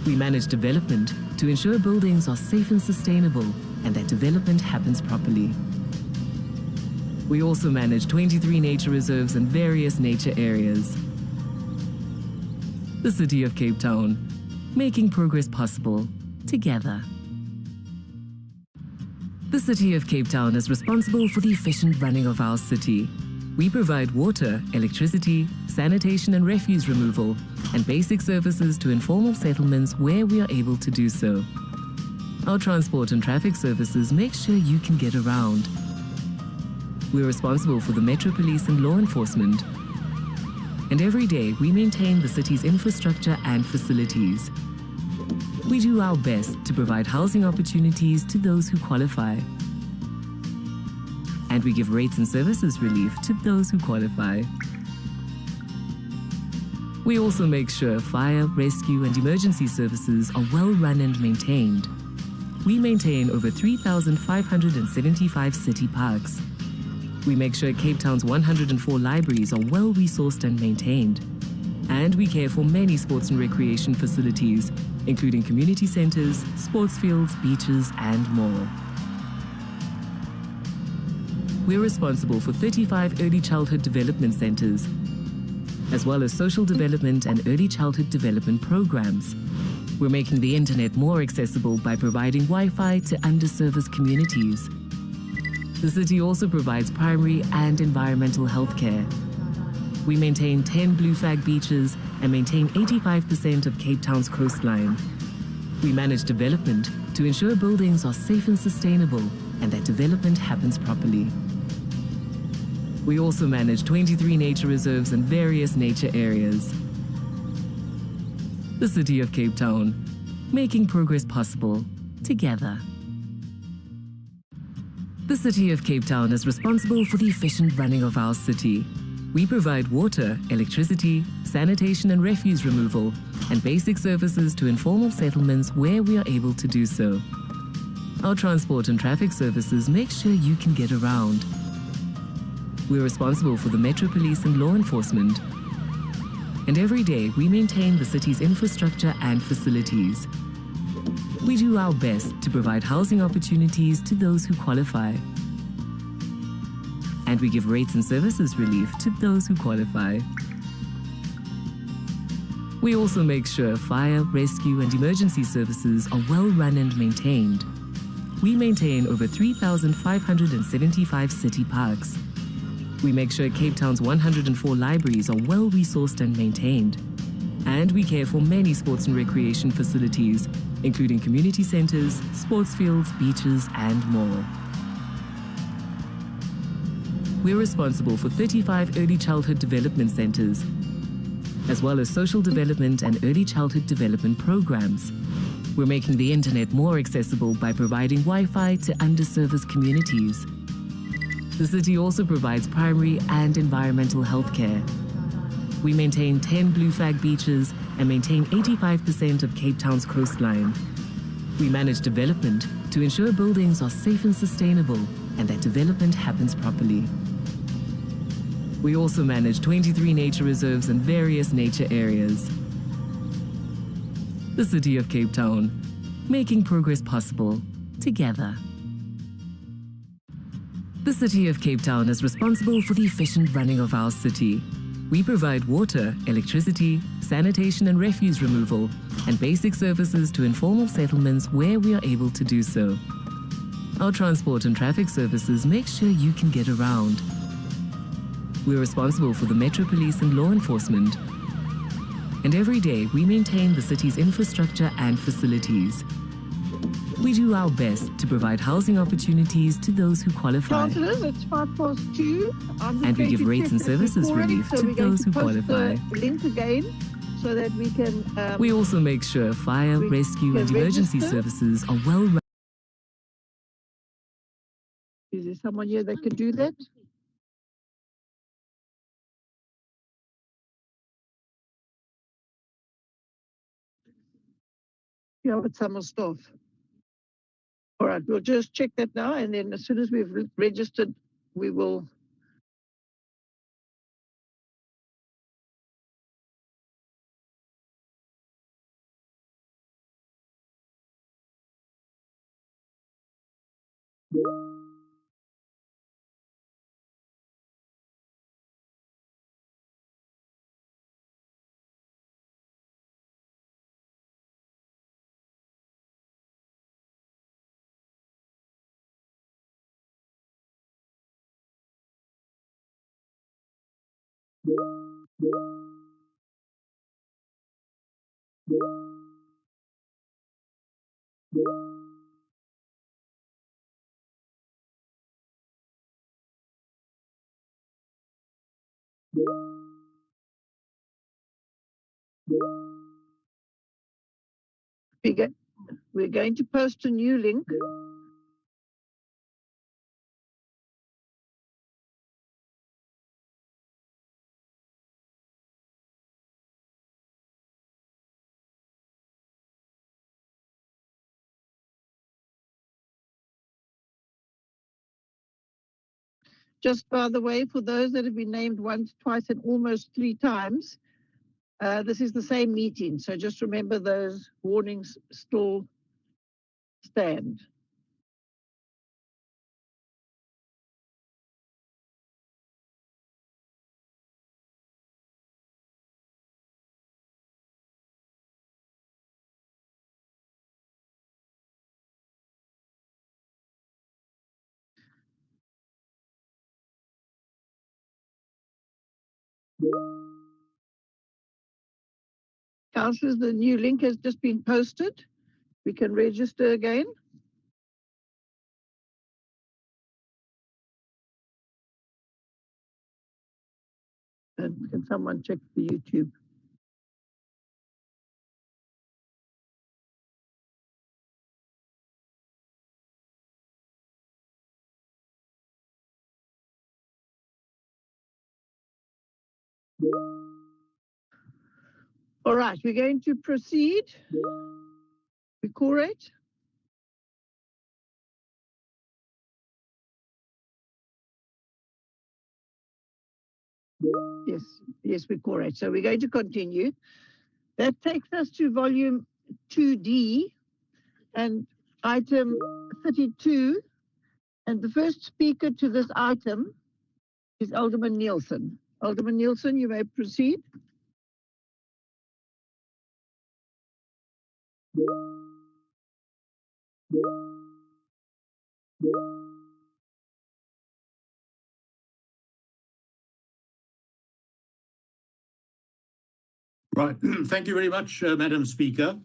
We manage development to ensure buildings are safe and sustainable and that development happens properly. We also manage 23 nature reserves and various nature areas. The City of Cape Town, making progress possible together. The City of Cape Town is responsible for the efficient running of our city. We provide water, electricity, sanitation and refuse removal, and basic services to informal settlements where we are able to do so. Our transport and traffic services make sure you can get around. We're responsible for the Metro Police and law enforcement. And every day we maintain the city's infrastructure and facilities. We do our best to provide housing opportunities to those who qualify. And we give rates and services relief to those who qualify. We also make sure fire, rescue and emergency services are well run and maintained. We maintain over 3,575 city parks. We make sure Cape Town's 104 libraries are well resourced and maintained. And we care for many sports and recreation facilities, including community centers, sports fields, beaches and more. We're responsible for 35 early childhood development centers, as well as social development and early childhood development programs. We're making the internet more accessible by providing Wi-Fi to underserviced communities. The city also provides primary and environmental health care. We maintain 10 blue flag beaches and maintain 85% of Cape Town's coastline. We manage development to ensure buildings are safe and sustainable and that development happens properly. We also manage 23 nature reserves and various nature areas. The City of Cape Town, making progress possible together. The City of Cape Town is responsible for the efficient running of our city. We provide water, electricity, sanitation and refuse removal, and basic services to informal settlements where we are able to do so. Our transport and traffic services make sure you can get around. We're responsible for the Metro Police and law enforcement. And every day we maintain the city's infrastructure and facilities. We do our best to provide housing opportunities to those who qualify. And we give rates and services relief to those who qualify. We also make sure fire, rescue and emergency services are well run and maintained. We maintain over 3,575 city parks. We make sure Cape Town's 104 libraries are well resourced and maintained. And we care for many sports and recreation facilities, including community centers, sports fields, beaches and more. We're responsible for 35 early childhood development centers, as well as social development and early childhood development programs. We're making the internet more accessible by providing Wi-Fi to underserviced communities. The city also provides primary and environmental health care. We maintain 10 blue flag beaches and maintain 85% of Cape Town's coastline. We manage development to ensure buildings are safe and sustainable and that development happens properly. We also manage 23 nature reserves and various nature areas. The City of Cape Town, making progress possible together. The City of Cape Town is responsible for the efficient running of our city. We provide water, electricity, sanitation and refuse removal, and basic services to informal settlements where we are able to do so. Our transport and traffic services make sure you can get around. We're responsible for the Metro Police and law enforcement. And every day we maintain the city's infrastructure and facilities. We do our best to provide housing opportunities to those who qualify.
Councillors, it's 2:05.
And we give rates and services relief to those who qualify.
Link again so that we can.
We also make sure fire, rescue, and emergency services are well run.
Is there someone here that can do that? Yeah, with some staff. All right, we'll just check that now, and then as soon as we've registered, we will. We're going to post a new link. Just by the way, for those that have been named once, twice, and almost 3 times, this is the same meeting. So just remember those warnings still stand. Councillors, the new link has just been posted. We can register again. And can someone check the YouTube? All right, we're going to proceed. Record. Yes, we're correct. So we're going to continue. That takes us to volume 2D and item 32. And the first speaker to this item is Alderman Nielsen. Alderman Nielsen, you may proceed.
Right. Thank you very much, Madam Speaker.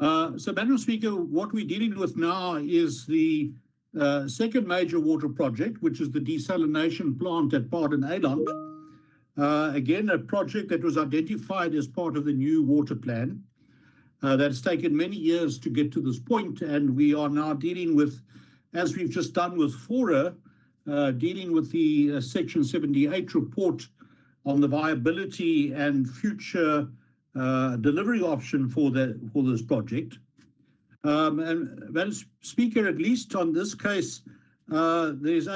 So, Madam Speaker, what we're dealing with now is the second major water project, which is the desalination plant at Paarden-Eiland. Again, a project that was identified as part of the new water plan. That's taken many years to get to this point, and we are now dealing with, as we've just done with FORA, dealing with the Section 78 report on the viability and future delivery option for this project. And Madam Speaker, at least on this case, this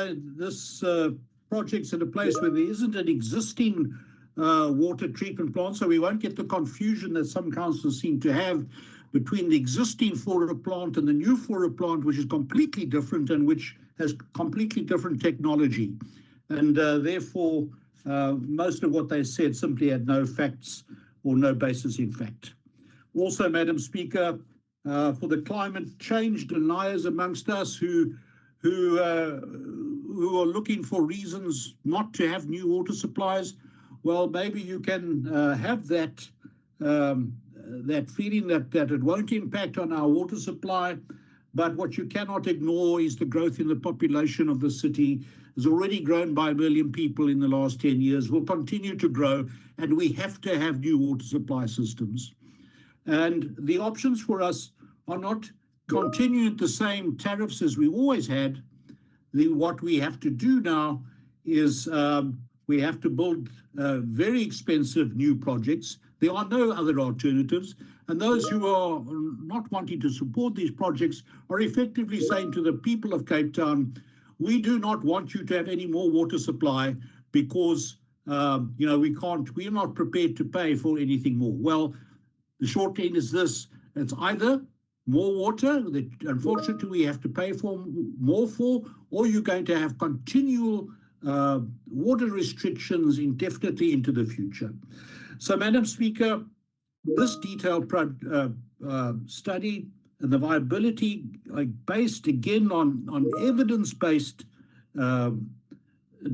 project's at a place where there isn't an existing water treatment plant, so we won't get the confusion that some councils seem to have between the existing FORA plant and the new FORA plant, which is completely different and which has completely different technology. And therefore, most of what they said simply had no facts or no basis in fact. Also, Madam Speaker, for the climate change deniers amongst us who are looking for reasons not to have new water supplies, well, maybe you can have that that feeling that it won't impact on our water supply. But what you cannot ignore is the growth in the population of the city. Has already grown by 1 million people in the last 10 years, will continue to grow, and we have to have new water supply systems. And the options for us are not continuing the same tariffs as we always had. What we have to do now is we have to build very expensive new projects. There are no other alternatives. And those who are not wanting to support these projects are effectively saying to the people of Cape Town, we do not want you to have any more water supply because, we're not prepared to pay for anything more. Well, the short end is this. It's either more water that unfortunately we have to pay for more for, or you're going to have continual water restrictions indefinitely into the future. So, Madam Speaker, this detailed study and the viability based again on evidence-based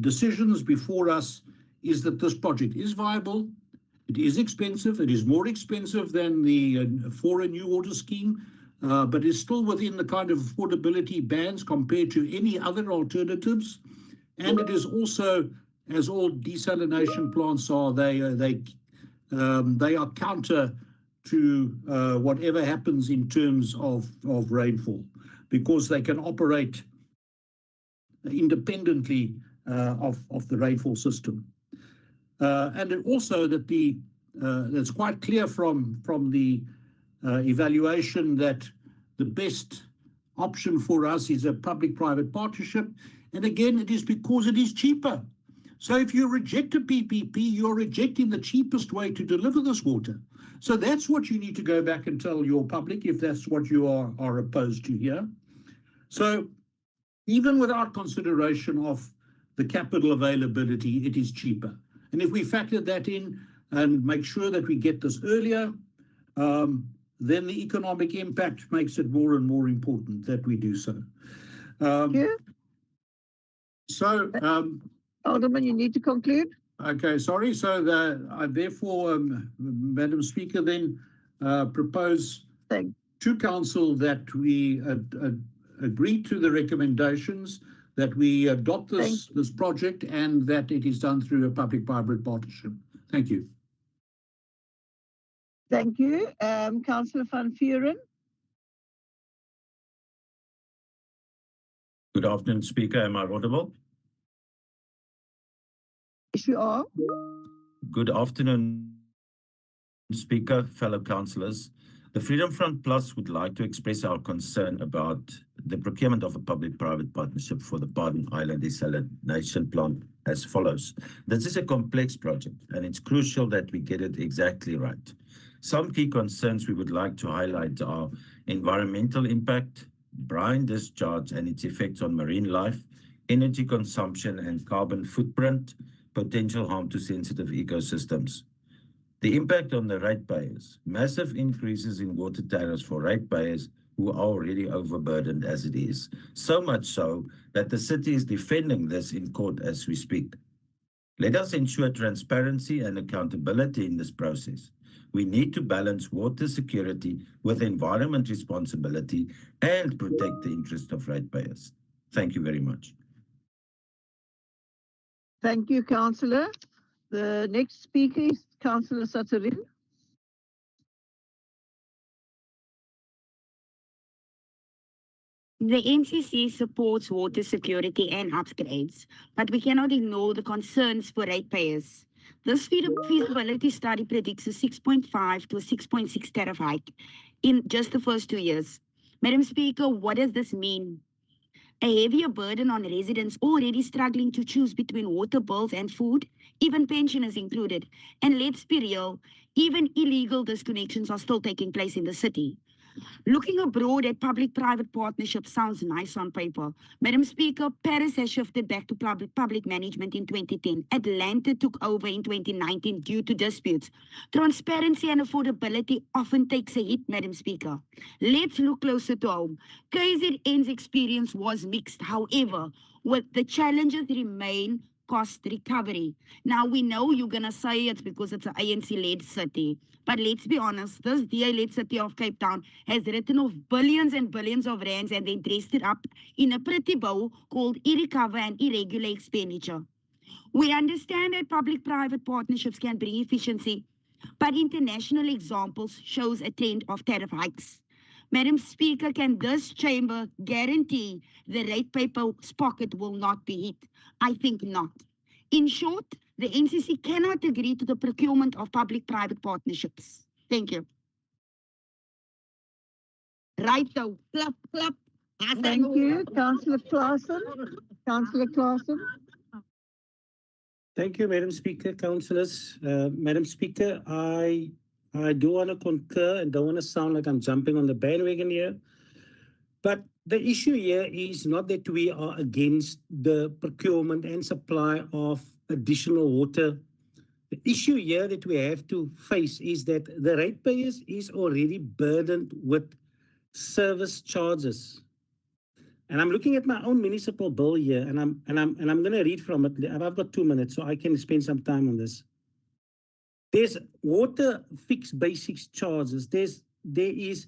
decisions before us is that this project is viable. It is expensive. It is more expensive than the Fora New Water Scheme, but is still within the kind of affordability bands compared to any other alternatives. And it is also, as all desalination plants are, they are counter to whatever happens in terms of rainfall, because they can operate independently of the rainfall system. And it also that that's quite clear from the evaluation that the best option for us is a public-private partnership. And again, it is because it is cheaper. So if you reject a PPP, you're rejecting the cheapest way to deliver this water. So that's what you need to go back and tell your public if that's what you are opposed to here. So even without consideration of the capital availability, it is cheaper. And if we factor that in and make sure that we get this earlier, then the economic impact makes it more and more important that we do so.
Alderman, you need to conclude.
Okay, sorry. So I therefore, Madam Speaker, then propose to Council that we agree to the recommendations, that we adopt this project, and that it is done through a public-private partnership. Thank you.
Thank you. Councillor Van Vuuren.
Good afternoon, Speaker. Am I audible?
Yes, you are.
Good afternoon, Speaker, fellow councillors. The Freedom Front Plus would like to express our concern about the procurement of a public-private partnership for the Pardon Island desalination plant as follows. This is a complex project, and it's crucial that we get it exactly right. Some key concerns we would like to highlight are environmental impact, brine discharge and its effects on marine life, energy consumption and carbon footprint, potential harm to sensitive ecosystems. The impact on the ratepayers, massive increases in water tariffs for ratepayers who are already overburdened as it is, so much so that the city is defending this in court as we speak. Let us ensure transparency and accountability in this process. We need to balance water security with environment responsibility and protect the interest of ratepayers. Thank you very much.
Thank you, Councillor. The next speaker is Councillor Satarin.
The NCC supports water security and upgrades, but we cannot ignore the concerns for ratepayers. This feasibility study predicts a 6.5 to a 6.6 tariff hike in just the first 2 years. Madam Speaker, what does this mean? A heavier burden on residents already struggling to choose between water bills and food, even pensioners included. And let's be real, even illegal disconnections are still taking place in the city. Looking abroad at public-private partnerships sounds nice on paper. Madam Speaker, Paris has shifted back to public management in 2010. Atlanta took over in 2019 due to disputes. Transparency and affordability often takes a hit, Madam Speaker. Let's look closer to home. KZN's experience was mixed. However, with the challenges remain cost recovery. Now, we know you're going to say it's because it's an ANC-led city. But let's be honest, this DA-led city of Cape Town has written off billions and billions of rands and then dressed it up in a pretty bow called irrecover and irregular expenditure. We understand that public-private partnerships can bring efficiency, but international examples shows a trend of tariff hikes. Madam Speaker, can this chamber guarantee the ratepaper's pocket will not be hit? I think not. In short, the NCC cannot agree to the procurement of public-private partnerships. Thank you. Right though, clap, clap.
Thank you, Councillor Claassen. Councillor Claassen.
Thank you, Madam Speaker, councillors. Madam Speaker, I do want to concur and don't want to sound like I'm jumping on the bandwagon here. But the issue here is not that we are against the procurement and supply of additional water. The issue here that we have to face is that the ratepayers is already burdened with service charges. And I'm looking at my own municipal bill here, and I'm going to read from it. I've got 2 minutes, so I can spend some time on this. There's water fixed basic charges. There is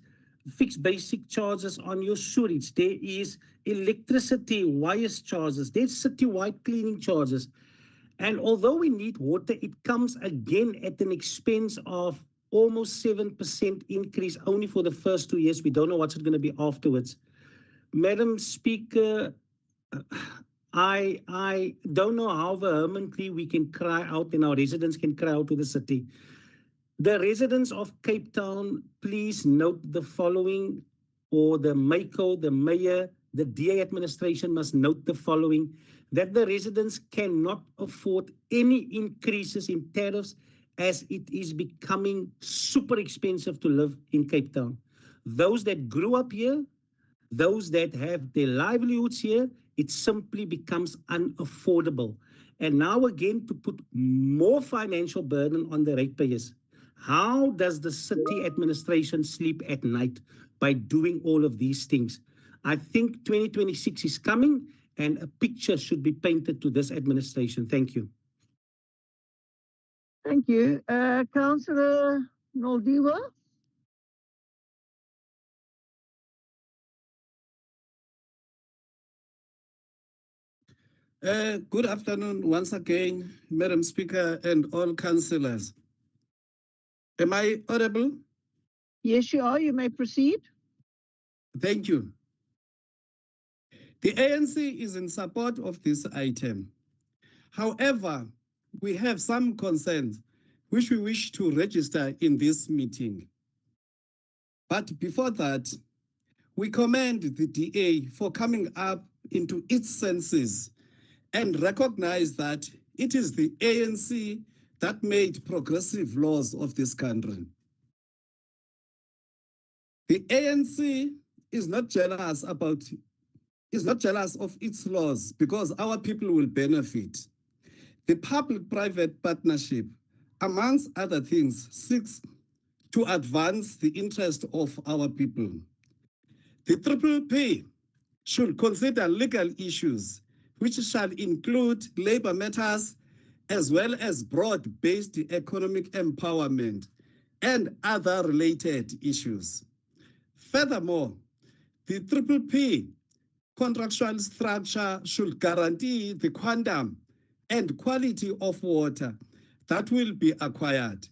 fixed basic charges on your sewage. There is electricity wires charges. There's citywide cleaning charges. And although we need water, it comes again at an expense of almost 7% increase only for the first 2 years. We don't know what's it going to be afterwards. Madam Speaker, I don't know how vehemently we can cry out and our residents can cry out to the city. The residents of Cape Town, please note the following, or the MACO, the mayor, the DA administration must note the following, that the residents cannot afford any increases in tariffs as it is becoming super expensive to live in Cape Town. Those that grew up here, those that have their livelihoods here, it simply becomes unaffordable. And now again, to put more financial burden on the ratepayers. How does the city administration sleep at night by doing all of these things? I think 2026 is coming and a picture should be painted to this administration. Thank you.
Thank you. Councillor Noldiwa.
Good afternoon once again, Madam Speaker and all councillors. Am I audible?
Yes, you are. You may proceed.
Thank you. The ANC is in support of this item. However, we have some concerns which we wish to register in this meeting. But before that, we commend the DA for coming up into its senses and recognize that it is the ANC that made progressive laws of this country. The ANC is not jealous of its laws because our people will benefit. The public-private partnership, amongst other things, seeks to advance the interest of our people. The PPP should consider legal issues which shall include labor matters as well as broad-based economic empowerment and other related issues. Furthermore, the PPP contractual structure should guarantee the quantum and quality of water that will be acquired,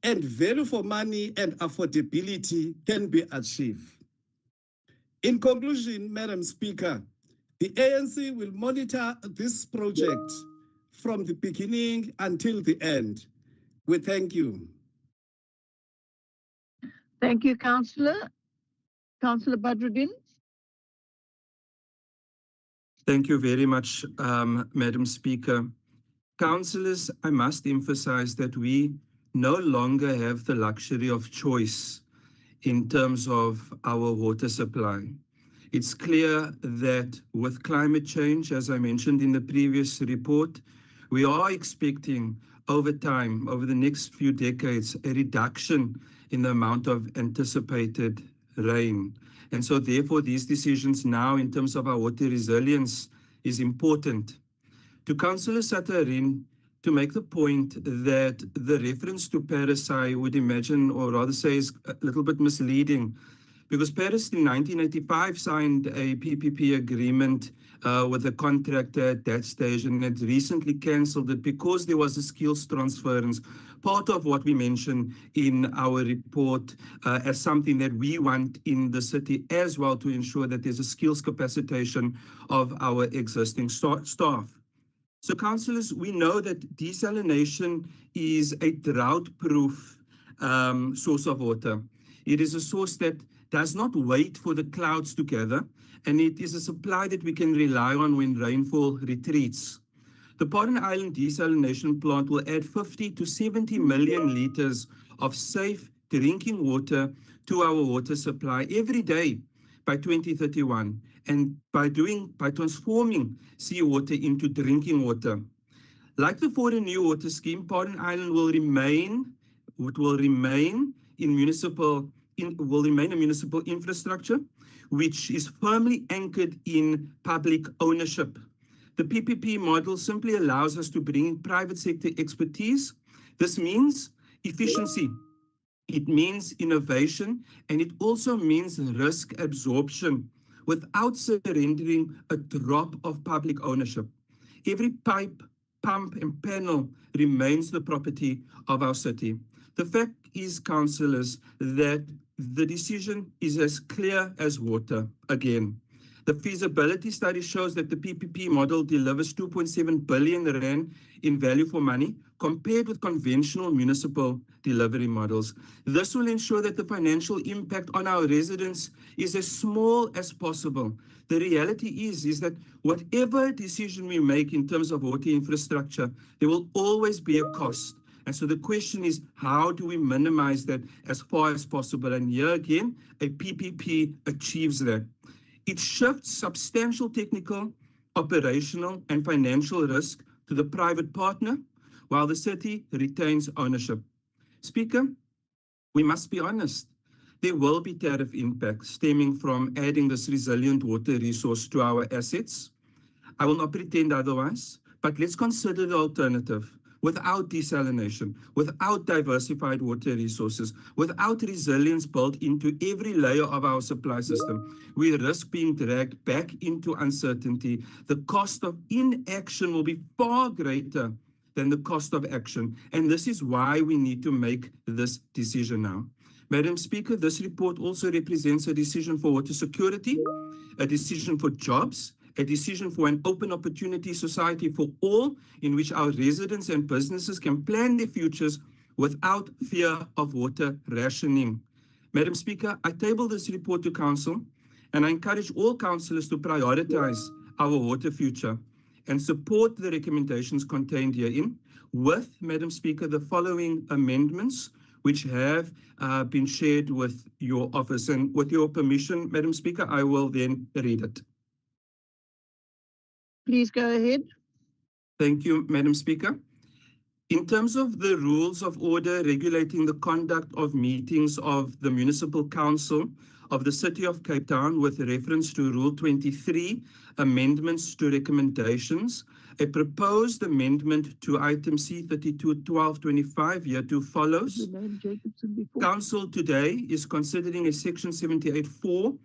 and value for money and affordability can be achieved. In conclusion, Madam Speaker, the ANC will monitor this project from the beginning until the end. We thank you.
Thank you, Councillor. Councillor Badruddin.
Thank you very much, Madam Speaker. Councillors, I must emphasize that we no longer have the luxury of choice in terms of our water supply. It's clear that with climate change, as I mentioned in the previous report, we are expecting over time, over the next few decades, a reduction in the amount of anticipated rain. And so therefore, these decisions now in terms of our water resilience is important. To Councillor Satarin, to make the point that the reference to Paris, I would imagine, or rather say, is a little bit misleading, because Paris in 1985 signed a PPP agreement with a contractor at that stage, and had recently cancelled it because there was a skills transference, part of what we mentioned in our report as something that we want in the city as well, to ensure that there's a skills capacitation of our existing staff. So councillors, we know that desalination is a drought-proof source of water. It is a source that does not wait for the clouds to gather, and it is a supply that we can rely on when rainfall retreats. The Pardon Island desalination plant will add 50 to 70 million litres of safe drinking water to our water supply every day by 2031, and by transforming seawater into drinking water. Like the Fora New Water Scheme, Pardon Island will remain a municipal infrastructure, which is firmly anchored in public ownership. The PPP model simply allows us to bring in private sector expertise. This means efficiency, it means innovation, and it also means risk absorption without surrendering a drop of public ownership. Every pipe, pump, and panel remains the property of our city. The fact is, councillors, that the decision is as clear as water again. The feasibility study shows that the PPP model delivers 2.7 billion rand in value for money compared with conventional municipal delivery models. This will ensure that the financial impact on our residents is as small as possible. The reality is that whatever decision we make in terms of water infrastructure, there will always be a cost. And so the question is, how do we minimize that as far as possible? And here again, a PPP achieves that. It shifts substantial technical, operational, and financial risk to the private partner, while the city retains ownership. Speaker, we must be honest. There will be tariff impacts stemming from adding this resilient water resource to our assets. I will not pretend otherwise, but let's consider the alternative. Without desalination, without diversified water resources, without resilience built into every layer of our supply system, we risk being dragged back into uncertainty. The cost of inaction will be far greater than the cost of action. And this is why we need to make this decision now. Madam Speaker, this report also represents a decision for water security, a decision for jobs, a decision for an open opportunity society for all, in which our residents and businesses can plan their futures without fear of water rationing. Madam Speaker, I table this report to Council, and I encourage all councillors to prioritize our water future and support the recommendations contained herein with, Madam Speaker, the following amendments which have been shared with your office. And with your permission, Madam Speaker, I will then read it.
Please go ahead.
Thank you, Madam Speaker. In terms of the rules of order regulating the conduct of meetings of the Municipal Council of the City of Cape Town with reference to Rule 23, amendments to recommendations, a proposed amendment to item C32-1225 hereto follows. Council today is considering a section 78.4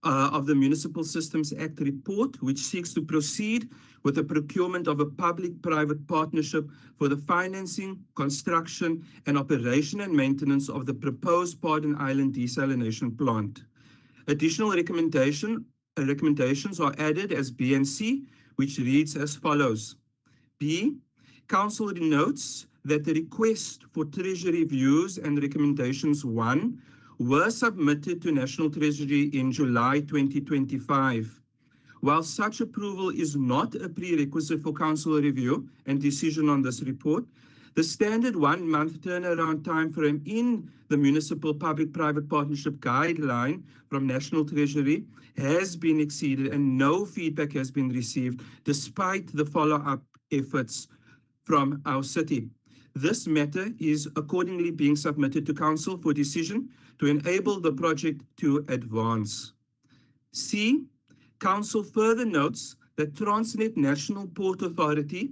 of the Municipal Systems Act report, which seeks to proceed with the procurement of a public-private partnership for the financing, construction, and operation and maintenance of the proposed Pardon Island desalination plant. Additional recommendations are added as B and C, which reads as follows. B, Council denotes that the request for Treasury views and recommendations 1 were submitted to National Treasury in July 2025. While such approval is not a prerequisite for Council review and decision on this report, The standard 1 month turnaround time frame in the Municipal Public-Private Partnership Guideline from National Treasury has been exceeded and no feedback has been received despite the follow-up efforts from our city. This matter is accordingly being submitted to Council for decision to enable the project to advance. C, Council further notes that Transnet National Port Authority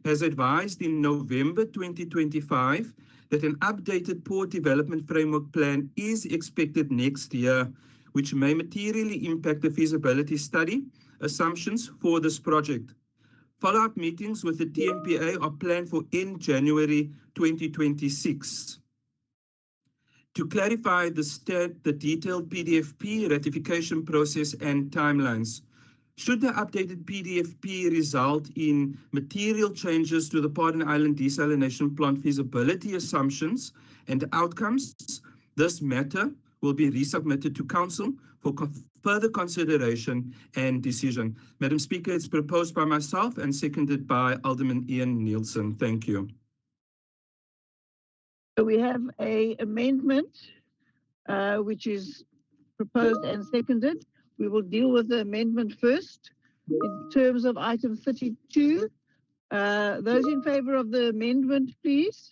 has advised in November 2025 that an updated port development framework plan is expected next year, which may materially impact the feasibility study assumptions for this project. Follow-up meetings with the TNPA are planned for in January 2026. To clarify the detailed PDFP ratification process and timelines, should the updated PDFP result in material changes to the Pardon Island Desalination Plant feasibility assumptions and outcomes, this matter will be resubmitted to Council for further consideration and decision. Madam Speaker, it's proposed by myself and seconded by Alderman Ian Nielsen. Thank you.
So we have an amendment which is proposed and seconded. We will deal with the amendment first. In terms of item 32, those in favor of the amendment, please.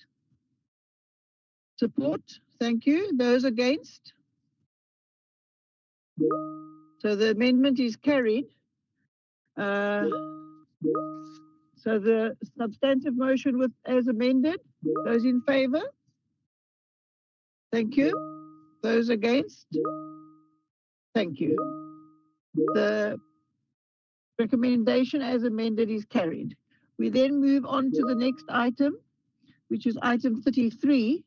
Support. Thank you. Those against? So the amendment is carried. So the substantive motion as amended, those in favor? Thank you. Those against? Thank you. The recommendation as amended is carried. We then move on to the next item, which is item 33,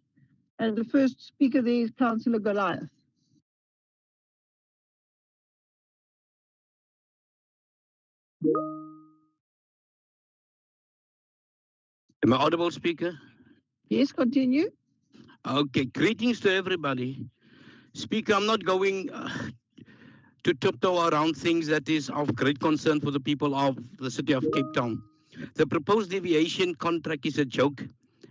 and the first speaker there is Councillor Goliath.
Am I audible, Speaker?
Yes, continue.
Okay, greetings to everybody. Speaker, I'm not going to tiptoe around things that is of great concern for the people of the city of Cape Town. The proposed deviation contract is a joke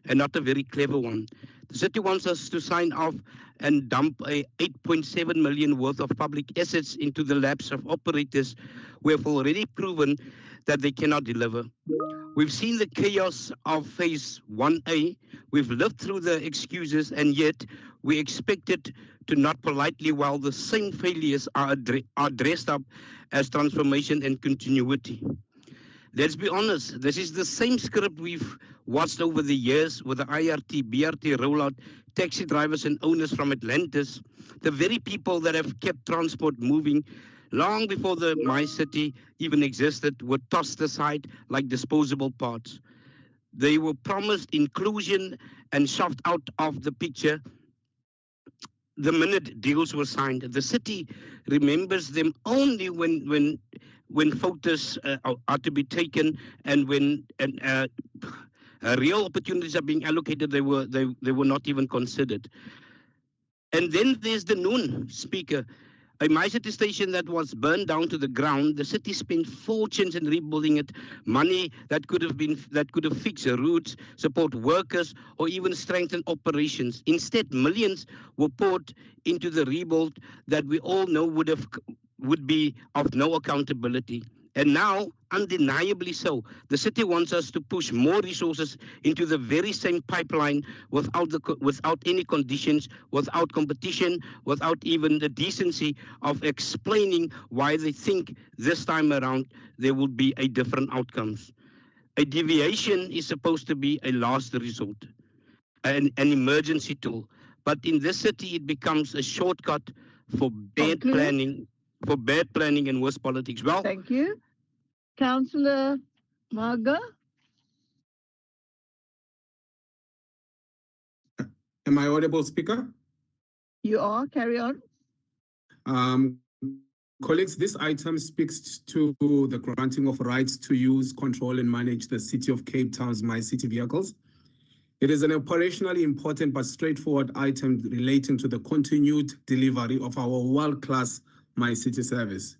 and not a very clever one. The city wants us to sign off and dump a 8.7 million worth of public assets into the laps of operators who have already proven that they cannot deliver. We've seen the chaos of phase 1A. We've lived through the excuses, and yet we expected to not politely while the same failures are dressed up as transformation and continuity. Let's be honest, this is the same script we've watched over the years with the IRT, BRT rollout, taxi drivers and owners from Atlantis, the very people that have kept transport moving long before the My City even existed, were tossed aside like disposable parts. They were promised inclusion and shoved out of the picture the minute deals were signed. The city remembers them only when photos are to be taken and when real opportunities are being allocated. They were not even considered. And then there's the Noon, Speaker. A My City station that was burned down to the ground. The city spent fortunes in rebuilding it, money that could have fixed routes, support workers, or even strengthened operations. Instead, millions were poured into the rebuild that we all know would be of no accountability. And now, undeniably so, the city wants us to push more resources into the very same pipeline without any conditions, without competition, without even the decency of explaining why they think this time around there will be a different outcomes. A deviation is supposed to be a last resort, an emergency tool. But in this city, it becomes a shortcut for bad planning. For bad planning and worse politics. Well,
thank you. Councillor Maga.
Am I audible, Speaker?
You are. Carry on.
Colleagues, this item speaks to the granting of rights to use, control, and manage the City of Cape Town's My City vehicles. It is an operationally important but straightforward item relating to the continued delivery of our world-class My City service.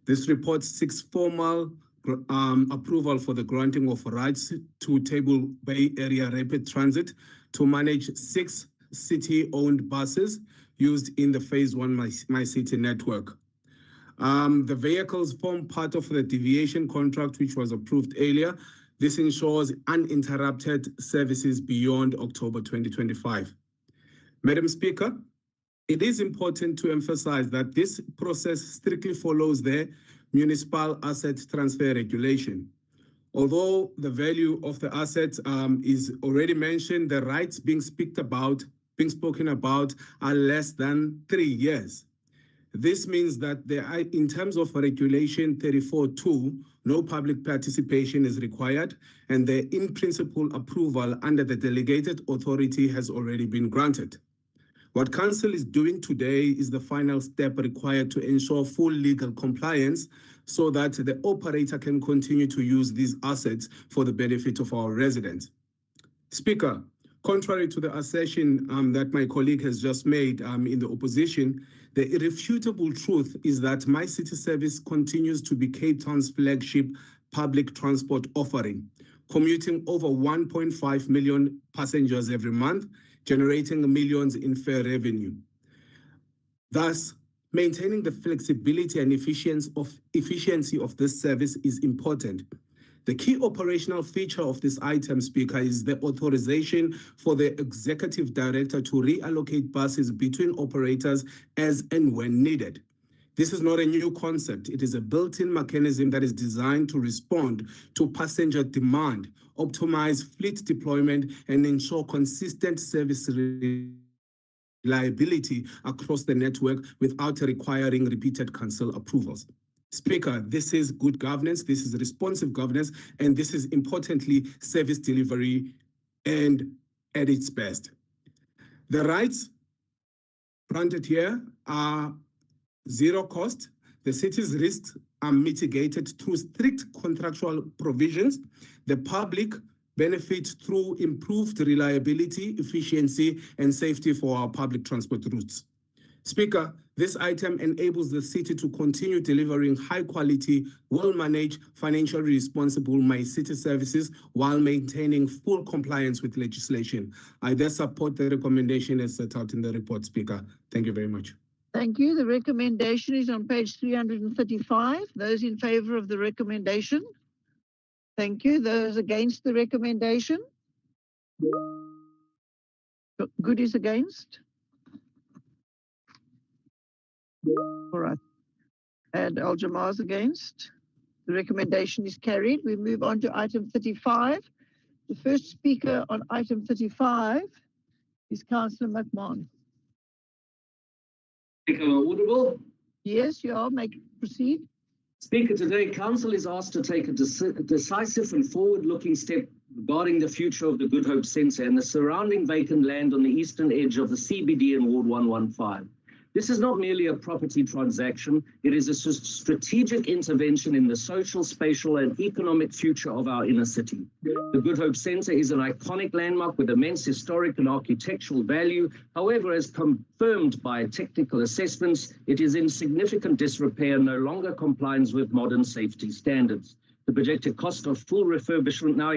This report seeks formal
approval for the granting of rights to Table Bay Area Rapid Transit to manage 6 city-owned buses used in the Phase 1 My City network. The vehicles form part of the deviation contract, which was approved earlier. This ensures uninterrupted services beyond October 2025. Madam Speaker, it is important to emphasize that this process strictly follows the Municipal Asset Transfer Regulation. Although the value of the assets is already mentioned, the rights being spoken about are less than 3 years. This means that in terms of Regulation 34.2, no public participation is required, and the in-principle approval under the delegated authority has already been granted. What Council is doing today is the final step required to ensure full legal compliance so that the operator can continue to use these assets for the benefit of our residents. Speaker, contrary to the assertion that my colleague has just made in the opposition, the irrefutable truth is that My City Service continues to be Cape Town's flagship public transport offering, commuting over 1.5 million passengers every month, generating millions in fare revenue. Thus, maintaining the flexibility and efficiency of this service is important. The key operational feature of this item, Speaker, is the authorization for the Executive Director to reallocate buses between operators as and when needed. This is not a new concept. It is a built-in mechanism that is designed to respond to passenger demand, optimize fleet deployment, and ensure consistent service reliability across the network without requiring repeated council approvals. Speaker, this is good governance, this is responsive governance, and this is importantly service delivery and at its best. The rights granted here are zero cost. The city's risks are mitigated through strict contractual provisions. The public benefit through improved reliability, efficiency, and safety for our public transport routes. Speaker, this item enables the city to continue delivering high-quality, well-managed, financially responsible My City services while maintaining full compliance with legislation. I thus support the recommendation as set out in the report, Speaker. Thank you very much.
Thank you. The recommendation is on page 335. Those in favor of the recommendation? Thank you. Those against the recommendation? Good is against? All right. And Al-Jamaa is against. The recommendation is carried. We move on to item 35. The first speaker on item 35 is Councillor McMahon.
Speaker, audible?
Yes, you are. Proceed.
Speaker, today Council is asked to take a decisive and forward-looking step regarding the future of the Good Hope Centre and the surrounding vacant land on the eastern edge of the CBD in Ward 115. This is not merely a property transaction, it is a strategic intervention in the social, spatial and economic future of our inner city. The Good Hope Centre is an iconic landmark with immense historic and architectural value. However, as confirmed by technical assessments, it is in significant disrepair and no longer complies with modern safety standards. The projected cost of full refurbishment now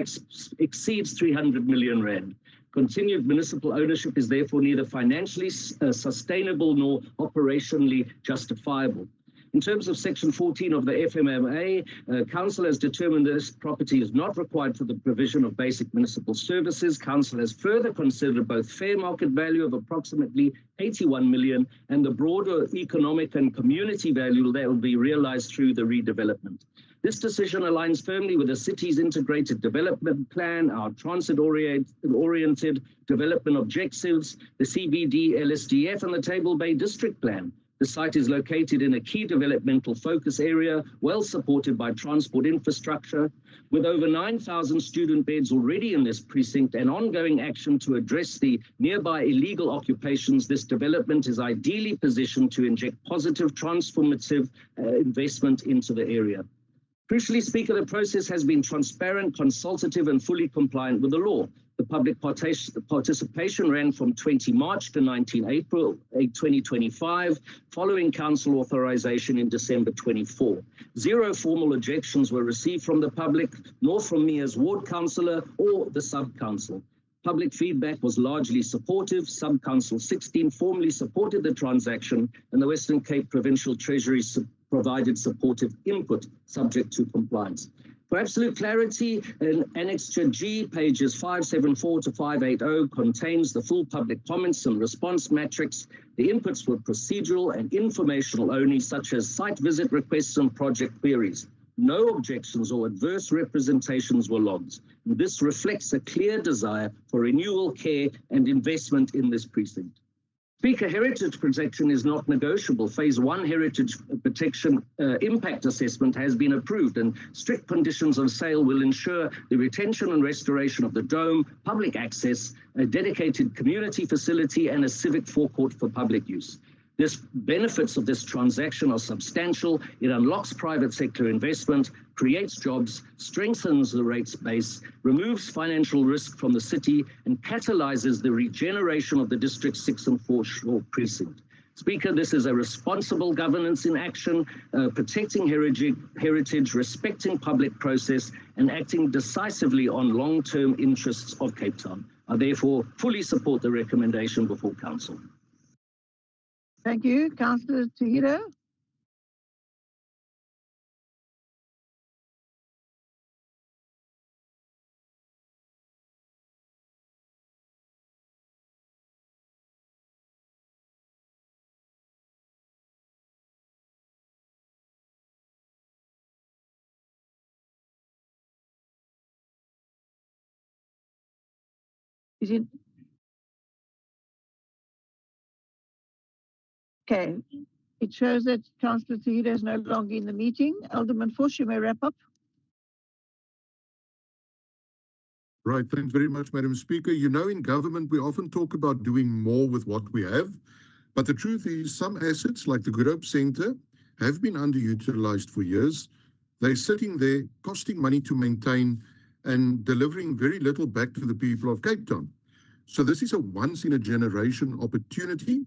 exceeds 300 million rand. Continued municipal ownership is therefore neither financially sustainable nor operationally justifiable. In terms of Section 14 of the FMMA, Council has determined that this property is not required for the provision of basic municipal services. Council has further considered both fair market value of approximately 81 million and the broader economic and community value that will be realized through the redevelopment. This decision aligns firmly with the city's integrated development plan, our transit-oriented development objectives, the CBD LSDF and the Table Bay District Plan. The site is located in a key developmental focus area, well supported by transport infrastructure. With over 9,000 student beds already in this precinct and ongoing action to address the nearby illegal occupations, this development is ideally positioned to inject positive, transformative investment into the area. Crucially, Speaker, the process has been transparent, consultative and fully compliant with the law. The The public participation ran from 20 March to 19 April 2025, following council authorization in December 24. Zero formal objections were received from the public, nor from me as ward councillor or the sub-council. Public feedback was largely supportive. Sub-Council 16 formally supported the transaction, and the Western Cape Provincial Treasury provided supportive input subject to compliance. For absolute clarity, in Annexure G, pages 574 to 580, contains the full public comments and response matrix. The inputs were procedural and informational only, such as site visit requests and project queries. No objections or adverse representations were logged. This reflects a clear desire for renewal, care, and investment in this precinct. Speaker, heritage protection is not negotiable. Phase 1 heritage protection impact assessment has been approved, and strict conditions of sale will ensure the retention and restoration of the dome, public access, a dedicated community facility, and a civic forecourt for public use. The benefits of this transaction are substantial. It unlocks private sector investment, creates jobs, strengthens the rates base, removes financial risk from the city, and catalyzes the regeneration of the District 6 and 4 Shore precinct. Speaker, this is a responsible governance in action, protecting heritage, respecting public process, and acting decisively on long-term interests of Cape Town. I therefore fully support the recommendation before Council.
Thank you. Councillor Tahira. Is it? Okay. It shows that Councillor Tahira is no longer in the meeting. Alderman Fosh, you may wrap up.
Right, thanks very much, Madam Speaker. You know, in government, we often talk about doing more with what we have, but the truth is some assets like the Good Hope Centre have been underutilized for years. They're sitting there costing money to maintain and delivering very little back to the people of Cape Town. So this is a once-in-a-generation opportunity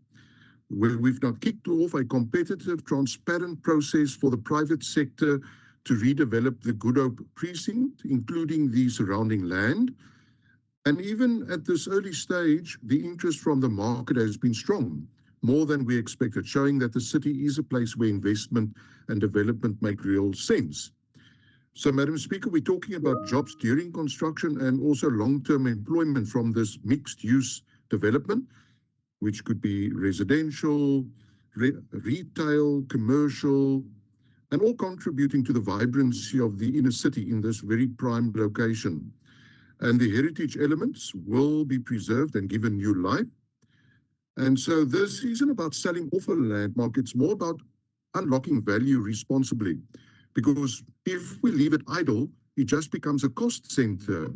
where we've now kicked off a competitive, transparent process for the private sector to redevelop the Good Hope precinct, including the surrounding land. And even at this early stage, the interest from the market has been strong, more than we expected, showing that the city is a place where investment and development make real sense. So, Madam Speaker, we're talking about jobs during construction and also long-term employment from this mixed-use development, which could be residential, retail, commercial, and all contributing to the vibrancy of the inner city in this very prime location. And the heritage elements will be preserved and given new life. And so this isn't about selling off a landmark, it's more about unlocking value responsibly. Because if we leave it idle, it just becomes a cost center.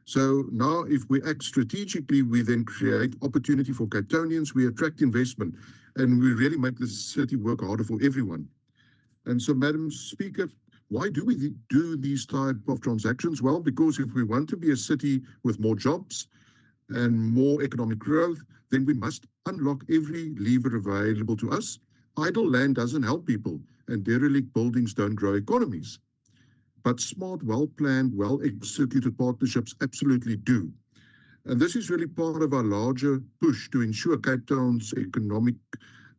So now if we act strategically, we then create opportunity for Cape Townians, we attract investment, and we really make the city work harder for everyone. And so, Madam Speaker, why do we do these type of transactions? Well, because if we want to be a city with more jobs and more economic growth, then we must unlock every lever available to us. Idle land doesn't help people, and derelict buildings don't grow economies. But smart, well-planned, well-executed partnerships absolutely do. And this is really part of our larger push to ensure Cape Town's economic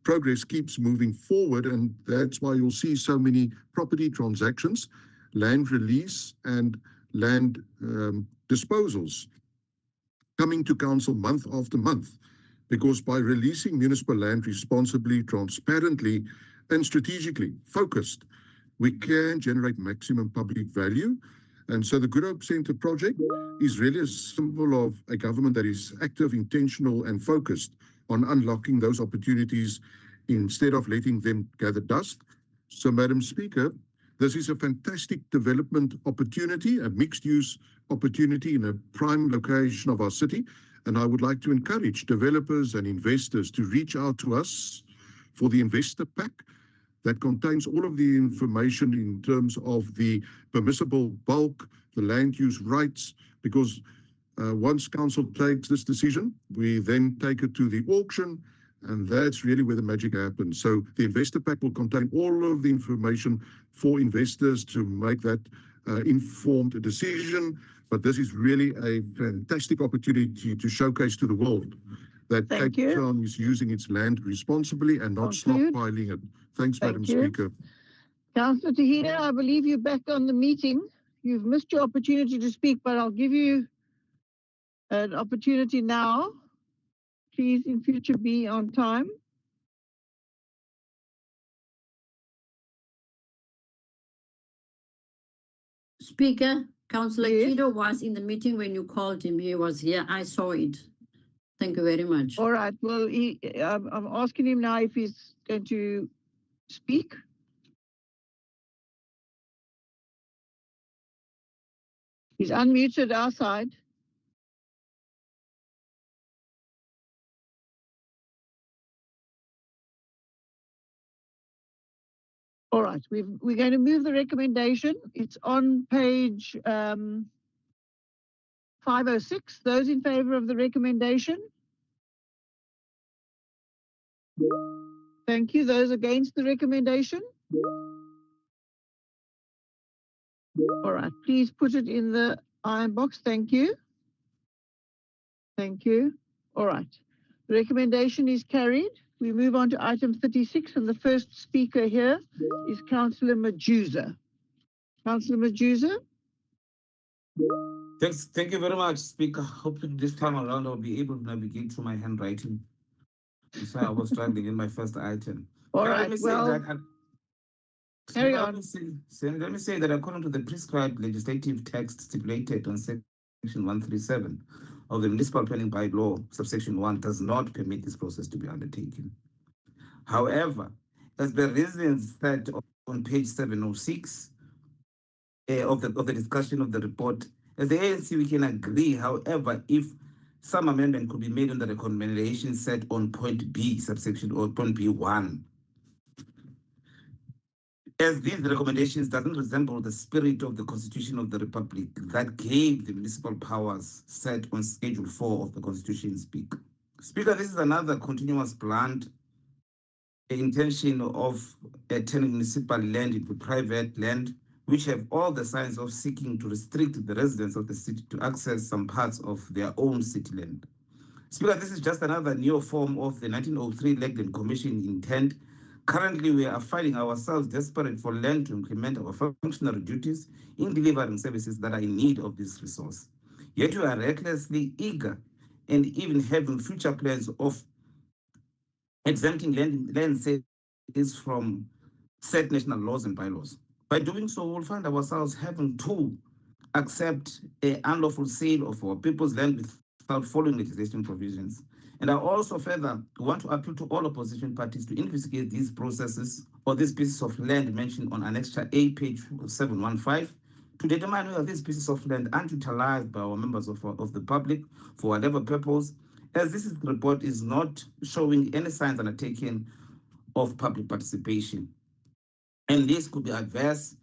progress keeps moving forward, and that's why you'll see so many property transactions, land release, and land disposals coming to council month after month, because by releasing municipal land responsibly, transparently, and strategically focused, we can generate maximum public value. And so the Good Hope Centre project is really a symbol of a government that is active, intentional, and focused on unlocking those opportunities instead of letting them gather dust. So, Madam Speaker, this is a fantastic development opportunity, a mixed-use opportunity in a prime location of our city. And I would like to encourage developers and investors to reach out to us for the investor pack that contains all of the information in terms of the permissible bulk, the land use rights, because Once council takes this decision, we then take it to the auction, and that's really where the magic happens. So the investor pack will contain all of the information for investors to make that informed decision. But this is really a fantastic opportunity to showcase to the world that Cape Town is using its land responsibly and not stockpiling it. Thanks, Madam Speaker.
Councillor Tahina, I believe you're back on the meeting. You've missed your opportunity to speak, but I'll give you an opportunity now. Please, in future, be on time.
Speaker, Councillor Kido was in the meeting when you called him. He was here. I saw it. Thank you very much.
All right. Well, I'm asking him now if he's going to speak. He's unmuted our side. All right, we're going to move the recommendation. It's on page 506. Those in favour of the recommendation? Thank you. Those against the recommendation? All right, please put it in the iron box. Thank you. Thank you. All right, the recommendation is carried. We move on to item 36, and the first speaker here is Councillor Majuza. Councillor Majuza.
Thank you very much, Speaker. Hoping this time around I'll be able to navigate through my handwriting. So I was struggling in my first item.
All right, well, carry on.
Let me say that according to the prescribed legislative text stipulated on section 137 of the Municipal Planning Bylaw, subsection 1 does not permit this process to be undertaken. However, as the reasons set on page 706 of the discussion of the report, as the ANC, we can agree, however, if some amendment could be made on the recommendation set on point B, subsection or point B1. As these recommendations doesn't resemble the spirit of the Constitution of the Republic that gave the municipal powers set on Schedule 4 of the Constitution, Speaker. Speaker, this is another continuous planned intention of turning municipal land into private land, which have all the signs of seeking to restrict the residents of the city to access some parts of their own city land. Speaker, this is just another new form of the 1903 Lakeland Commission intent. Currently, we are finding ourselves desperate for land to implement our functional duties in delivering services that are in need of this resource. Yet we are recklessly eager and even having future plans of exempting land sales from set national laws and bylaws. By doing so, we'll find ourselves having to accept an unlawful sale of our people's land without following legislation provisions. And I also further want to appeal to all opposition parties to investigate these processes or these pieces of land mentioned on Annexure A, page 715, to determine whether these pieces of land aren't utilized by our members of the public for whatever purpose, as this report is not showing any signs undertaken of public participation. And this could be adverse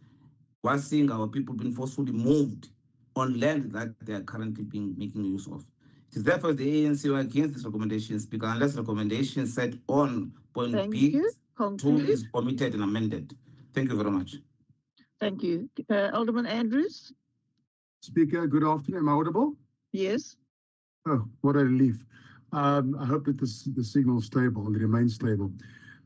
while seeing our people being forcefully moved on land that they are currently making use of. It is therefore the ANC who are against this recommendation, Speaker, unless recommendation set on point B 2 is omitted and amended. Thank you very much.
Thank you. Alderman Andrews.
Speaker, good afternoon. Am I audible?
Yes.
Oh, what a relief. I hope that the signal is stable and remains stable.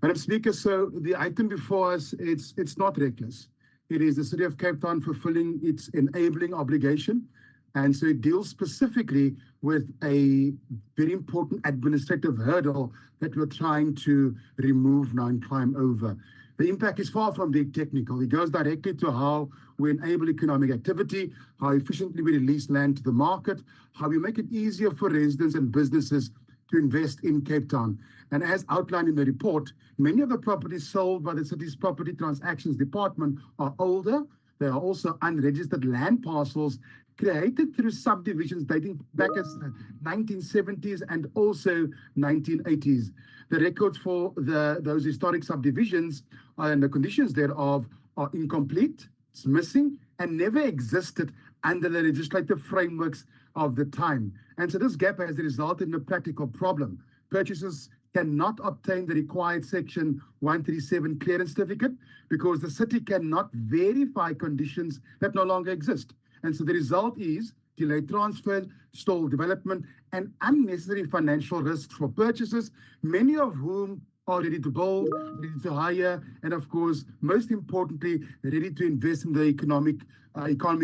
Madam Speaker, so the item before us, it's not reckless. It is the City of Cape Town fulfilling its enabling obligation. And so it deals specifically with a very important administrative hurdle that we're trying to remove now and climb over. The impact is far from being technical. It goes directly to how we enable economic activity, how efficiently we release land to the market, how we make it easier for residents and businesses to invest in Cape Town. And as outlined in the report, many of the properties sold by the city's Property Transactions Department are older. They are also unregistered land parcels created through subdivisions dating back as 1970s and also 1980s. The records for those historic subdivisions and the conditions thereof are incomplete, it's missing, and never existed under the legislative frameworks of the time. And so this gap has resulted in a practical problem. Purchasers cannot obtain the required Section 137 clearance certificate because the city cannot verify conditions that no longer exist. And so the result is delayed transfers, stalled development, and unnecessary financial risks for purchasers, many of whom are ready to build, ready to hire, and of course, most importantly, ready to invest in the economy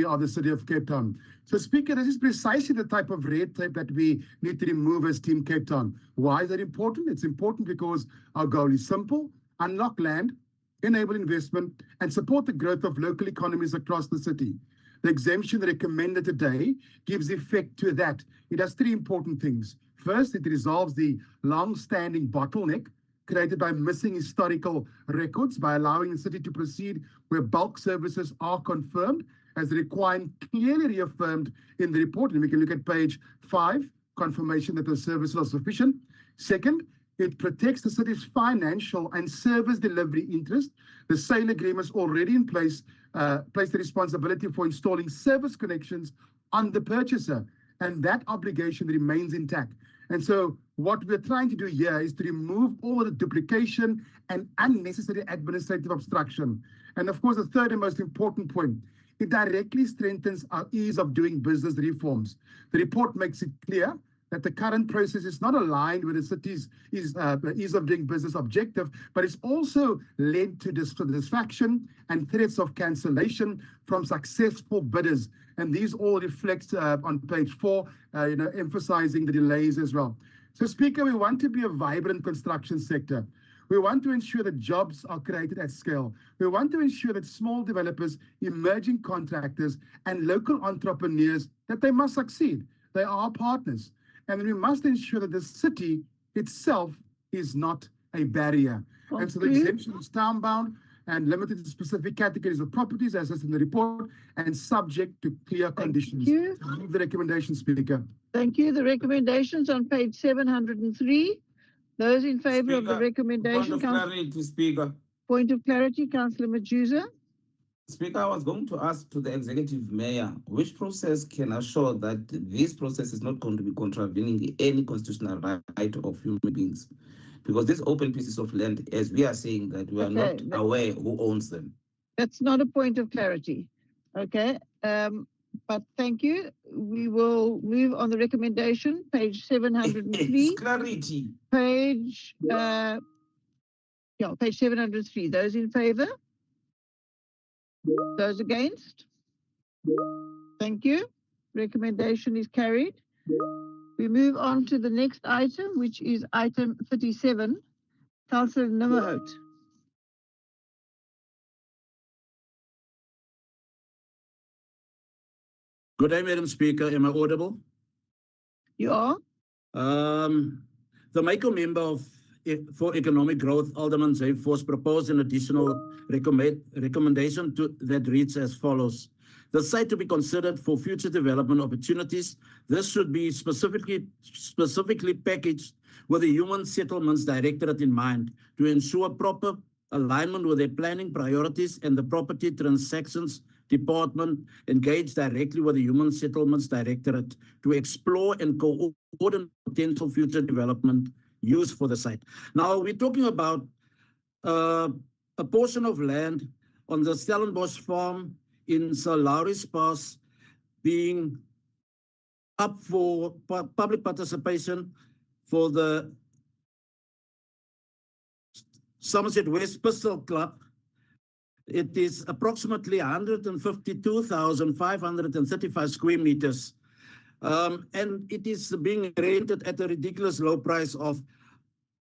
of the city of Cape Town. So Speaker, this is precisely the type of red tape that we need to remove as Team Cape Town. Why is that important? It's important because our goal is simple: unlock land, enable investment, and support the growth of local economies across the city. The exemption recommended today gives effect to that. It does three important things. First, it resolves the long-standing bottleneck created by missing historical records by allowing the city to proceed where bulk services are confirmed as the requirement clearly reaffirmed in the report. And we can look at page 5, confirmation that the services are sufficient. Second, it protects the city's financial and service delivery interest. The sale agreements already in place place the responsibility for installing service connections on the purchaser, and that obligation remains intact. And so what we're trying to do here is to remove all of the duplication and unnecessary administrative obstruction. And of course, the third and most important point, it directly strengthens our ease of doing business reforms. The report makes it clear that the current process is not aligned with the city's ease of doing business objective, but it's also led to dissatisfaction and threats of cancellation from successful bidders. And these all reflect on page 4, emphasizing the delays as well. So Speaker, we want to be a vibrant construction sector. We want to ensure that jobs are created at scale. We want to ensure that small developers, emerging contractors, and local entrepreneurs, that they must succeed. They are our partners. And we must ensure that the city itself is not a barrier. And so the exemption is town-bound and limited to specific categories of properties, as is in the report, and subject to clear conditions.
Thank you.
I move the recommendation, Speaker.
Thank you. The recommendations on page 703. Those in favour of the recommendation.
Point of clarity, Speaker.
Point of clarity, Councillor Majuza.
Speaker, I was going to ask to the executive mayor, which process can assure that this process is not going to be contravening any constitutional right of human beings? Because these open pieces of land, as we are saying, that we are not aware who owns them.
That's not a point of clarity. Okay. But thank you. We will move on the recommendation, page 703.
Clarity.
Page, page 703. Those in favour? Those against? Thank you. Recommendation is carried. We move on to the next item, which is item 37. Councillor Nimmerhout.
Good day, Madam Speaker. Am I audible?
You are.
The Mako member for Economic Growth, Alderman Zay Vos, proposed an additional recommendation that reads as follows. The site to be considered for future development opportunities. This should be specifically packaged with the Human Settlements Directorate in mind to ensure proper alignment with their planning priorities, and the Property Transactions Department engage directly with the Human Settlements Directorate to explore and coordinate potential future development use for the site. Now, we're talking about a portion of land on the Stellenbosch farm in Sir Laurie's Pass being up for public participation for the Somerset West Pistol Club. It is approximately 152,535 square meters. And it is being rented at a ridiculous low price of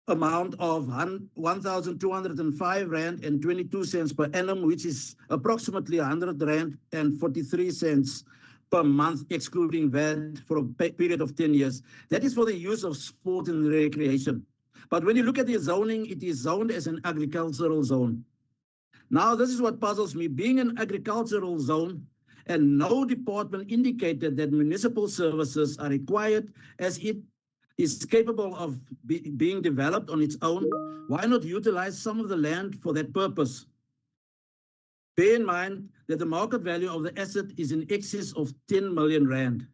amount of 1,205 Rand and 22 cents per annum, which is approximately 100 Rand and 43 cents per month, excluding VAT, for a period of 10 years. That is for the use of sport and recreation. But when you look at the zoning, it is zoned as an agricultural zone. Now, this is what puzzles me. Being an agricultural zone, and no department indicated that municipal services are required as it is capable of being developed on its own, why not utilize some of the land for that purpose? Bear in mind that the market value of the asset is in excess of 10 million Rand.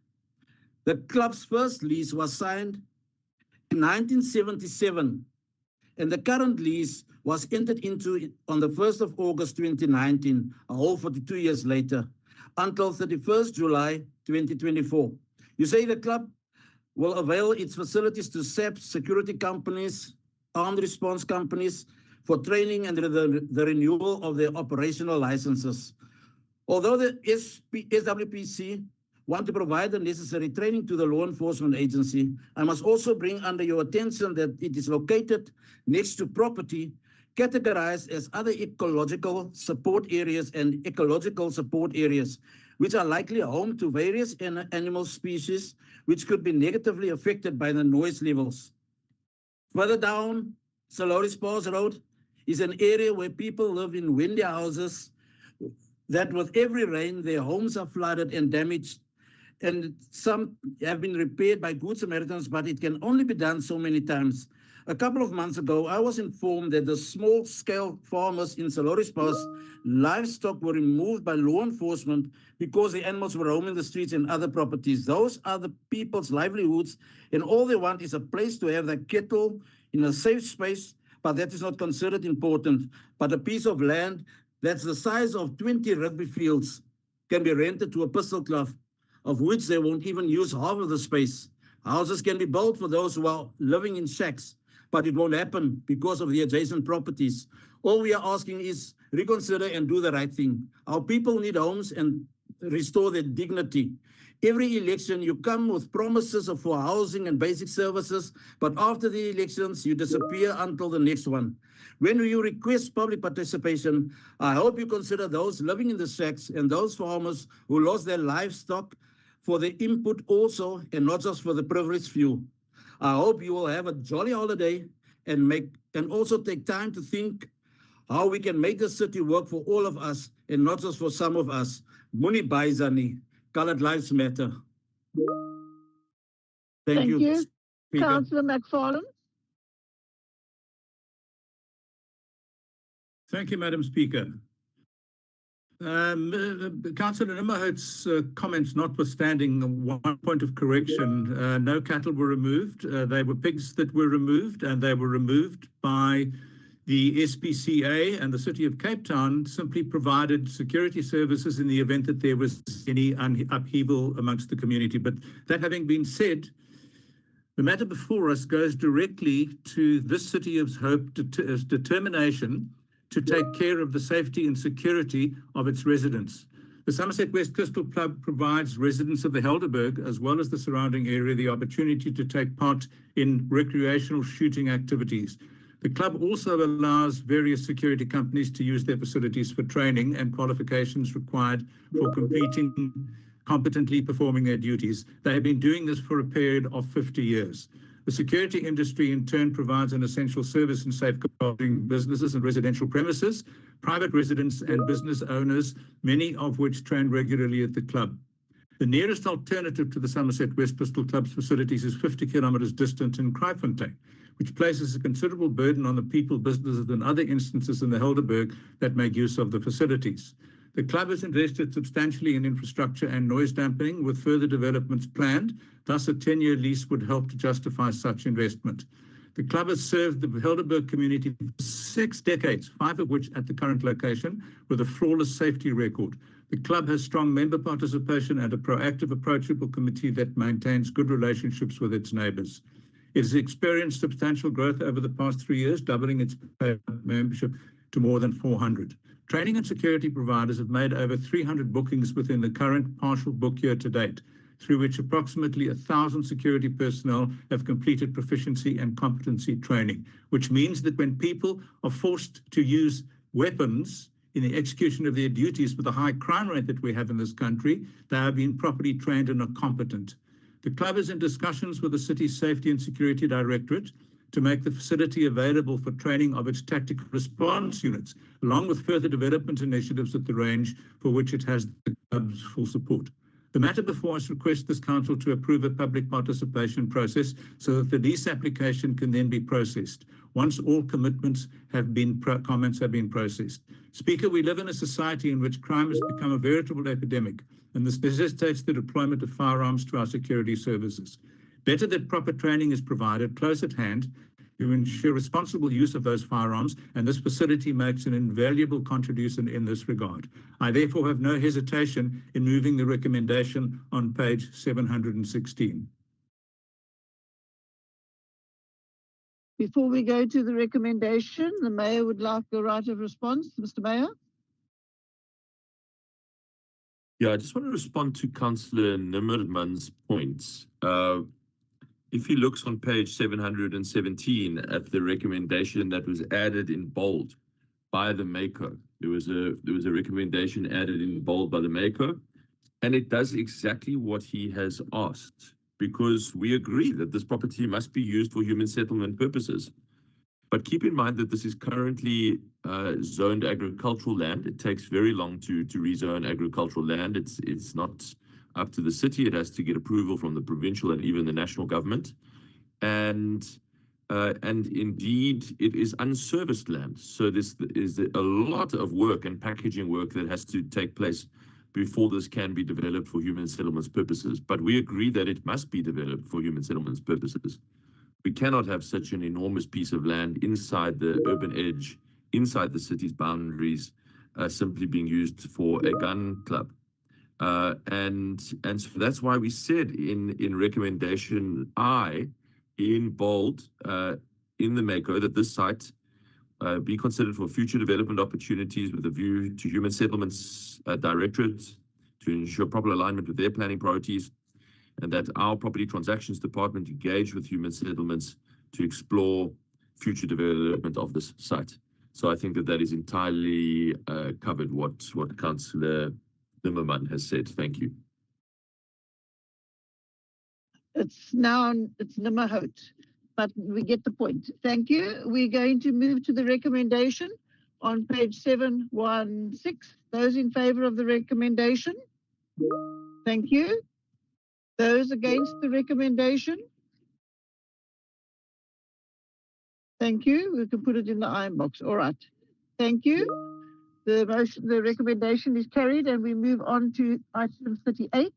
The club's first lease was signed in 1977, and the current lease was entered into on the 1st of August 2019, a whole 42 years later, until 31st July 2024. You say the club will avail its facilities to SAP security companies, armed response companies, for training and the renewal of their operational licenses. Although the SWPC want to provide the necessary training to the law enforcement agency, I must also bring under your attention that it is located next to property categorized as other ecological support areas and ecological support areas, which are likely home to various animal species which could be negatively affected by the noise levels. Further down Saloris Pass Road is an area where people live in windy houses that with every rain, their homes are flooded and damaged, and some have been repaired by Good Samaritans, but it can only be done so many times. A couple of months ago, I was informed that the small-scale farmers in Saloris Pass livestock were removed by law enforcement because the animals were roaming the streets and other properties. Those are the people's livelihoods, and all they want is a place to have their cattle in a safe space, but that is not considered important. But a piece of land that's the size of 20 rugby fields can be rented to a pistol club, of which they won't even use half of the space. Houses can be built for those who are living in shacks, but it won't happen because of the adjacent properties. All we are asking is reconsider and do the right thing. Our people need homes and restore their dignity. Every election, you come with promises for housing and basic services, but after the elections, you disappear until the next one. When you request public participation, I hope you consider those living in the shacks and those farmers who lost their livestock for their input also, and not just for the privileged few. I hope you will have a jolly holiday and also take time to think how we can make the city work for all of us and not just for some of us. Muni Baizani, Colored Lives Matter. Thank you. Speaker.
Councillor McFarlane.
Thank you, Madam Speaker. Councillor Nimmerhout's comments notwithstanding, one point of correction, no cattle were removed. They were pigs that were removed, and they were removed by the SPCA, and the City of Cape Town simply provided security services in the event that there was any upheaval amongst the community. But that having been said, the matter before us goes directly to this City of Hope's determination to take care of the safety and security of its residents. The Somerset West Crystal Club provides residents of the Helderberg, as well as the surrounding area, the opportunity to take part in recreational shooting activities. The club also allows various security companies to use their facilities for training and qualifications required for competently performing their duties. They have been doing this for a period of 50 years. The security industry in turn provides an essential service in safeguarding businesses and residential premises, private residents and business owners, many of which train regularly at the club. The nearest alternative to the Somerset West Crystal Club's facilities is 50 kilometers distant in Kraaifontein, which places a considerable burden on the people, businesses and other instances in the Helderberg that make use of the facilities. The club has invested substantially in infrastructure and noise dampening, with further developments planned. Thus, a 10-year lease would help to justify such investment. The club has served the Helderberg community for 6 decades, 5 of which at the current location, with a flawless safety record. The club has strong member participation and a proactive, approachable committee that maintains good relationships with its neighbours. It has experienced substantial growth over the past 3 years, doubling its membership to more than 400. Training and security providers have made over 300 bookings within the current partial book year to date, through which approximately 1,000 security personnel have completed proficiency and competency training, which means that when people are forced to use weapons in the execution of their duties with the high crime rate that we have in this country, they have been properly trained and are competent. The club is in discussions with the City's Safety and Security Directorate to make the facility available for training of its tactical response units, along with further development initiatives at the range, for which it has the club's full support. The matter before us requests this council to approve a public participation process so that the lease application can then be processed. once all comments have been processed. Speaker, we live in a society in which crime has become a veritable epidemic, and this necessitates the deployment of firearms to our security services. Better that proper training is provided close at hand to ensure responsible use of those firearms, and this facility makes an invaluable contribution in this regard. I therefore have no hesitation in moving the recommendation on page 716.
Before we go to the recommendation, the Mayor would like a right of response. Mr. Mayor?
Yeah, I just want to respond to Councillor Nimmerman's points. If he looks on page 717 at the recommendation that was added in bold by the MACO, there was a recommendation added in bold by the MACO, and it does exactly what he has asked, because we agree that this property must be used for human settlement purposes. But keep in mind that this is currently zoned agricultural land. It takes very long to rezone agricultural land. It's not up to the city. It has to get approval from the provincial and even the national government. And indeed, it is unserviced land. So this is a lot of work and packaging work that has to take place before this can be developed for human settlements purposes. But we agree that it must be developed for human settlements purposes. We cannot have such an enormous piece of land inside the urban edge, inside the city's boundaries, simply being used for a gun club. And so that's why we said in recommendation I, in bold, in the MACO, that this site be considered for future development opportunities with a view to Human Settlements Directorate to ensure proper alignment with their planning priorities, and that our Property Transactions Department engage with Human Settlements to explore future development of this site. So I think that is entirely covered what Councillor Nimmerman has said. Thank you.
It's Nimmerhout, but we get the point. Thank you. We're going to move to the recommendation on page 716. Those in favor of the recommendation? Thank you. Those against the recommendation? Thank you. We can put it in the iron box. All right. Thank you. The recommendation is carried, and we move on to item 38.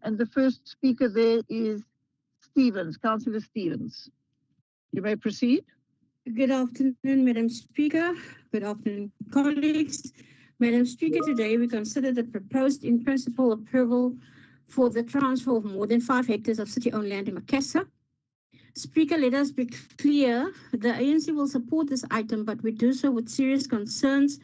And the first speaker there is Stevens, Councillor Stevens. You may proceed.
Good afternoon, Madam Speaker. Good afternoon, colleagues. Madam Speaker, today we consider the proposed in-principle approval for the transfer of more than 5 hectares of city-owned land in Macassar. Speaker, let us be clear. The ANC will support this item, but we do so with serious concerns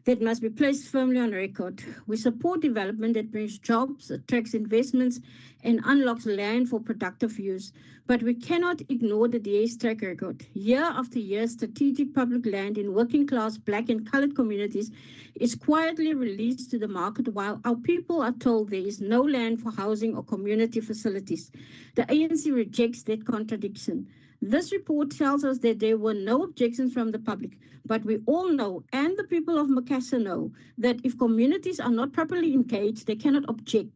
that must be placed firmly on record. We support development that brings jobs, attracts investments, and unlocks land for productive use. But we cannot ignore the DA's track record. Year after year, strategic public land in working class, black and colored communities is quietly released to the market while our people are told there is no land for housing or community facilities. The ANC rejects that contradiction. This report tells us that there were no objections from the public, but we all know, and the people of Macassar know, that if communities are not properly engaged, they cannot object.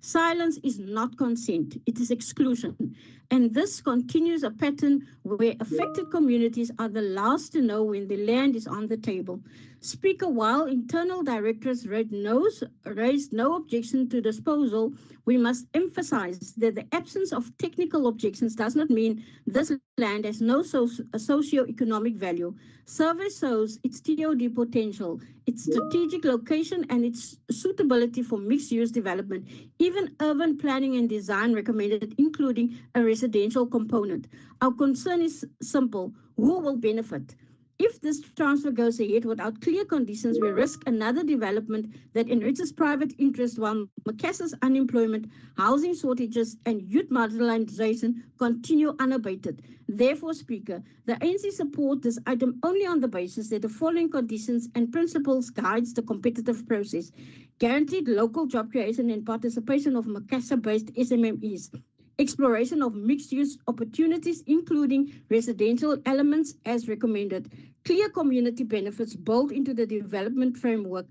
Silence is not consent, it is exclusion. And this continues a pattern where affected communities are the last to know when the land is on the table. Speaker, while internal directors raised no objection to disposal, we must emphasize that the absence of technical objections does not mean this land has no socio-economic value. Survey shows its TOD potential, its strategic location, and its suitability for mixed-use development. Even urban planning and design recommended, including a residential component. Our concern is simple: who will benefit? If this transfer goes ahead without clear conditions, we risk another development that enriches private interest while Macassar's unemployment, housing shortages, and youth marginalization continue unabated. Therefore, Speaker, the ANC supports this item only on the basis that the following conditions and principles guides the competitive process: guaranteed local job creation and participation of Macassar-based SMMEs, exploration of mixed-use opportunities, including residential elements as recommended, clear community benefits built into the development framework,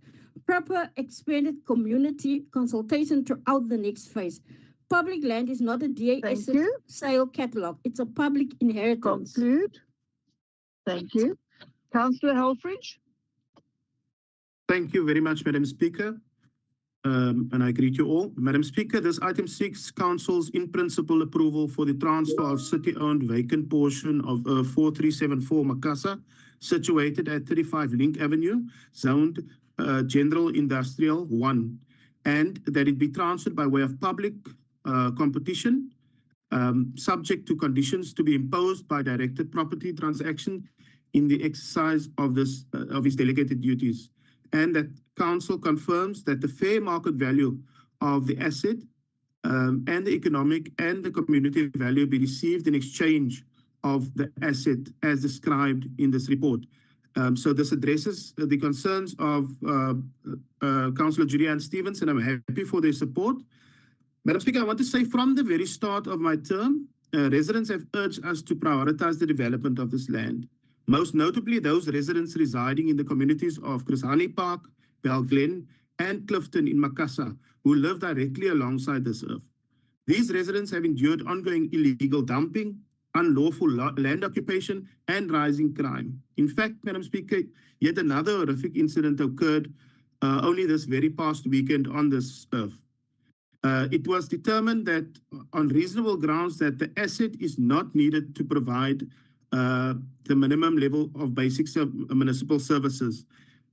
proper expanded community consultation throughout the next phase. Public land is not a DA asset sale catalog. It's a public inheritance.
Conclude. Thank you. Councillor Helfrich.
Thank you very much, Madam Speaker. And I greet you all. Madam Speaker, this item seeks Council's in-principle approval for the transfer of city-owned vacant portion of 4374 Makassa, situated at 35 Link Avenue, zoned General Industrial 1, and that it be transferred by way of public competition, subject to conditions to be imposed by directed property transaction in the exercise of this of his delegated duties, and that Council confirms that the fair market value of the asset and the economic and the community value be received in exchange of the asset as described in this report. So this addresses the concerns of Councillor Julianne Stevens, and I'm happy for their support. Madam Speaker, I want to say from the very start of my term, residents have urged us to prioritize the development of this land. Most notably, those residents residing in the communities of Chris Hani Park, Bell Glen, and Clifton in Makassa, who live directly alongside this earth. These residents have endured ongoing illegal dumping, unlawful land occupation, and rising crime. In fact, Madam Speaker, yet another horrific incident occurred only this very past weekend on this earth. It was determined that on reasonable grounds that the asset is not needed to provide the minimum level of basic municipal services.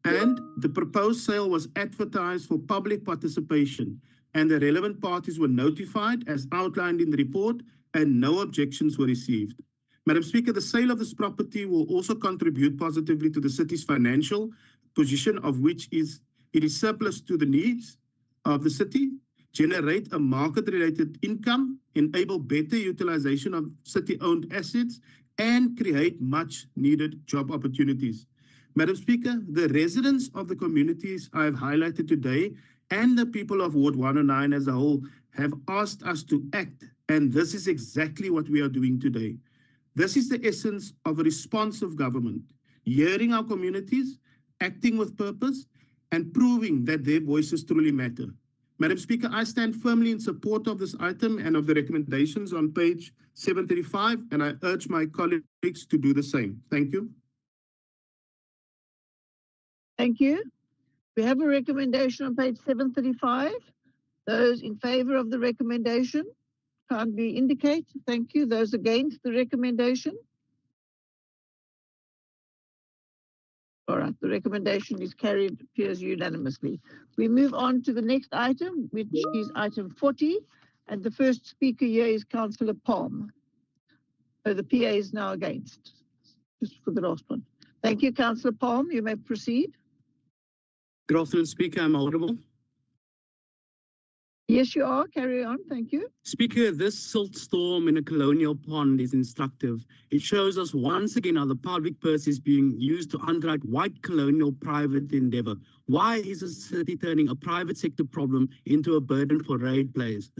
And the proposed sale was advertised for public participation, and the relevant parties were notified as outlined in the report, and no objections were received. Madam Speaker, the sale of this property will also contribute positively to the city's financial position, of which it is surplus to the needs of the city, generate a market-related income, enable better utilization of city-owned assets, and create much-needed job opportunities. Madam Speaker, the residents of the communities I have highlighted today and the people of Ward 109 as a whole have asked us to act, and this is exactly what we are doing today. This is the essence of a responsive government, hearing our communities, acting with purpose, and proving that their voices truly matter. Madam Speaker, I stand firmly in support of this item and of the recommendations on page 735, and I urge my colleagues to do the same. Thank you.
Thank you. We have a recommendation on page 735. Those in favor of the recommendation, kindly indicate. Thank you. Those against the recommendation. All right, the recommendation is carried, appears unanimously. We move on to the next item, which is item 40, and the first speaker here is Councillor Palm. So the PA is now against, just for the last one. Thank you, Councillor Palm. You may proceed.
Good afternoon, Speaker. I'm audible.
Yes, you are. Carry on. Thank you.
Speaker, this silt storm in a colonial pond is instructive. It shows us once again how the public purse is being used to underwrite white colonial private endeavor. Why is the city turning a private sector problem into a burden for ratepayers?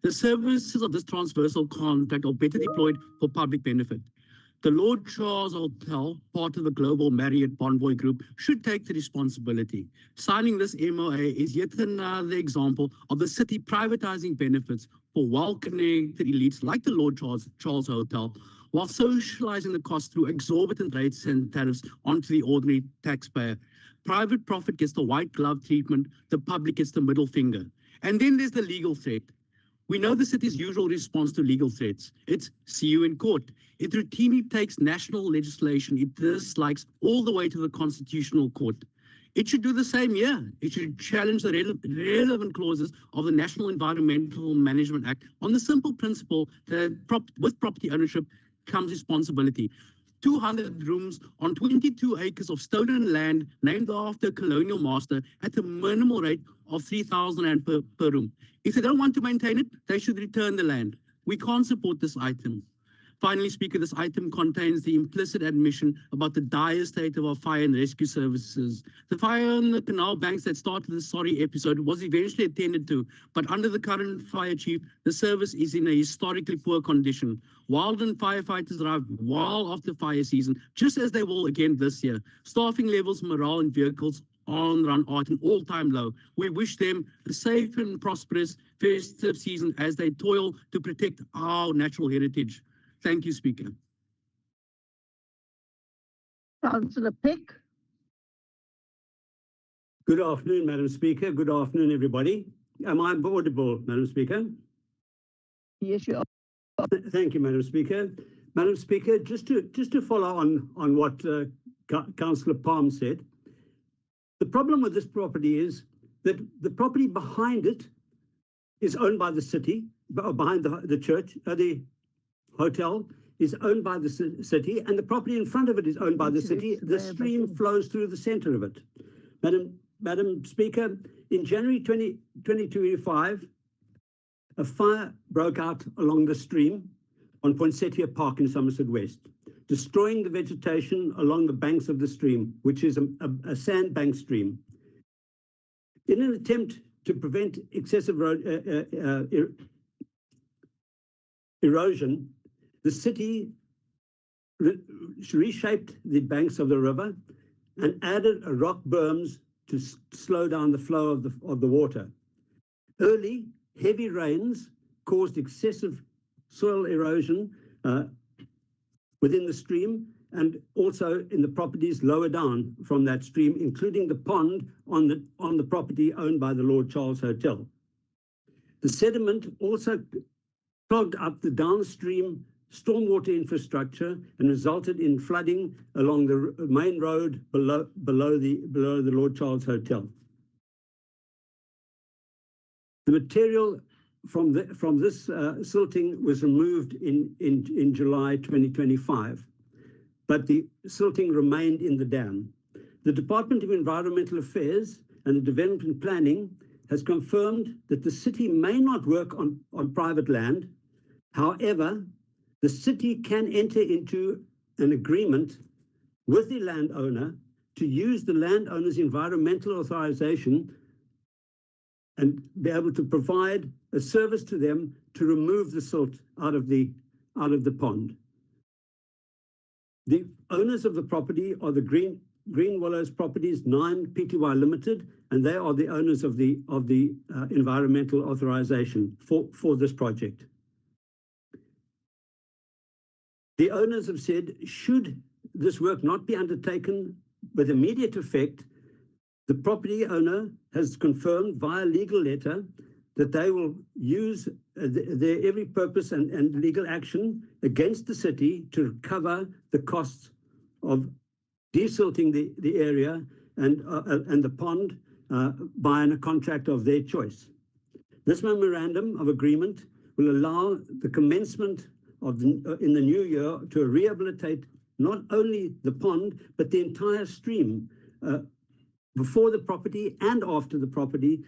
The services of this transversal contract are better deployed for public benefit. The Lord Charles Hotel, part of the global Marriott Bonvoy Group, should take the responsibility. Signing this MOA is yet another example of the city privatizing benefits for well-connected elites like the Lord Charles Hotel, while socializing the cost through exorbitant rates and tariffs onto the ordinary taxpayer. Private profit gets the white glove treatment, the public gets the middle finger. And then there's the legal threat. We know the city's usual response to legal threats. It's see you in court. It routinely takes national legislation it dislikes all the way to the Constitutional Court. It should do the same here. It should challenge the relevant clauses of the National Environmental Management Act on the simple principle that with property ownership comes responsibility. 200 rooms on 22 acres of stolen land named after a colonial master at a minimal rate of 3,000 rand per room. If they don't want to maintain it, they should return the land. We can't support this item. Finally, Speaker, this item contains the implicit admission about the dire state of our fire and rescue services. The fire on the canal banks that started this sorry episode was eventually attended to, but under the current fire chief, the service is in a historically poor condition. Walden firefighters arrived well after fire season, just as they will again this year. Staffing levels, morale, and vehicles on-run are at an all-time low. We wish them a safe and prosperous festive season as they toil to protect our natural heritage. Thank you, Speaker.
Councillor Peck.
Good afternoon, Madam Speaker. Good afternoon, everybody. Am I audible, Madam Speaker?
Yes, you are.
Thank you, Madam Speaker. Madam Speaker, just to follow on what Councillor Palm said, the problem with this property is that the property behind it is owned by the city, behind the church, the hotel is owned by the city, and the property in front of it is owned by the city. The stream flows through the center of it. Madam Speaker, in January 2025, a fire broke out along the stream on Poinsettia Park in Somerset West, destroying the vegetation along the banks of the stream, which is a sandbank stream. In an attempt to prevent excessive erosion, the city reshaped the banks of the river and added rock berms to slow down the flow of the water. Early, heavy rains caused excessive soil erosion within the stream and also in the properties lower down from that stream, including the pond on the property owned by the Lord Charles Hotel. The sediment also clogged up the downstream stormwater infrastructure and resulted in flooding along the main road below the Lord Charles Hotel. The material from this silting was removed in July 2025, but the silting remained in the dam. The Department of Environmental Affairs and the Development Planning has confirmed that the city may not work on private land. However, the city can enter into an agreement with the landowner to use the landowner's environmental authorization and be able to provide a service to them to remove the silt out of the pond. The owners of the property are the Green Willows Properties 9 Pty Limited, and they are the owners of the environmental authorization for this project. The owners have said, should this work not be undertaken with immediate effect, the property owner has confirmed via legal letter that they will use their every purpose and legal action against the city to recover the costs of desilting the area and the pond by a contract of their choice. This memorandum of agreement will allow the commencement in the new year to rehabilitate not only the pond, but the entire stream before the property and after the property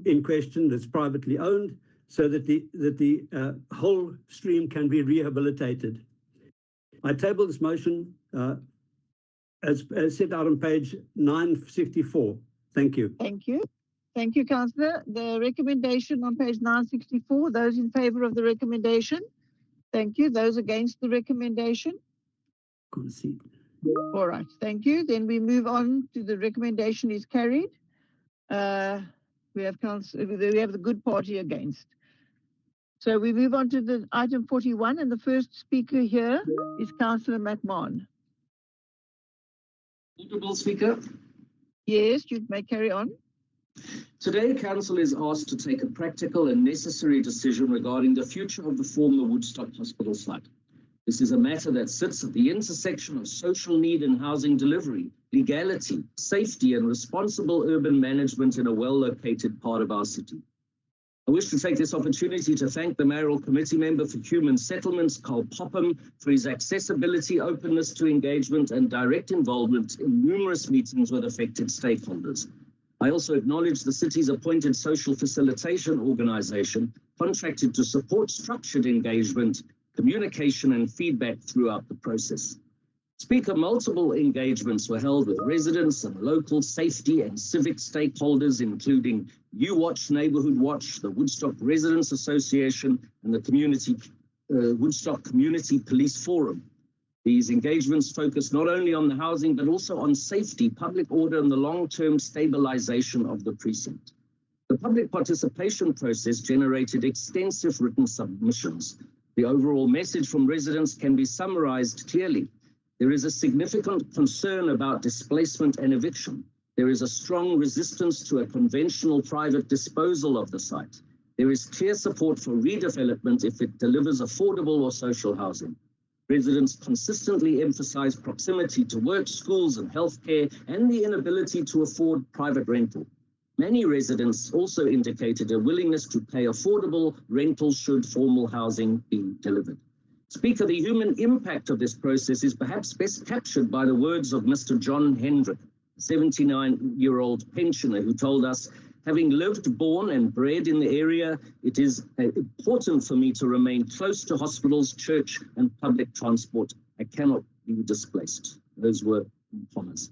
in question that's privately owned, so that the whole stream can be rehabilitated. I table this motion as set out on page 964. Thank you.
Thank you. Thank you, Councillor. The recommendation on page 964, those in favour of the recommendation? Thank you. Those against the recommendation?
Concede.
All right, thank you. Then we move on to the recommendation is carried. We have the good party against. So we move on to the item 41, and the first speaker here is Councillor McMahon.
Honourable Speaker.
Yes, you may carry on.
Today, Council is asked to take a practical and necessary decision regarding the future of the former Woodstock Hospital site. This is a matter that sits at the intersection of social need and housing delivery, legality, safety, and responsible urban management in a well-located part of our city. I wish to take this opportunity to thank the Mayoral Committee Member for Human Settlements, Carl Popham, for his accessibility, openness to engagement, and direct involvement in numerous meetings with affected stakeholders. I also acknowledge the city's appointed social facilitation organisation, contracted to support structured engagement, communication and feedback throughout the process. Speaker, multiple engagements were held with residents and local safety and civic stakeholders, including UWatch, Neighbourhood Watch, the Woodstock Residents Association, and the Woodstock Community Police Forum. These engagements focus not only on the housing, but also on safety, public order, and the long-term stabilization of the precinct. The public participation process generated extensive written submissions. The overall message from residents can be summarized clearly. There is a significant concern about displacement and eviction. There is a strong resistance to a conventional private disposal of the site. There is clear support for redevelopment if it delivers affordable or social housing. Residents consistently emphasize proximity to work, schools, and healthcare, and the inability to afford private rental. Many residents also indicated a willingness to pay affordable rentals should formal housing be delivered. Speaker, the human impact of this process is perhaps best captured by the words of Mr. John Hendrick, a 79-year-old pensioner who told us, having lived, born and bred in the area, it is important for me to remain close to hospitals, church and public transport. I cannot be displaced. Those were comments.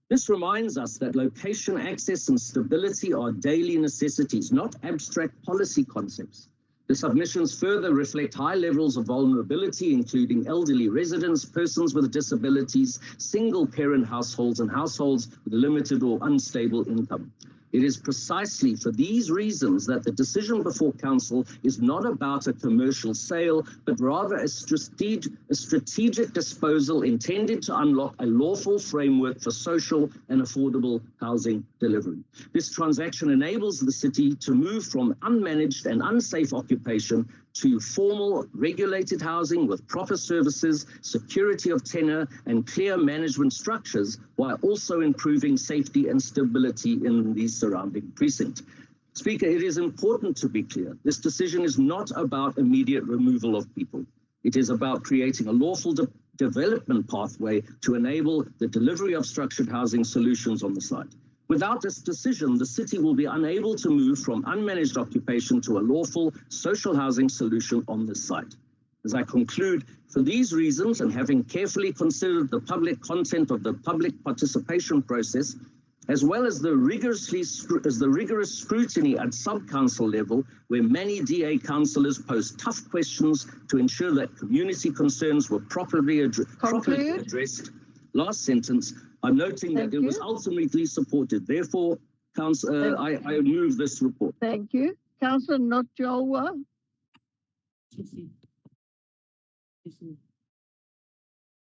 This reminds us that location, access and stability are daily necessities, not abstract policy concepts. The submissions further reflect high levels of vulnerability, including elderly residents, persons with disabilities, single-parent households, and households with limited or unstable income. It is precisely for these reasons that the decision before Council is not about a commercial sale, but rather a strategic disposal intended to unlock a lawful framework for social and affordable housing delivery. This transaction enables the city to move from unmanaged and unsafe occupation to formal regulated housing with proper services, security of tenure, and clear management structures, while also improving safety and stability in the surrounding precinct. Speaker, it is important to be clear. This decision is not about immediate removal of people. It is about creating a lawful development pathway to enable the delivery of structured housing solutions on the site. Without this decision, the city will be unable to move from unmanaged occupation to a lawful social housing solution on this site. As I conclude, for these reasons, and having carefully considered the public content of the public participation process, as well as the rigorous scrutiny at sub-council level, where many DA councillors posed tough questions to ensure that community concerns were properly addressed. Last sentence. I'm noting that it was ultimately supported. Therefore, I move this report.
Thank you. Councillor Notjowa.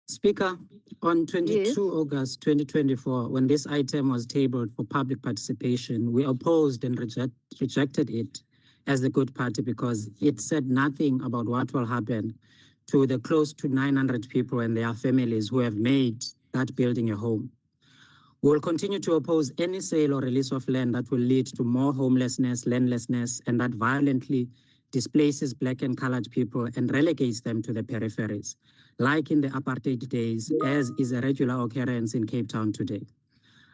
Speaker, on 22 August 2024, when this item was tabled for public participation, we opposed and rejected it as the Good Party because it said nothing about what will happen to the close to 900 people and their families who have made that building a home. We will continue to oppose any sale or release of land that will lead to more homelessness, landlessness, and that violently displaces Black and colored people and relegates them to the peripheries, like in the apartheid days, as is a regular occurrence in Cape Town today.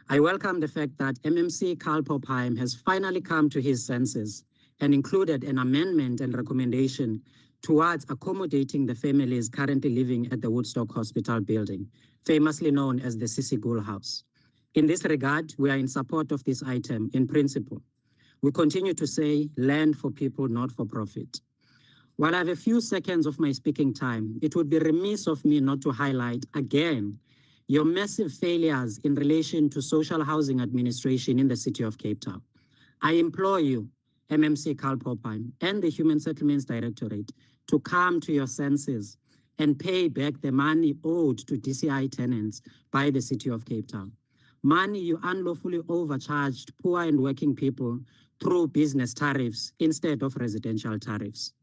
I welcome the fact that MMC Karl Popheim has finally come to his senses and included an amendment and recommendation towards accommodating the families currently living at the Woodstock Hospital building, famously known as the Sisi Gul House. In this regard, we are in support of this item in principle. We continue to say land for people, not for profit. While I have a few seconds of my speaking time, it would be remiss of me not to highlight again your massive failures in relation to social housing administration in the city of Cape Town. I implore you, MMC Karl Popheim and the Human Settlements Directorate, to come to your senses and pay back the money owed to DCI tenants by the city of Cape Town. Money you unlawfully overcharged poor and working people through business tariffs instead of residential tariffs.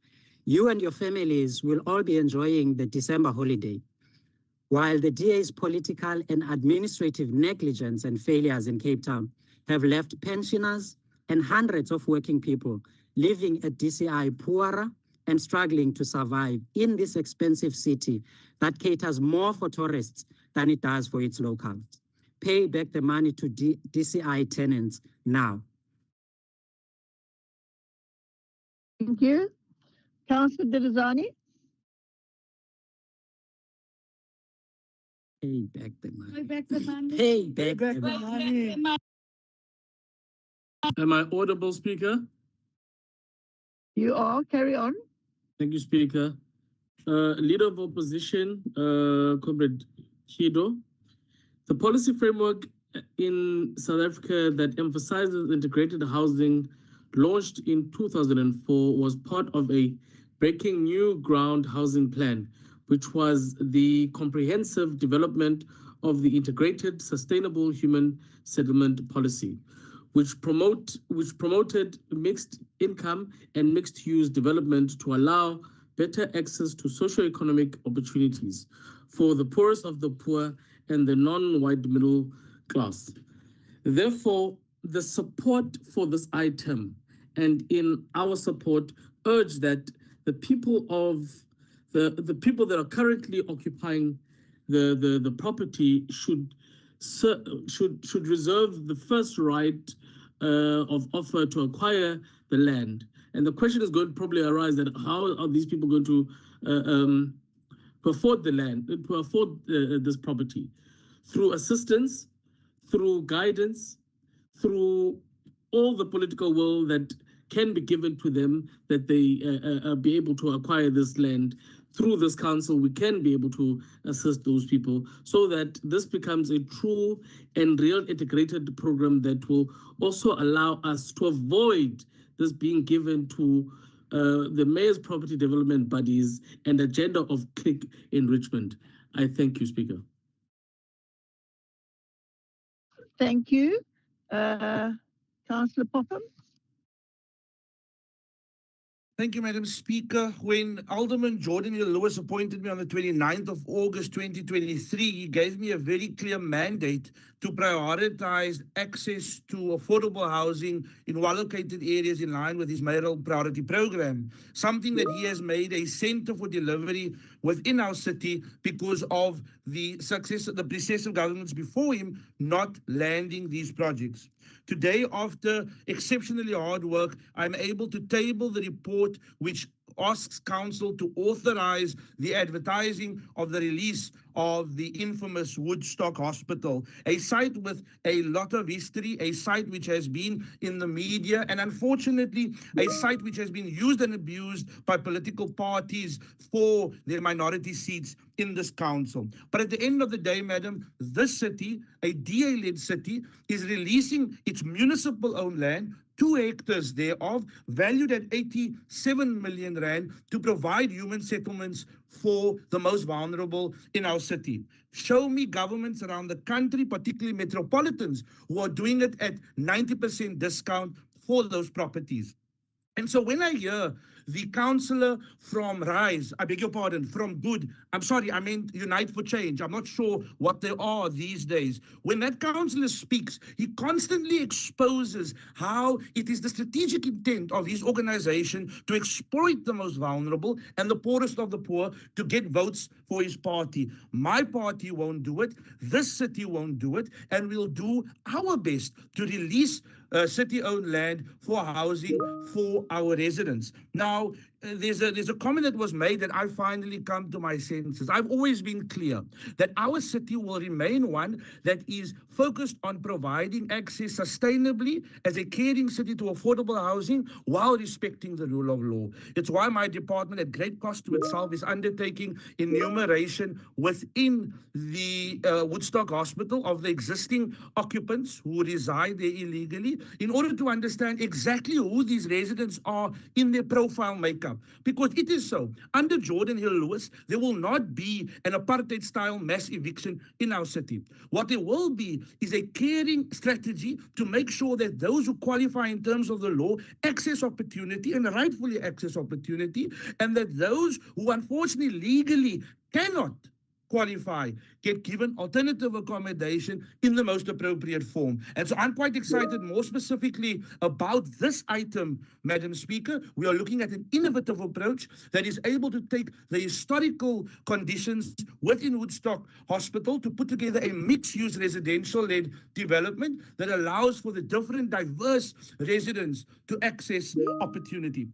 You and your families will all be enjoying the December holiday, while the DA's political and administrative negligence and failures in Cape Town have left pensioners and hundreds of working people living at DCI poorer and struggling to survive in this expensive city that caters more for tourists than it does for its locals. Pay back the money to DCI tenants now.
Thank you. Councillor Dilizani.
Pay back the money.
Pay back the money.
Pay back the money.
Am I audible, Speaker?
You are. Carry on.
Thank you, Speaker. Leader of Opposition, Comrade Kido. The policy framework in South Africa that emphasizes integrated housing launched in 2004 was part of a Breaking New Ground housing plan, which was the comprehensive development of the integrated sustainable human settlement policy, which promoted mixed income and mixed use development to allow better access to socio-economic opportunities for the poorest of the poor and the non-white middle class. Therefore, the support for this item and in our support urge that the people that are currently occupying the property should reserve the first right of offer to acquire the land. And the question is going to probably arise that how are these people going to afford the land, to afford this property? Through assistance, through guidance, through all the political will that can be given to them, that they be able to acquire this land. Through this council, we can be able to assist those people so that this becomes a true and real integrated program that will also allow us to avoid this being given to the mayor's property development bodies and agenda of click enrichment. I thank you, Speaker.
Thank you. Councillor Popham.
Thank you, Madam Speaker. When Alderman Jordan Hill Lewis appointed me on the 29th of August 2023, he gave me a very clear mandate to prioritize access to affordable housing in well-located areas in line with his mayoral priority program, something that he has made a center for delivery within our city because of the precessive governments before him not landing these projects. Today, after exceptionally hard work, I'm able to table the report which asks Council to authorize the advertising of the release of the infamous Woodstock Hospital, a site with a lot of history, a site which has been in the media, and unfortunately, a site which has been used and abused by political parties for their minority seats in this council. But at the end of the day, Madam, this city, a DA-led city, is releasing its municipal-owned land, 2 hectares thereof, valued at 87 million rand, to provide human settlements for the most vulnerable in our city. Show me governments around the country, particularly metropolitans, who are doing it at 90% discount for those properties. And so when I hear the councillor from Rise, I beg your pardon, from Good, I'm sorry, I meant Unite for Change. I'm not sure what they are these days. When that councillor speaks, he constantly exposes how it is the strategic intent of his organization to exploit the most vulnerable and the poorest of the poor to get votes for his party. My party won't do it. This city won't do it. And we'll do our best to release city-owned land for housing for our residents. Now, there's a comment that was made that I finally come to my senses. I've always been clear that our city will remain one that is focused on providing access sustainably as a caring city to affordable housing while respecting the rule of law. It's why my department, at great cost to itself, is undertaking enumeration within the Woodstock Hospital of the existing occupants who reside there illegally in order to understand exactly who these residents are in their profile makeup. Because it is so, under Jordan Hill Lewis, there will not be an apartheid-style mass eviction in our city. What there will be is a caring strategy to make sure that those who qualify in terms of the law access opportunity and rightfully access opportunity, and that those who unfortunately legally cannot qualify get given alternative accommodation in the most appropriate form. And so I'm quite excited more specifically about this item, Madam Speaker. We are looking at an innovative approach that is able to take the historical conditions within Woodstock Hospital to put together a mixed-use residential-led development that allows for the different diverse residents to access opportunity.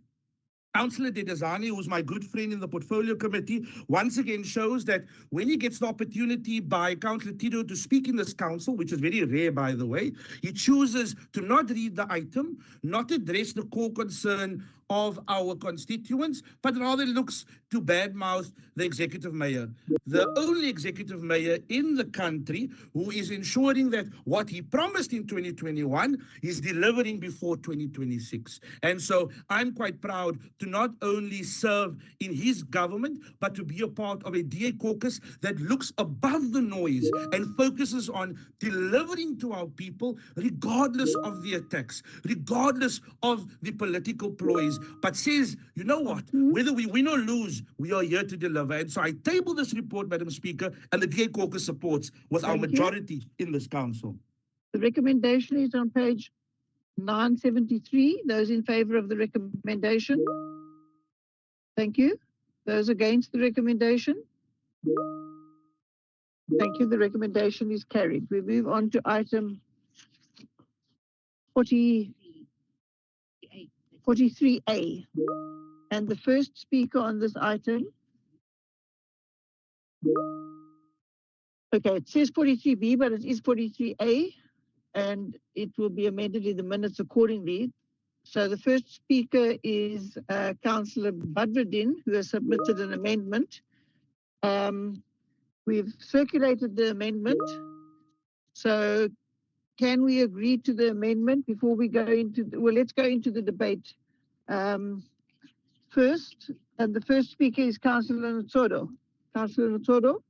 Councillor Dedazani, who's my good friend in the Portfolio Committee, once again shows that when he gets the opportunity by Councillor Tito to speak in this council, which is very rare, by the way, he chooses to not read the item, not address the core concern of our constituents, but rather looks to badmouth the executive mayor, the only executive mayor in the country who is ensuring that what he promised in 2021 is delivering before 2026. And so I'm quite proud to not only serve in his government, but to be a part of a DA caucus that looks above the noise and focuses on delivering to our people, regardless of the attacks, regardless of the political ploys, but says, you know what, whether we win or lose, we are here to deliver. And so I table this report, Madam Speaker, and the DA caucus supports with our majority in this council.
The recommendation is on page 973. Those in favor of the recommendation? Thank you. Those against the recommendation? Thank you. The recommendation is carried. We move on to item 43A. And the first speaker on this item. Okay, it says 43B, but it is 43A, and it will be amended in the minutes accordingly. So the first speaker is Councillor Badruddin, who has submitted an amendment. We've circulated the amendment. So can we agree to the amendment before we go into, let's go into the debate first. And the first speaker is Councillor Ntodo. Councillor Ntodo.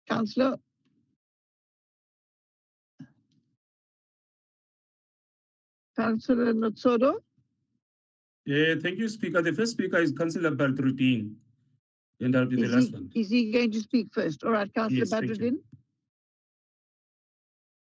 Councillor. Councillor Ntodo.
Thank you, Speaker. The first speaker is Councillor Badruddin, and I'll be the last one.
Is he going to speak first? All right, Councillor Badruddin.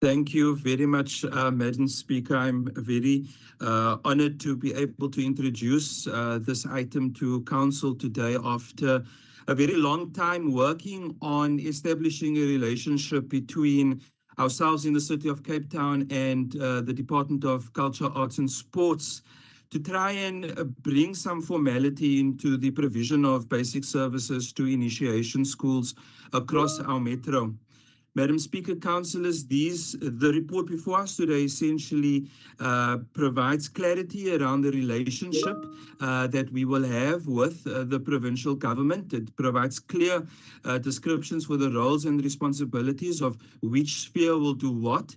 Thank you very much, Madam Speaker. I'm very honored to be able to introduce this item to Council today after a very long time working on establishing a relationship between ourselves in the City of Cape Town and the Department of Culture, Arts and Sports to try and bring some formality into the provision of basic services to initiation schools across our metro. Madam Speaker, councillors, the report before us today essentially provides clarity around the relationship that we will have with the provincial government. It provides clear descriptions for the roles and responsibilities of which sphere will do what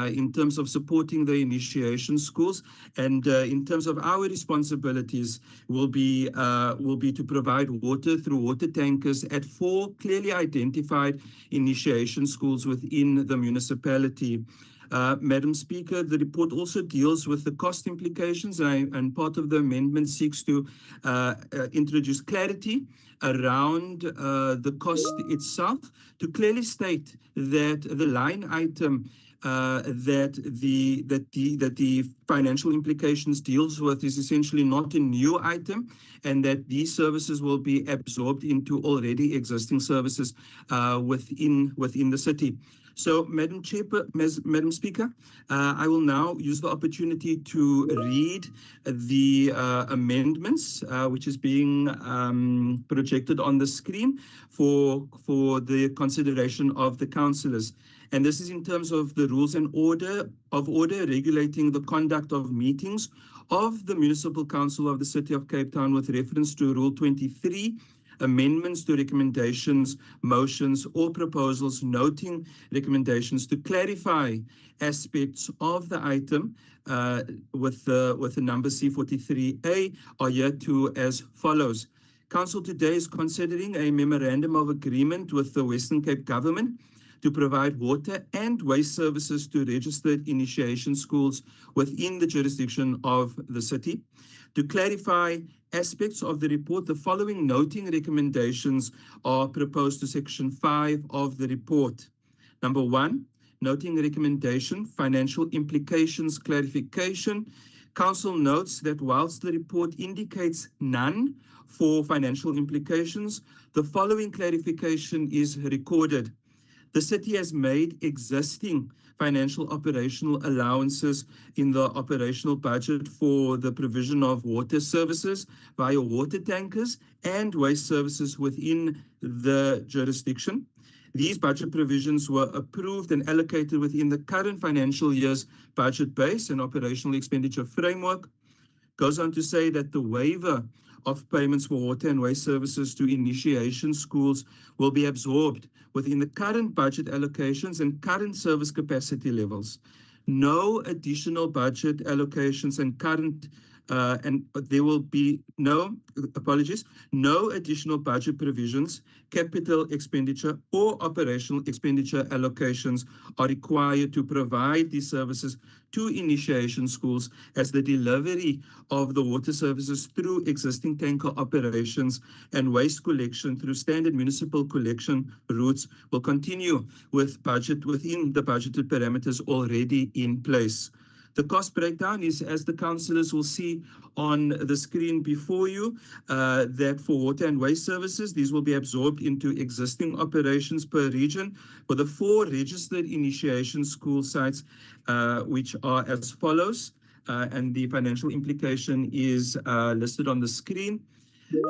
in terms of supporting the initiation schools, and in terms of our responsibilities will be to provide water through water tankers at 4 clearly identified initiation schools within the municipality. Madam Speaker, the report also deals with the cost implications, and part of the amendment seeks to introduce clarity around the cost itself, to clearly state that the line item that the financial implications deals with is essentially not a new item, and that these services will be absorbed into already existing services within the city. So, Madam Speaker, I will now use the opportunity to read the amendments, which is being projected on the screen for the consideration of the councillors. And this is in terms of the rules and order regulating the conduct of meetings of the Municipal Council of the City of Cape Town with reference to Rule 23, amendments to recommendations, motions, or proposals, noting recommendations to clarify aspects of the item with the number C43A are hereto as follows. Council today is considering a memorandum of agreement with the Western Cape Government to provide water and waste services to registered initiation schools within the jurisdiction of the city. To clarify aspects of the report, the following noting recommendations are proposed to Section 5 of the report. Number 1, noting recommendation, financial implications clarification. Council notes that whilst the report indicates none for financial implications, the following clarification is recorded. The city has made existing financial operational allowances in the operational budget for the provision of water services via water tankers and waste services within the jurisdiction. These budget provisions were approved and allocated within the current financial year's budget base and operational expenditure framework. Goes on to say that the waiver of payments for water and waste services to initiation schools will be absorbed within the current budget allocations and current service capacity levels. No additional budget allocations and there will be no additional budget provisions, capital expenditure or operational expenditure allocations are required to provide these services to initiation schools, as the delivery of the water services through existing tanker operations and waste collection through standard municipal collection routes will continue within the budgeted parameters already in place. The cost breakdown is, as the councillors will see on the screen before you, that for water and waste services, these will be absorbed into existing operations per region for the 4 registered initiation school sites, which are as follows, and the financial implication is listed on the screen.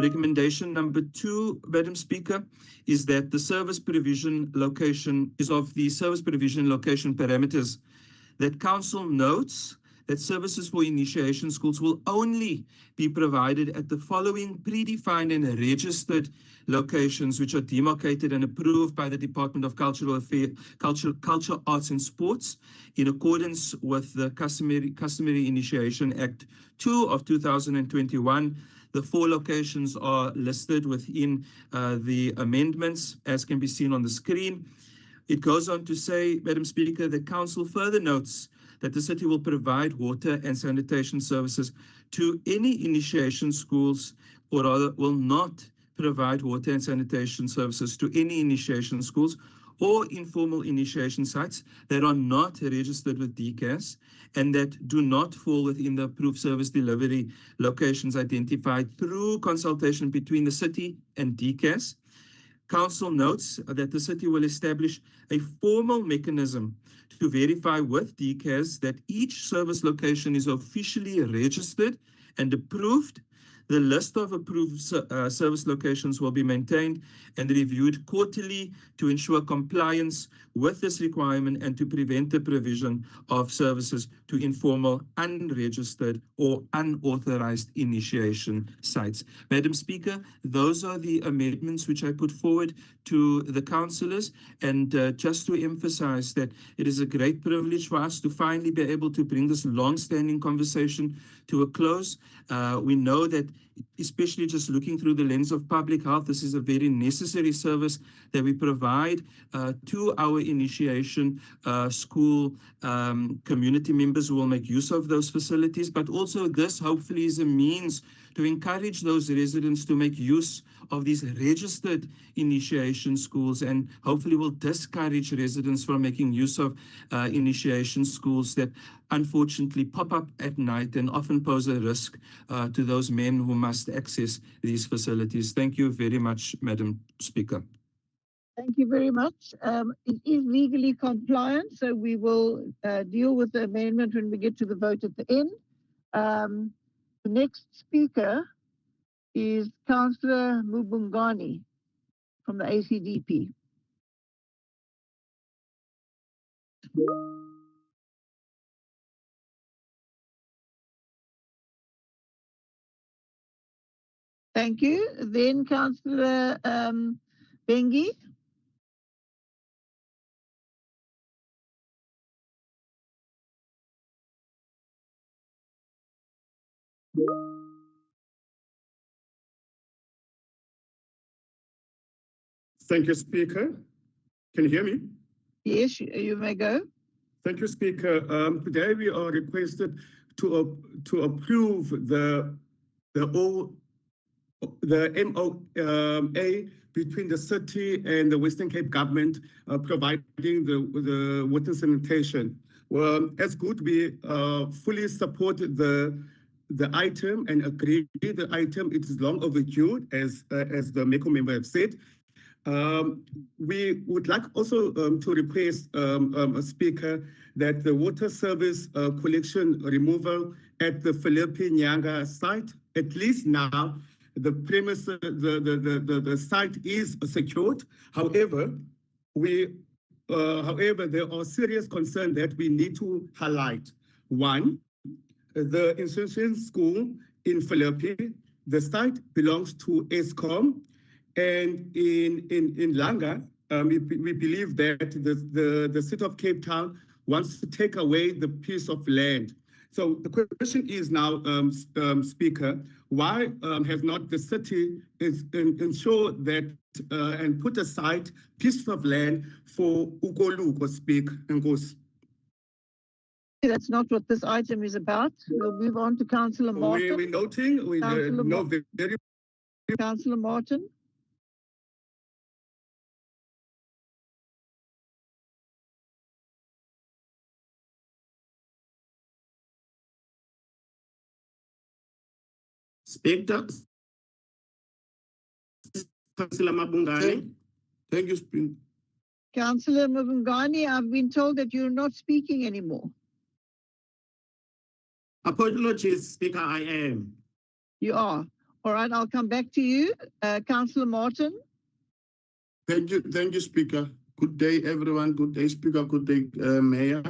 Recommendation number 2, Madam Speaker, is that the service provision location parameters that council notes that services for initiation schools will only be provided at the following predefined and registered locations, which are demarcated and approved by the Department of Culture, Arts and Sports in accordance with the Customary Initiation Act 2 of 2021. The 4 locations are listed within the amendments, as can be seen on the screen. It goes on to say, Madam Speaker, the council further notes that the city will provide water and sanitation services to any initiation schools, or rather will not provide water and sanitation services to any initiation schools or informal initiation sites that are not registered with DCAS and that do not fall within the approved service delivery locations identified through consultation between the city and DCAS. Council notes that the city will establish a formal mechanism to verify with DCAS that each service location is officially registered and approved. The list of approved service locations will be maintained and reviewed quarterly to ensure compliance with this requirement and to prevent the provision of services to informal, unregistered or unauthorized initiation sites. Madam Speaker, those are the amendments which I put forward to the councillors, and just to emphasize that it is a great privilege for us to finally be able to bring this long-standing conversation to a close. We know that, especially just looking through the lens of public health, this is a very necessary service that we provide to our initiation school community members who will make use of those facilities. But also this hopefully is a means to encourage those residents to make use of these registered initiation schools, and hopefully will discourage residents from making use of initiation schools that unfortunately pop up at night and often pose a risk to those men who must access these facilities. Thank you very much, Madam Speaker.
Thank you very much. It is legally compliant, so we will deal with the amendment when we get to the vote at the end. The next speaker is Councillor Mubungani from the ACDP. Thank you. Then Councillor Bengi.
Thank you, Speaker. Can you hear me?
Yes, you may go.
Thank you, Speaker. Today we are requested to approve the MOA between the city and the Western Cape government providing the water sanitation. Well, as good, we fully support the item and agree the item. It is long overdue, as the MECO member have said.
We would like also to request a speaker that the water service collection removal at the Philippe Nyanga site, at least now, the premise, the site is secured. However, there are serious concerns that we need to highlight. One, the institution school in Philippe, the site belongs to ESCOM, and in Langa, we believe that the city of Cape Town wants to take away the piece of land. So the question is now, Speaker, why has not the city ensured that and put aside pieces of land for Ukoluko speak and goes?
That's not what this item is about. We'll move on to Councillor Martin.
We're noting,
Councillor Martin.
Speaker. Councillor Mabungani. Thank you, Speaker.
Councillor Mabungani, I've been told that you're not speaking anymore.
Apologies, Speaker, I am.
You are. All right, I'll come back to you. Councillor Martin.
Thank you, Speaker. Good day, everyone. Good day, Speaker. Good day, Mayor.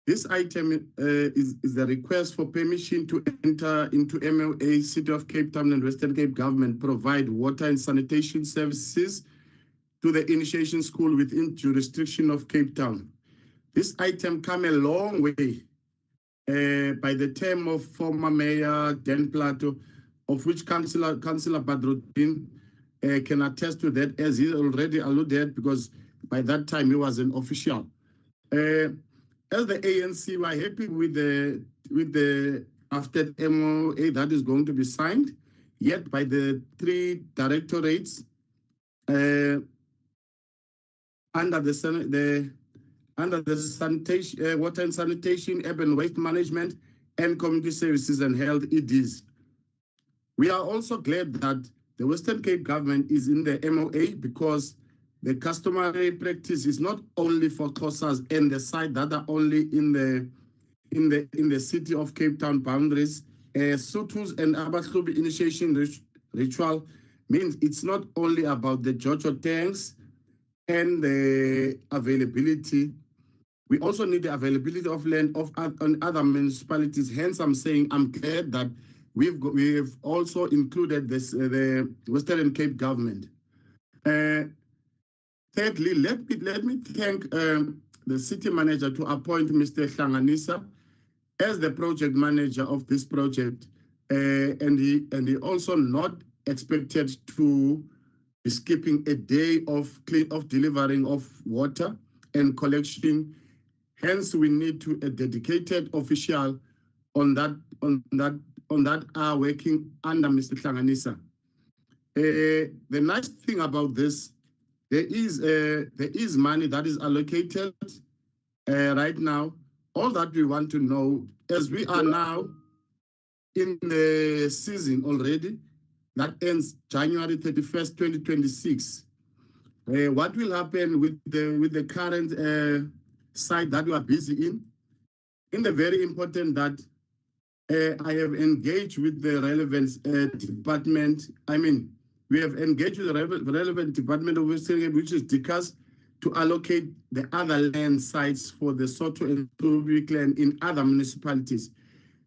This item is a request for permission to enter into MOA, City of Cape Town and Western Cape Government, provide water and sanitation services to the initiation school within jurisdiction of Cape Town. This item come a long way by the term of former Mayor Dan Plato, of which Councillor Badruddin can attest to that, as he already alluded, because by that time he was an official. As the ANC, we are happy with the after MOA that is going to be signed, yet by the three directorates under the sanitation, water and sanitation, urban waste management, and community services and health EDs. We are also glad that the Western Cape government is in the MOA because the customary practice is not only for COSAs and the site that are only in the city of Cape Town boundaries. Sutus and Abahlubi initiation ritual means it's not only about the Jojo tanks and the availability. We also need the availability of land on other municipalities. Hence, I'm saying I'm glad that we've also included this the Western Cape government. Thirdly, let me thank the city manager to appoint Mr. Hlanganisa as the project manager of this project, and he also not expected to be skipping a day of delivering of water and collection. Hence, we need to a dedicated official on that are working under Mr. Hlanganisa. The nice thing about this, there is money that is allocated right now. All that we want to know, as we are now in the season already, that ends January 31st, 2026. What will happen with the current site that we are busy in? The very important that I have engaged with the relevant department. We have engaged with the relevant department of Western Cape, which is DICAS, to allocate the other land sites for the Soto and Toby clan in other municipalities.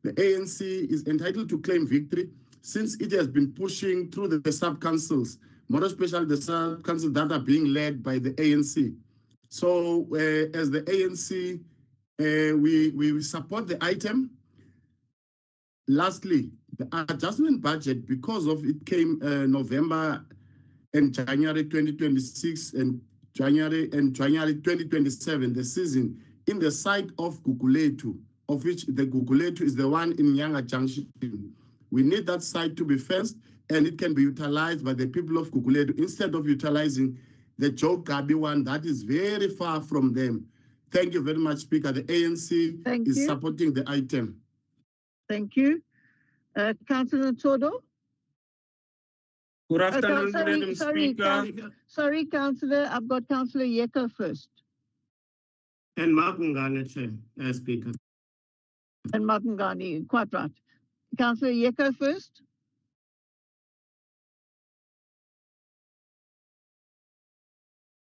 The ANC is entitled to claim victory since it has been pushing through the sub-councils, more especially the sub-councils that are being led by the ANC. So as the ANC, we support the item. Lastly, the adjustment budget, because of it came November and January 2026 and January 2027, the season, in the site of Guguletu, of which the Guguletu is the one in Nyanga Junction. We need that site to be fenced, and it can be utilized by the people of Guguletu instead of utilizing the Joe Gabi one that is very far from them. Thank you very much, Speaker. The ANC is supporting the item.
Thank you. Councillor Todo.
Good
Okay,
afternoon, Madam Speaker.
Sorry, Councillor. I've got Councillor Yeko first.
And Makungane, Chair, Speaker.
And Makungani, quite right. Councillor Yeko first.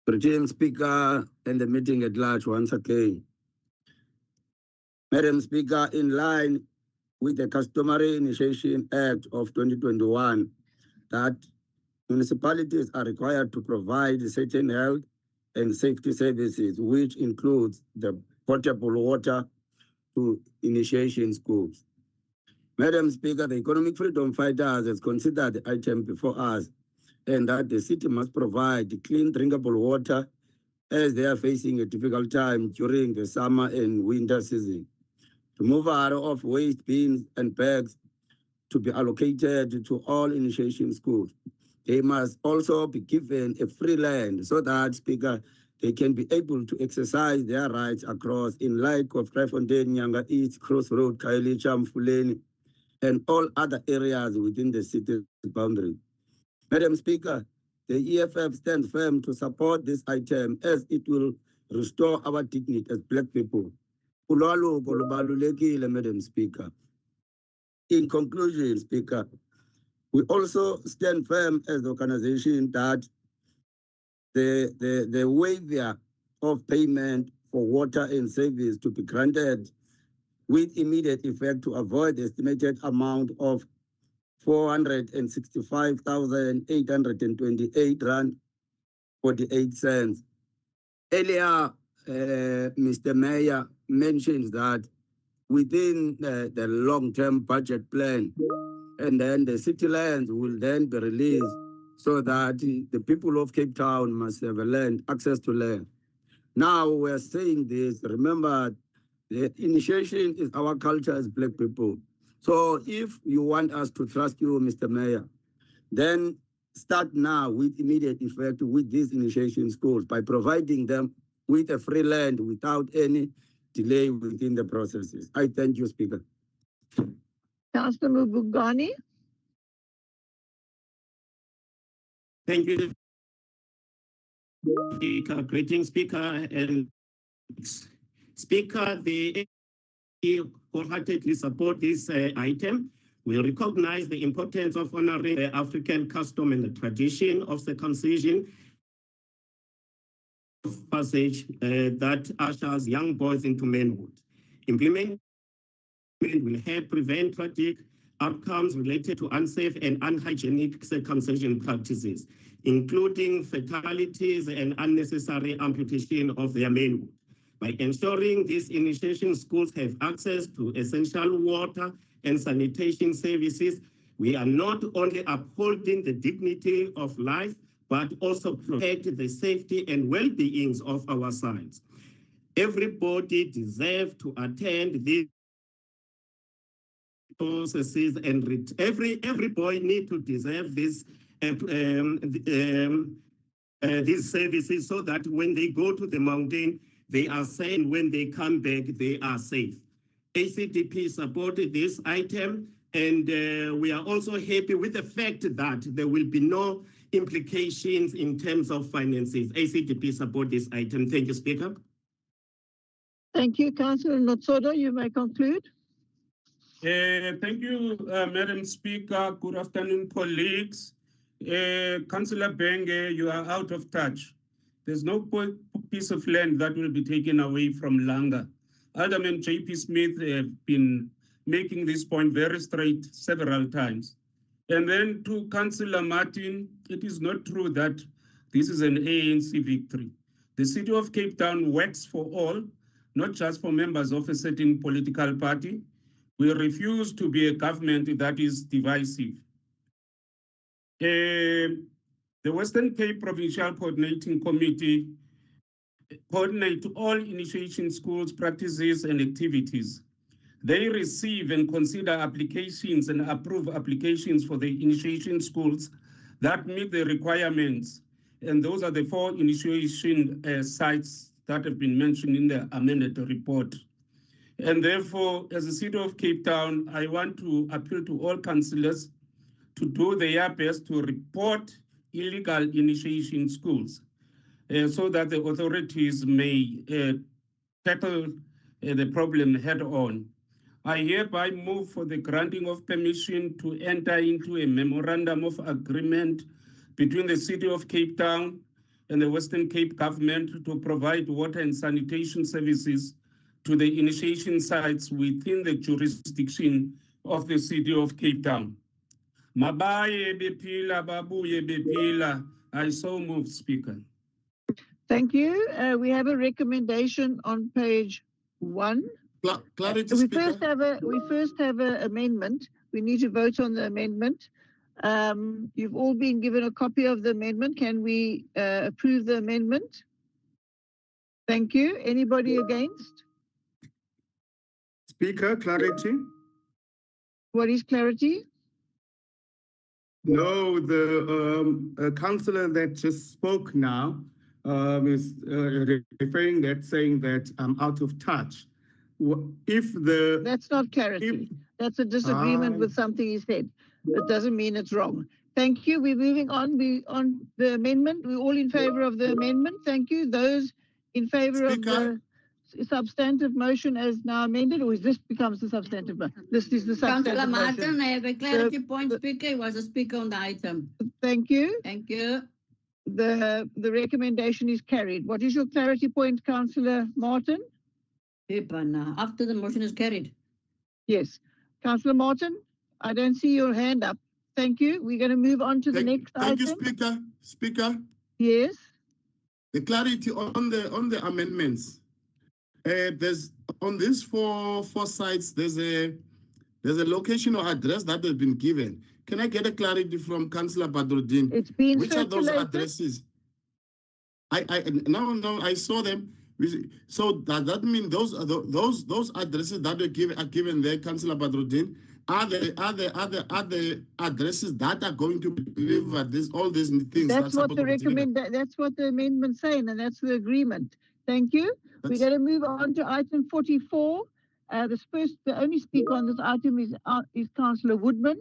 President Speaker and the meeting at large once again. Madam Speaker, in line with the Customary Initiation Act of 2021, that municipalities are required to provide certain health and safety services, which includes the potable water to initiation schools. Madam Speaker, the Economic Freedom Fighters has considered the item before us, and that the city must provide clean drinkable water as they are facing a difficult time during the summer and winter season. Removal of waste bins and bags to be allocated to all initiation schools. They must also be given a free land so that, Speaker, they can be able to exercise their rights across in light of Driefontein, Nyanga East, Crossroad, Khayelitsha, Mfuleni, and all other areas within the city's boundary. Madam Speaker, the EFF stands firm to support this item as it will restore our dignity as Black people. Madam Speaker. In conclusion, Speaker, we also stand firm as the organization that the waiver of payment for water and service to be granted with immediate effect to avoid the estimated amount of 465,828 rand 48 cents. Earlier, Mr. Mayor mentions that within the long-term budget plan, and then the city lands will then be released so that the people of Cape Town must have access to land. Now we're saying this, remember, the initiation is our culture as Black people. So if you want us to trust you, Mr. Mayor, then start now with immediate effect with these initiation schools by providing them with a free land without any delay within the processes. I thank you, Speaker.
Councillor Bugani.
Thank you, Speaker. Greetings, Speaker. And Speaker, the wholeheartedly support this item. We recognize the importance of honoring the African custom and the tradition of circumcision passage that ushers young boys into manhood. Implementation will help prevent tragic outcomes related to unsafe and unhygienic circumcision practices, including fatalities and unnecessary amputation of their manhood. By ensuring these initiation schools have access to essential water and sanitation services, we are not only upholding the dignity of life, but also protect the safety and well-being of our sons. Everybody deserves to attend these processes, and every boy need to deserve this these services so that when they go to the mountain, they are safe. When they come back, they are safe. ACDP supported this item, and we are also happy with the fact that there will be no implications in terms of finances. ACDP support this item. Thank you, Speaker.
Thank you, Councillor Notsodo. You may conclude.
Thank you, Madam Speaker. Good afternoon, colleagues. Councillor Benge, you are out of touch. There's no piece of land that will be taken away from Langa. Alderman J.P. Smith have been making this point very straight several times. And then to Councillor Martin, it is not true that this is an ANC victory. The city of Cape Town works for all, not just for members of a certain political party. We refuse to be a government that is divisive. The Western Cape Provincial Coordinating Committee coordinate all initiation schools, practices, and activities. They receive and consider applications and approve applications for the initiation schools that meet the requirements. And those are the 4 initiation sites that have been mentioned in the amended report. And therefore, as the city of Cape Town, I want to appeal to all councillors to do their best to report illegal initiation schools so that the authorities may tackle the problem head on. I hereby move for the granting of permission to enter into a memorandum of agreement between the City of Cape Town and the Western Cape government to provide water and sanitation services to the initiation sites within the jurisdiction of the City of Cape Town. Mabaye bepila, babuye bepila. I so move, Speaker.
Thank you. We have a recommendation on page 1.
Clarity,
we first have an amendment. We need to vote on the amendment. You've all been given a copy of the amendment. Can we approve the amendment? Thank you. Anybody against?
Speaker, clarity.
What is clarity?
No, the councillor that just spoke now is referring that, saying that I'm out of touch.
That's not clarity. That's a disagreement with something he said. It doesn't mean it's wrong. Thank you. We're moving on. On the amendment. We're all in favour of the amendment. Thank you. Those in favour of the substantive motion as now amended, or is this becomes the substantive motion? This is the substantive
Councillor
motion.
Martin, I have a clarity point, Speaker. He was a speaker on the item.
Thank you.
Thank you.
The recommendation is carried. What is your clarity point, Councillor Martin?
After the motion is carried.
Yes. Councillor Martin, I don't see your hand up. Thank you. We're going to move on to the next item.
Thank you, Speaker. Speaker.
Yes.
The clarity on the amendments. There's on these four sites. There's a location or address that has been given. Can I get a clarity from Councillor Badruddin?
It's been
Which are those
circulated.
addresses? No, I saw them. So that means those addresses that are given there, Councillor Badruddin, are the addresses that are going to deliver all these things.
That's what that's what the amendment's saying, and that's the agreement. Thank you. We're going to move on to item 44. The only speaker on this item is Councillor Woodman.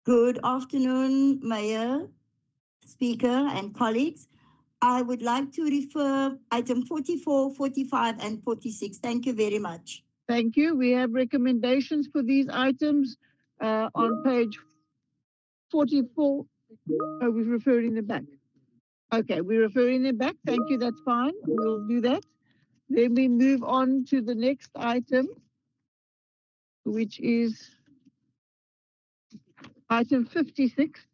Good afternoon, Mayor, Speaker, and colleagues. I would like to refer item 44, 45, and 46. Thank you very much.
Thank you. We have recommendations for these items on page 44. Oh, we're referring them back. Okay, we're referring them back. Thank you. That's fine. We'll do that. Then we move on to the next item, which is item 56.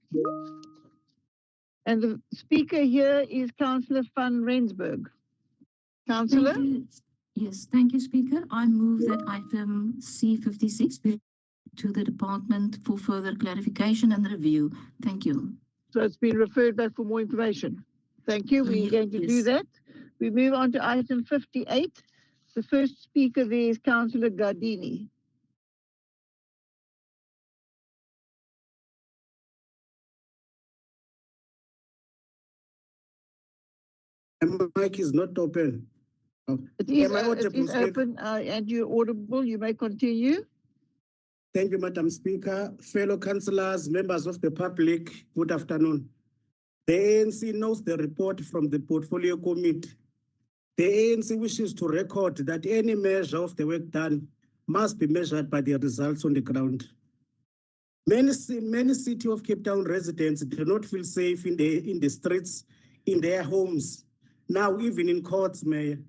And the speaker here is Councillor van Rensburg. Councillor?
Yes, thank you, Speaker. I move that item C56 be to the department for further clarification and review. Thank you.
So it's been referred back for more information. Thank you. We're going to do that. We move on to item 58. The first speaker there is Councillor Gardini.
The mic is not open.
It is open and you're audible. You may continue.
Thank you, Madam Speaker. Fellow councillors, members of the public, good afternoon. The ANC knows the report from the Portfolio Committee. The ANC wishes to record that any measure of the work done must be measured by the results on the ground. Many City of Cape Town residents do not feel safe in the streets, in their homes, now even in courts, Mayor.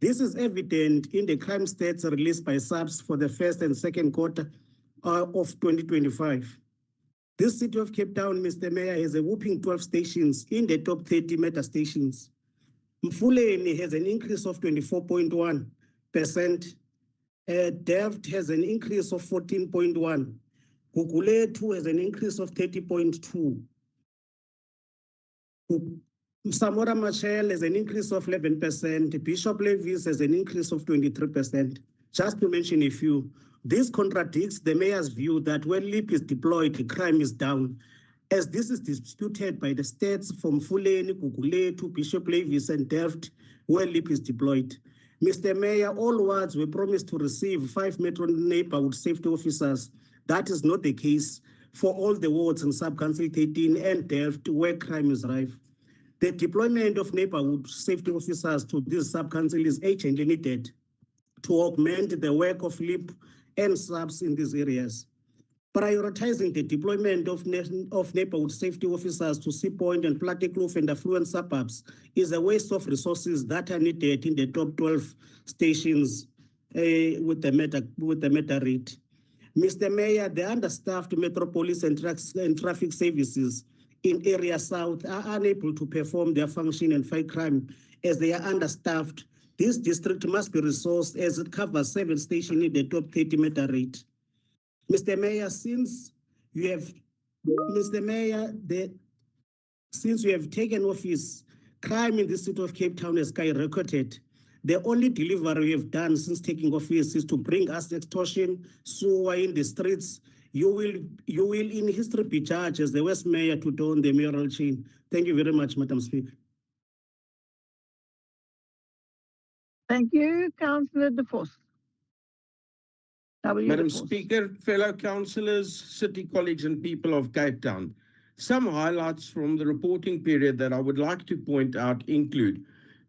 This is evident in the crime stats released by SAPS for the first and second quarter of 2025. This City of Cape Town, Mr. Mayor, has a whopping 12 stations in the top 30 meta stations. Mfuleni has an increase of 24.1%. Delft has an increase of 14.1%. Gugulethu has an increase of 30.2%. Samora Machel has an increase of 11%. Bishop Levis has an increase of 23%. Just to mention a few, this contradicts the mayor's view that when LEAP is deployed, crime is down, as this is disputed by the stats from Mfuleni, Gugulethu, Bishop Levis, and Delft, where LEAP is deployed. Mr. Mayor, all wards were promised to receive 5 Metro neighborhood safety officers
That is not the case for all the wards in Sub-Council 13 and Delft where crime is rife. The deployment of neighborhood safety officers to this sub-council is urgently needed to augment the work of LIP and subs in these areas. Prioritizing the deployment of neighborhood safety officers to Sea Point and Plattekloof and affluent suburbs is a waste of resources that are needed in the top 12 stations with the meta rate. Mr. Mayor, the understaffed Metropolis and traffic services in Area South are unable to perform their function and fight crime as they are understaffed. This district must be resourced as it covers 7 stations in the top 30 meta rate. Mr. Mayor, since you have taken office, crime in the city of Cape Town has skyrocketed. The only delivery we have done since taking office is to bring us extortion, sewer in the streets. You will in history be judged as the worst mayor to don the mayoral chain. Thank you very much, Madam Speaker.
Thank you, Councillor De Vos.
Madam Speaker, fellow councillors, city colleagues and people of Cape Town, some highlights from the reporting period that I would like to point out include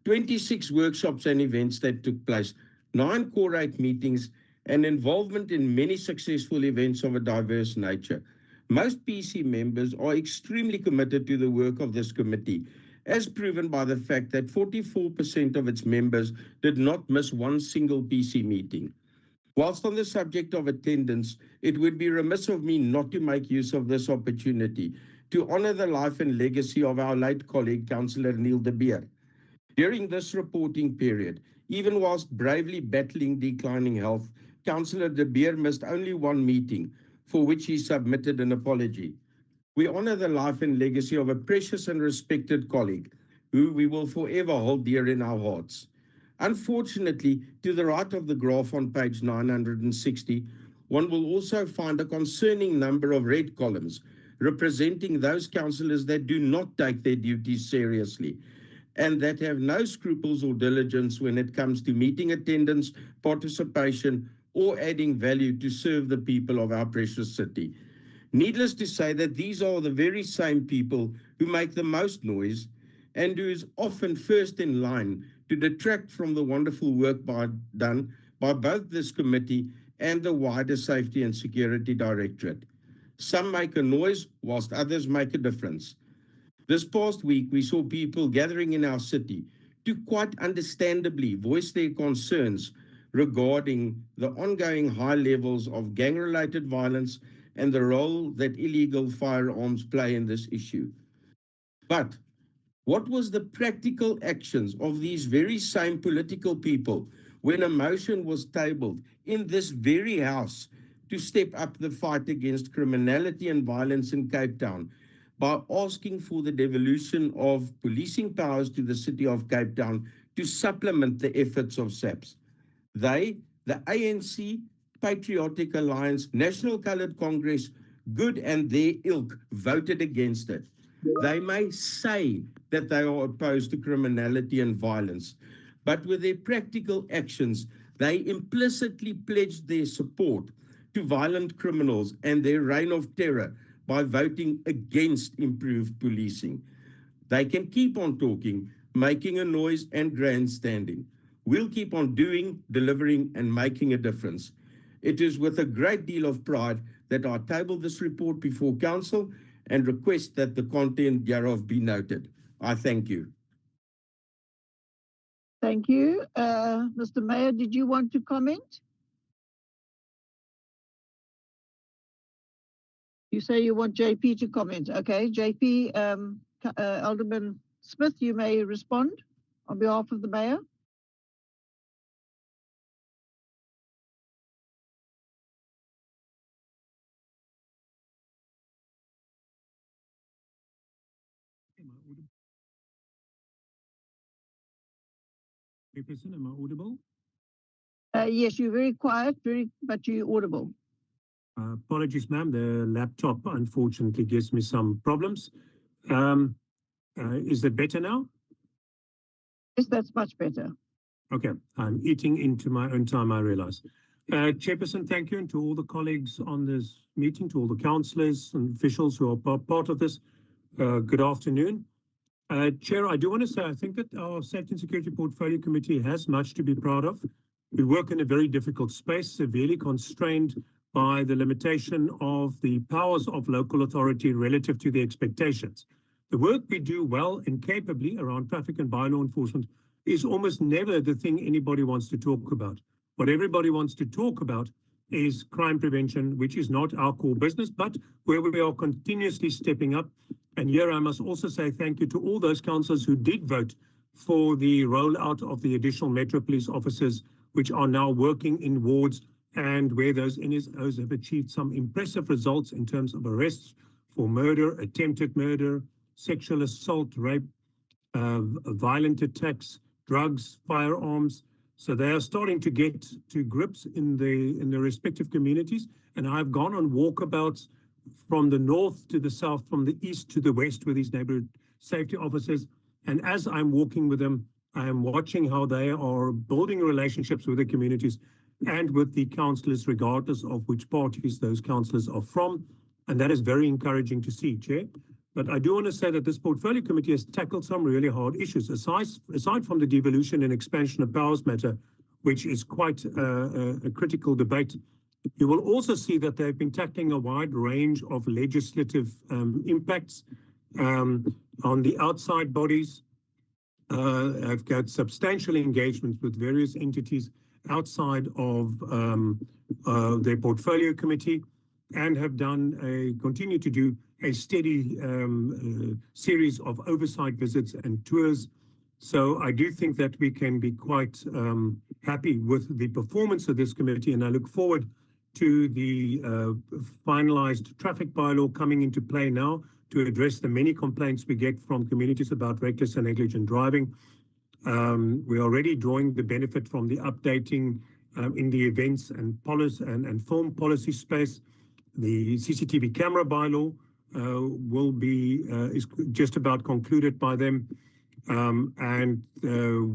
26 workshops and events that took place, 9 Core8 meetings, and involvement in many successful events of a diverse nature. Most PC members are extremely committed to the work of this committee, as proven by the fact that 44% of its members did not miss one single PC meeting. Whilst on the subject of attendance, it would be remiss of me not to make use of this opportunity to honour the life and legacy of our late colleague, Councillor Neil de Beer. During this reporting period, even whilst bravely battling declining health, Councillor de Beer missed only one meeting, for which he submitted an apology. We honour the life and legacy of a precious and respected colleague, who we will forever hold dear in our hearts. Unfortunately, to the right of the graph on page 960, one will also find a concerning number of red columns representing those councillors that do not take their duties seriously and that have no scruples or diligence when it comes to meeting attendance, participation, or adding value to serve the people of our precious city. Needless to say that these are the very same people who make the most noise and who is often first in line to detract from the wonderful work done by both this committee and the wider Safety and Security Directorate. Some make a noise whilst others make a difference. This past week, we saw people gathering in our city to quite understandably voice their concerns regarding the ongoing high levels of gang-related violence and the role that illegal firearms play in this issue. But what was the practical actions of these very same political people when a motion was tabled in this very house to step up the fight against criminality and violence in Cape Town by asking for the devolution of policing powers to the city of Cape Town to supplement the efforts of SAPS? They, the ANC, Patriotic Alliance, National Coloured Congress, Good and their ilk voted against it. They may say that they are opposed to criminality and violence, but with their practical actions, they implicitly pledged their support to violent criminals and their reign of terror by voting against improved policing. They can keep on talking, making a noise and grandstanding. We'll keep on doing, delivering, and making a difference. It is with a great deal of pride that I table this report before Council and request that the content thereof be noted. I thank you.
Thank you. Mr. Mayor, did you want to comment? You say you want JP to comment. Okay, JP, Alderman Smith, you may respond on behalf of the Mayor.
Chairperson, am I audible?
Yes, you're very quiet, but you're audible.
Apologies, ma'am. The laptop unfortunately gives me some problems. Is it better now?
Yes, that's much better.
Okay, I'm eating into my own time, I realize. Chairperson, thank you, and to all the colleagues on this meeting, to all the councillors and officials who are part of this. Good afternoon. Chair, I do want to say, I think that our Safety and Security Portfolio Committee has much to be proud of. We work in a very difficult space, severely constrained by the limitation of the powers of local authority relative to the expectations. The work we do well and capably around traffic and bylaw enforcement is almost never the thing anybody wants to talk about. What everybody wants to talk about is crime prevention, which is not our core business, but where we are continuously stepping up. And here I must also say thank you to all those councillors who did vote for the rollout of the additional Metro Police officers, which are now working in wards and where those NSOs have achieved some impressive results in terms of arrests for murder, attempted murder, sexual assault, rape, violent attacks, drugs, firearms. So they are starting to get to grips in the respective communities. And I've gone on walkabouts from the north to the south, from the east to the west with these neighborhood safety officers. And as I'm walking with them, I am watching how they are building relationships with the communities and with the councillors, regardless of which parties those councillors are from. And that is very encouraging to see, Chair. But I do want to say that this portfolio committee has tackled some really hard issues, aside from the devolution and expansion of powers matter, which is quite a critical debate. You will also see that they've been tackling a wide range of legislative impacts on the outside bodies. I've got substantial engagements with various entities outside of their portfolio committee, and have continue to do a steady series of oversight visits and tours. So I do think that we can be quite happy with the performance of this committee, and I look forward to the finalized traffic bylaw coming into play now to address the many complaints we get from communities about reckless and negligent driving. We're already drawing the benefit from the updating in the events and policy and film policy space. The CCTV camera bylaw is just about concluded by them, and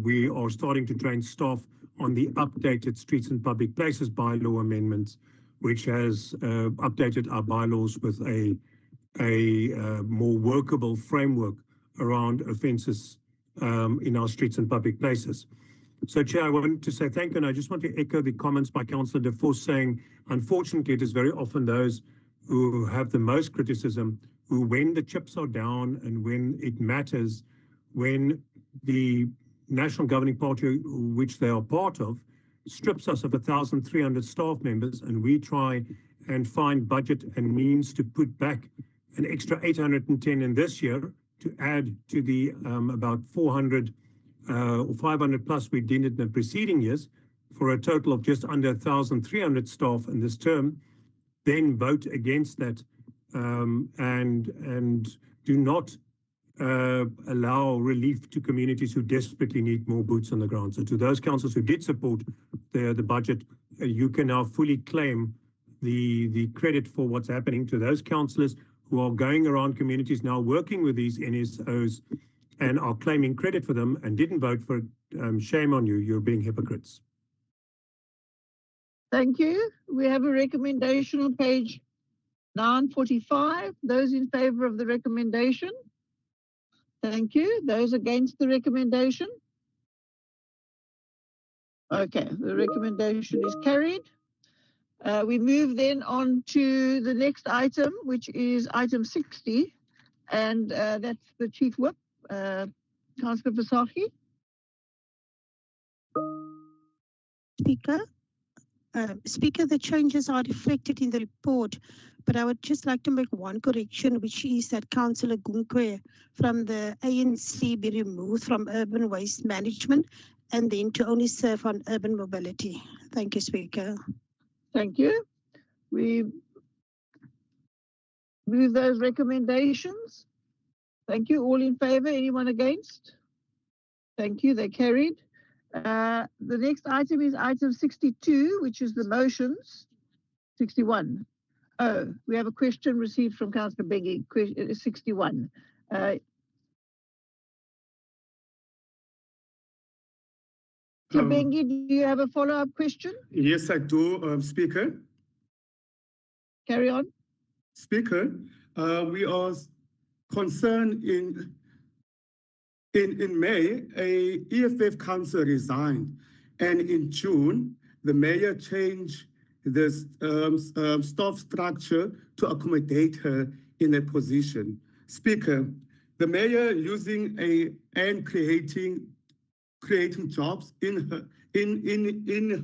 we are starting to train staff on the updated Streets and Public Places bylaw amendments, which has updated our bylaws with a more workable framework around offences in our streets and public places. So, Chair, I want to say thank you, and I just want to echo the comments by Councillor De Vos saying, unfortunately, it is very often those who have the most criticism who, when the chips are down and when it matters, when the national governing party, which they are part of, strips us of 1,300 staff members, and we try and find budget and means to put back an extra 810 in this year to add to the about 400 or 500 plus we did in the preceding years, for a total of just under 1,300 staff in this term, then vote against that and do not allow relief to communities who desperately need more boots on the ground. So to those councillors who did support the budget, you can now fully claim the credit for what's happening. To those councillors who are going around communities now working with these NSOs and are claiming credit for them and didn't vote for it, shame on you, you're being hypocrites.
Thank you. We have a recommendation on page 945. Those in favour of the recommendation? Thank you. Those against the recommendation? Okay, the recommendation is carried. We move then on to the next item, which is item 60, and that's the Chief Whip, Councillor Visagie.
Speaker, the changes are reflected in the report, but I would just like to make one correction, which is that Councillor Gunkwe from the ANC be removed from urban waste management and then to only serve on urban mobility. Thank you, Speaker.
Thank you. We move those recommendations. Thank you. All in favour? Anyone against? Thank you. They're carried. The next item is item 62, which is the motions. 61. Oh, we have a question received from Councillor Beggy. 61. Bengi, do you have a follow-up question?
Yes, I do, Speaker.
Carry on.
Speaker, we are concerned in May, a EFF council resigned, and in June, the mayor changed the staff structure to accommodate her in a position. Speaker, the mayor using and creating jobs in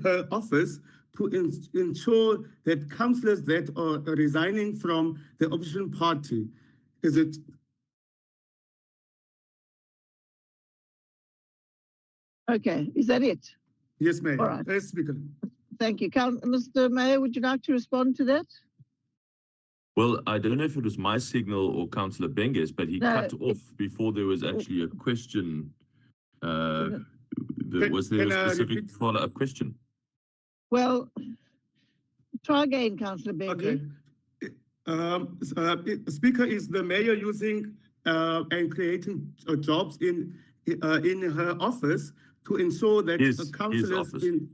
her office to ensure that councillors that are resigning from the opposition party, is it?
Okay, is that it?
Yes, Mayor.
All right.
Yes, Speaker.
Thank you. Mr. Mayor, would you like to respond to that?
Well, I don't know if it was my signal or Councillor Benge's, but he cut off before there was actually a question. Was there a specific follow-up question?
Well, try again, Councillor Bengi.
Okay. Speaker, is the mayor using and creating jobs in her office to ensure that councillors in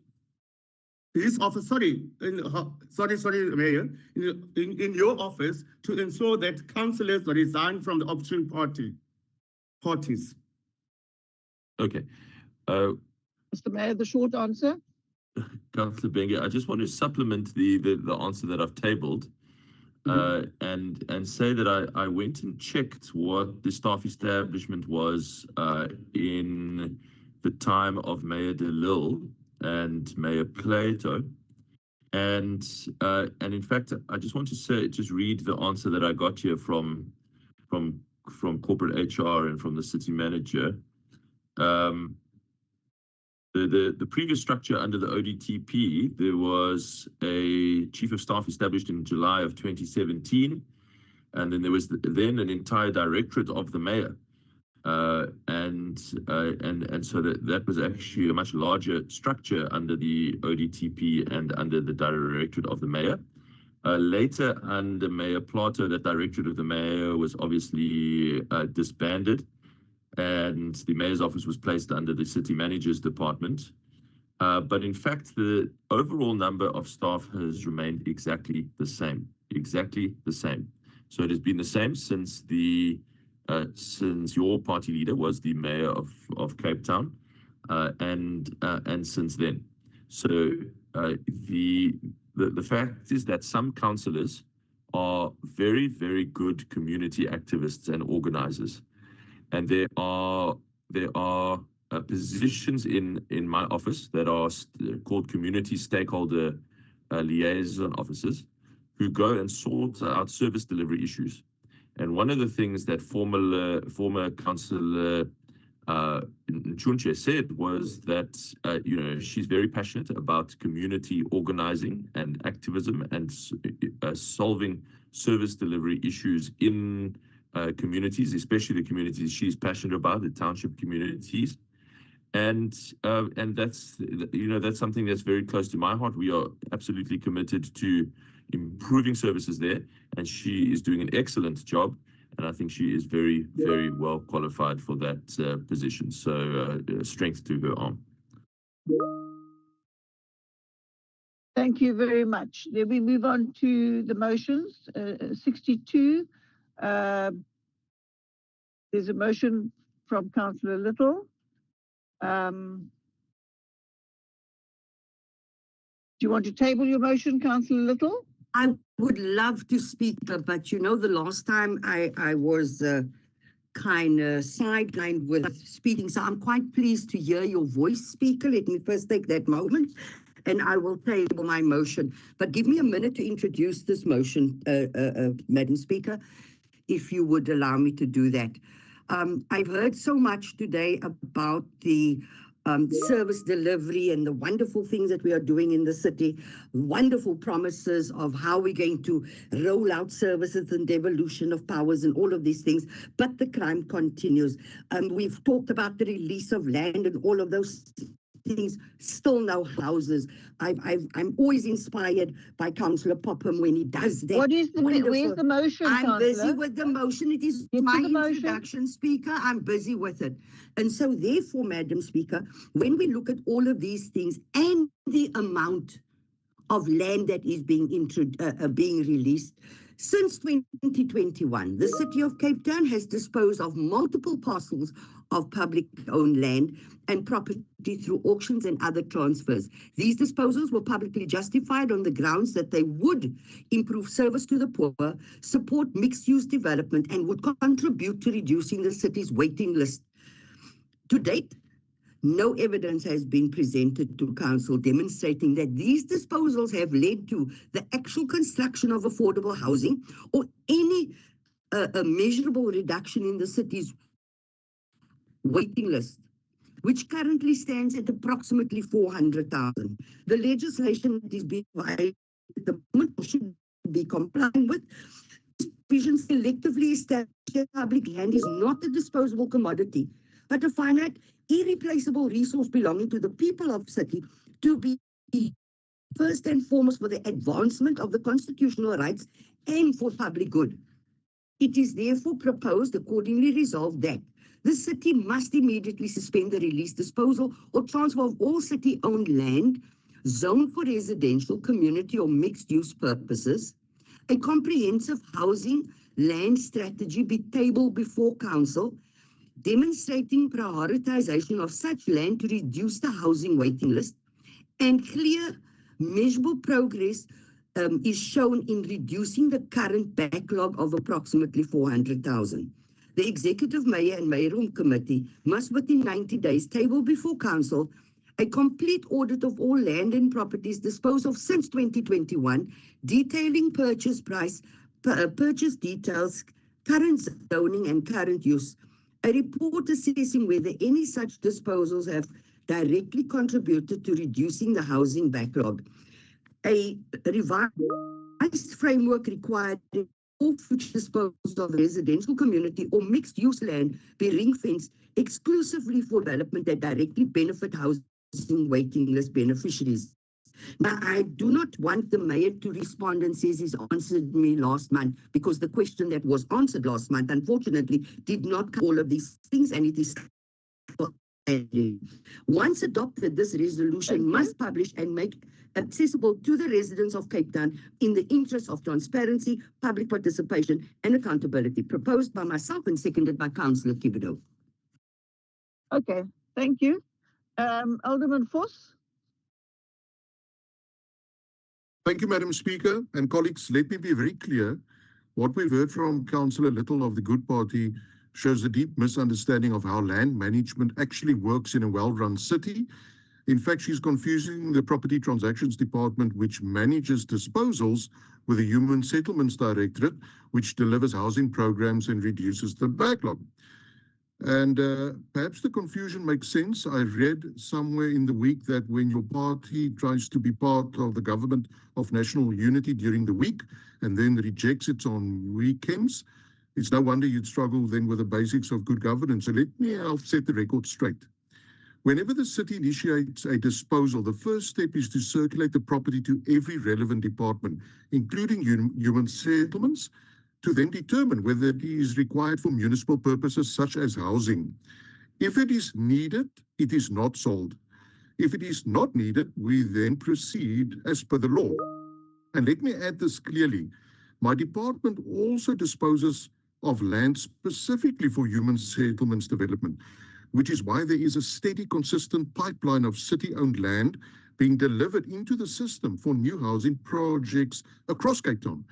his office, sorry, Mayor, in your office to ensure that councillors resign from the opposition parties.
Okay.
Mr. Mayor, the short answer.
Councillor Bengi, I just want to supplement the answer that I've tabled, and say that I went and checked what the staff establishment was in the time of Mayor de Lille and Mayor Plato, and in fact, I just want to just read the answer that I got here from corporate HR and from the city manager. The previous structure under the ODTP, there was a chief of staff established in July of 2017, and then there was then an entire directorate of the mayor, and so that was actually a much larger structure under the ODTP and under the directorate of the mayor. Later, under Mayor Plato, that directorate of the mayor was obviously disbanded, and the mayor's office was placed under the city manager's department. But in fact, the overall number of staff has remained exactly the same. So it has been the same since since your party leader was the mayor of Cape Town, and since then. So the fact is that some councillors are very, very good community activists and organizers. And there are positions in my office that are called community stakeholder liaison officers, who go and sort out service delivery issues. And one of the things that former councillor Nchunche said was that she's very passionate about community organizing and activism and solving service delivery issues in communities, especially the communities she's passionate about, the township communities, and that's that's something that's very close to my heart. We are absolutely committed to improving services there, and she is doing an excellent job, and I think she is very, very well qualified for that position. So strength to her arm.
Thank you very much. Then we move on to the motions. 62. There's a motion from Councillor Little. Do you want to table your motion, Councillor Little?
I would love to speak, but the last time I was kind of sidelined with speaking, so I'm quite pleased to hear your voice, Speaker. Let me first take that moment, and I will table my motion. But give me a minute to introduce this motion, Madam Speaker, if you would allow me to do that. I've heard so much today about the service delivery and the wonderful things that we are doing in the city, wonderful promises of how we're going to roll out services and devolution of powers and all of these things, but the crime continues. We've talked about the release of land and all of those things, still no houses. I'm always inspired by Councillor Popham when he does that.
What is the, where's
wonderful-
the motion,
I'm busy
Councillor?
with the motion. It is
Get to
my
the motion.
introduction, Speaker. I'm busy with it. And so therefore, Madam Speaker, when we look at all of these things and the amount of land that is being released, since 2021, the City of Cape Town has disposed of multiple parcels of public-owned land and property through auctions and other transfers. These disposals were publicly justified on the grounds that they would improve service to the poor, support mixed-use development, and would contribute to reducing the city's waiting list. To date, no evidence has been presented to Council demonstrating that these disposals have led to the actual construction of affordable housing or any a measurable reduction in the city's waiting list, which currently stands at approximately 400,000. The legislation that is being violated at the moment should be complying with. Provisions selectively established that public land is not a disposable commodity, but a finite, irreplaceable resource belonging to the people of the city to be first and foremost for the advancement of the constitutional rights and for public good. It is therefore proposed, accordingly resolved, that the city must immediately suspend the release, disposal, or transfer of all city-owned land zoned for residential, community, or mixed-use purposes. A comprehensive housing land strategy be tabled before Council, demonstrating prioritization of such land to reduce the housing waiting list, and clear, measurable progress is shown in reducing the current backlog of approximately 400,000. The Executive Mayor and Mayoral Committee must within 90 days table before Council a complete audit of all land and properties disposed of since 2021, detailing purchase price, purchase details, current zoning and current use. A report assessing whether any such disposals have directly contributed to reducing the housing backlog. A revised framework required all future disposals of residential, community, or mixed-use land be ring-fenced exclusively for development that directly benefit housing waiting list beneficiaries. Now, I do not want the mayor to respond and says he's answered me last month, because the question that was answered last month, unfortunately, did not cover all of these things, and it is once adopted, this resolution must publish and make accessible to the residents of Cape Town in the interest of transparency, public participation, and accountability. Proposed by myself and seconded by Councillor Thibodeau.
Okay, thank you. Alderman Voss.
Thank you, Madam Speaker. And colleagues, let me be very clear. What we've heard from Councillor Little of the Good Party shows a deep misunderstanding of how land management actually works in a well-run city. In fact, she's confusing the Property Transactions Department, which manages disposals, with the Human Settlements Directorate, which delivers housing programs and reduces the backlog. And perhaps the confusion makes sense. I read somewhere in the week that when your party tries to be part of the government of national unity during the week and then rejects it on weekends, it's no wonder you'd struggle then with the basics of good governance. So let me help set the record straight. Whenever the city initiates a disposal, the first step is to circulate the property to every relevant department, including human settlements, to then determine whether it is required for municipal purposes such as housing. If it is needed, it is not sold. If it is not needed, we then proceed as per the law. And let me add this clearly. My department also disposes of land specifically for human settlements development, which is why there is a steady, consistent pipeline of city-owned land being delivered into the system for new housing projects across Cape Town.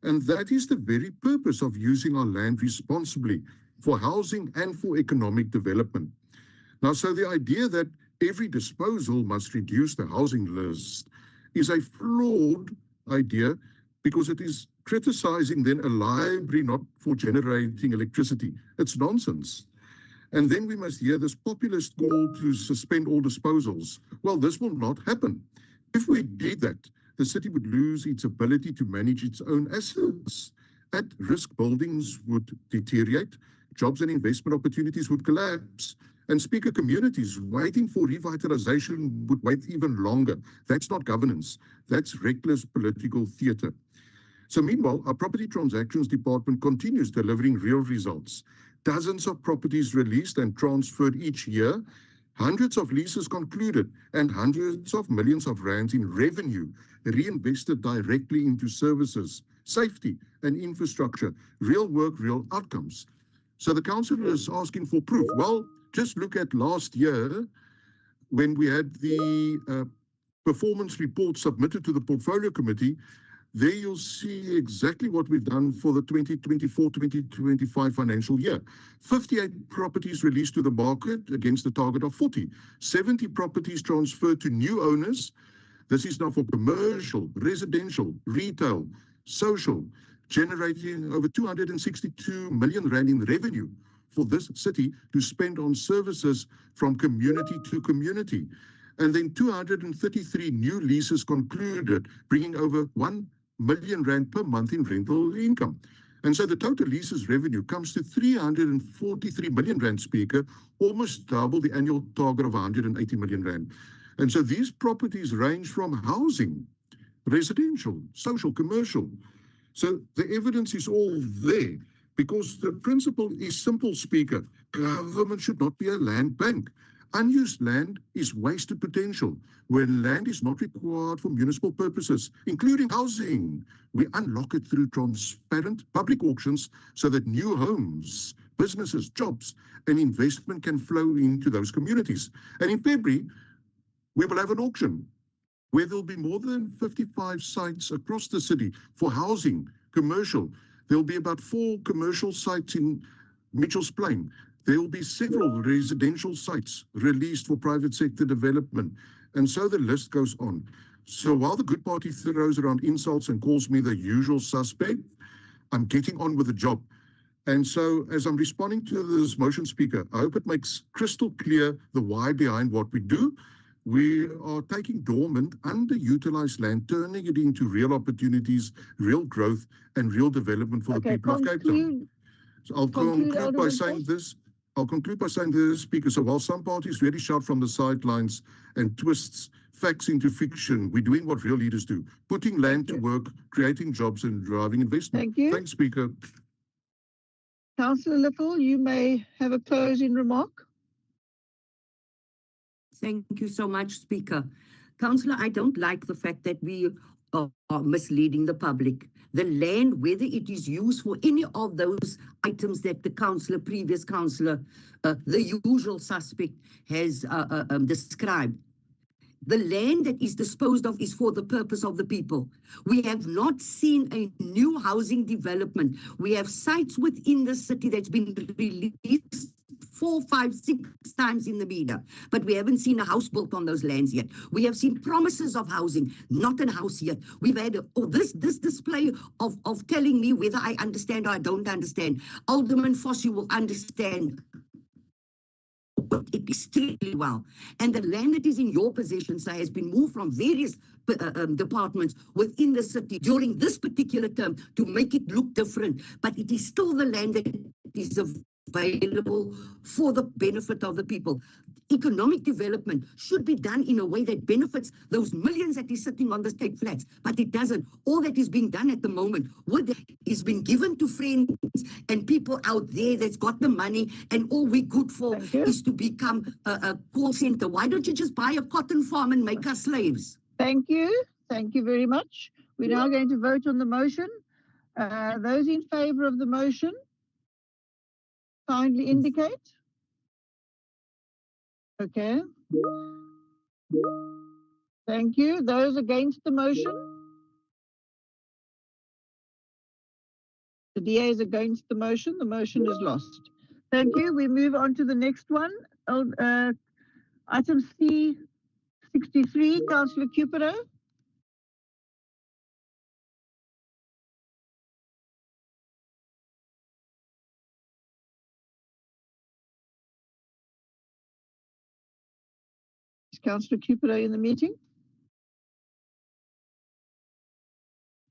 And that is the very purpose of using our land responsibly for housing and for economic development. Now, so the idea that every disposal must reduce the housing list is a flawed idea, because it is criticizing then a library not for generating electricity. It's nonsense. And then we must hear this populist call to suspend all disposals. Well, this will not happen. If we did that, the city would lose its ability to manage its own assets. At-risk buildings would deteriorate, jobs and investment opportunities would collapse, And Speaker, communities waiting for revitalization would wait even longer. That's not governance. That's reckless political theatre. So meanwhile, our property transactions department continues delivering real results. Dozens of properties released and transferred each year, hundreds of leases concluded, and hundreds of millions of rands in revenue reinvested directly into services, safety, and infrastructure. Real work, real outcomes. So the council is asking for proof. Well, just look at last year when we had the performance report submitted to the portfolio committee. There you'll see exactly what we've done for the 2024-2025 financial year. 58 properties released to the market against a target of 40. 70 properties transferred to new owners. This is now for commercial, residential, retail, social, generating over 262 million rand in revenue for this city to spend on services from community to community. And then 233 new leases concluded, bringing over 1 million rand per month in rental income. And so the total leases revenue comes to 343 million rand, Speaker, almost double the annual target of 180 million rand. And so these properties range from housing, residential, social, commercial. So the evidence is all there because the principle is simple, Speaker. Government should not be a land bank. Unused land is wasted potential. When land is not required for municipal purposes, including housing, we unlock it through transparent public auctions so that new homes, businesses, jobs, and investment can flow into those communities. And in February, we will have an auction where there'll be more than 55 sites across the city for housing, commercial. There'll be about 4 commercial sites in Mitchell's Plain. There will be several residential sites released for private sector development. And so the list goes on. So while the good party throws around insults and calls me the usual suspect, I'm getting on with the job. And so as I'm responding to this motion, Speaker, I hope it makes crystal clear the why behind what we do. We are taking dormant, underutilized land, turning it into real opportunities, real growth, and real development for the people of Cape Town. So I'll conclude by saying this. I'll conclude by saying this, Speaker. So while some parties really shout from the sidelines and twists facts into fiction, we're doing what real leaders do, putting land to work, creating jobs and driving investment.
Thank you.
Thanks, Speaker.
Councillor Little, you may have a closing remark.
Thank you so much, Speaker. Councillor, I don't like the fact that we are misleading the public. The land, whether it is used for any of those items that the previous councillor, the usual suspect has described, the land that is disposed of is for the purpose of the people. We have not seen a new housing development. We have sites within the city that's been released 4, 5, 6 times in the media, but we haven't seen a house built on those lands yet. We have seen promises of housing, not a house yet. We've had this display of telling me whether I understand or I don't understand. Alderman Fossey will understand it extremely well. And the land that is in your possession, sir, has been moved from various departments within the city during this particular term to make it look different. But it is still the land that is available for the benefit of the people. Economic development should be done in a way that benefits those millions that is sitting on the state flats, but it doesn't. All that is being done at the moment is being given to friends and people out there that's got the money, and all we're good for is to become a call center. Why don't you just buy a cotton farm and make us slaves?
Thank you. Thank you very much. We're now going to vote on the motion. Those in favour of the motion, kindly indicate. Okay. Thank you. Those against the motion? The DA is against the motion. The motion is lost. Thank you. We move on to the next one. Item C63, Councillor Cupero. Is Councillor Cupero in the meeting?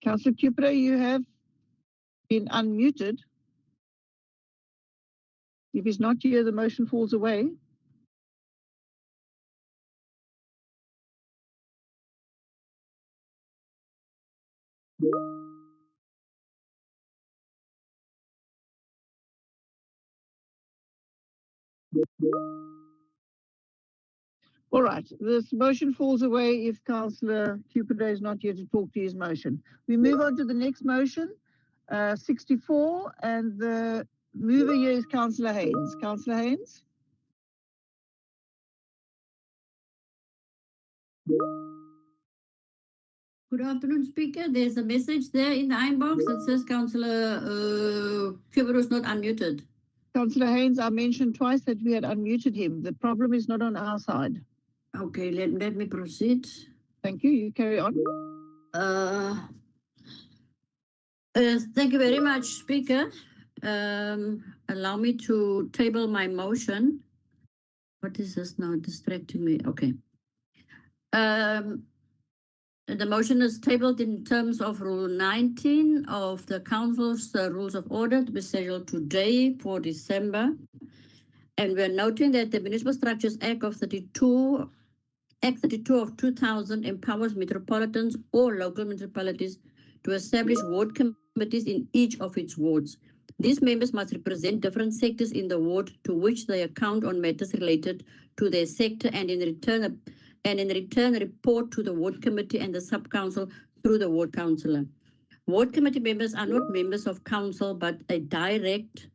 Councillor Cupero, you have been unmuted. If he's not here, the motion falls away. All right, this motion falls away if Councillor Cupido is not here to talk to his motion. We move on to the next motion, 64, and the mover here is Councillor Haynes. Councillor Haynes?
Good afternoon, Speaker. There's a message there in the inbox that says Councillor Cupido is not unmuted.
Councillor Haynes, I mentioned twice that we had unmuted him. The problem is not on our side.
Okay, let me proceed.
Thank you. You carry on.
Thank you very much, Speaker. Allow me to table my motion. What is this now distracting me? Okay. The motion is tabled in terms of Rule 19 of the Council's Rules of Order to be scheduled today for December. And we're noting that the Municipal Structures Act 32 of 2000 empowers metropolitans or local municipalities to establish ward committees in each of its wards. These members must represent different sectors in the ward to which they account on matters related to their sector and in return report to the ward committee and the sub-council through the ward councillor. Ward committee members are not members of council but a direct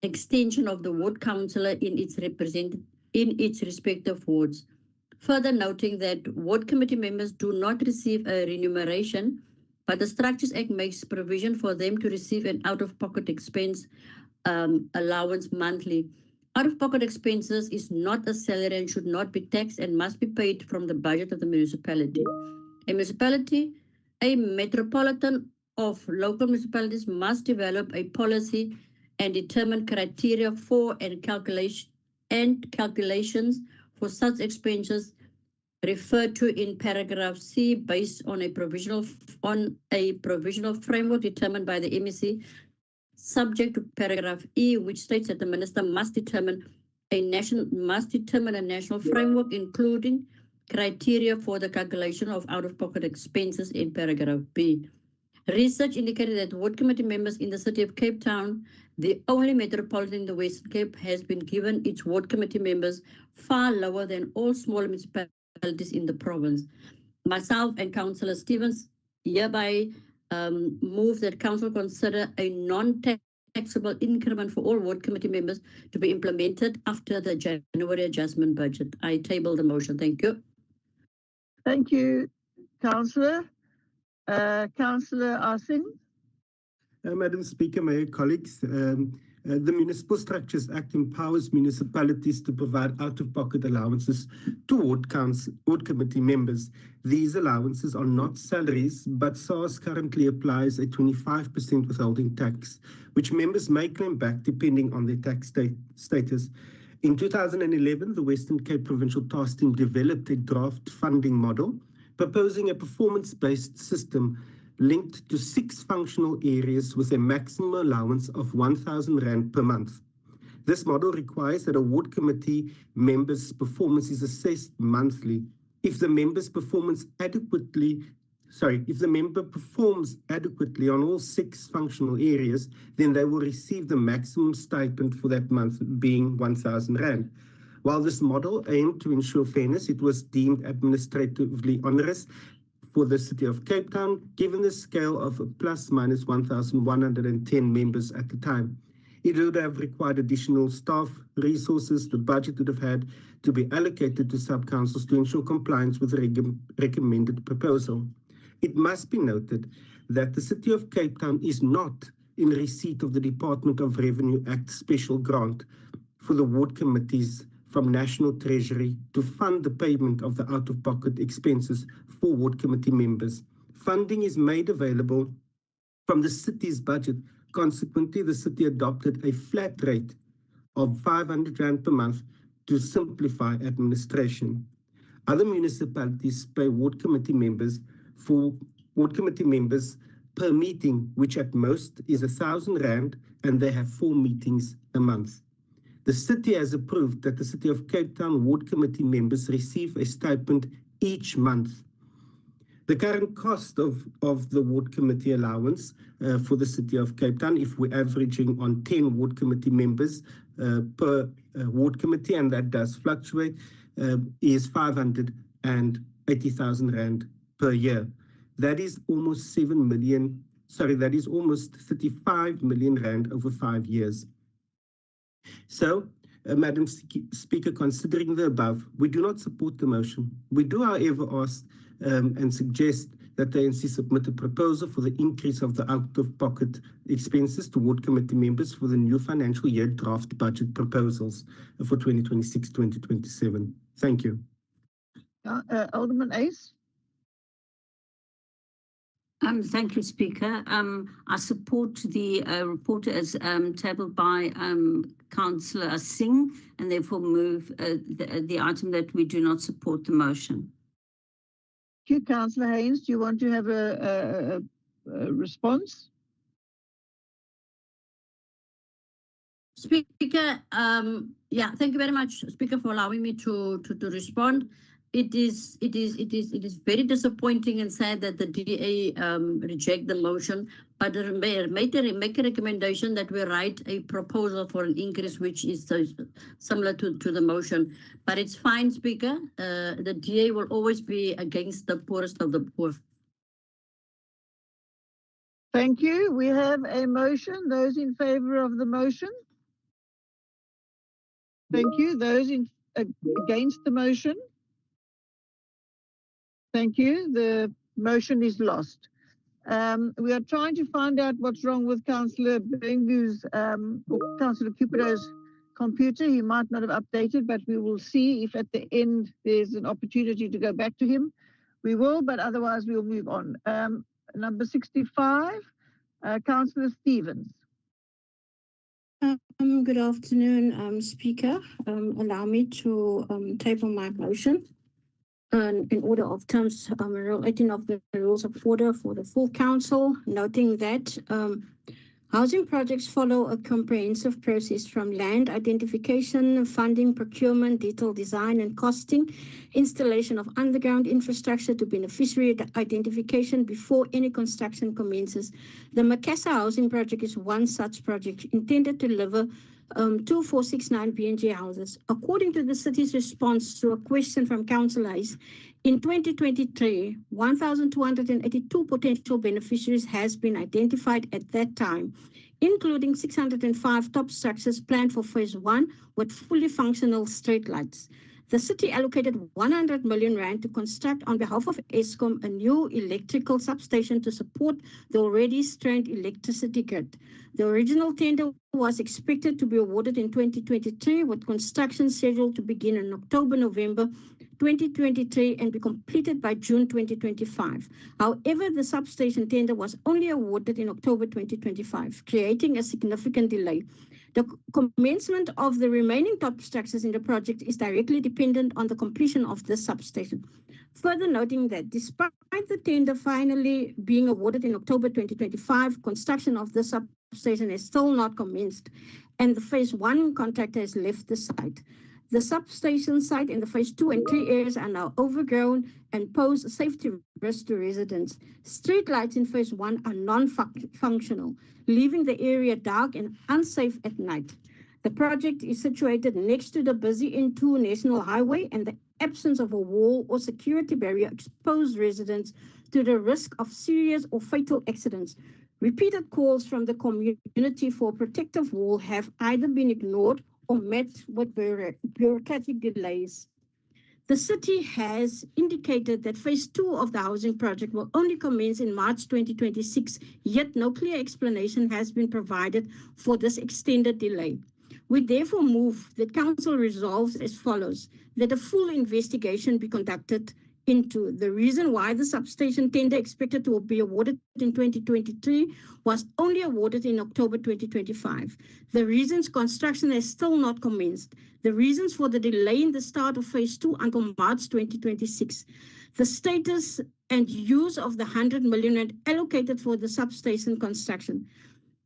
extension of the ward councillor in its respective wards. Further noting that ward committee members do not receive a remuneration, but the Structures Act makes provision for them to receive an out-of-pocket expense allowance monthly. Out-of-pocket expenses is not a salary and should not be taxed and must be paid from the budget of the municipality. A metropolitan of local municipalities must develop a policy and determine criteria for and calculations for such expenses referred to in paragraph C based on a provisional framework determined by the MEC, subject to paragraph E, which states that the minister must determine a national framework, including criteria for the calculation of out-of-pocket expenses in paragraph B. Research indicated that ward committee members in the city of Cape Town, the only metropolitan in the Western Cape, has been given its ward committee members far lower than all smaller municipalities in the province. Myself and Councillor Stevens hereby move that council consider a non-taxable increment for all ward committee members to be implemented after the January adjustment budget. I table the motion. Thank you.
Thank you, Councillor. Councillor Asing.
Madam Speaker, my colleagues, the Municipal Structures Act empowers municipalities to provide out-of-pocket allowances to ward committee members. These allowances are not salaries, but SARS currently applies a 25% withholding tax, which members may claim back depending on their tax status. In 2011, the Western Cape Provincial Task Team developed a draft funding model, proposing a performance-based system linked to 6 functional areas with a maximum allowance of R1,000 per month. This model requires that a ward committee member's performance is assessed monthly. If the member performs adequately on all 6 functional areas, then they will receive the maximum stipend for that month, being R1,000. While this model aimed to ensure fairness, it was deemed administratively onerous for the city of Cape Town, given the scale of plus minus 1,110 members at the time. It would have required additional staff resources. The budget would have had to be allocated to sub-councils to ensure compliance with the recommended proposal. It must be noted that the city of Cape Town is not in receipt of the Department of Revenue Act special grant for the ward committees from National Treasury to fund the payment of the out-of-pocket expenses for ward committee members. Funding is made available from the city's budget. Consequently, the city adopted a flat rate of R500 per month to simplify administration. Other municipalities pay ward committee members per meeting, which at most is R1,000, and they have 4 meetings a month. The city has approved that the City of Cape Town ward committee members receive a stipend each month. The current cost of the ward committee allowance for the city of Cape Town, if we're averaging on 10 ward committee members per ward committee, and that does fluctuate, is 580,000 Rand per year. That is almost 7 million, sorry, that is almost 35 million Rand over 5 years. So, Madam Speaker, considering the above, we do not support the motion. We do, however, ask and suggest that the ANC submit a proposal for the increase of the out-of-pocket expenses to ward committee members for the new financial year draft budget proposals for 2026-2027. Thank you.
Alderman Ace.
Thank you, Speaker. I support the report as tabled by Councillor Singh, and therefore move the item that we do not support the motion.
Thank you, Councillor Haynes. Do you want to have a response?
Speaker, yeah, thank you very much, Speaker, for allowing me to respond. It is very disappointing and sad that the DA reject the motion, but the mayor make a recommendation that we write a proposal for an increase, which is similar to the motion. But it's fine, Speaker. The DA will always be against the poorest of the poor.
Thank you. We have a motion. Those in favor of the motion? Thank you. Those against the motion? Thank you. The motion is lost. We are trying to find out what's wrong with Councillor Bengu's or Councillor Cupido's computer. He might not have updated, but we will see if at the end there's an opportunity to go back to him. We will, but otherwise we'll move on. Number 65, Councillor Stevens.
Good afternoon, Speaker. Allow me to table my motion. In order of terms, Rule 18 of the Rules of Order for the full council, noting that housing projects follow a comprehensive process from land identification, funding, procurement, detailed design and costing, installation of underground infrastructure to beneficiary identification before any construction commences. The Macassar housing project is one such project intended to deliver 2469 BNG houses. According to the city's response to a question from councillors, in 2023, 1,282 potential beneficiaries has been identified at that time, including 605 top structures planned for phase 1 with fully functional street lights. The city allocated 100 million Rand to construct on behalf of Eskom a new electrical substation to support the already strained electricity grid. The original tender was expected to be awarded in 2023, with construction scheduled to begin in October-November 2023 and be completed by June 2025. However, the substation tender was only awarded in October 2025, creating a significant delay. The commencement of the remaining top structures in the project is directly dependent on the completion of this substation. Further noting that despite the tender finally being awarded in October 2025, construction of the substation is still not commenced, and the phase 1 contractor has left the site. The substation site in the phase 2 and 3 areas are now overgrown and pose a safety risk to residents. Street lights in phase 1 are non-functional, leaving the area dark and unsafe at night. The project is situated next to the busy N2 National Highway, and the absence of a wall or security barrier exposes residents to the risk of serious or fatal accidents. Repeated calls from the community for a protective wall have either been ignored or met with bureaucratic delays. The city has indicated that phase 2 of the housing project will only commence in March 2026, yet no clear explanation has been provided for this extended delay. We therefore move that council resolves as follows: that a full investigation be conducted into the reason why the substation tender expected to be awarded in 2023 was only awarded in October 2025. The reasons construction has still not commenced. The reasons for the delay in the start of phase 2 until March 2026. The status and use of the 100 million allocated for the substation construction.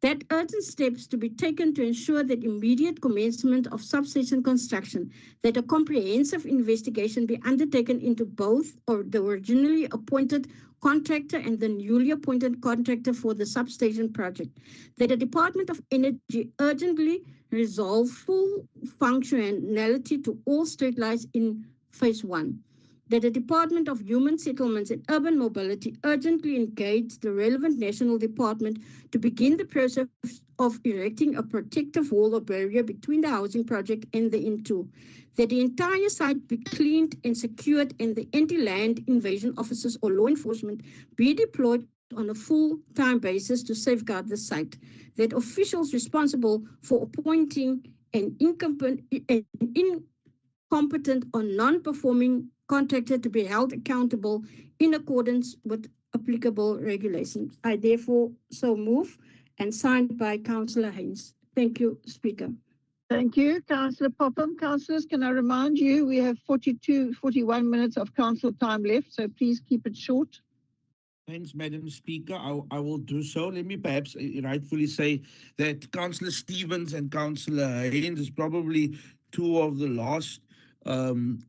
that urgent steps to be taken to ensure that immediate commencement of substation construction, that a comprehensive investigation be undertaken into both or the originally appointed contractor and the newly appointed contractor for the substation project, that the Department of Energy urgently resolve full functionality to all street lights in phase 1, that the Department of Human Settlements and Urban Mobility urgently engage the relevant national department to begin the process of erecting a protective wall or barrier between the housing project and the N2, that the entire site be cleaned and secured and the anti-land invasion officers or law enforcement be deployed on a full-time basis to safeguard the site, that officials responsible for appointing an incompetent or non-performing contractor to be held accountable in accordance with applicable regulations. I therefore so move and signed by Councillor Haynes. Thank you, Speaker.
Thank you, Councillor Popham. Councillors, can I remind you, we have 41 minutes of council time left, so please keep it short.
Thanks, Madam Speaker. I will do so. Let me perhaps rightfully say that Councillor Stevens and Councillor Haynes is probably two of the last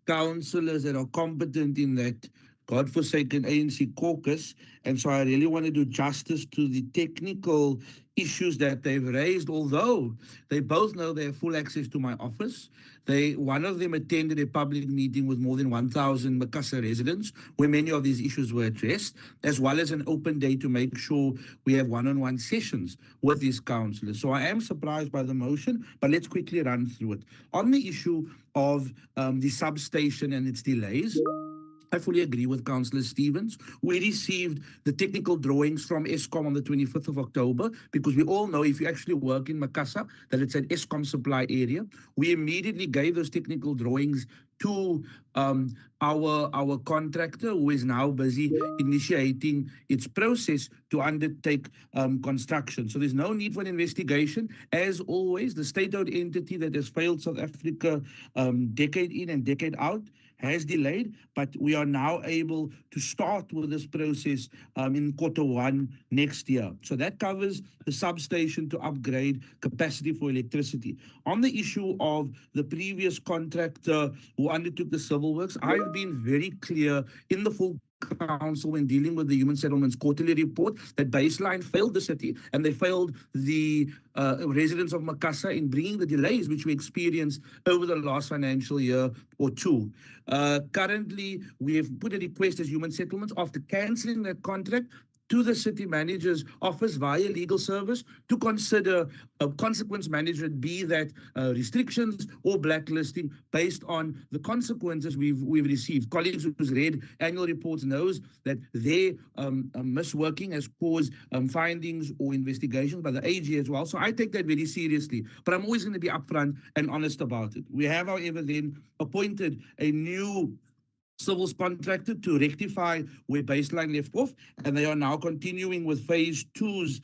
councillors that are competent in that godforsaken ANC caucus. And so I really want to do justice to the technical issues that they've raised, although they both know they have full access to my office. One of them attended a public meeting with more than 1,000 Macassar residents where many of these issues were addressed, as well as an open day to make sure we have one-on-one sessions with these councillors. So I am surprised by the motion, but let's quickly run through it. On the issue of the substation and its delays, I fully agree with Councillor Stevens. We received the technical drawings from Eskom on the 25th of October, because we all know if you actually work in Macassar, that it's an Eskom supply area. We immediately gave those technical drawings to our contractor, who is now busy initiating its process to undertake construction. So there's no need for an investigation. As always, the state-owned entity that has failed South Africa decade in and decade out has delayed, but we are now able to start with this process in Q1 next year. So that covers the substation to upgrade capacity for electricity. On the issue of the previous contractor who undertook the civil works, I've been very clear in the full council when dealing with the Human Settlements quarterly report that Baseline failed the city and they failed the residents of Macassar in bringing the delays which we experienced over the last financial year or two. Currently, we have put a request as Human Settlements after cancelling that contract to the city manager's office via legal service to consider consequence management, be that restrictions or blacklisting based on the consequences we've received. Colleagues who's read annual reports knows that their misworking has caused findings or investigations by the AG as well. So I take that very seriously, but I'm always going to be upfront and honest about it. We have, however, then appointed a new civils contractor to rectify where Baseline left off, and they are now continuing with phase 2's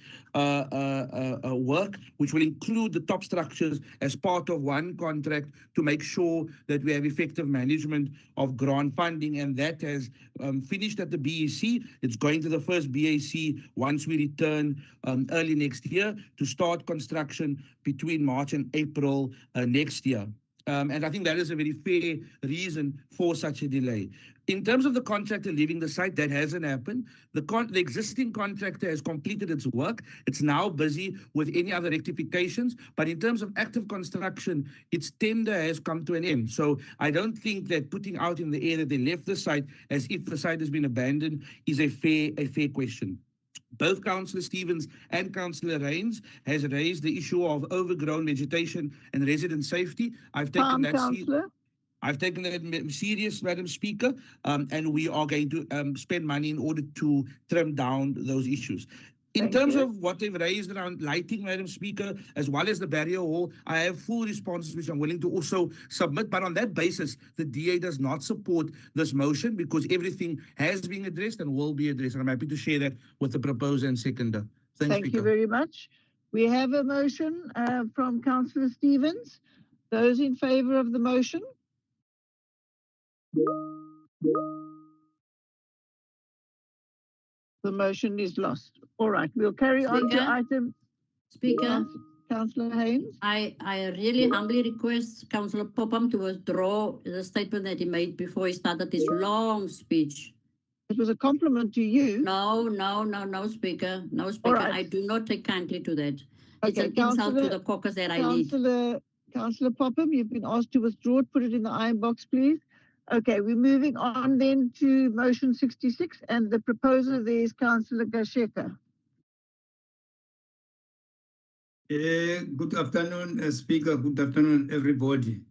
work, which will include the top structures as part of one contract to make sure that we have effective management of grant funding, and that has finished at the BEC. It's going to the first BAC once we return early next year to start construction between March and April next year. And I think that is a very fair reason for such a delay. In terms of the contractor leaving the site, that hasn't happened. The existing contractor has completed its work. It's now busy with any other rectifications. But in terms of active construction, its tender has come to an end. So I don't think that putting out in the air that they left the site as if the site has been abandoned is a fair question. Both Councillor Stevens and Councillor Haynes has raised the issue of overgrown vegetation and resident safety. I've taken that serious, Madam Speaker, and we are going to spend money in order to trim down those issues. In terms of what they've raised around lighting, Madam Speaker, as well as the barrier wall, I have full responses which I'm willing to also submit. But on that basis, the DA does not support this motion because everything has been addressed and will be addressed. And I'm happy to share that with the proposer and seconder.
Thank you very much. We have a motion from Councillor Stevens. Those in favour of the motion? The motion is lost. All right, we'll carry on to item.
Speaker,
Councillor Haynes.
I really humbly request Councillor Popham to withdraw the statement that he made before he started his long speech.
It was a compliment to you.
No, Speaker. No, Speaker.
right.
I do not take kindly to that. It's
Okay,
an insult to
Councillor-
the caucus that I lead.
Councillor Popham, you've been asked to withdraw it. Put it in the iron box, please. Okay, we're moving on then to motion 66, and the proposer there is Councillor Gasheka.
Good afternoon, Speaker. Good afternoon, everybody.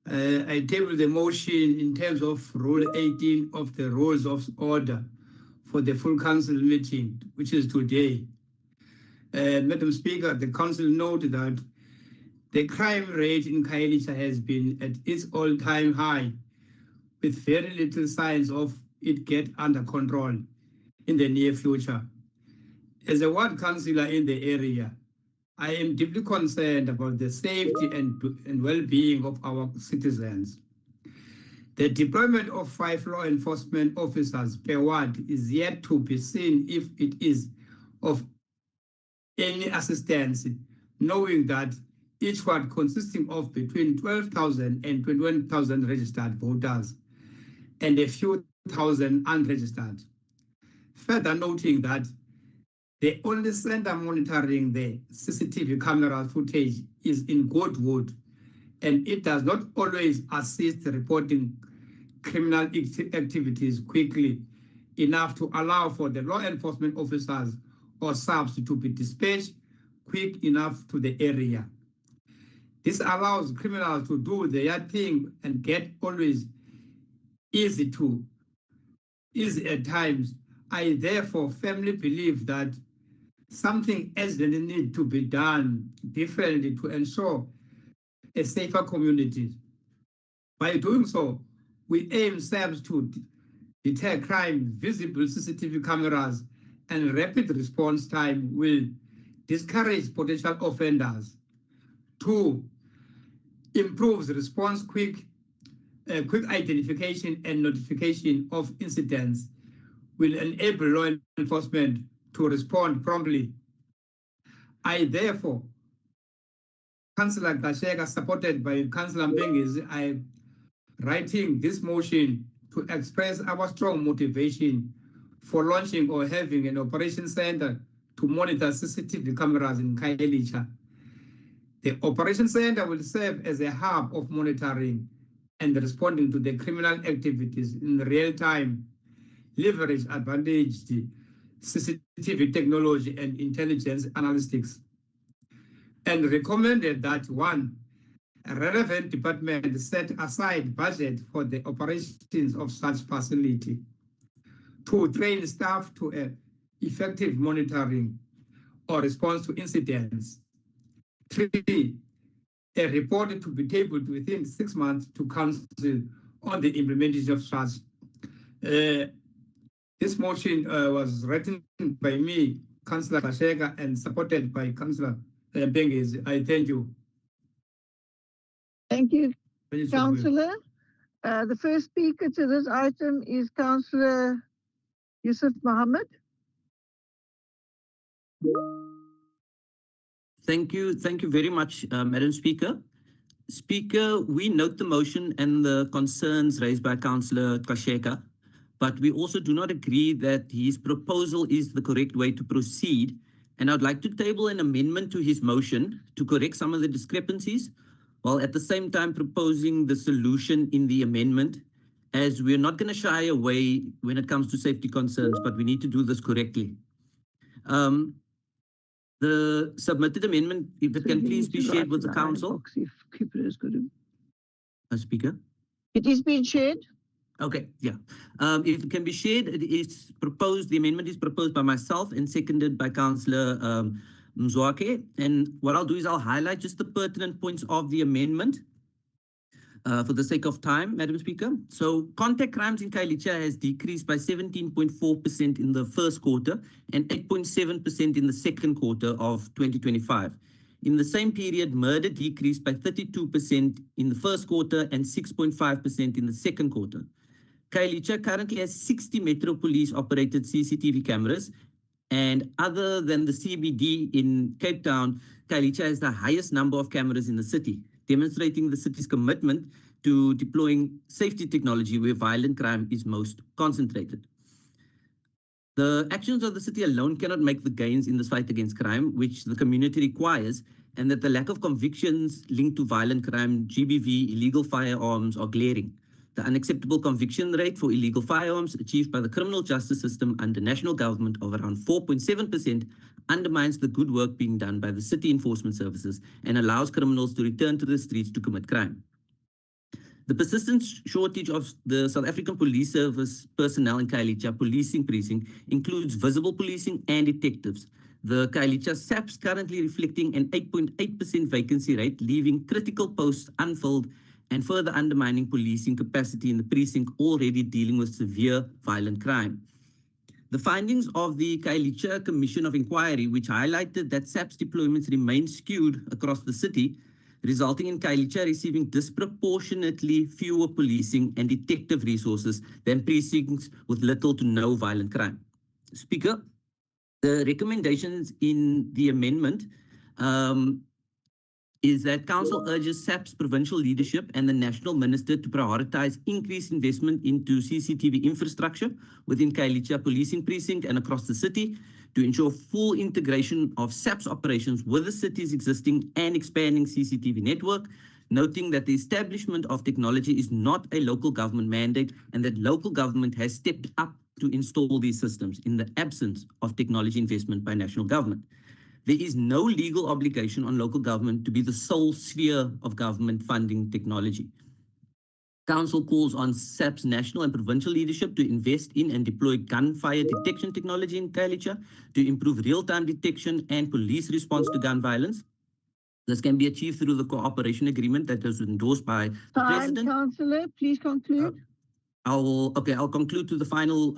I table the motion in terms of Rule 18 of the Rules of Order for the full council meeting, which is today. Madam Speaker, the council noted that the crime rate in Khayelitsha has been at its all-time high, with very little signs of it get under control in the near future. As a ward councillor in the area, I am deeply concerned about the safety and well-being of our citizens. The deployment of 5 law enforcement officers per ward is yet to be seen if it is of any assistance, knowing that each ward consisting of between 12,000 and 21,000 registered voters and a few thousand unregistered. Further noting that the only center monitoring the CCTV camera footage is in Goodwood, and it does not always assist reporting criminal activities quickly enough to allow for the law enforcement officers or subs to be dispatched quick enough to the area. This allows criminals to do their thing and get always easy at times. I therefore firmly believe that something urgently needs to be done differently to ensure a safer community. By doing so, we aim SAPS to deter crime. Visible CCTV cameras and rapid response time will discourage potential offenders. 2, improves response quick identification and notification of incidents will enable law enforcement to respond promptly. I therefore, Councillor Gasheka, supported by Councillor Mbengezi, I am writing this motion to express our strong motivation for launching or having an operation center to monitor CCTV cameras in Khayelitsha. The operation center will serve as a hub of monitoring and responding to the criminal activities in real time, leverage advantaged CCTV technology and intelligence analytics, and recommended that 1, a relevant department set aside budget for the operations of such facility. 2, train staff to effective monitoring or response to incidents. 3, a report to be tabled within 6 months to council on the implementation of such. This motion was written by me, Councillor Gasheka, and supported by Councillor Mbengezi. I thank you.
Thank you, Councillor. The first speaker to this item is Councillor Yusuf Mohammed.
Thank you very much, Madam Speaker. Speaker, we note the motion and the concerns raised by Councillor Gasheka, but we also do not agree that his proposal is the correct way to proceed. And I'd like to table an amendment to his motion to correct some of the discrepancies, while at the same time proposing the solution in the amendment, as we're not going to shy away when it comes to safety concerns, but we need to do this correctly. The submitted amendment, if it can please be shared with the council. Speaker?
It is being shared.
Okay, yeah. If it can be shared, it is proposed, the amendment is proposed by myself and seconded by Councillor Mzwake. And what I'll do is I'll highlight just the pertinent points of the amendment for the sake of time, Madam Speaker. So contact crimes in Khayelitsha has decreased by 17.4% in the first quarter and 8.7% in the second quarter of 2025. In the same period, murder decreased by 32% in the first quarter and 6.5% in the second quarter. Khayelitsha currently has 60 Metro Police operated CCTV cameras And other than the CBD in Cape Town, Khayelitsha has the highest number of cameras in the city, demonstrating the city's commitment to deploying safety technology where violent crime is most concentrated. The actions of the city alone cannot make the gains in this fight against crime, which the community requires, and that the lack of convictions linked to violent crime, GBV, illegal firearms are glaring. The unacceptable conviction rate for illegal firearms achieved by the criminal justice system under national government of around 4.7% undermines the good work being done by the city enforcement services and allows criminals to return to the streets to commit crime. The persistent shortage of the South African Police Service personnel in Khayelitsha policing precinct includes visible policing and detectives. The Khayelitsha SAPS currently reflecting an 8.8% vacancy rate, leaving critical posts unfilled and further undermining policing capacity in the precinct already dealing with severe violent crime. The findings of the Khayelitsha Commission of Inquiry, which highlighted that SAPS deployments remain skewed across the city, resulting in Khayelitsha receiving disproportionately fewer policing and detective resources than precincts with little to no violent crime. Speaker, the recommendations in the amendment is that Council urges SAPS provincial leadership and the National Minister to prioritize increased investment into CCTV infrastructure within Khayelitsha Policing Precinct and across the city to ensure full integration of SAPS operations with the city's existing and expanding CCTV network, noting that the establishment of technology is not a local government mandate and that local government has stepped up to install these systems in the absence of technology investment by national government. There is no legal obligation on local government to be the sole sphere of government funding technology. Council calls on SAPS national and provincial leadership to invest in and deploy gunfire detection technology in Khayelitsha to improve real-time detection and police response to gun violence. This can be achieved through the cooperation agreement that was endorsed by the President.
Councillor, please conclude.
I'll conclude to the final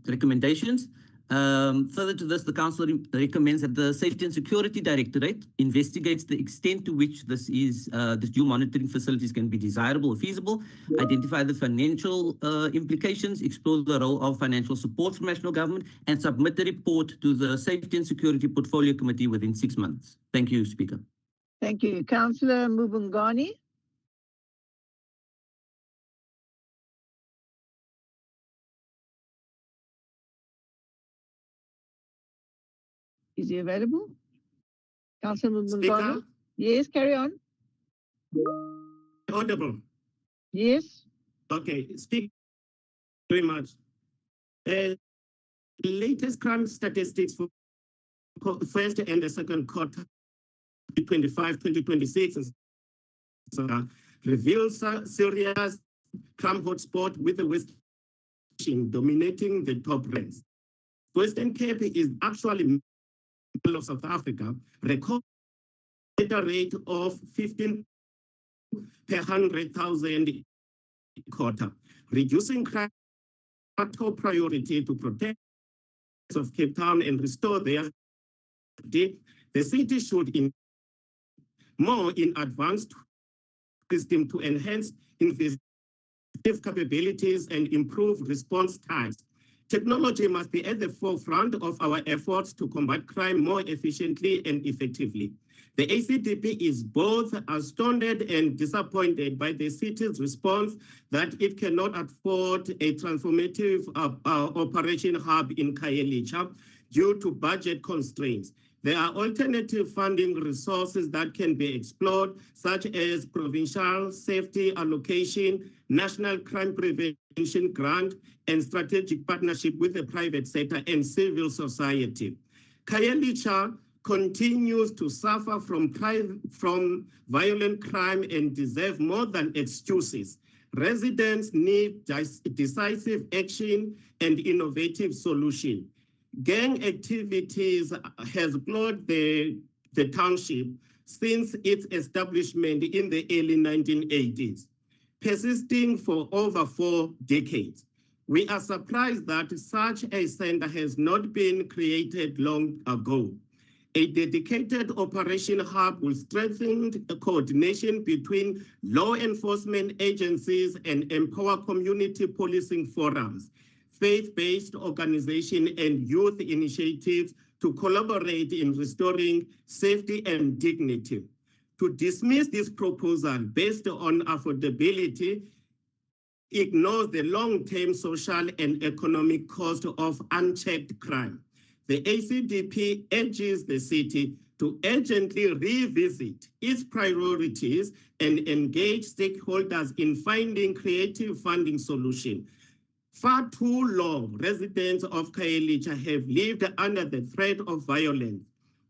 recommendations. Further to this, the Council recommends that the Safety and Security Directorate investigates the extent to which this dual monitoring facilities can be desirable or feasible, identify the financial implications, explore the role of financial support from national government, and submit a report to the Safety and Security Portfolio Committee within 6 months. Thank you, Speaker.
Thank you. Councillor Mubungani. Is he available? Councillor Mubungani? Yes, carry on.
Audible.
Yes.
Okay, speak very much. Latest crime statistics for first and the second quarter 2025-2026 reveals serious crime hotspot with the West dominating the top ranks. Western Cape is actually middle of South Africa, record a rate of 15 per 100,000 quarter, reducing crime top priority to protect of Cape Town and restore their the city should in more in advanced system to enhance investigative capabilities and improve response times. Technology must be at the forefront of our efforts to combat crime more efficiently and effectively. The ACDP is both astounded and disappointed by the city's response that it cannot afford a transformative operation hub in Khayelitsha due to budget constraints. There are alternative funding resources that can be explored, such as provincial safety allocation, national crime prevention grant, and strategic partnership with the private sector and civil society. Khayelitsha continues to suffer from violent crime and deserve more than excuses. Residents need decisive action and innovative solution. Gang activities has plagued the township since its establishment in the early 1980s, persisting for over 4 decades. We are surprised that such a center has not been created long ago. A dedicated operation hub will strengthen the coordination between law enforcement agencies and empower community policing forums. faith-based organizations, and youth initiatives to collaborate in restoring safety and dignity. To dismiss this proposal based on affordability ignores the long-term social and economic cost of unchecked crime. The ACDP urges the city to urgently revisit its priorities and engage stakeholders in finding creative funding solutions. Far too long, residents of Khayelitsha have lived under the threat of violence,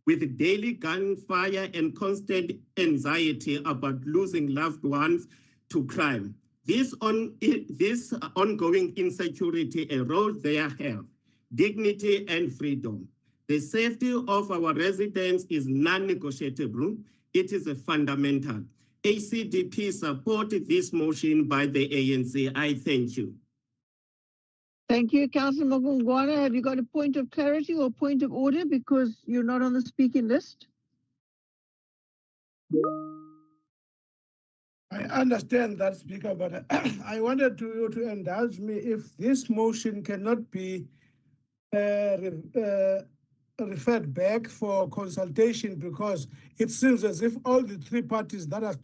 with daily gunfire and constant anxiety about losing loved ones to crime. This ongoing insecurity erodes their health, dignity, and freedom. The safety of our residents is non-negotiable. It is a fundamental. ACDP supported this motion by the ANC. I thank you.
Thank you, Councillor Mokongwana. Have you got a point of clarity or point of order because you're not on the speaking list?
I understand that, Speaker, but I wanted you to indulge me if this motion cannot be referred back for consultation, because it seems as if all the three parties that are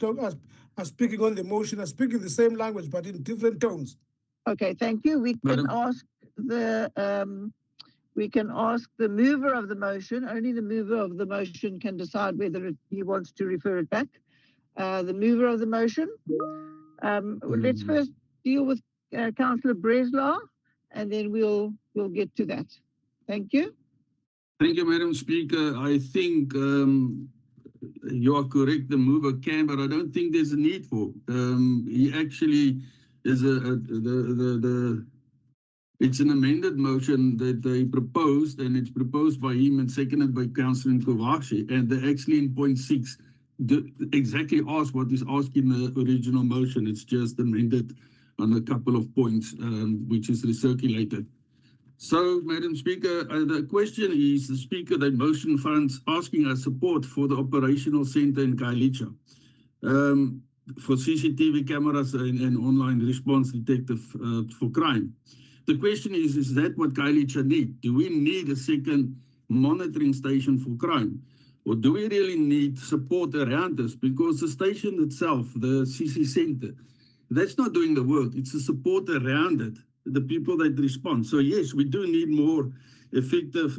speaking on the motion are speaking the same language but in different tones.
Okay, thank you. We can ask the mover of the motion. Only the mover of the motion can decide whether he wants to refer it back. The mover of the motion. Let's first deal with Councillor Breslau, and then we'll get to that. Thank you.
Thank you, Madam Speaker. I think you are correct, the mover can, but I don't think there's a need for. He actually is it's an amended motion that they proposed, and it's proposed by him and seconded by Councillor Kovaci, and they actually in point 6 exactly ask what is asked in the original motion. It's just amended on a couple of points, which is recirculated. So, Madam Speaker, the question is, the Speaker, that motion funds asking us support for the operational centre in Khayelitsha, for CCTV cameras and online response detective for crime. The question is that what Khayelitsha need? Do we need a second monitoring station for crime? Or do we really need support around us? Because the station itself, the CC Centre, that's not doing the work. It's the support around it, the people that respond. So yes, we do need more effective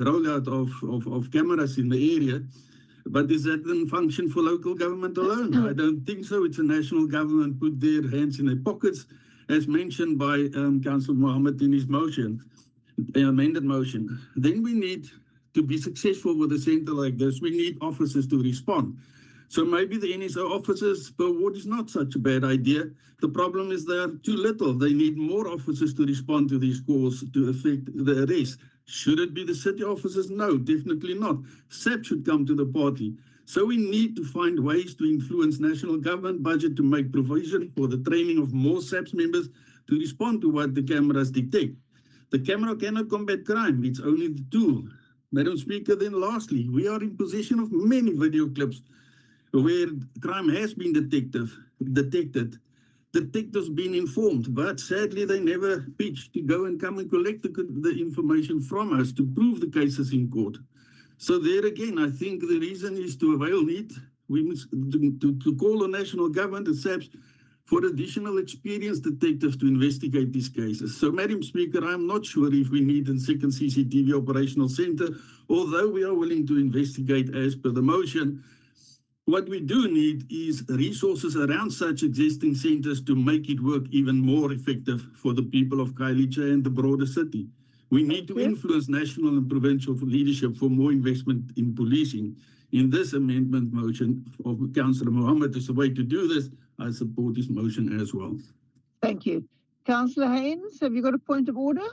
rollout of cameras in the area. But is that then function for local government alone? I don't think so. It's a national government put their hands in their pockets, as mentioned by Councillor Mohammed in his motion, amended motion. Then we need to be successful with a centre like this, we need officers to respond. So maybe the NSO officers per ward is not such a bad idea. The problem is they are too little. They need more officers to respond to these calls to effect the arrest. Should it be the city officers? No, definitely not. SAP should come to the party. So we need to find ways to influence national government budget to make provision for the training of more SAPS members to respond to what the cameras detect. The camera cannot combat crime. It's only the tool. Madam Speaker, then lastly, we are in possession of many video clips where crime has been detected, detectives been informed, but sadly they never pitched to go and come and collect the information from us to prove the cases in court. So there again, I think the reason is to avail need. We must to call on national government and SAPS for additional experienced detectives to investigate these cases. So, Madam Speaker, I'm not sure if we need a second CCTV operational centre, although we are willing to investigate as per the motion. What we do need is resources around such existing centres to make it work even more effective for the people of Khayelitsha and the broader city. We need to influence national and provincial leadership for more investment in policing. In this amendment motion of Councillor Mohammed is the way to do this. I support this motion as well.
Thank you. Councillor Haynes, have you got a point of order?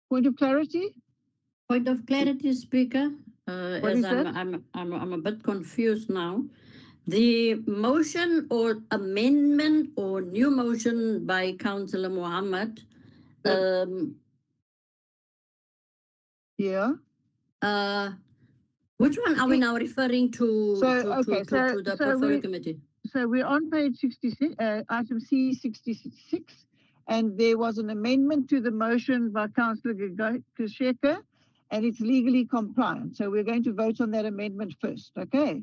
Point of clarity?
Point of clarity, Speaker.
What is that?
I'm a bit confused now. The motion or amendment or new motion by Councillor Mohammed.
Yeah.
Which one are we now referring to? To the portfolio committee.
So we're on page 66, item C66, and there was an amendment to the motion by Councillor Kasheka, and it's legally compliant. So we're going to vote on that amendment first, okay?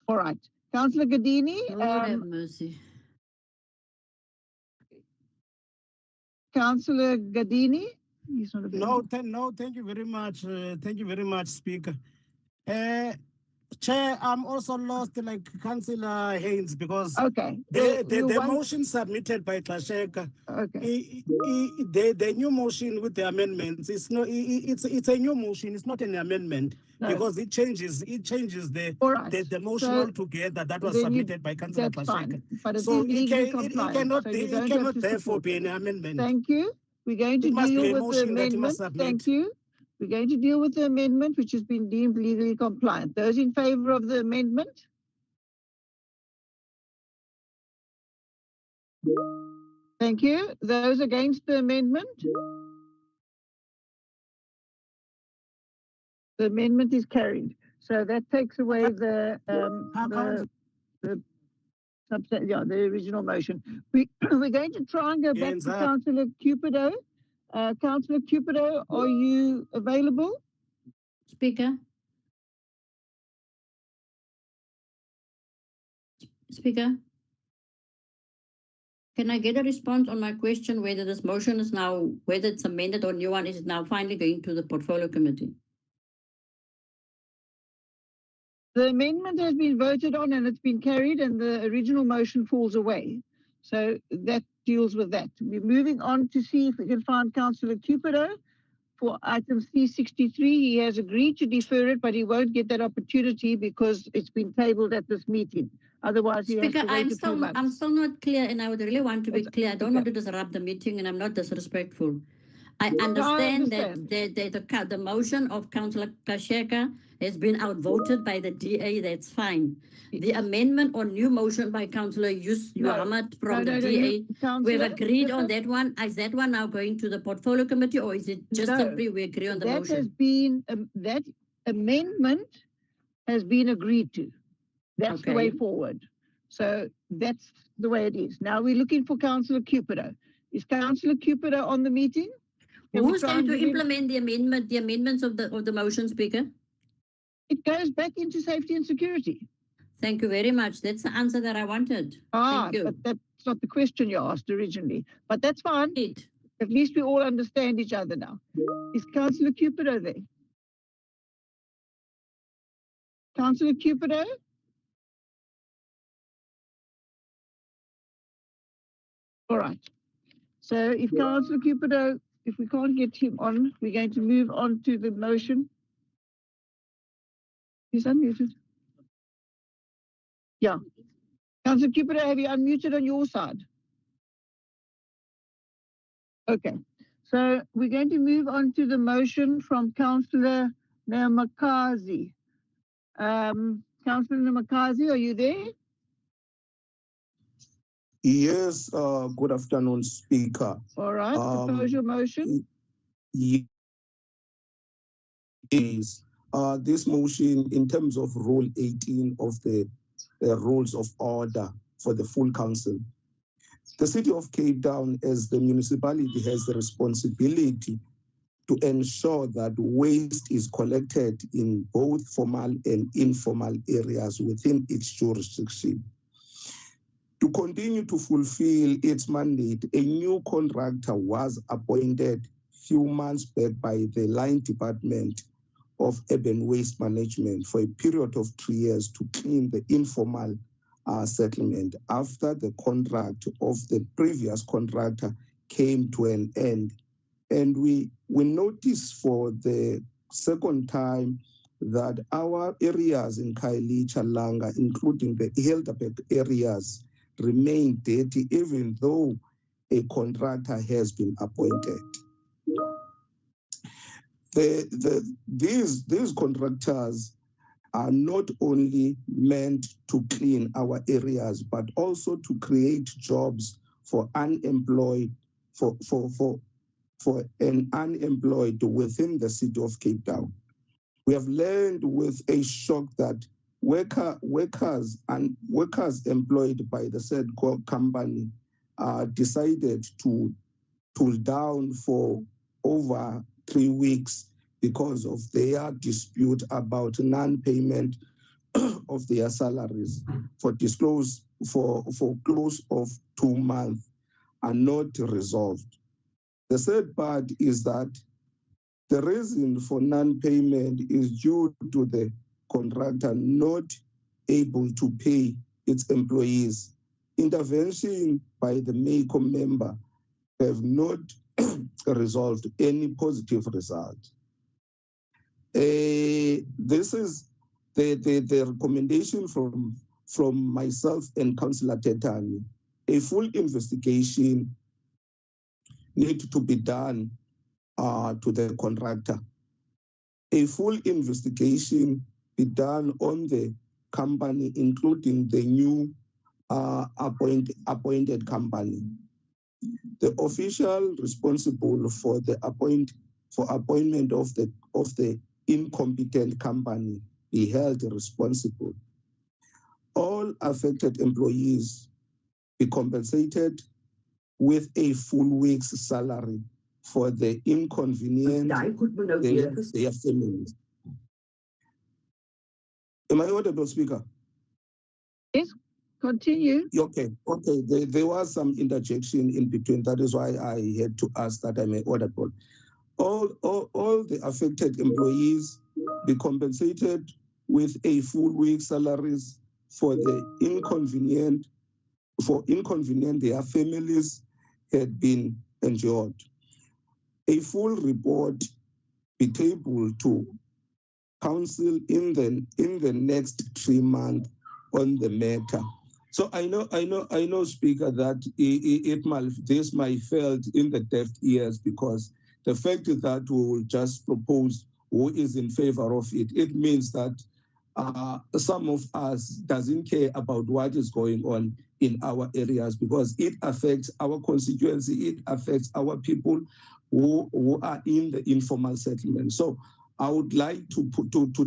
All right. Councillor Gadini.
Lord have mercy.
Councillor Gadini. He's not available.
No, thank you very much. Thank you very much, Speaker. Chair, I'm also lost like Councillor Haynes because the motion submitted by Kasheka, the new motion with the amendments, it's a new motion, it's not an amendment because it changes the motion altogether that was submitted by Councillor Kasheka. So it cannot therefore be an amendment.
Thank you. We're going to deal with the amendment. Thank you. We're going to deal with the amendment, which has been deemed legally compliant. Those in favour of the amendment? Thank you. Those against the amendment? The amendment is carried. So that takes away the original motion. We're going to try and go back to Councillor Cupido. Councillor Cupido, are you available?
Speaker. Speaker. Can I get a response on my question whether this motion is now, whether it's amended or new one, is it now finally going to the portfolio committee?
The amendment has been voted on and it's been carried and the original motion falls away. So that deals with that. We're moving on to see if we can find Councillor Cupido for item C63. He has agreed to defer it, but he won't get that opportunity because it's been tabled at this meeting. Otherwise, he
Speaker,
has to wait a few months.
I'm still not clear, and I would really want to be clear. I don't want to disrupt the meeting, and I'm not disrespectful. I understand that the motion of Councillor Kasheka has been outvoted by the DA. That's fine. The amendment or new motion by Councillor Muhammad from the DA, we've agreed on that one. Is that one now going to the portfolio committee, or is it just simply we agree on the motion?
Has been that amendment has been agreed to. That's the way forward. So that's the way it is. Now we're looking for Councillor Cupido. Is Councillor Cupido on the meeting?
Who's going to implement the amendments of the motion, Speaker?
It goes back into safety and security.
Thank you very much. That's the answer that I wanted. Thank you.
But that's not the question you asked originally. But that's fine. At least we all understand each other now. Is Councillor Cupido there? Councillor Cupido? All right. So if Councillor Cupido, if we can't get him on, we're going to move on to the motion. He's unmuted. Yeah. Councillor Cupido, have you unmuted on your side? Okay. So we're going to move on to the motion from Councillor Namakazi. Councillor Namakazi, are you there?
Yes, good afternoon, Speaker.
All right, propose your motion.
Yes. This motion, in terms of Rule 18 of the Rules of Order for the full council, the City of Cape Town, as the municipality, has the responsibility to ensure that waste is collected in both formal and informal areas within its jurisdiction. To continue to fulfill its mandate, a new contractor was appointed few months back by the Line Department of Urban Waste Management for a period of 3 years to clean the informal settlement after the contract of the previous contractor came to an end. And we noticed for the second time that our areas in Khayelitsha, Langa, including the Helderberg areas, remain dirty even though a contractor has been appointed. These contractors are not only meant to clean our areas, but also to create jobs for unemployed, for an unemployed within the City of Cape Town. We have learned with a shock that workers employed by the said company decided to pull down for over 3 weeks because of their dispute about non-payment of their salaries for close of 2 months are not resolved. The third part is that the reason for non-payment is due to the contractor not able to pay its employees. Intervention by the MEICO member have not resolved any positive result. This is the recommendation from myself and Councillor Tetani. A full investigation needs to be done to the contractor. A full investigation be done on the company, including the new appointed company. The official responsible for the appointment of the incompetent company be held responsible. All affected employees be compensated with a full week's salary for the inconvenience their families. Am I audible, Speaker?
Yes, continue.
Okay. There was some interjection in between. That is why I had to ask that I may audible. All the affected employees be compensated with a full week's salaries for the inconvenient their families had been endured. A full report be tabled to council in the next 3 months on the matter. So I know, Speaker, that this might felt in the deaf ears, because the fact that we will just propose who is in favor of it, it means that some of us doesn't care about what is going on in our areas, because it affects our constituency, it affects our people who are in the informal settlement. So I would like to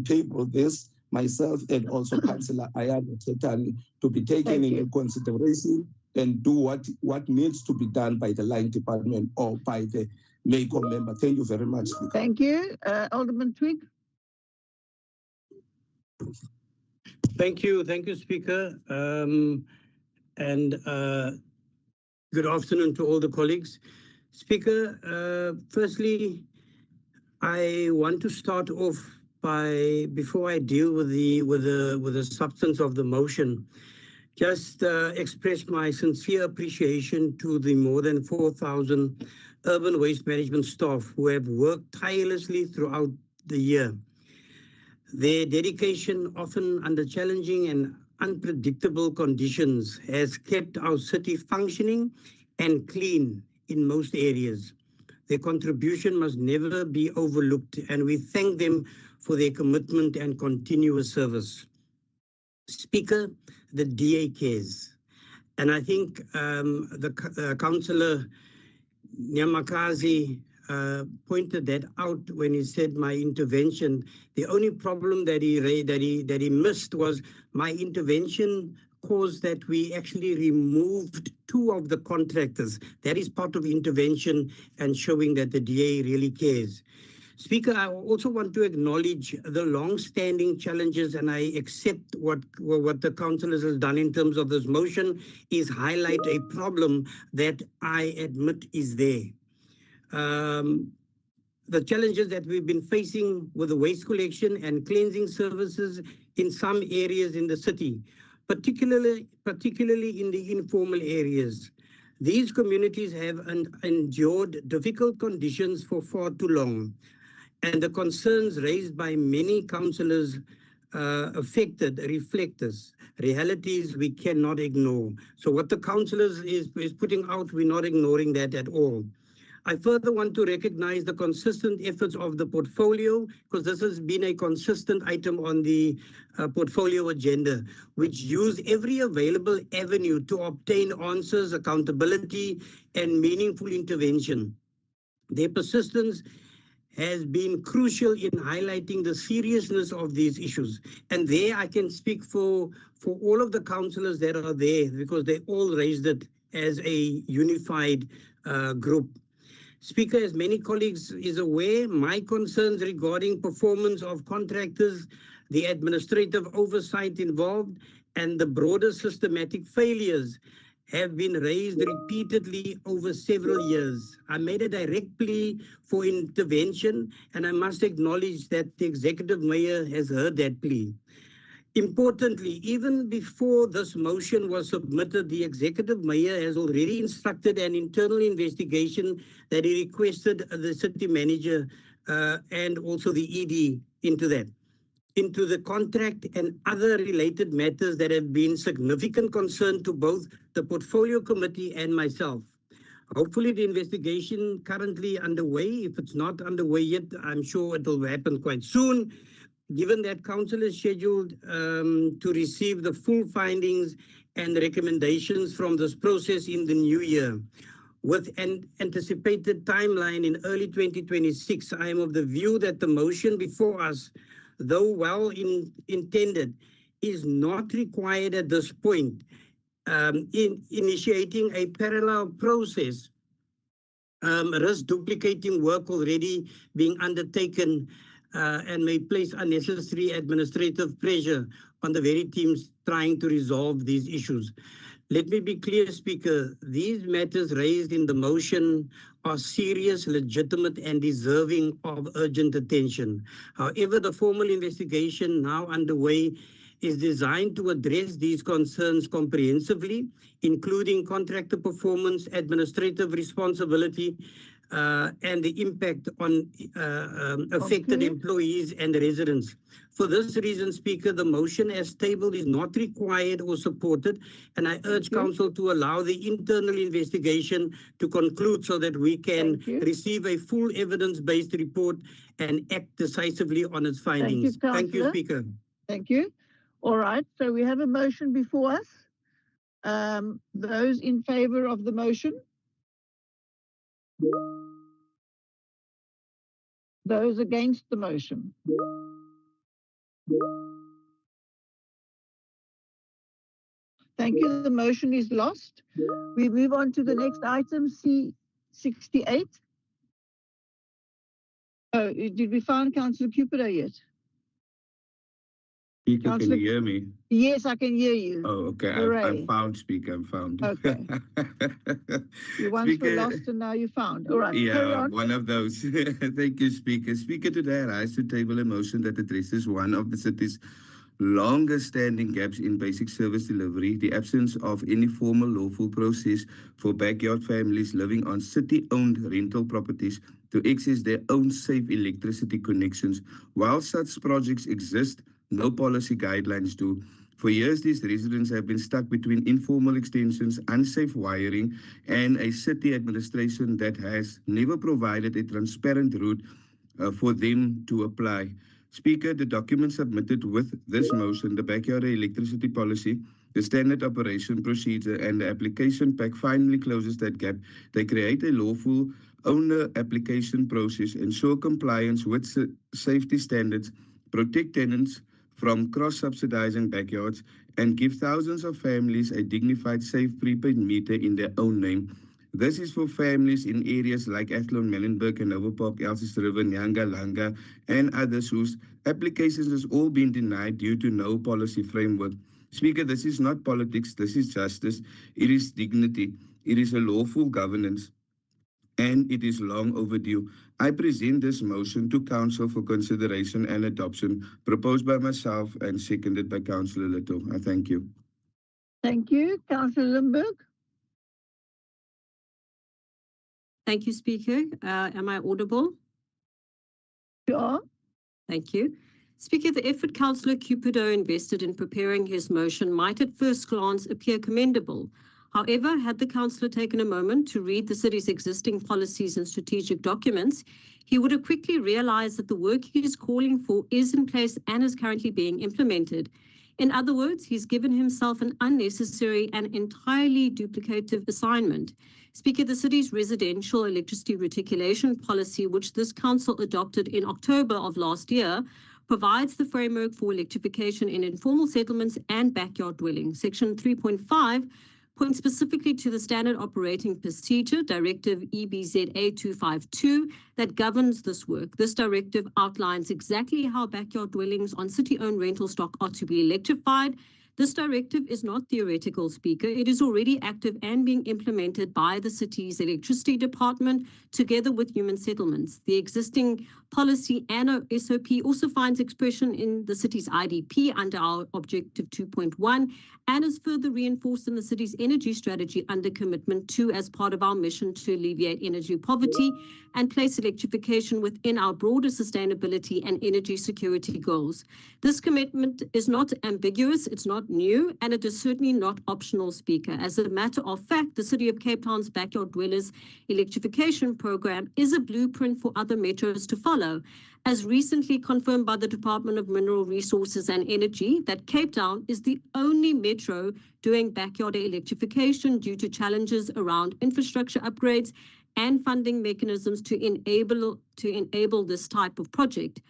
table this myself and also Councillor Ayanda Tetani to be taken into consideration and do what needs to be done by the line department or by the MEICO member. Thank you very much.
Thank you. Alderman Twig.
Thank you, Speaker. Good afternoon to all the colleagues. Speaker, firstly, I want to start off by, before I deal with the substance of the motion, just express my sincere appreciation to the more than 4,000 urban waste management staff who have worked tirelessly throughout the year. Their dedication, often under challenging and unpredictable conditions, has kept our city functioning and clean in most areas. Their contribution must never be overlooked, and we thank them for their commitment and continuous service. Speaker, the DA cares. And I think the Councillor Nyamakazi pointed that out when he said my intervention. The only problem that he missed was my intervention caused that we actually removed 2 of the contractors. That is part of intervention and showing that the DA really cares. Speaker, I also want to acknowledge the long-standing challenges, and I accept what the councillors has done in terms of this motion is highlight a problem that I admit is there. The challenges that we've been facing with the waste collection and cleansing services in some areas in the city, particularly in the informal areas. These communities have endured difficult conditions for far too long, and the concerns raised by many councillors affected reflect this. Realities we cannot ignore. So what the councillors is putting out, we're not ignoring that at all. I further want to recognize the consistent efforts of the portfolio, because this has been a consistent item on the portfolio agenda, which use every available avenue to obtain answers, accountability, and meaningful intervention. Their persistence has been crucial in highlighting the seriousness of these issues. And there I can speak for all of the councillors that are there, because they all raised it as a unified group. Speaker, as many colleagues is aware, my concerns regarding performance of contractors, the administrative oversight involved, and the broader systematic failures have been raised repeatedly over several years. I made a direct plea for intervention, and I must acknowledge that the executive mayor has heard that plea. Importantly, even before this motion was submitted, the executive mayor has already instructed an internal investigation that he requested the city manager and also the ED into the contract and other related matters that have been significant concern to both the portfolio committee and myself. Hopefully the investigation currently underway. If it's not underway yet, I'm sure it will happen quite soon. Given that council is scheduled to receive the full findings and recommendations from this process in the new year. With an anticipated timeline in early 2026, I am of the view that the motion before us, though well intended, is not required at this point. In initiating a parallel process, risk duplicating work already being undertaken and may place unnecessary administrative pressure on the very teams trying to resolve these issues. Let me be clear, Speaker, these matters raised in the motion are serious, legitimate, and deserving of urgent attention. However, the formal investigation now underway is designed to address these concerns comprehensively, including contractor performance, administrative responsibility, and the impact on affected employees and residents. For this reason, Speaker, the motion as tabled is not required or supported, and I urge Council to allow the internal investigation to conclude so that we can receive a full evidence-based report and act decisively on its findings. Thank you, Speaker.
Thank you. All right, so we have a motion before us. Those in favor of the motion? Those against the motion? Thank you. The motion is lost. We move on to the next item, C68. Oh, did we find Councillor Cupido yet?
Speaker, can you hear me?
Yes, I can hear you.
Oh, okay. I'm found, Speaker. I'm found.
Okay. You once were lost and now you found. All right. Carry on.
One of those. Thank you, Speaker. Speaker, today I rise to table a motion that addresses one of the city's longest standing gaps in basic service delivery, the absence of any formal lawful process for backyard families living on city-owned rental properties to access their own safe electricity connections. While such projects exist, no policy guidelines do. For years, these residents have been stuck between informal extensions, unsafe wiring, and a city administration that has never provided a transparent route for them to apply. Speaker, the document submitted with this motion, the backyard electricity policy, the standard operation procedure, and the application pack finally closes that gap. They create a lawful owner application process, ensure compliance with safety standards, protect tenants from cross-subsidizing backyards, and give thousands of families a dignified, safe prepaid meter in their own name. This is for families in areas like Athlone, Menenberg, and Overpark, Elsies River, Nyanga, Langa, and others whose applications has all been denied due to no policy framework. Speaker, this is not politics, this is justice, it is dignity, it is a lawful governance, and it is long overdue. I present this motion to Council for consideration and adoption, proposed by myself and seconded by Councillor Little. I thank you.
Thank you. Councillor Limburg.
Thank you, Speaker. Am I audible?
You are.
Thank you. Speaker, the effort Councillor Cupido invested in preparing his motion might at first glance appear commendable. However, had the councillor taken a moment to read the city's existing policies and strategic documents, he would have quickly realized that the work he is calling for is in place and is currently being implemented. In other words, he's given himself an unnecessary and entirely duplicative assignment. Speaker, the city's residential electricity reticulation policy, which this council adopted in October of last year, provides the framework for electrification in informal settlements and backyard dwellings. Section 3.5 point specifically to the Standard Operating Procedure, Directive EBZA 252, that governs this work. This directive outlines exactly how backyard dwellings on city-owned rental stock are to be electrified. This directive is not theoretical, Speaker. It is already active and being implemented by the city's electricity department together with human settlements. The existing policy and SOP also finds expression in the city's IDP under our Objective 2.1 and is further reinforced in the city's energy strategy under Commitment 2 as part of our mission to alleviate energy poverty and place electrification within our broader sustainability and energy security goals. This commitment is not ambiguous, it's not new, and it is certainly not optional, Speaker. As a matter of fact, the City of Cape Town's Backyard Dwellers Electrification Program is a blueprint for other metros to follow. As recently confirmed by the Department of Mineral Resources and Energy, that Cape Town is the only metro doing backyard electrification due to challenges around infrastructure upgrades and funding mechanisms to enable this type of project.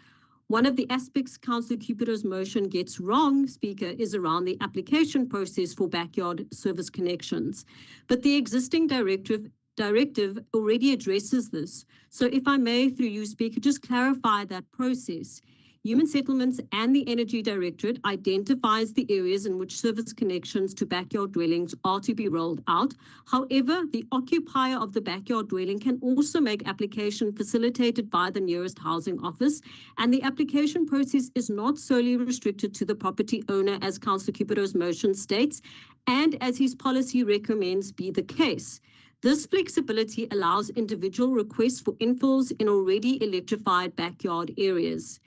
One of the aspects Councillor Cupido's motion gets wrong, Speaker, is around the application process for backyard service connections. But the existing directive already addresses this. So if I may, through you, Speaker, just clarify that process. Human Settlements and the Energy Directorate identifies the areas in which service connections to backyard dwellings are to be rolled out. However, the occupier of the backyard dwelling can also make application facilitated by the nearest housing office, and the application process is not solely restricted to the property owner, as Councillor Cupido's motion states, and as his policy recommends be the case. This flexibility allows individual requests for infills in already electrified backyard areas.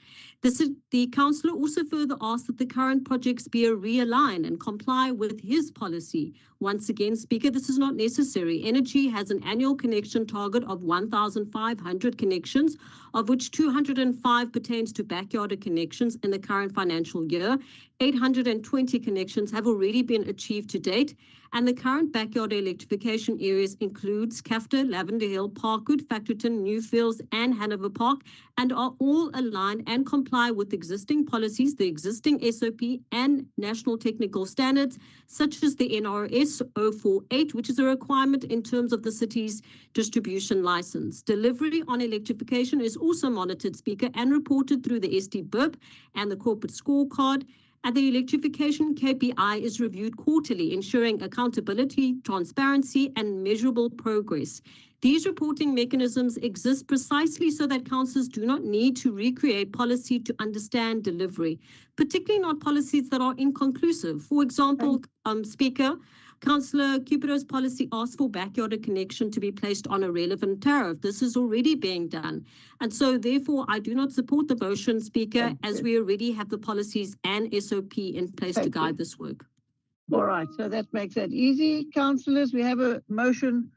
The councillor also further asked that the current projects be realigned and comply with his policy. Once again, Speaker, this is not necessary. Energy has an annual connection target of 1,500 connections, of which 205 pertains to backyard connections in the current financial year. 820 connections have already been achieved to date, and the current backyard electrification areas includes Kafta, Lavender Hill, Parkwood, Factorton, Newfields, and Hanover Park, and are all aligned and comply with existing policies, the existing SOP, and national technical standards, such as the NRS 048, which is a requirement in terms of the city's distribution license. Delivery on electrification is also monitored, Speaker, and reported through the SD-BIRP and the corporate scorecard. And the electrification KPI is reviewed quarterly, ensuring accountability, transparency, and measurable progress. These reporting mechanisms exist precisely so that councillors do not need to recreate policy to understand delivery, particularly not policies that are inconclusive. For example, Speaker, Councillor Cupido's policy asks for backyard connection to be placed on a relevant tariff. This is already being done. And so therefore, I do not support the motion, Speaker, as we already have the policies and SOP in place to guide this work.
All right, so that makes that easy. Councillors, we have a motion,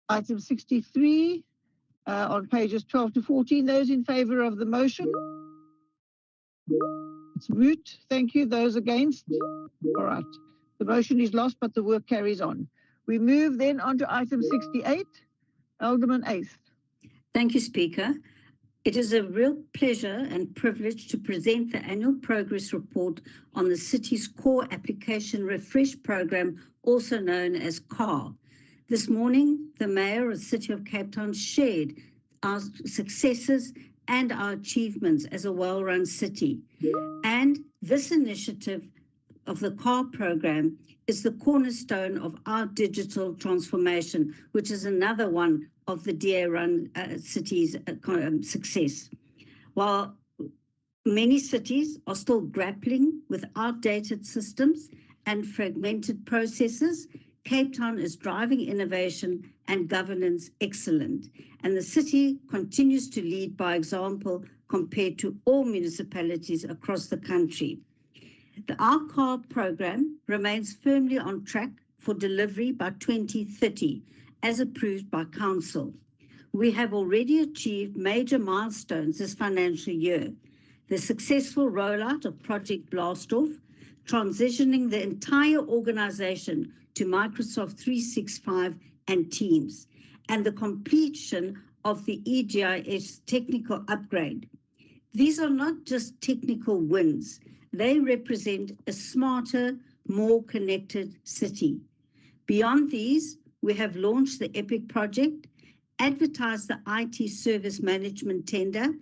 item 63, on pages 12 to 14. Those in favour of the motion? It's moot. Thank you. Those against? All right. The motion is lost, but the work carries on. We move then on to item 68. Alderman Ace.
Thank you, Speaker. It is a real pleasure and privilege to present the annual progress report on the city's core application refresh program, also known as CAR. This morning, the Mayor of the City of Cape Town shared our successes and our achievements as a well-run city. And this initiative of the CAR program is the cornerstone of our digital transformation, which is another one of the DA-run cities' success. While many cities are still grappling with outdated systems and fragmented processes, Cape Town is driving innovation and governance excellent, and the city continues to lead by example compared to all municipalities across the country. The CAR program remains firmly on track for delivery by 2030, as approved by Council. We have already achieved major milestones this financial year. The successful rollout of Project Blastoff, transitioning the entire organization to Microsoft 365 and Teams, and the completion of the EGIS technical upgrade. These are not just technical wins. They represent a smarter,
more connected city. Beyond these, we have launched the EPIC project, advertised the IT service management tender,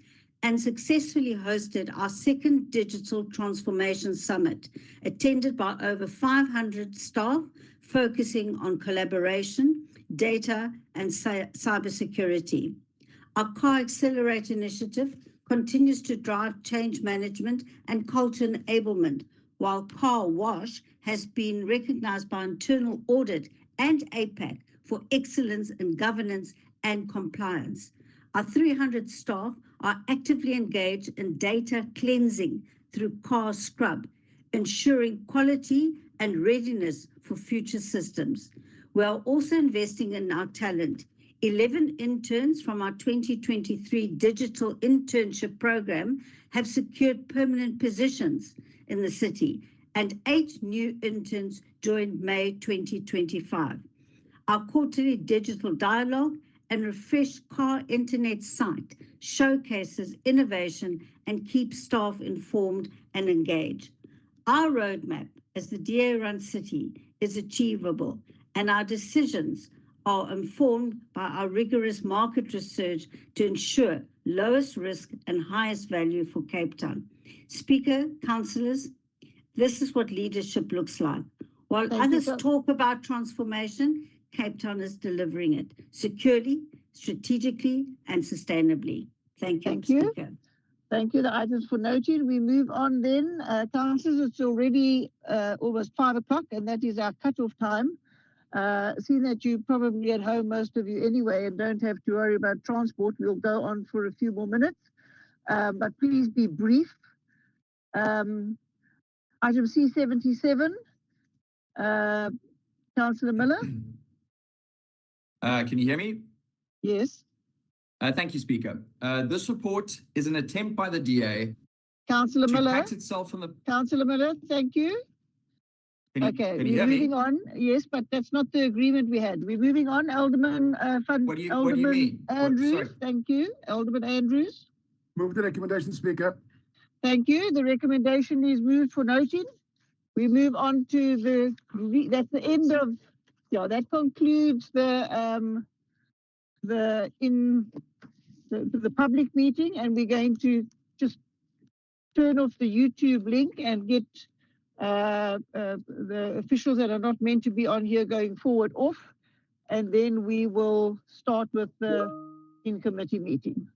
and successfully hosted our second digital transformation summit, attended by over 500 staff, focusing on collaboration, data, and cybersecurity. Our Car Accelerate initiative continues to drive change management and culture enablement, while Car Wash has been recognized by Internal Audit and APAC for excellence in governance and compliance. Our 300 staff are actively engaged in data cleansing through Car Scrub, ensuring quality and readiness for future systems. We are also investing in our talent. 11 interns from our 2023 digital internship program have secured permanent positions in the city, and 8 new interns joined May 2025. Our quarterly digital dialogue and refreshed car internet site showcases innovation and keeps staff informed and engaged. Our roadmap as the DA-run city is achievable, and our decisions are informed by our rigorous market research to ensure lowest risk and highest value for Cape Town. Speaker, councillors, this is what leadership looks like. While others talk about transformation, Cape Town is delivering it securely, strategically, and sustainably. Thank you, Speaker.
Thank you. The items for noted. We move on then. Councillors, it's already almost 5 o'clock, and that is our cut-off time. Seeing that you're probably at home, most of you anyway, and don't have to worry about transport, we'll go on for a few more minutes. But please be brief. Item C77, Councillor Miller.
Can you hear me?
Yes.
Thank you, Speaker. This report is an attempt by the DA
Councillor Miller.
pat itself on the...
Councillor Miller, thank you. Okay,
we're
moving on. Yes, but that's not the agreement we had. We're moving on. Alderman
What do you mean?
Andrews, thank you. Alderman Andrews.
Move the recommendation, Speaker.
Thank you. The recommendation is moved for noting. We move on to that's the end of, that concludes the public meeting, and we're going to just turn off the YouTube link and get the officials that are not meant to be on here going forward off, and then we will start with the in-committee meeting.